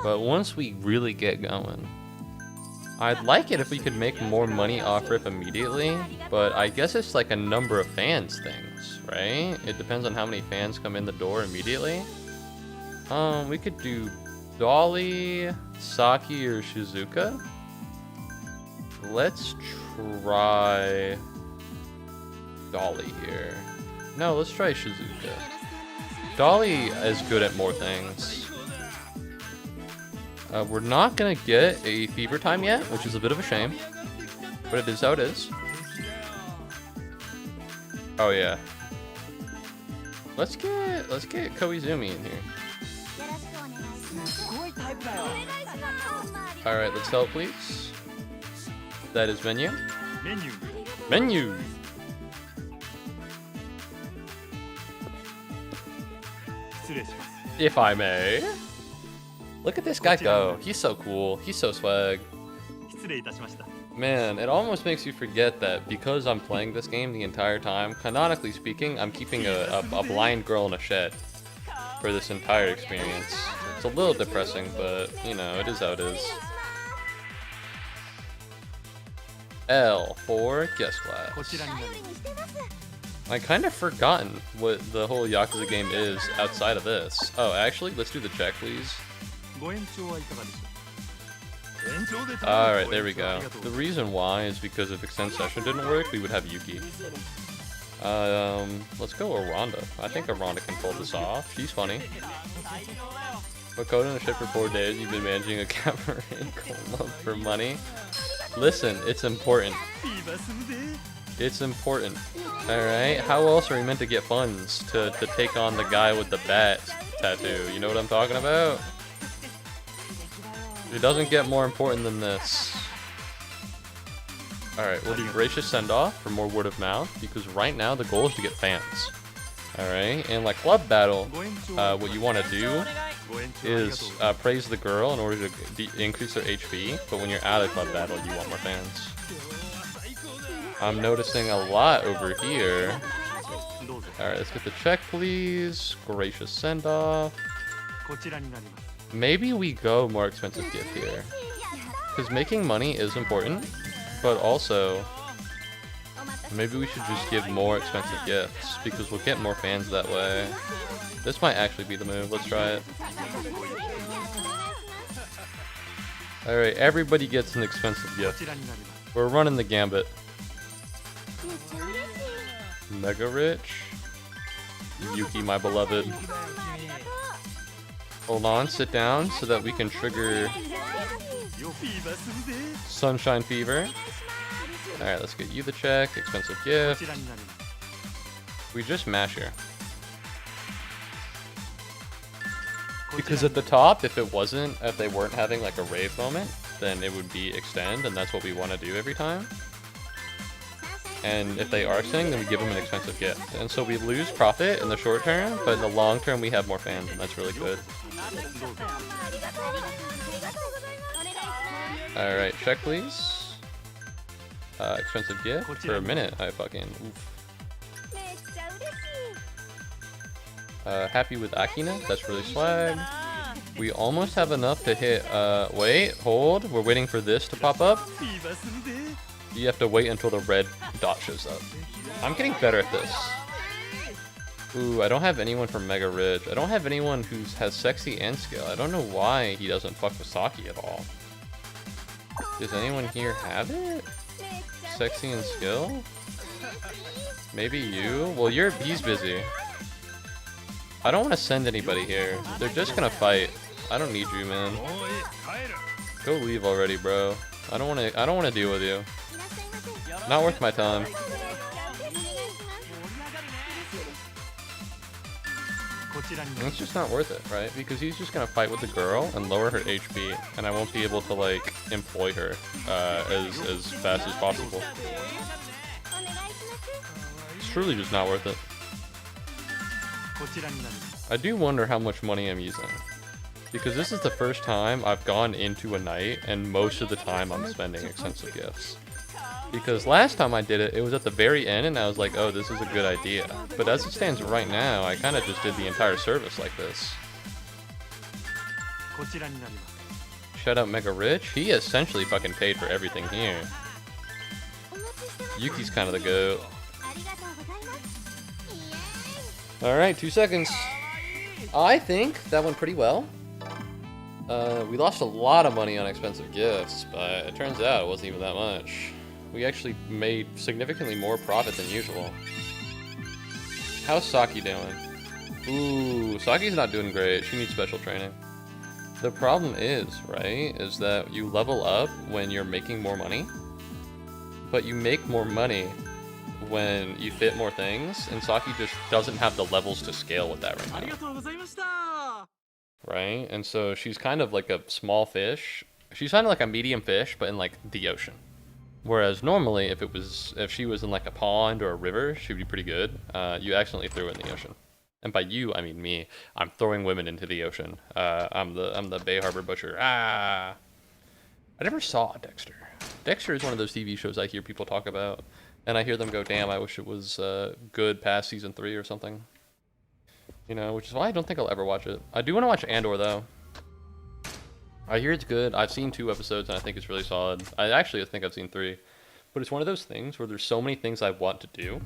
But once we really get going, I'd like it if we could make more money off Rip immediately, but I guess it's like a number of fans things, right? It depends on how many fans come in the door immediately. We could do Dolly, Saki, or Shizuka. Let's try Dolly here. No, let's try Shizuka. Dolly is good at more things. We're not gonna get a fever time yet, which is a bit of a shame, but it is how it is. Oh yeah. Let's get Koizumi in here. All right, let's help, please. That is menu. Menu. If I may. Look at this guy go. He's so cool. He's so swag. Man, it almost makes you forget that because I'm playing this game the entire time, canonically speaking, I'm keeping a blind girl in a shed for this entire experience. It's a little depressing, but, you know, it is how it is. L for guest class. I kind of forgotten what the whole Yakuza game is outside of this. Oh, actually, let's do the check, please. Alright, there we go. The reason why is because if Extend Session didn't work, we would have Yuki. Let's go Aranda. I think Aranda can pull this off. She's funny. But code in the ship for 4 days, you've been managing a cabaret club for money. Listen, it's important. It's important. Alright, how else are we meant to get funds to take on the guy with the bat tattoo? You know what I'm talking about? It doesn't get more important than this. Alright, we'll do Gracious Send-Off for more word of mouth, because right now the goal is to get fans. Alright, and like Club Battle, what you want to do is praise the girl in order to increase their HP, but when you're out of Club Battle, you want more fans. I'm noticing a lot over here. Alright, let's get the check, please. Gracious Send-Off. Maybe we go more expensive gift here. Because making money is important, but also maybe we should just give more expensive gifts because we'll get more fans that way. This might actually be the move. Let's try it. Alright, everybody gets an expensive gift. We're running the gambit. Mega rich. Yuki, my beloved. Hold on, sit down so that we can trigger Sunshine Fever. Alright, let's get you the check. Expensive gift. We just mash here. Because at the top, if they weren't having like a rave moment, then it would be extend, and that's what we want to do every time. And if they are extending, then we give them an expensive gift. And so we lose profit in the short term, but in the long term, we have more fans, and that's really good. Alright, check please. Expensive gift for a minute. I fucking oof. Happy with Akina, that's really swag. We almost have enough to hit, wait, hold, we're waiting for this to pop up. You have to wait until the red dot shows up. I'm getting better at this. Ooh, I don't have anyone from Mega Rich. I don't have anyone who has sexy and skill. I don't know why he doesn't fuck with Saki at all. Does anyone here have it? Sexy and skill? Maybe you? Well, he's busy. I don't want to send anybody here. They're just gonna fight. I don't need you, man. Go leave already, bro. I don't want to deal with you. Not worth my time. It's just not worth it, right? Because he's just gonna fight with the girl and lower her HP, and I won't be able to like employ her as fast as possible. It's truly just not worth it. I do wonder how much money I'm using, because this is the first time I've gone into a night and most of the time I'm spending expensive gifts. Because last time I did it, it was at the very end and I was like, oh, this is a good idea. But as it stands right now, I kind of just did the entire service like this. Shout out Mega Rich. He essentially fucking paid for everything here. Yuki's kind of the goat. Alright, 2 seconds. I think that went pretty well. We lost a lot of money on expensive gifts, but it turns out it wasn't even that much. We actually made significantly more profit than usual. How's Saki doing? Ooh, Saki's not doing great. She needs special training. The problem is, right, is that you level up when you're making more money, but you make more money when you fit more things, and Saki just doesn't have the levels to scale with that right now. Right? And so she's kind of like a small fish. She's kind of like a medium fish, but in like the ocean. Whereas normally, if she was in like a pond or a river, she'd be pretty good. You accidentally threw her in the ocean. And by you, I mean me. I'm throwing women into the ocean. I'm the Bay Harbor Butcher. Ah! I never saw Dexter. Dexter is one of those TV shows I hear people talk about. And I hear them go, damn, I wish it was good past season 3 or something. You know, which is why I don't think I'll ever watch it. I do want to watch Andor, though. I hear it's good. I've seen 2 episodes, and I think it's really solid. I think I've seen 3. But it's one of those things where there's so many things I want to do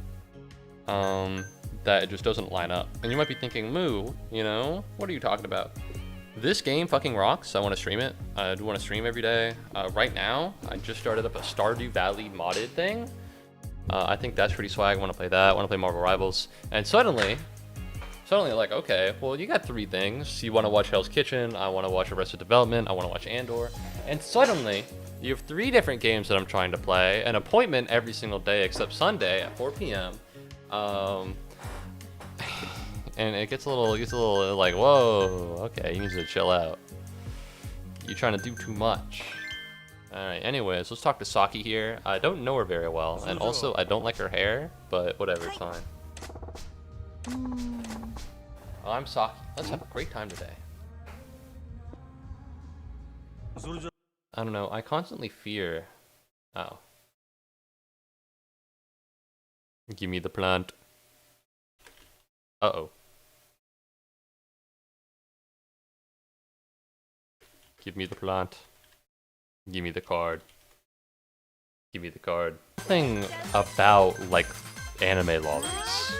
that it just doesn't line up. And you might be thinking, Moo, you know, what are you talking about? This game fucking rocks. I want to stream it. I do want to stream every day. Right now, I just started up a Stardew Valley modded thing. I think that's pretty swag. I want to play that. I want to play Marvel Rivals. And suddenly like, okay, well, you got 3 things. You want to watch Hell's Kitchen. I want to watch Arrested Development. I want to watch Andor. And suddenly, you have 3 different games that I'm trying to play. An appointment every single day except Sunday at 4 p.m. And it gets a little like, whoa, okay, you need to chill out. You're trying to do too much. Alright, anyways, let's talk to Saki here. I don't know her very well, and also I don't like her hair, but whatever, it's fine. Oh, I'm Saki. Let's have a great time today. I don't know, I constantly fear... Oh. Give me the plant. Uh-oh. Give me the plant. Give me the card. Give me the card. Thing about, like, anime lollies.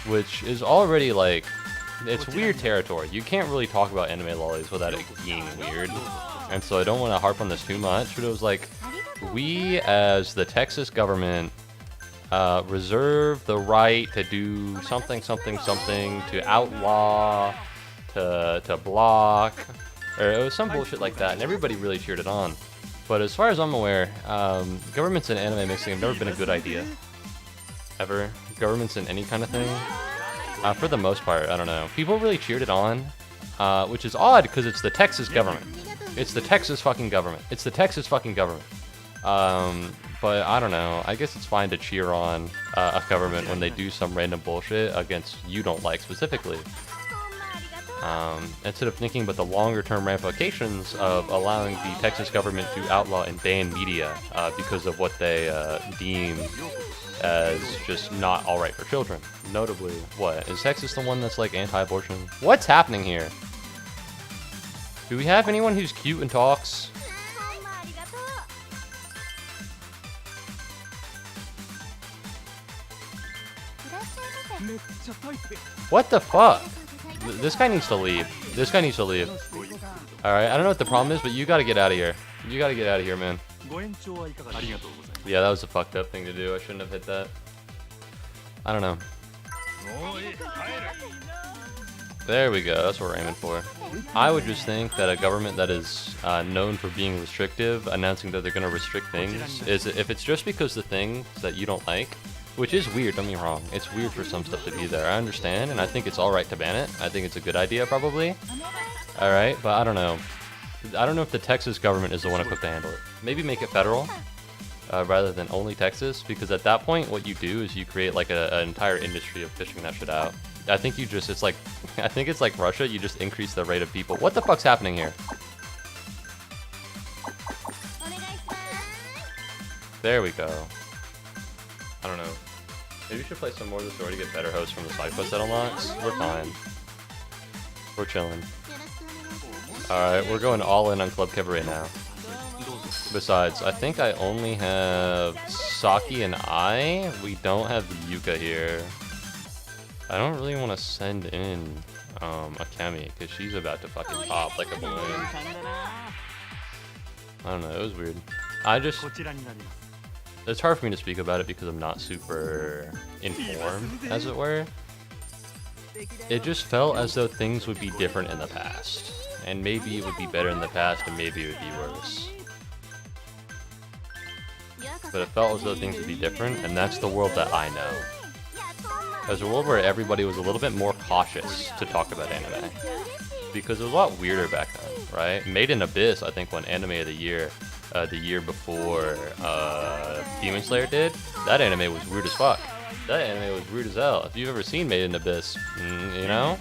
Which is already, like, it's weird territory. You can't really talk about anime lollies without it being weird. And so I don't want to harp on this too much, but it was like, we as the Texas government reserve the right to do something, to outlaw, to block, or it was some bullshit like that, and everybody really cheered it on. But as far as I'm aware, governments and anime mixing have never been a good idea. Ever. governments in any kind of thing. For the most part, I don't know. People really cheered it on, which is odd because it's the Texas government. It's the Texas fucking government. It's the Texas fucking government. But I don't know. I guess it's fine to cheer on a government when they do some random bullshit against you don't like specifically. Instead of thinking about the longer term ramifications of allowing the Texas government to outlaw and ban media because of what they deem as just not alright for children. Notably, what? Is Texas the one that's like anti-abortion? What's happening here? Do we have anyone who's cute and talks? What the fuck? This guy needs to leave. This guy needs to leave. Alright, I don't know what the problem is, but you gotta get out of here. You gotta get out of here, man. Yeah, that was a fucked up thing to do. I shouldn't have hit that. I don't know. There we go. That's what we're aiming for. I would just think that a government that is known for being restrictive, announcing that they're going to restrict things, is if it's just because the things that you don't like, which is weird, don't get me wrong. It's weird for some stuff to be there. I understand, and I think it's alright to ban it. I think it's a good idea, probably. Alright, but I don't know. I don't know if the Texas government is the one equipped to handle it. Maybe make it federal. Rather than only Texas, because at that point what you do is you create like an entire industry of fishing that shit out. I think you just, it's like, I think it's like Russia, you just increase the rate of people. What the fuck's happening here? There we go. I don't know. Maybe we should play some more of the story to get better hosts from the side quest that unlocks. We're fine. We're chilling. Alright, we're going all in on Club Cabaret now. Besides, I think I only have Saki and I. We don't have Yuka here. I don't really want to send in Akemi because she's about to fucking pop like a balloon. I don't know, it was weird. It's hard for me to speak about it because I'm not super informed, as it were. It just felt as though things would be different in the past. And maybe it would be better in the past, and maybe it would be worse. But it felt as though things would be different, and that's the world that I know. There's a world where everybody was a little bit more cautious to talk about anime. Because it was a lot weirder back then, right? Made in Abyss, I think, won Anime of the year before Demon Slayer did. That anime was weird as fuck. That anime was weird as hell. If you've ever seen Made in Abyss, you know?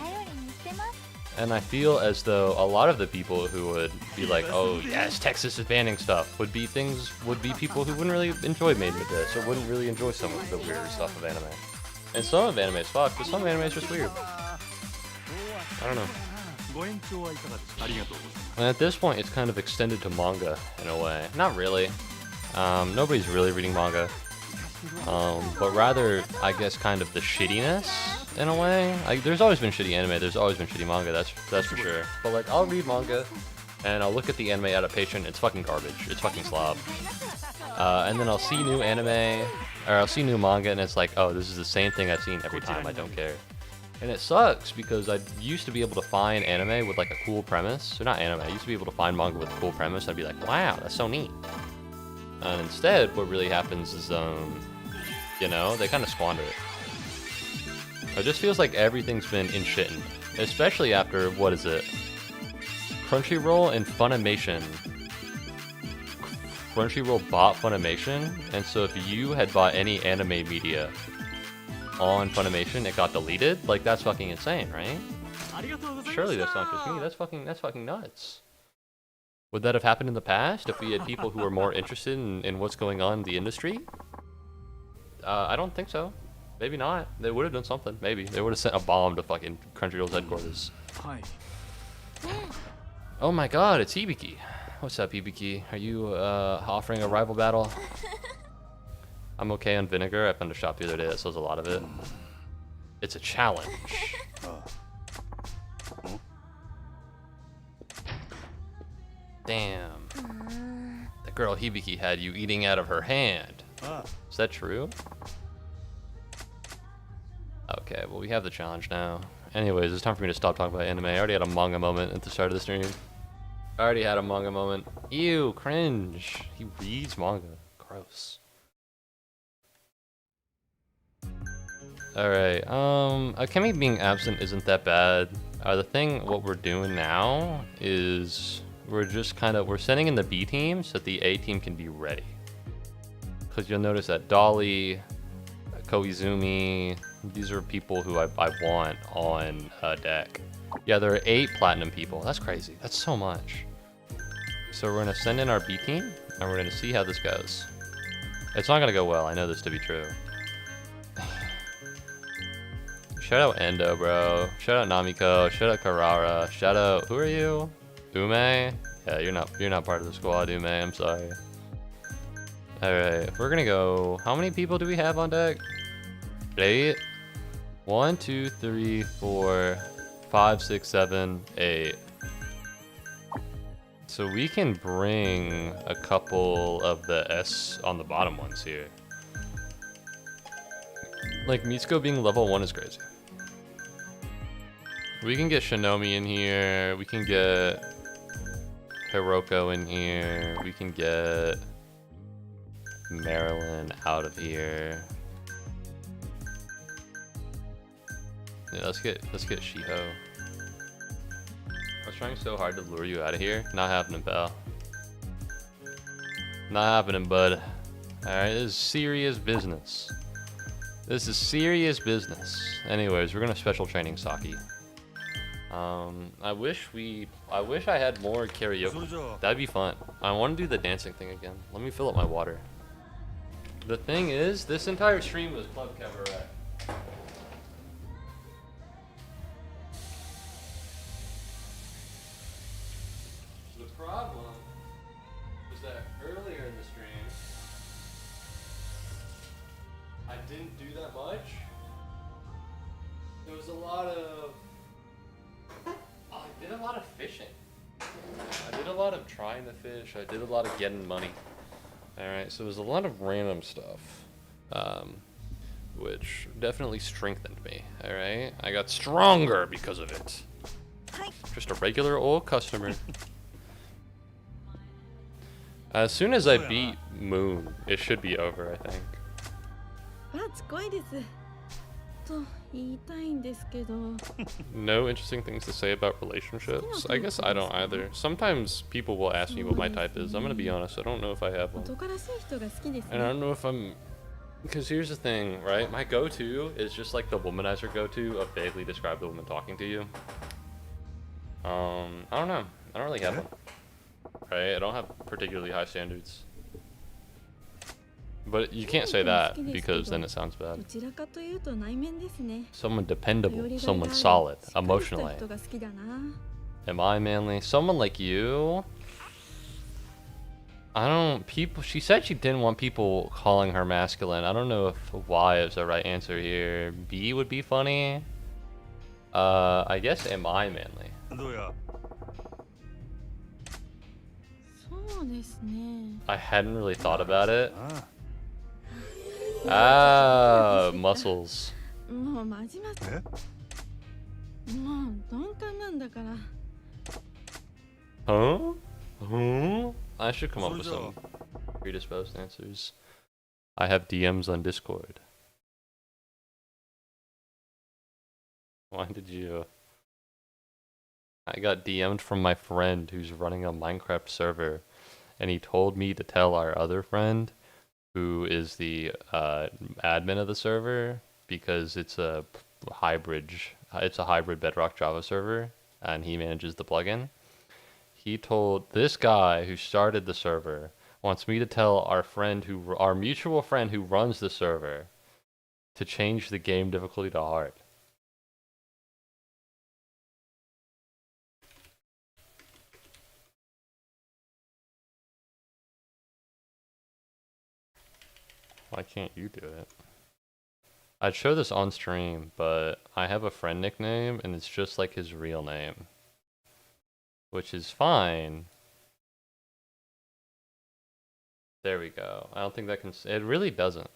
And I feel as though a lot of the people who would be like, oh yes, Texas is banning stuff, would be people who wouldn't really enjoy Made in Abyss, or wouldn't really enjoy some of the weirder stuff of anime. And some of anime is fucked, but some anime is just weird. I don't know. And at this point, it's kind of extended to manga in a way. Not really. Nobody's really reading manga. But rather, I guess, kind of the shittiness in a way. Like, there's always been shitty anime. There's always been shitty manga. That's for sure. But like, I'll read manga, and I'll look at the anime adaptation. It's fucking garbage. It's fucking slob. And then I'll see new anime, or I'll see new manga, and it's like, oh, this is the same thing I've seen every time. I don't care. And it sucks because I used to be able to find anime with like a cool premise. So not anime. I used to be able to find manga with a cool premise. I'd be like, wow, that's so neat. And instead, what really happens is, you know, they kind of squander it. It just feels like everything's been in shitting, especially after, what is it? Crunchyroll and Funimation. Crunchyroll bought Funimation, and so if you had bought any anime media on Funimation, it got deleted. Like, that's fucking insane, right? Surely that's not just me. That's fucking nuts. Would that have happened in the past if we had people who were more interested in what's going on in the industry? I don't think so. Maybe not. They would have done something. Maybe. They would have sent a bomb to fucking Crunchyroll's headquarters. Oh my god, it's Hibiki. What's up, Hibiki? Are you offering a rival battle? I'm okay on vinegar. I found a shop the other day that sells a lot of it. It's a challenge. Damn. The girl Hibiki had you eating out of her hand. Is that true? Okay, well, we have the challenge now. Anyways, it's time for me to stop talking about anime. I already had a manga moment at the start of the stream. I already had a manga moment. Ew, cringe. He reads manga. Gross. Alright, Akemi being absent isn't that bad. What we're doing now is we're sending in the B team so that the A team can be ready. Because you'll notice that Dolly, Koizumi, these are people who I want on deck. Yeah, there are 8 platinum people. That's crazy. That's so much. So we're gonna send in our B team, and we're gonna see how this goes. It's not gonna go well. I know this to be true. Shout out Endo, bro. Shout out Namiko. Shout out Karara. Shout out, who are you? Ume? Yeah, you're not part of the squad, Ume. I'm sorry. All right, we're gonna go. How many people do we have on deck? 8. 1, 2, 3, 4, 5, 6, 7, 8. So we can bring a couple of the S on the bottom ones here. Like Mitsuko being level 1 is crazy. We can get Shinomi in here. We can get Hiroko in here. We can get Marilyn out of here. Yeah, let's get Shiho. I was trying so hard to lure you out of here. Not happening, pal. Not happening, bud. Alright, this is serious business. This is serious business. Anyways, we're gonna special training Saki. I wish I had more karaoke. That'd be fun. I want to do the dancing thing again. Let me fill up my water. The thing is, this entire stream was Club Cabaret. The problem was that earlier in the stream, I didn't do that much. There was a lot of... I did a lot of fishing. I did a lot of trying to fish. I did a lot of getting money. Alright, so there's a lot of random stuff. Which definitely strengthened me. Alright? I got stronger because of it. Just a regular old customer. As soon as I beat Moon, it should be over, I think. No interesting things to say about relationships? I guess I don't either. Sometimes people will ask me what my type is. I'm gonna be honest, I don't know if I have one. And I don't know if I'm... Because here's the thing, right? My go-to is just like the womanizer go-to of vaguely describe the woman talking to you. I don't know. I don't really have one. Right? I don't have particularly high standards. But you can't say that because then it sounds bad. Someone dependable, someone solid, emotionally. Am I manly? Someone like you? She said she didn't want people calling her masculine. I don't know if Y is the right answer here. B would be funny. I guess am I manly? I hadn't really thought about it. Ah, muscles. Huh? Huh? I should come up with some predisposed answers. I have DMs on Discord. Why did you... I got DM'd from my friend who's running a Minecraft server, and he told me to tell our other friend, who is the admin of the server, because it's a hybrid Bedrock Java server, and he manages the plugin. He told this guy who started the server wants me to tell our mutual friend who runs the server to change the game difficulty to hard. Why can't you do it? I'd show this on stream, but I have a friend nickname and it's just like his real name. Which is fine. There we go. I don't think that can... It really doesn't.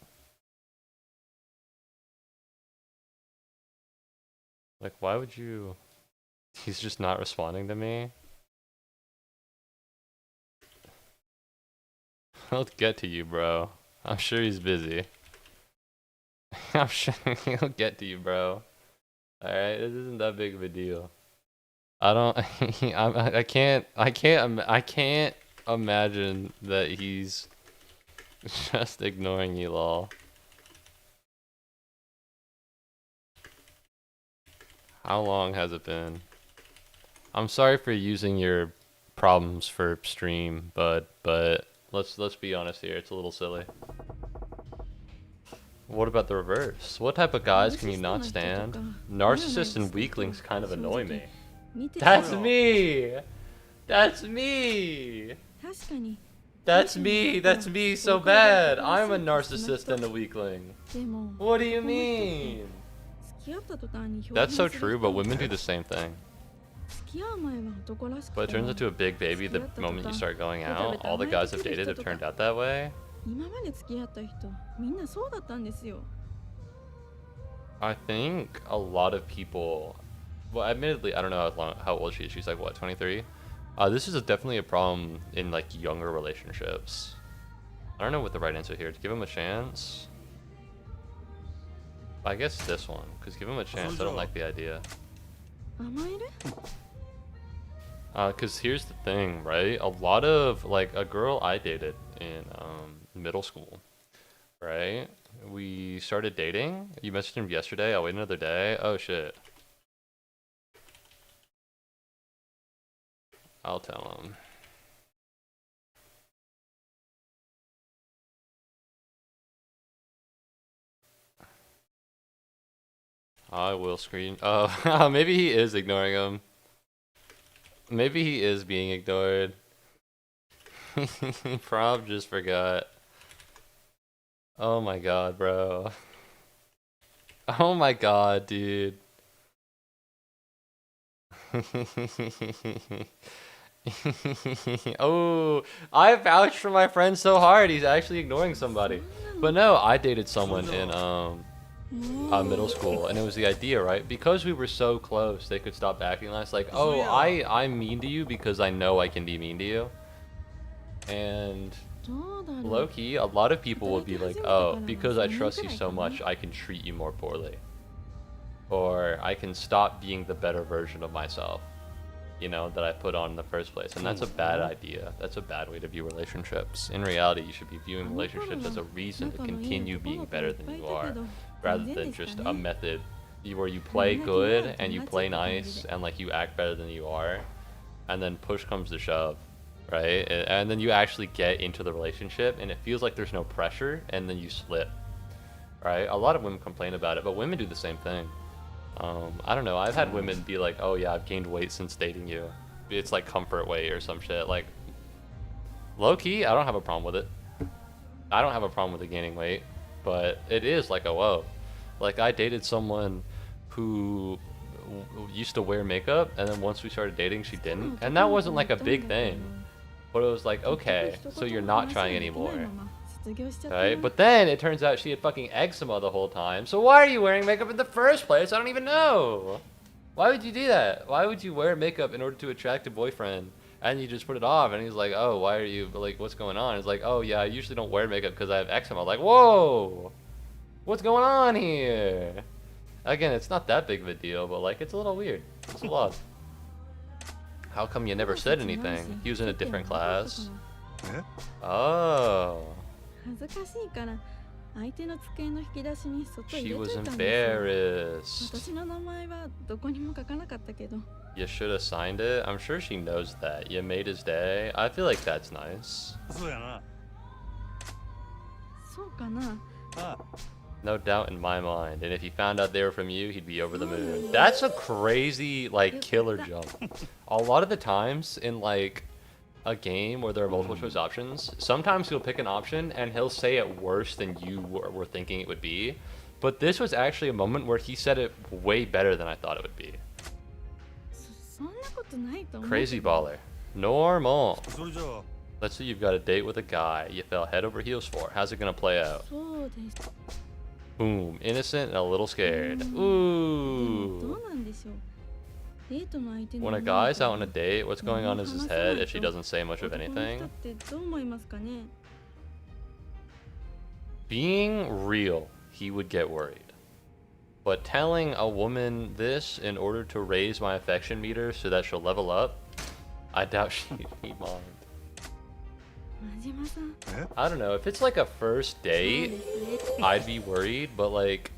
Like, why would you... He's just not responding to me? I'll get to you, bro. I'm sure he's busy. I'm sure he'll get to you, bro. Alright, this isn't that big of a deal. I don't. I can't imagine that he's just ignoring you, lol. How long has it been? I'm sorry for using your problems for stream, but let's be honest here. It's a little silly. What about the reverse? What type of guys can you not stand? Narcissists and weaklings kind of annoy me. That's me! That's me! That's me! That's me so bad! I'm a narcissist and a weakling. What do you mean? That's so true, but women do the same thing. But it turns into a big baby the moment you start going out. All the guys I've dated have turned out that way. I think a lot of people, well, admittedly, I don't know how old she is. She's like, what, 23? This is definitely a problem in like younger relationships. I don't know what the right answer here. To give him a chance? I guess this one, because give him a chance. I don't like the idea. Because here's the thing, right? A lot of, like, a girl I dated in middle school, right? We started dating. You messaged him yesterday. I'll wait another day. Oh, shit. I'll tell him. I will screen. Oh, maybe he is ignoring him. Maybe he is being ignored. Prob just forgot. Oh my god, bro. Oh my god, dude. Oh, I vouched for my friend so hard. He's actually ignoring somebody. But no, I dated someone in middle school, and it was the idea, right? Because we were so close, they could stop acting like, oh, I'm mean to you because I know I can be mean to you. And low-key, a lot of people will be like, oh, because I trust you so much, I can treat you more poorly. Or I can stop being the better version of myself, you know, that I put on in the first place. And that's a bad idea. That's a bad way to view relationships. In reality, you should be viewing relationships as a reason to continue being better than you are, rather than just a method where you play good and you play nice and like you act better than you are, and then push comes to shove, right? And then you actually get into the relationship and it feels like there's no pressure, and then you slip, right? A lot of women complain about it, but women do the same thing. I don't know, I've had women be like, oh yeah, I've gained weight since dating you. It's like comfort weight or some shit. Like, low-key, I don't have a problem with it. I don't have a problem with the gaining weight, but it is like a whoa. Like, I dated someone who used to wear makeup, and then once we started dating, she didn't. And that wasn't like a big thing, but it was like, okay, so you're not trying anymore. Right? But then it turns out she had fucking eczema the whole time. So why are you wearing makeup in the first place? I don't even know. Why would you do that? Why would you wear makeup in order to attract a boyfriend? And you just put it off, and he's like, oh, why are you, like, what's going on? It's like, oh yeah, I usually don't wear makeup because I have eczema. Like, whoa, what's going on here? Again, it's not that big of a deal, but like, it's a little weird. It's a lot. How come you never said anything? He was in a different class. Oh. She was embarrassed. You should have signed it. I'm sure she knows that. You made his day. I feel like that's nice. No doubt in my mind. And if he found out they were from you, he'd be over the moon. That's a crazy, like, killer jump. A lot of the times in, like, a game where there are multiple choice options, sometimes he'll pick an option and he'll say it worse than you were thinking it would be. But this was actually a moment where he said it way better than I thought it would be. Crazy baller. Normal. Let's say you've got a date with a guy you fell head over heels for. How's it gonna play out? Boom. Innocent and a little scared. Ooh. When a guy's out on a date, what's going on in his head if she doesn't say much of anything? Being real. he would get worried. But telling a woman this in order to raise my affection meter so that she'll level up, I doubt she'd mind. I don't know, if it's like a first date, I'd be worried, but like,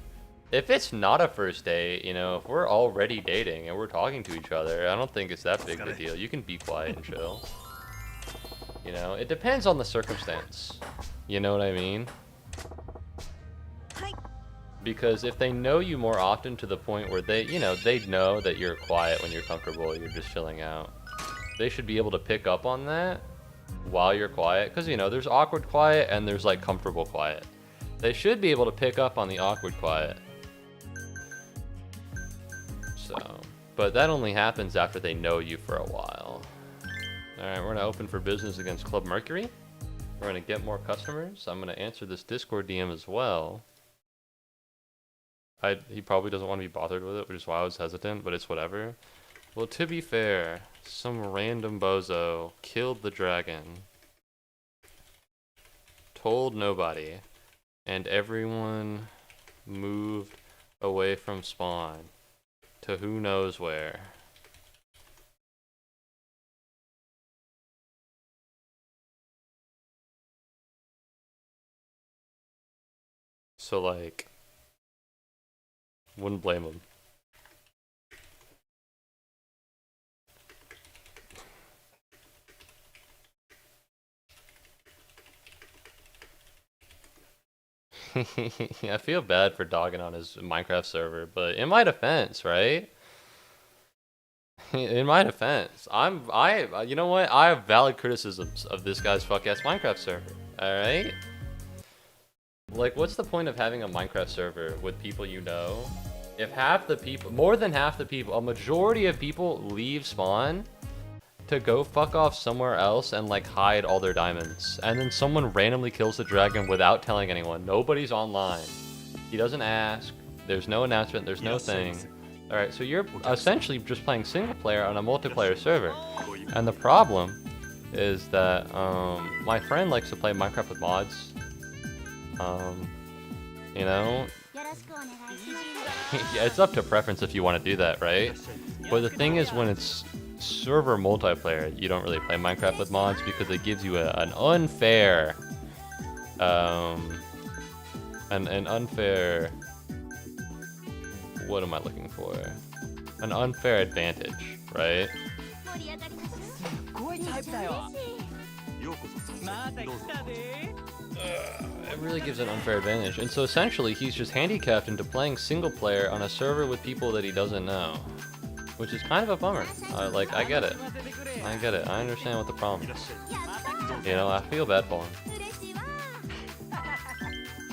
if it's not a first date, you know, if we're already dating and we're talking to each other, I don't think it's that big of a deal. You can be quiet and chill. You know, it depends on the circumstance. You know what I mean? Because if they know you more often to the point where they, you know, they know that you're quiet when you're comfortable, you're just chilling out, they should be able to pick up on that while you're quiet. Because, you know, there's awkward quiet and there's like comfortable quiet. They should be able to pick up on the awkward quiet. So, but that only happens after they know you for a while. Alright, we're gonna open for business against Club Mercury. We're gonna get more customers. I'm gonna answer this Discord DM as well. He probably doesn't want to be bothered with it, which is why I was hesitant, but it's whatever. Well, to be fair, some random bozo killed the dragon, told nobody, and everyone moved away from spawn to who knows where. So like, wouldn't blame him. I feel bad for dogging on his Minecraft server, but in my defense, right? In my defense, you know what? I have valid criticisms of this guy's fuck-ass Minecraft server, alright? Like, what's the point of having a Minecraft server with people you know? If half the people, more than half the people, a majority of people leave spawn to go fuck off somewhere else and like hide all their diamonds. And then someone randomly kills the dragon without telling anyone. Nobody's online. He doesn't ask. There's no announcement. There's no thing. Alright, so you're essentially just playing single player on a multiplayer server. And the problem is that my friend likes to play Minecraft with mods. You know, yeah, it's up to preference if you want to do that, right? But the thing is, when it's server multiplayer, you don't really play Minecraft with mods because it gives you an unfair, an unfair, what am I looking for? An unfair advantage, right? It really gives an unfair advantage, and so essentially he's just handicapped into playing single player on a server with people that he doesn't know, which is kind of a bummer. Like, I get it. I understand what the problem is. You know, I feel bad for him.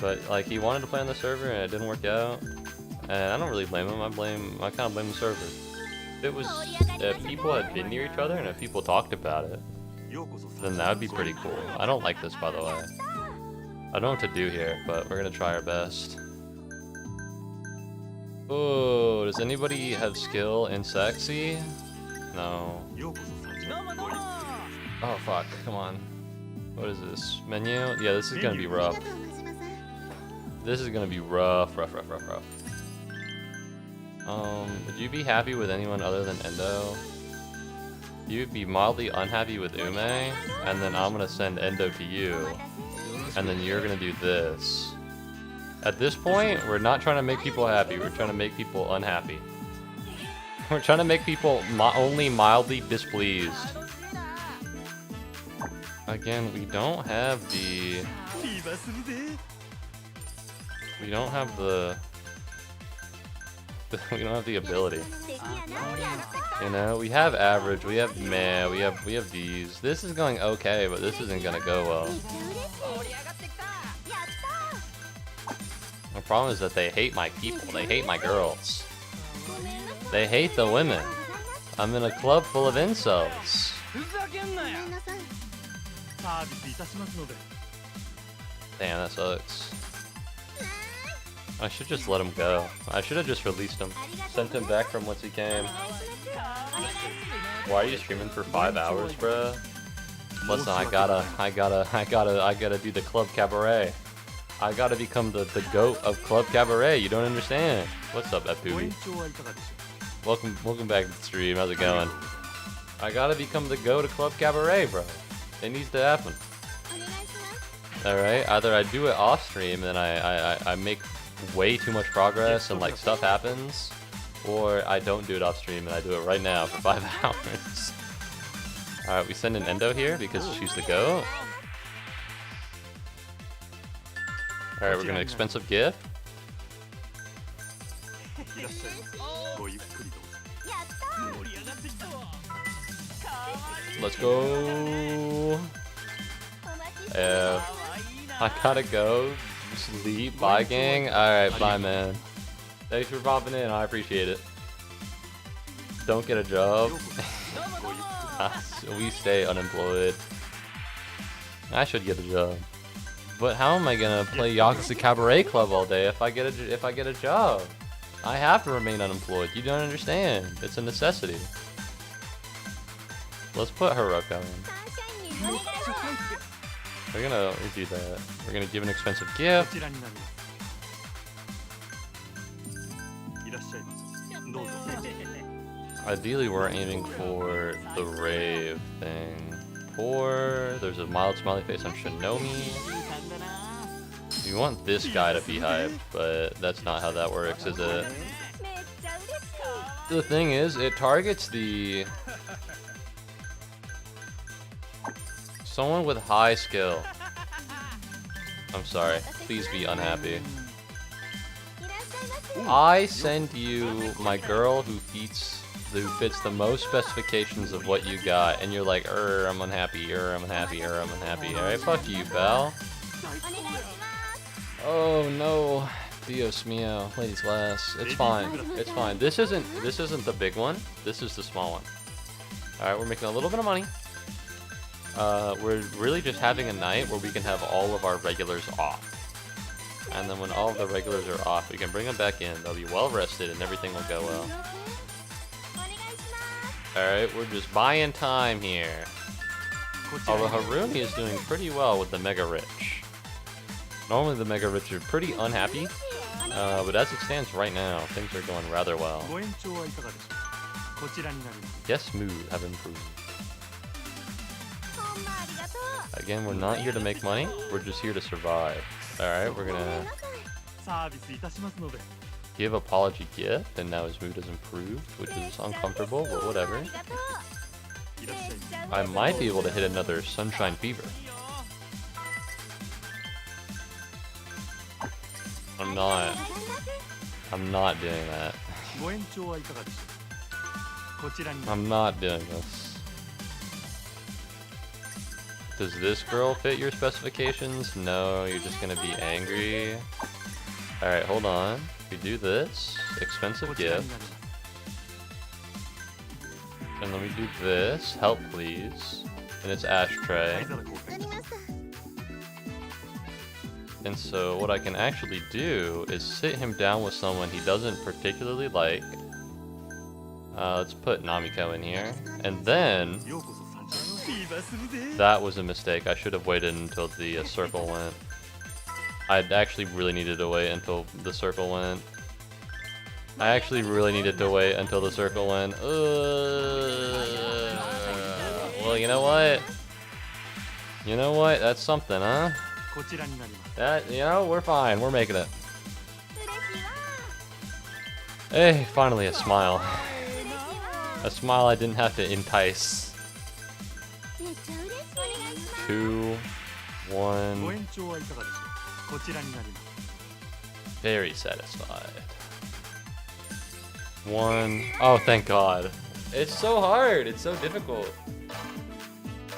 But like, he wanted to play on the server and it didn't work out, and I don't really blame him. I kind of blame the server. If people had been near each other and if people talked about it, then that would be pretty cool. I don't like this, by the way. I don't know what to do here, but we're gonna try our best. Oh, does anybody have skill in sexy? No. Oh fuck, come on. What is this? Menu? Yeah, this is gonna be rough. This is gonna be rough. Would you be happy with anyone other than Endo? You'd be mildly unhappy with Ume, and then I'm gonna send Endo to you. And then you're gonna do this. At this point, we're not trying to make people happy, we're trying to make people unhappy. We're trying to make people only mildly displeased. Again, we don't have the... We don't have the... We don't have the ability. You know, we have average, we have meh, we have these. This is going okay, but this isn't gonna go well. The problem is that they hate my people, they hate my girls. They hate the women. I'm in a club full of incels. Damn, that sucks. I should just let him go. I should have just released him. Sent him back from whence he came. Why are you streaming for 5 hours, bruh? Listen, I gotta do the club cabaret. I gotta become the goat of Club Cabaret. You don't understand. What's up, Epubi? Welcome back to the stream. How's it going? I gotta become the goat of Club Cabaret, bro. It needs to happen. Alright, either I do it off stream and then I make way too much progress and like stuff happens, or I don't do it off stream and I do it right now for 5 hours. Alright, we send an Endo here because she's the goat. Alright, we're gonna expensive gift. Let's go. I gotta go. Sleep. Bye, gang. Alright, bye, man. Thanks for popping in. I appreciate it. Don't get a job. We stay unemployed. I should get a job. But how am I gonna play Yakuza Cabaret Club all day if I get a job? I have to remain unemployed. You don't understand. It's a necessity. Let's put Hiroko in. We're gonna do that. We're gonna give an expensive gift. Ideally, we're aiming for the rave thing. Or there's a mild smiley face on Shinomi. You want this guy to be hyped, but that's not how that works, is it? The thing is, it targets the someone with high skill. I'm sorry. Please be unhappy. I send you my girl who fits the most specifications of what you got, and you're like, I'm unhappy, I'm unhappy, I'm unhappy. Alright, fuck you, pal. Oh no. Dios mio. Ladies last. It's fine. It's fine. This isn't the big one. This is the small one. Alright, we're making a little bit of money. We're really just having a night where we can have all of our regulars off. And then when all of the regulars are off, we can bring them back in. They'll be well rested and everything will go well. Alright, we're just buying time here. Although Harumi is doing pretty well with the Mega Rich. Normally the Mega Rich are pretty unhappy, but as it stands right now, things are going rather well. Yes, mood have improved. Again, we're not here to make money, we're just here to survive. Alright, we're gonna give apology gift, and now his mood has improved, which is uncomfortable, but whatever. I might be able to hit another Sunshine Fever. I'm not doing that. I'm not doing this. Does this girl fit your specifications? No, you're just gonna be angry. Alright, hold on. We do this. Expensive gift. And then we do this. Help, please. And it's ashtray. And so what I can actually do is sit him down with someone he doesn't particularly like. Let's put Namiko in here. And then... That was a mistake. I should have waited until the circle went. I actually really needed to wait until the circle went. I actually really needed to wait until the circle went. Well, you know what? You know what? That's something, huh? That, you know, we're fine. We're making it. Hey, finally a smile. A smile I didn't have to entice. 2, 1. Very satisfied. 1. Oh, thank God. It's so hard. It's so difficult.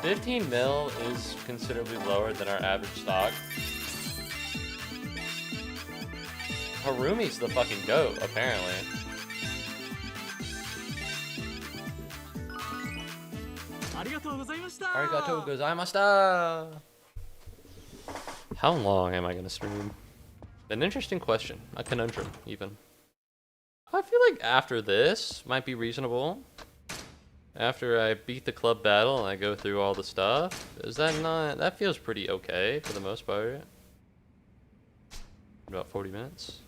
15 mil is considerably lower than our average stock. Harumi's the fucking goat, apparently. Arigatou gozaimashita! How long am I gonna stream? An interesting question. A conundrum, even. I feel like after this might be reasonable. After I beat the club battle and I go through all the stuff. Is that not... That feels pretty okay for the most part. About 40 minutes.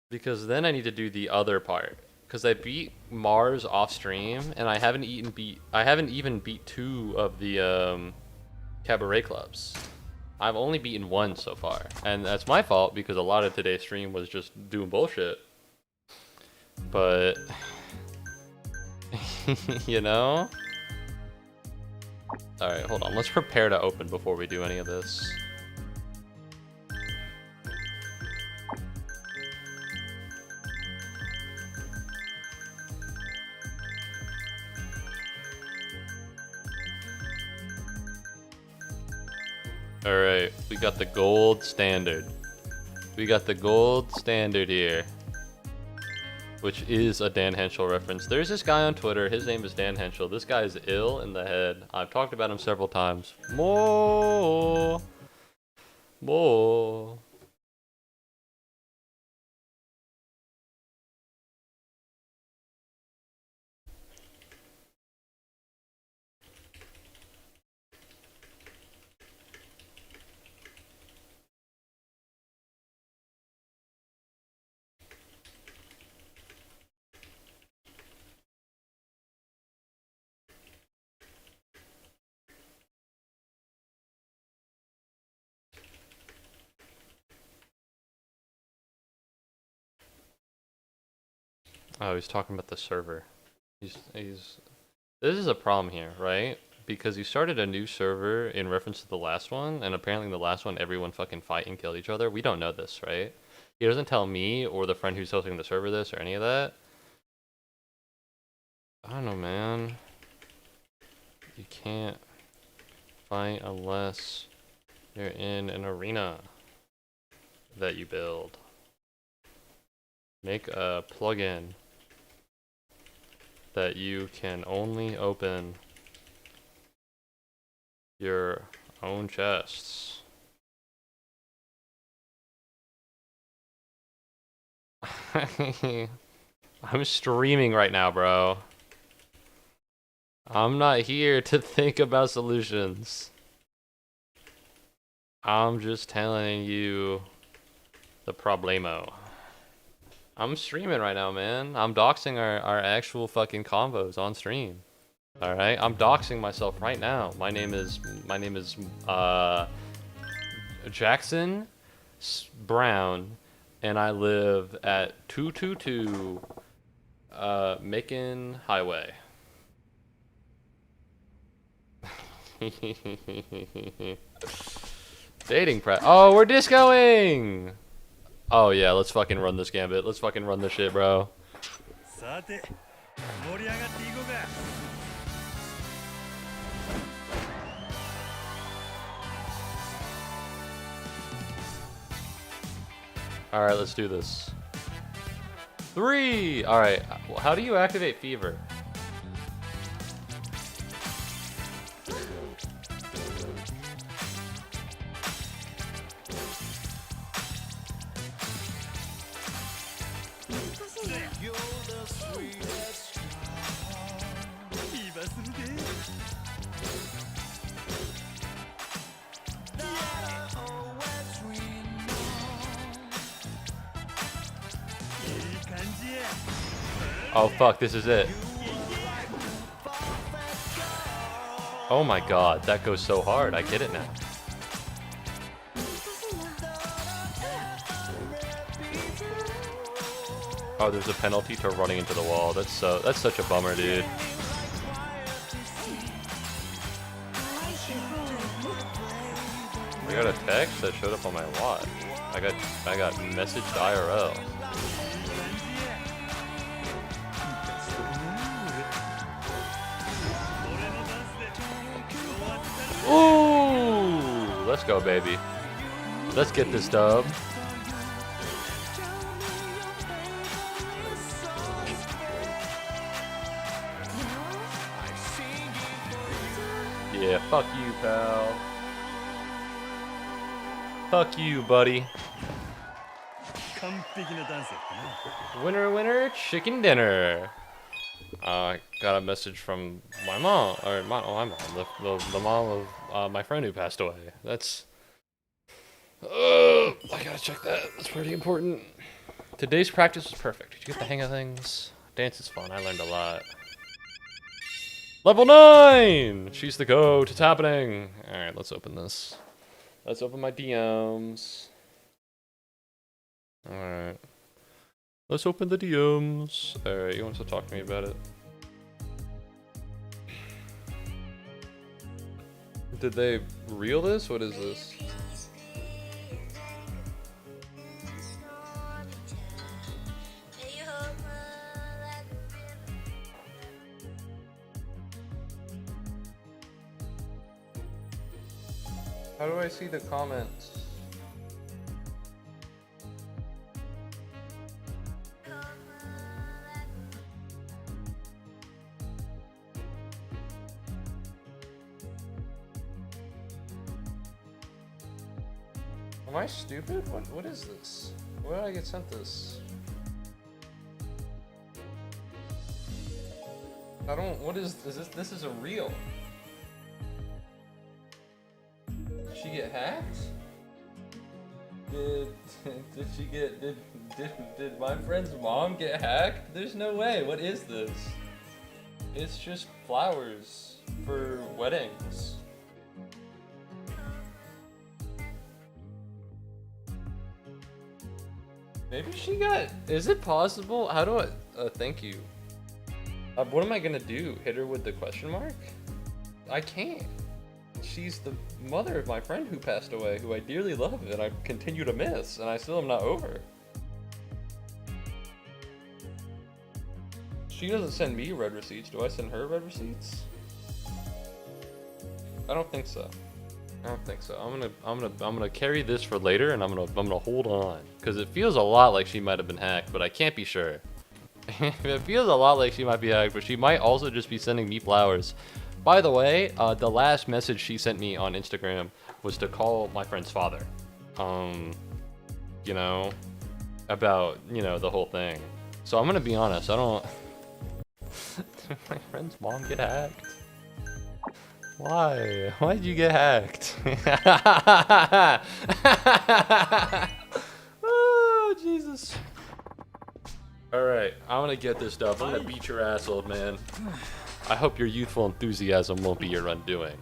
Because then I need to do the other part. Because I beat Mars off stream, and I haven't even beat 2 of the Cabaret clubs. I've only beaten 1 so far, and that's my fault because a lot of today's stream was just doing bullshit. But you know. All right, hold on. Let's prepare to open before we do any of this. Alright, we got the gold standard. We got the gold standard here. Which is a Dan Henschel reference. There's this guy on Twitter, his name is Dan Henschel. This guy is ill in the head. I've talked about him several times. More. Oh, he's talking about the server. This is a problem here, right? Because he started a new server in reference to the last one, and apparently in the last one everyone fucking fight and kill each other. We don't know this, right? He doesn't tell me or the friend who's hosting the server this or any of that. I don't know, man. You can't fight unless you're in an arena that you build. Make a plugin that you can only open your own chests. I'm streaming right now, bro. I'm not here to think about solutions. I'm just telling you the problemo. I'm streaming right now, man. I'm doxing our actual fucking convos on stream. All right, I'm doxing myself right now. My name is Jackson Brown, and I live at 222 Macon Highway. Dating prep. Oh, we're discoing. Oh yeah, let's fucking run this gambit. Let's fucking run this shit, bro. Alright, let's do this. 3! Alright, how do you activate fever? Oh fuck, this is it. Oh my god, that goes so hard. I get it now. Oh, there's a penalty to running into the wall. That's such a bummer, dude. I got a text that showed up on my watch. I got messaged IRL. Ooh, let's go, baby. Let's get this dub. Yeah, fuck you, pal. Fuck you, buddy. Winner, winner, chicken dinner. I got a message from my mom, the mom of my friend who passed away. That's I gotta check that. That's pretty important. Today's practice was perfect. Did you get the hang of things? Dance is fun. I learned a lot. Level 9! She's the goat. It's happening. Alright, let's open this. Let's open my DMs. Alright. Let's open the DMs. Alright, you want to talk to me about it? Did they reel this? What is this? How do I see the comments? Am I stupid? What is this? Where did I get sent this? I don't, what is this? This is a reel. Did she get hacked? Did she get, did my friend's mom get hacked? There's no way, what is this? It's just flowers for weddings. Maybe she got, is it possible? How do I, thank you. What am I gonna do? Hit her with the question mark? I can't. She's the mother of my friend who passed away, who I dearly love and I continue to miss, and I still am not over. She doesn't send me red receipts. Do I send her red receipts? I don't think so. I don't think so. I'm gonna carry this for later, and I'm gonna hold on because it feels a lot like she might have been hacked, but I can't be sure. It feels a lot like she might be hacked, but she might also just be sending me flowers. By the way, the last message she sent me on Instagram was to call my friend's father. You know, about, you know, the whole thing. So I'm gonna be honest, I don't... Did my friend's mom get hacked? Why? Why did you get hacked? Oh, Jesus. Alright, I'm gonna get this stuff. I'm gonna beat your ass, old man. I hope your youthful enthusiasm won't be your undoing.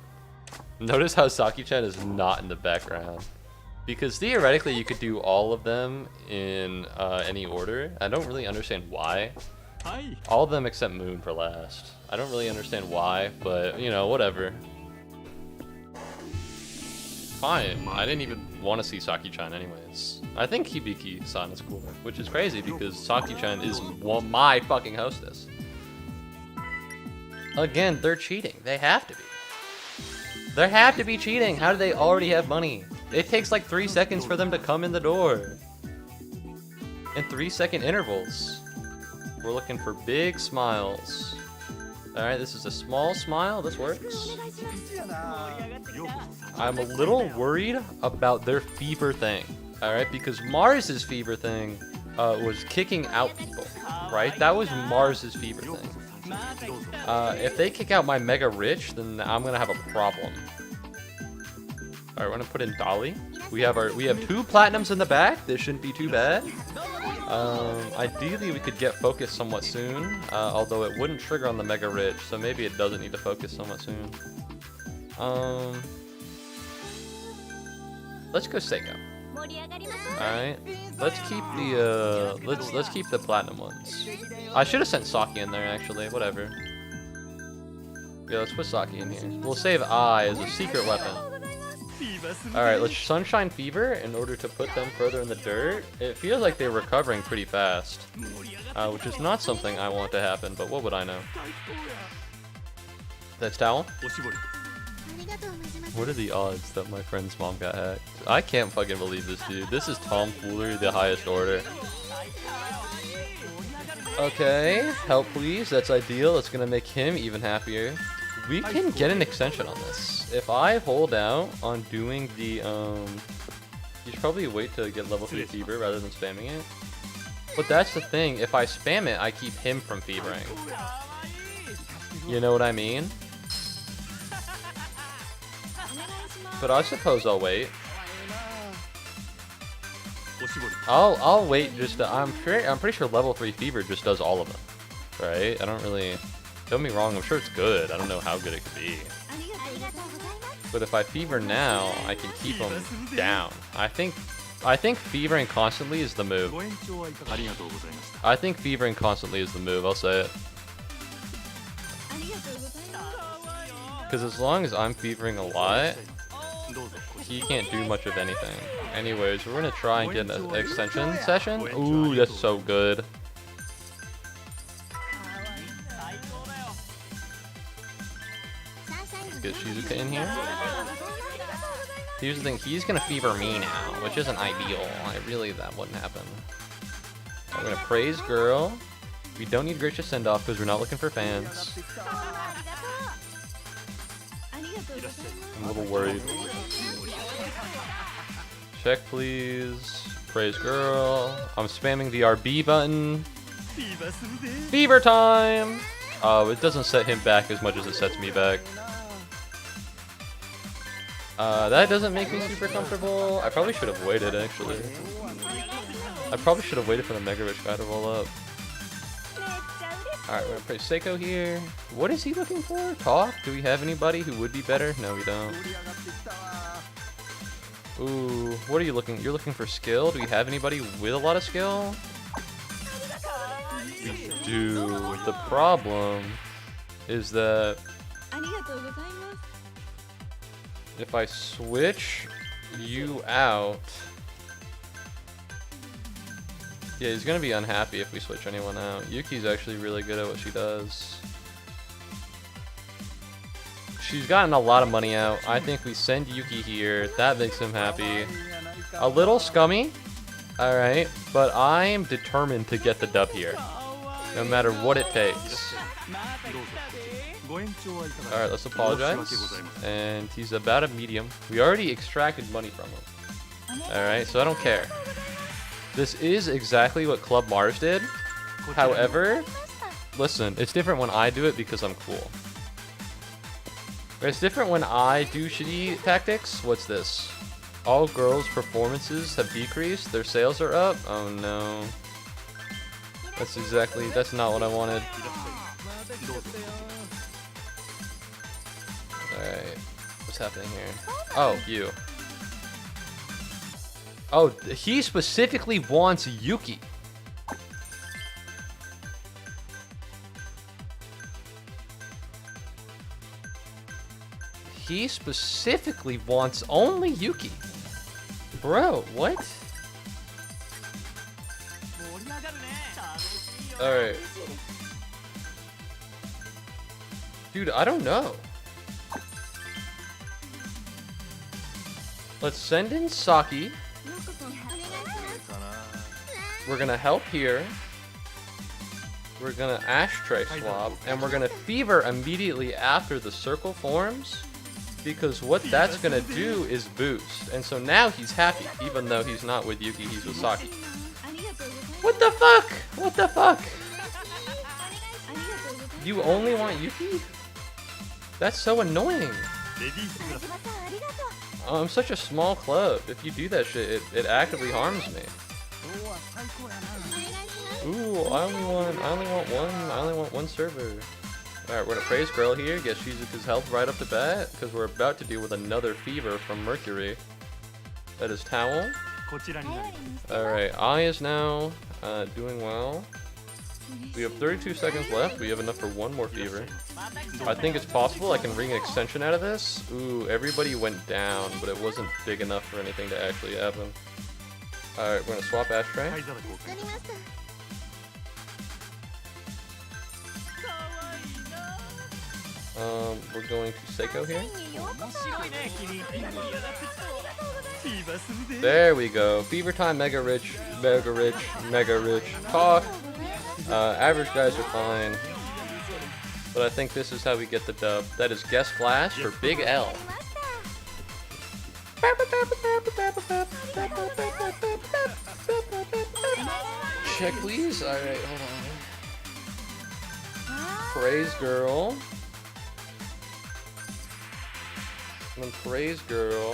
Notice how Saki-chan is not in the background. Because theoretically you could do all of them in any order. I don't really understand why. All of them except Moon for last. I don't really understand why, but you know, whatever. Fine, I didn't even want to see Saki-chan anyways. I think Hibiki-san is cooler, which is crazy because Saki-chan is my fucking hostess. Again, they're cheating. They have to be. They have to be cheating. How do they already have money? It takes like 3 seconds for them to come in the door. In 3-second intervals. We're looking for big smiles. Alright, this is a small smile. This works. I'm a little worried about their fever thing. Alright, because Mars's fever thing was kicking out people. Right? That was Mars's fever thing. If they kick out my Mega Rich, then I'm gonna have a problem. Alright, we're gonna put in Dolly. We have 2 platinums in the back. This shouldn't be too bad. Ideally we could get focused somewhat soon, although it wouldn't trigger on the Mega Rich, so maybe it doesn't need to focus somewhat soon. Let's go Seiko. Alright, let's keep the let's keep the platinum ones. I should have sent Saki in there actually. Whatever. Yeah, let's put Saki in here. We'll save Ai as a secret weapon. Alright, let's Sunshine Fever in order to put them further in the dirt. It feels like they're recovering pretty fast, which is not something I want to happen, but what would I know? That's Towel? What are the odds that my friend's mom got hacked? I can't fucking believe this, dude. This is tomfoolery, the highest order. Okay, help please. That's ideal. It's gonna make him even happier. We can get an extension on this. If I hold out on doing the, you should probably wait to get level 3 fever rather than spamming it. But that's the thing, if I spam it, I keep him from fevering. You know what I mean? But I suppose I'll wait. I'll wait. Just I'm pretty sure level 3 fever just does all of them, right? I don't really. Don't get me wrong. I'm sure it's good. I don't know how good it could be. But if I fever now, I can keep them down. I think fevering constantly is the move. I think fevering constantly is the move. I'll say it. Because as long as I'm fevering a lot, he can't do much of anything. Anyways, we're gonna try and get an extension session. Ooh, that's so good. Let's get Shizuka in here. Here's the thing, he's gonna fever me now, which isn't ideal. That wouldn't happen. I'm gonna praise girl. We don't need gracious send off because we're not looking for fans. I'm a little worried. Check please. Praise girl. I'm spamming the RB button. Fever time! Oh, it doesn't set him back as much as it sets me back. That doesn't make me super comfortable. I probably should have waited, actually. I probably should have waited for the Mega Rich guy to roll up. Alright, we're gonna play Seiko here. What is he looking for? Talk? Do we have anybody who would be better? No, we don't. Ooh, what are you looking? You're looking for skill? Do we have anybody with a lot of skill? We do. The problem is that if I switch you out, yeah, he's gonna be unhappy if we switch anyone out. Yuki's actually really good at what she does. She's gotten a lot of money out. I think we send Yuki here. That makes him happy. A little scummy, alright, but I am determined to get the dub here, no matter what it takes. Alright, let's apologize. And he's about a medium. We already extracted money from him. Alright, so I don't care. This is exactly what Club Mars did. However, listen, it's different when I do it because I'm cool. It's different when I do shitty tactics. What's this? All girls' performances have decreased. Their sales are up. Oh no. That's not what I wanted. Alright. What's happening here? Oh, you. Oh, he specifically wants Yuki. He specifically wants only Yuki. Bro, what? Alright. Dude, I don't know. Let's send in Saki. We're gonna help here. We're gonna ashtray swap. And we're gonna fever immediately after the circle forms. Because what that's gonna do is boost. And so now he's happy. Even though he's not with Yuki, he's with Saki. What the fuck? What the fuck? You only want Yuki? That's so annoying. I'm such a small club. If you do that shit, it actively harms me. Ooh, I only want one server. Alright, we're gonna praise girl here, get Shizuka's health right up the bat, because we're about to deal with another fever from Mercury. That is Towel. Alright, Ai is now doing well. We have 32 seconds left. We have enough for one more fever. I think it's possible I can wring an extension out of this. Ooh, everybody went down, but it wasn't big enough for anything to actually happen. Alright, we're gonna swap ashtray. We're going to Seiko here. There we go. Fever time, mega rich, mega rich, mega rich. Talk. Average guys are fine. But I think this is how we get the dub. That is guest flash for Big L. Check please. Alright, hold on. Praise girl. And praise girl.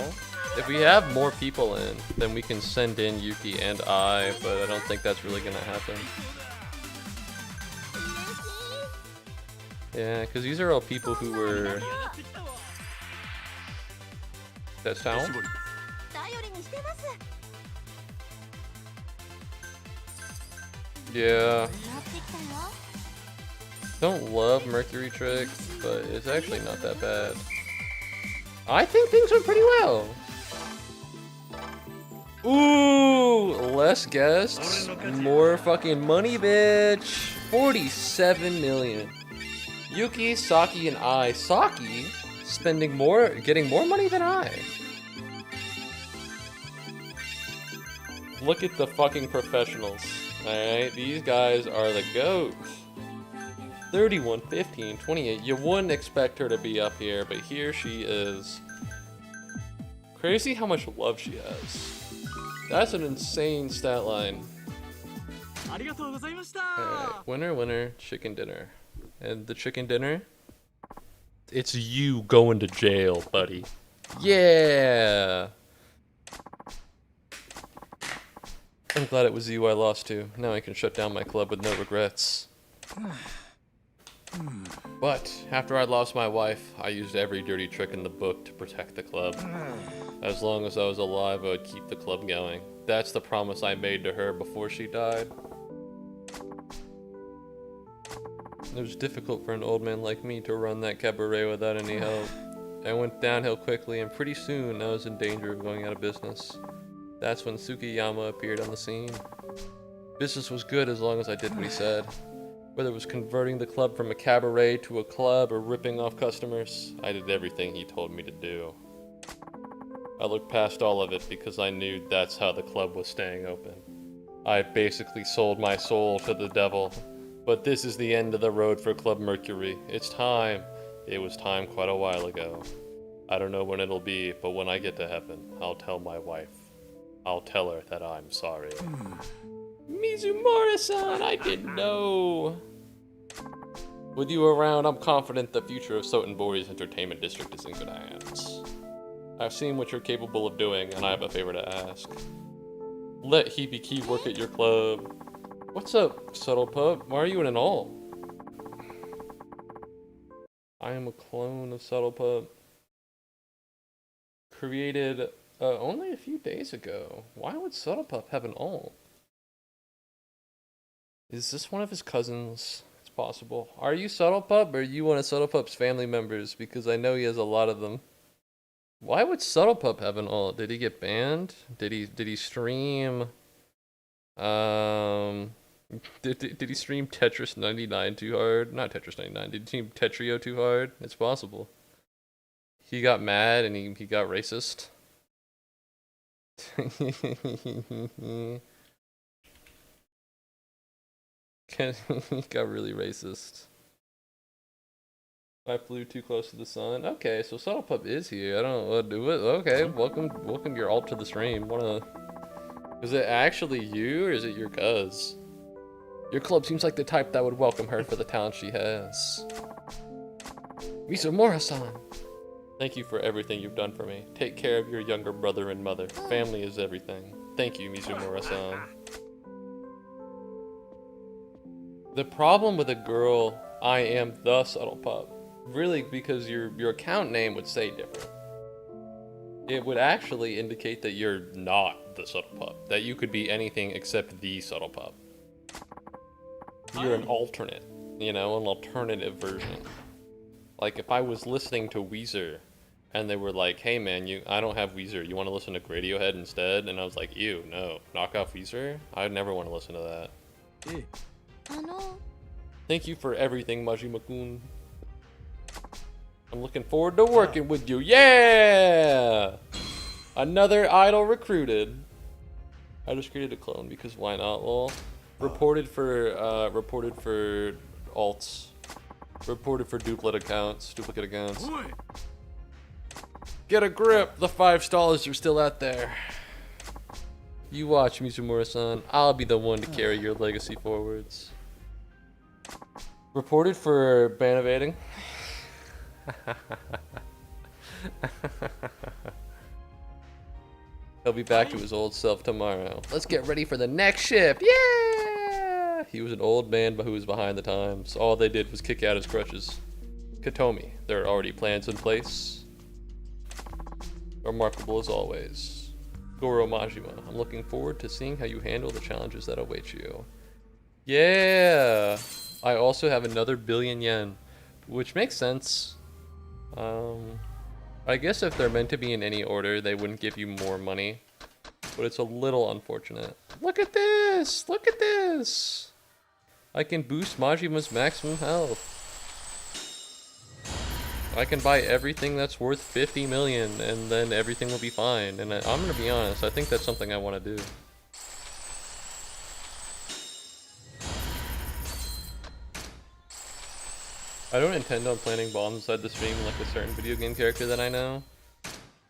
If we have more people in, then we can send in Yuki and I, but I don't think that's really gonna happen. Yeah, because these are all people who were... That sound? Yeah. Don't love Mercury tricks, but it's actually not that bad. I think things went pretty well. Ooh, less guests, more fucking money, bitch. 47 million. Yuki, Saki, and I. Saki spending more, getting more money than I. Look at the fucking professionals. Alright, these guys are the goats. 31, 15, 28. You wouldn't expect her to be up here, but here she is. Crazy how much love she has. That's an insane stat line. Alright, winner, winner, chicken dinner. And the chicken dinner? It's you going to jail, buddy. Yeah! I'm glad it was you I lost to. Now I can shut down my club with no regrets. But, after I lost my wife, I used every dirty trick in the book to protect the club. As long as I was alive, I would keep the club going. That's the promise I made to her before she died. It was difficult for an old man like me to run that cabaret without any help. I went downhill quickly, and pretty soon I was in danger of going out of business. That's when Tsukiyama appeared on the scene. Business was good as long as I did what he said. Whether it was converting the club from a cabaret to a club or ripping off customers, I did everything he told me to do. I looked past all of it because I knew that's how the club was staying open. I basically sold my soul to the devil. But this is the end of the road for Club Mercury. It's time. It was time quite a while ago. I don't know when it'll be, but when I get to heaven, I'll tell my wife. I'll tell her that I'm sorry. Mizumura-san, I didn't know. With you around, I'm confident the future of Sotenbori's entertainment district is in good hands. I've seen what you're capable of doing, and I have a favor to ask. Let Hibiki work at your club. What's up, subtle pup? Why are you in an all? I am a clone of Subtle Pup. Created only a few days ago. Why would Subtle Pup have an all? Is this one of his cousins? It's possible. Are you Subtle Pup, or are you one of Subtle Pup's family members? Because I know he has a lot of them. Why would Subtle Pup have an alt? Did he get banned? Did he stream? Did he stream Tetris 99 too hard? Not Tetris 99. Did he stream Tetrio too hard? It's possible. He got mad and he got racist. He got really racist. I flew too close to the sun. Okay, so Subtle Pup is here. I don't know what to do it. Okay, welcome your alt to the stream. Is it actually you or is it your cuz? Your club seems like the type that would welcome her for the talent she has. Mizumura-san! Thank you for everything you've done for me. Take care of your younger brother and mother. Family is everything. Thank you, Mizumura-san. The problem with a girl, I am the Subtle Pup. Really, because your account name would say different. It would actually indicate that you're not the Subtle Pup. That you could be anything except the Subtle Pup. You're an alternate, you know, an alternative version. Like if I was listening to Weezer and they were like, hey man, I don't have Weezer, you want to listen to Radiohead instead? And I was like, ew, no, knock off Weezer? I'd never want to listen to that. Thank you for everything, Majima-kun. I'm looking forward to working with you. Yeah! Another idol recruited. I just created a clone because why not, lol. Reported for alts. Reported for duplicate accounts. Get a grip! The $5 are still out there. You watch, Mizumura-san. I'll be the one to carry your legacy forwards. Reported for ban evading. He'll be back to his old self tomorrow. Let's get ready for the next ship. Yeah! He was an old man who was behind the times. All they did was kick out his crutches. Katomi, there are already plans in place. Remarkable as always. Goro Majima, I'm looking forward to seeing how you handle the challenges that await you. Yeah! I also have another billion yen, which makes sense. I guess if they're meant to be in any order, they wouldn't give you more money. But it's a little unfortunate. Look at this! Look at this! I can boost Majima's maximum health. I can buy everything that's worth 50 million, and then everything will be fine. And I'm gonna be honest, I think that's something I want to do. I don't intend on planting bombs inside the stream like a certain video game character that I know.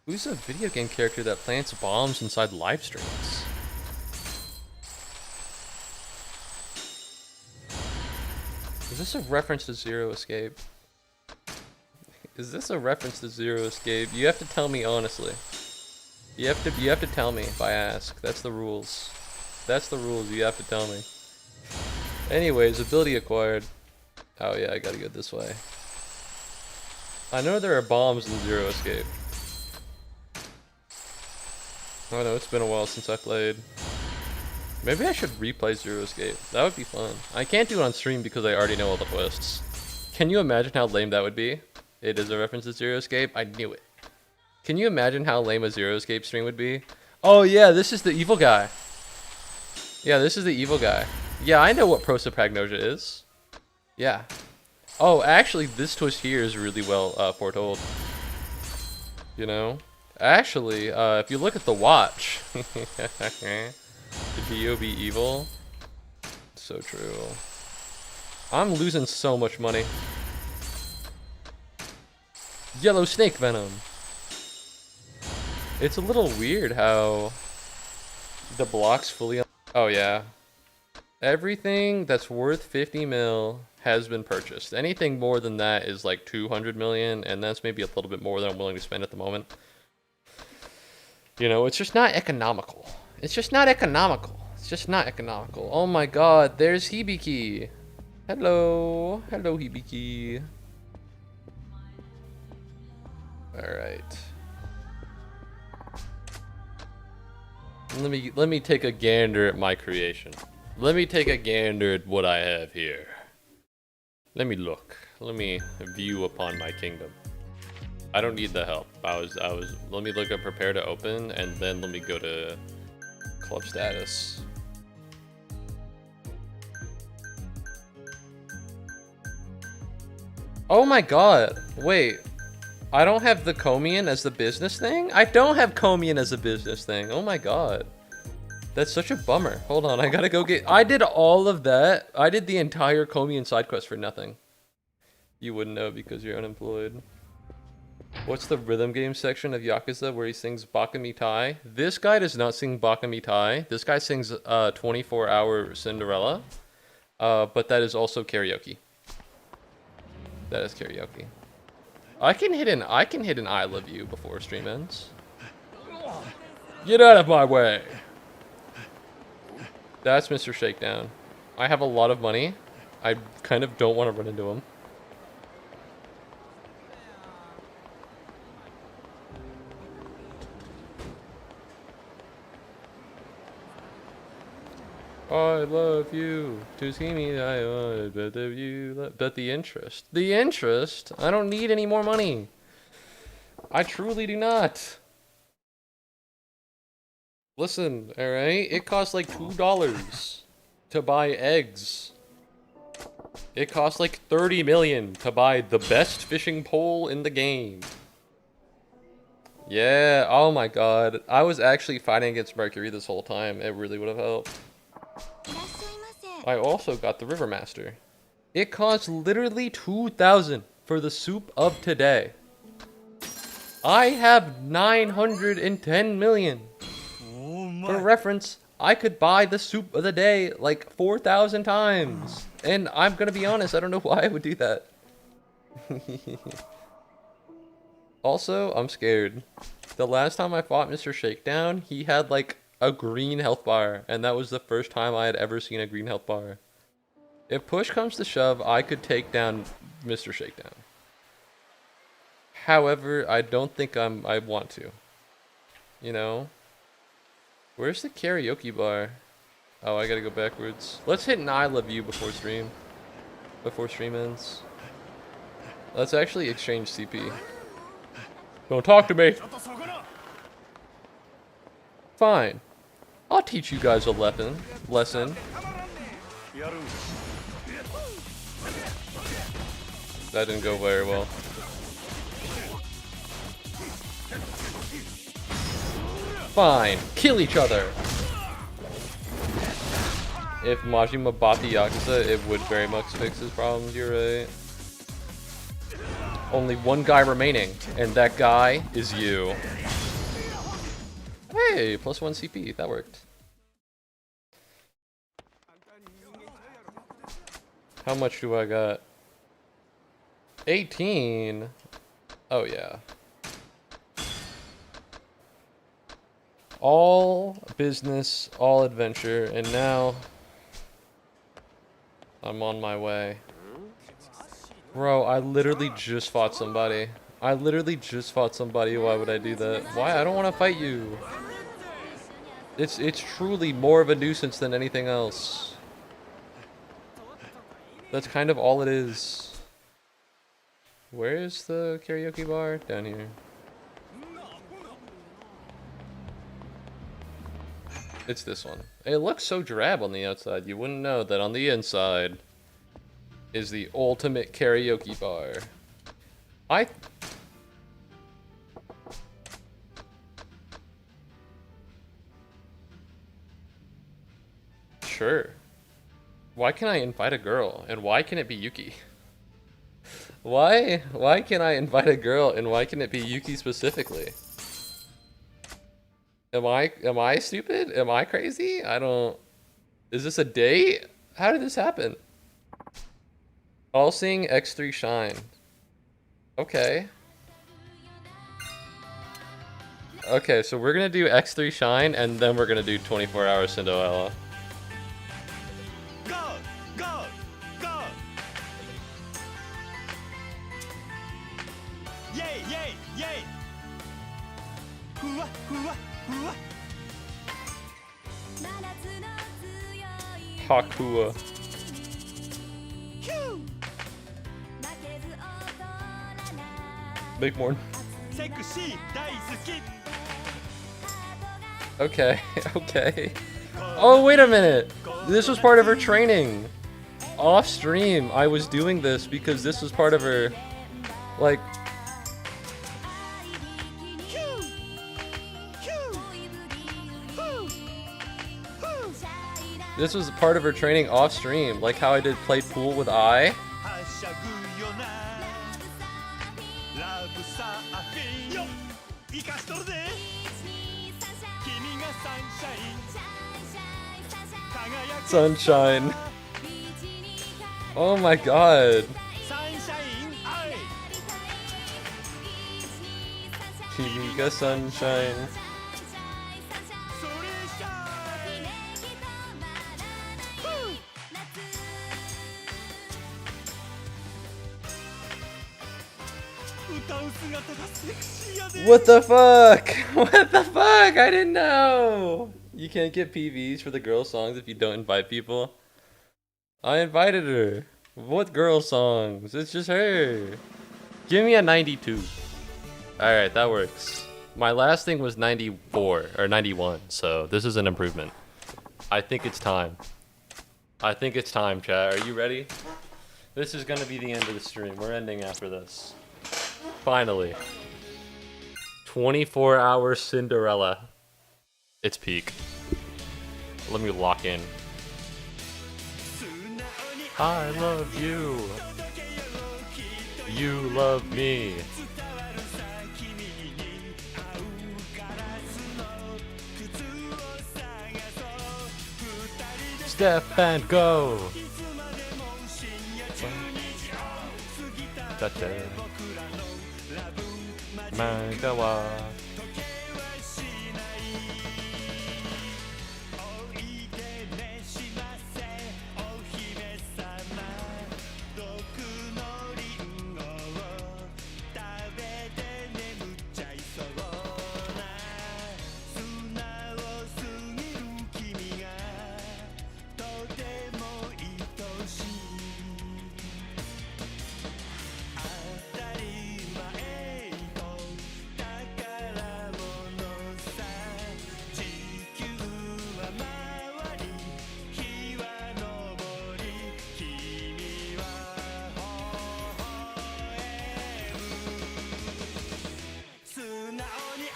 Who's a video game character that plants bombs inside live streams? Is this a reference to Zero Escape? Is this a reference to Zero Escape? You have to tell me honestly. You have to tell me if I ask. That's the rules. That's the rules. You have to tell me. Anyways, ability acquired. Oh yeah, I gotta go this way. I know there are bombs in Zero Escape. Oh no, it's been a while since I played. Maybe I should replay Zero Escape. That would be fun. I can't do it on stream because I already know all the quests. Can you imagine how lame that would be? It is a reference to Zero Escape? I knew it. Can you imagine how lame a Zero Escape stream would be? Oh yeah, this is the evil guy. Yeah, this is the evil guy. Yeah, I know what prosopagnosia is. Yeah. Oh, actually, this twist here is really well foretold. You know? Actually, if you look at the watch. The Dio be evil. So true. I'm losing so much money. Yellow snake venom. It's a little weird how the blocks fully... Oh, yeah. Everything that's worth 50 mil has been purchased. Anything more than that is like 200 million, and that's maybe a little bit more than I'm willing to spend at the moment. You know, it's just not economical. It's just not economical. It's just not economical. Oh my god, there's Hibiki. Hello. Hello, Hibiki. Alright. Let me take a gander at my creation. Let me take a gander at what I have here. Let me look. Let me view upon my kingdom. I don't need the help. Let me look at prepare to open, and then let me go to club status. Oh my god. Wait. I don't have the Komian as the business thing? I don't have Komian as a business thing. Oh my god. That's such a bummer. Hold on, I gotta go get... I did all of that. I did the entire Komian side quest for nothing. You wouldn't know because you're unemployed. What's the rhythm game section of Yakuza where he sings Baka Mitai? This guy does not sing Baka Mitai. This guy sings 24-hour Cinderella. But that is also karaoke. That is karaoke. I can hit an I love you before stream ends. Get out of my way. That's Mr. Shakedown. I have a lot of money. I kind of don't want to run into him. I love you. To see me, I want but the interest. The interest? I don't need any more money. I truly do not. Listen, alright? It costs like $2 to buy eggs. It costs like 30 million to buy the best fishing pole in the game. Yeah, oh my god. I was actually fighting against Mercury this whole time. It really would have helped. I also got the River Master. It costs literally 2,000 for the soup of today. I have 910 million. For reference, I could buy the soup of the day like 4,000 times. And I'm gonna be honest, I don't know why I would do that. Also, I'm scared. The last time I fought Mr. Shakedown, he had like a green health bar, and that was the first time I had ever seen a green health bar. If push comes to shove, I could take down Mr. Shakedown. However, I don't think I want to. You know? Where's the karaoke bar? Oh, I gotta go backwards. Let's hit an I love you before stream. Before stream ends. Let's actually exchange CP. Don't talk to me! Fine. I'll teach you guys a lesson. That didn't go very well. Fine. Kill each other! If Majima bought the Yakuza, it would very much fix his problems, you're right. Only one guy remaining, and that guy is you. Hey, +1 CP, that worked. How much do I got? 18? Oh yeah. All business, all adventure, and now I'm on my way. Bro, I literally just fought somebody. Why would I do that? Why? I don't want to fight you. It's truly more of a nuisance than anything else. That's kind of all it is. Where is the karaoke bar? Down here. It's this one. It looks so drab on the outside. You wouldn't know that on the inside is the ultimate karaoke bar. Sure. Why can I invite a girl? And why can it be Yuki? Why can I invite a girl and why can it be Yuki specifically? Am I stupid? Am I crazy? Is this a date? How did this happen? All seeing X3 shine. Okay. Okay, so we're gonna do X3 shine and then we're gonna do 24-hour Cinderella. Hakua. Make more. Okay, okay. Oh, wait a minute. This was part of her training. Off stream, I was doing this because this was part of her, like... This was part of her training off stream, like how I played pool with I. Sunshine. Oh my god. Kimi ga sunshine. What the fuck? What the fuck? I didn't know. You can't get PVs for the girl songs if you don't invite people. I invited her. What girl songs? It's just her. Give me a 92. Alright, that works. My last thing was 94 or 91, so this is an improvement. I think it's time. I think it's time, chat. Are you ready? This is gonna be the end of the stream. We're ending after this. Finally. 24-hour Cinderella. It's peak. Let me lock in. I love you. You love me. Step and go. manga wa.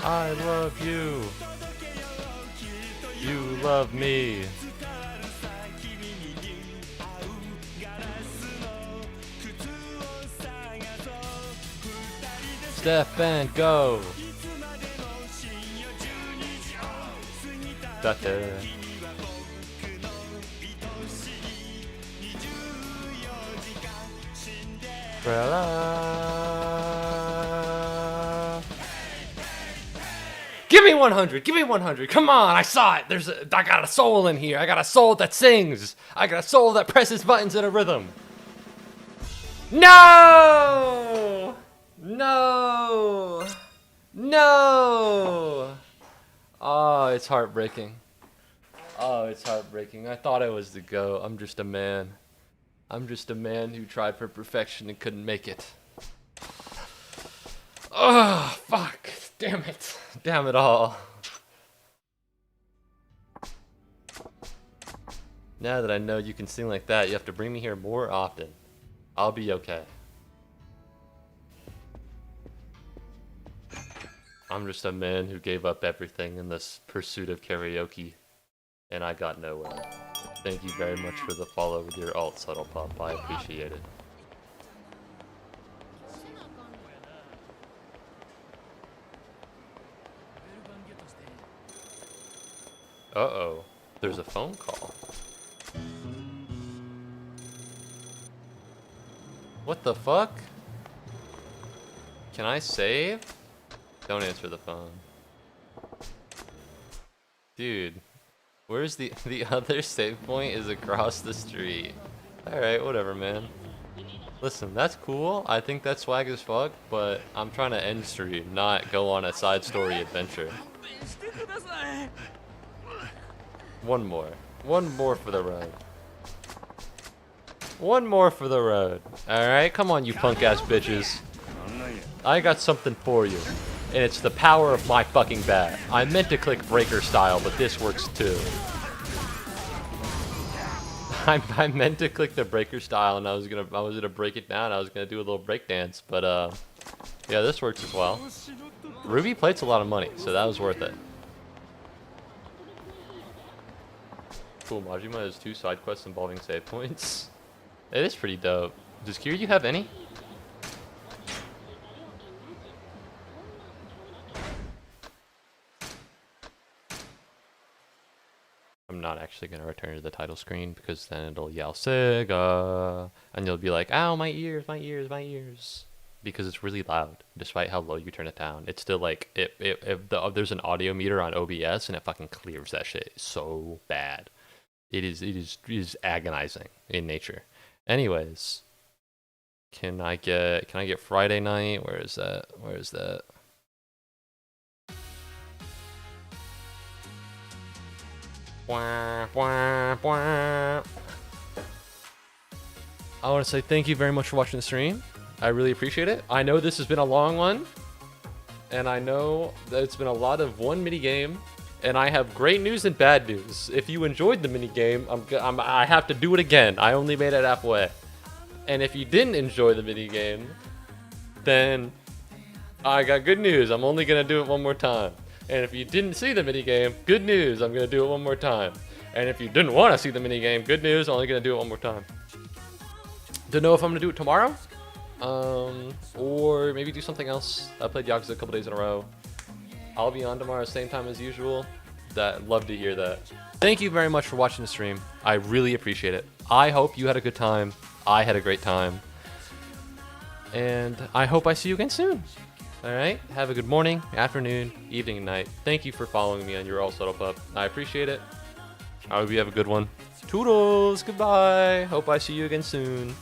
I love you. You love me. Step and go. Date. Give me 100. Give me 100. Come on, I saw it. I got a soul in here. I got a soul that sings. I got a soul that presses buttons in a rhythm. No! No! No! Oh, it's heartbreaking. Oh, it's heartbreaking. I thought I was the GOAT. I'm just a man. I'm just a man who tried for perfection and couldn't make it. Oh, fuck. Damn it. Damn it all. Now that I know you can sing like that, you have to bring me here more often. I'll be okay. I'm just a man who gave up everything in this pursuit of karaoke, and I got nowhere. Thank you very much for the follow with your alt subtle pop. I appreciate it. Uh-oh. There's a phone call. What the fuck? Can I save? Don't answer the phone. Dude. Where's the other save point is across the street. Alright, whatever, man. Listen, that's cool. I think that's swag as fuck, but I'm trying to end stream, not go on a side story adventure. One more. One more for the road. One more for the road. Alright, come on, you punk ass bitches. I got something for you. And it's the power of my fucking bat. I meant to click breaker style, but this works too. I meant to click the breaker style and I was gonna break it down. I was gonna do a little break dance, but yeah, this works as well. Ruby plates a lot of money, so that was worth it. Cool, Majima has 2 side quests involving save points. It is pretty dope. Does Kiryu have any? I'm not actually going to return to the title screen because then it'll yell Sega and you'll be like, ow, my ears, my ears, my ears. Because it's really loud, despite how low you turn it down. It's still like, if there's an audio meter on OBS and it fucking clears that shit so bad. It is agonizing in nature. Anyways, can I get Friday night? Where is that? Where is that? I want to say thank you very much for watching the stream. I really appreciate it. I know this has been a long one, and I know that it's been a lot of one mini game. And I have great news and bad news. If you enjoyed the minigame, I have to do it again. I only made it halfway. And if you didn't enjoy the minigame, then I got good news. I'm only going to do it one more time. And if you didn't see the minigame, good news. I'm going to do it one more time. And if you didn't want to see the minigame, good news. I'm only going to do it one more time. Don't know if I'm going to do it tomorrow. Or maybe do something else. I played Yakuza a couple days in a row. I'll be on tomorrow same time as usual. Love to hear that. Thank you very much for watching the stream. I really appreciate it. I hope you had a good time. I had a great time. And I hope I see you again soon. All right. Have a good morning, afternoon, evening, and night. Thank you for following me on Your All Settled Pup. I appreciate it. I hope you have a good one. Toodles. Goodbye. Hope I see you again soon.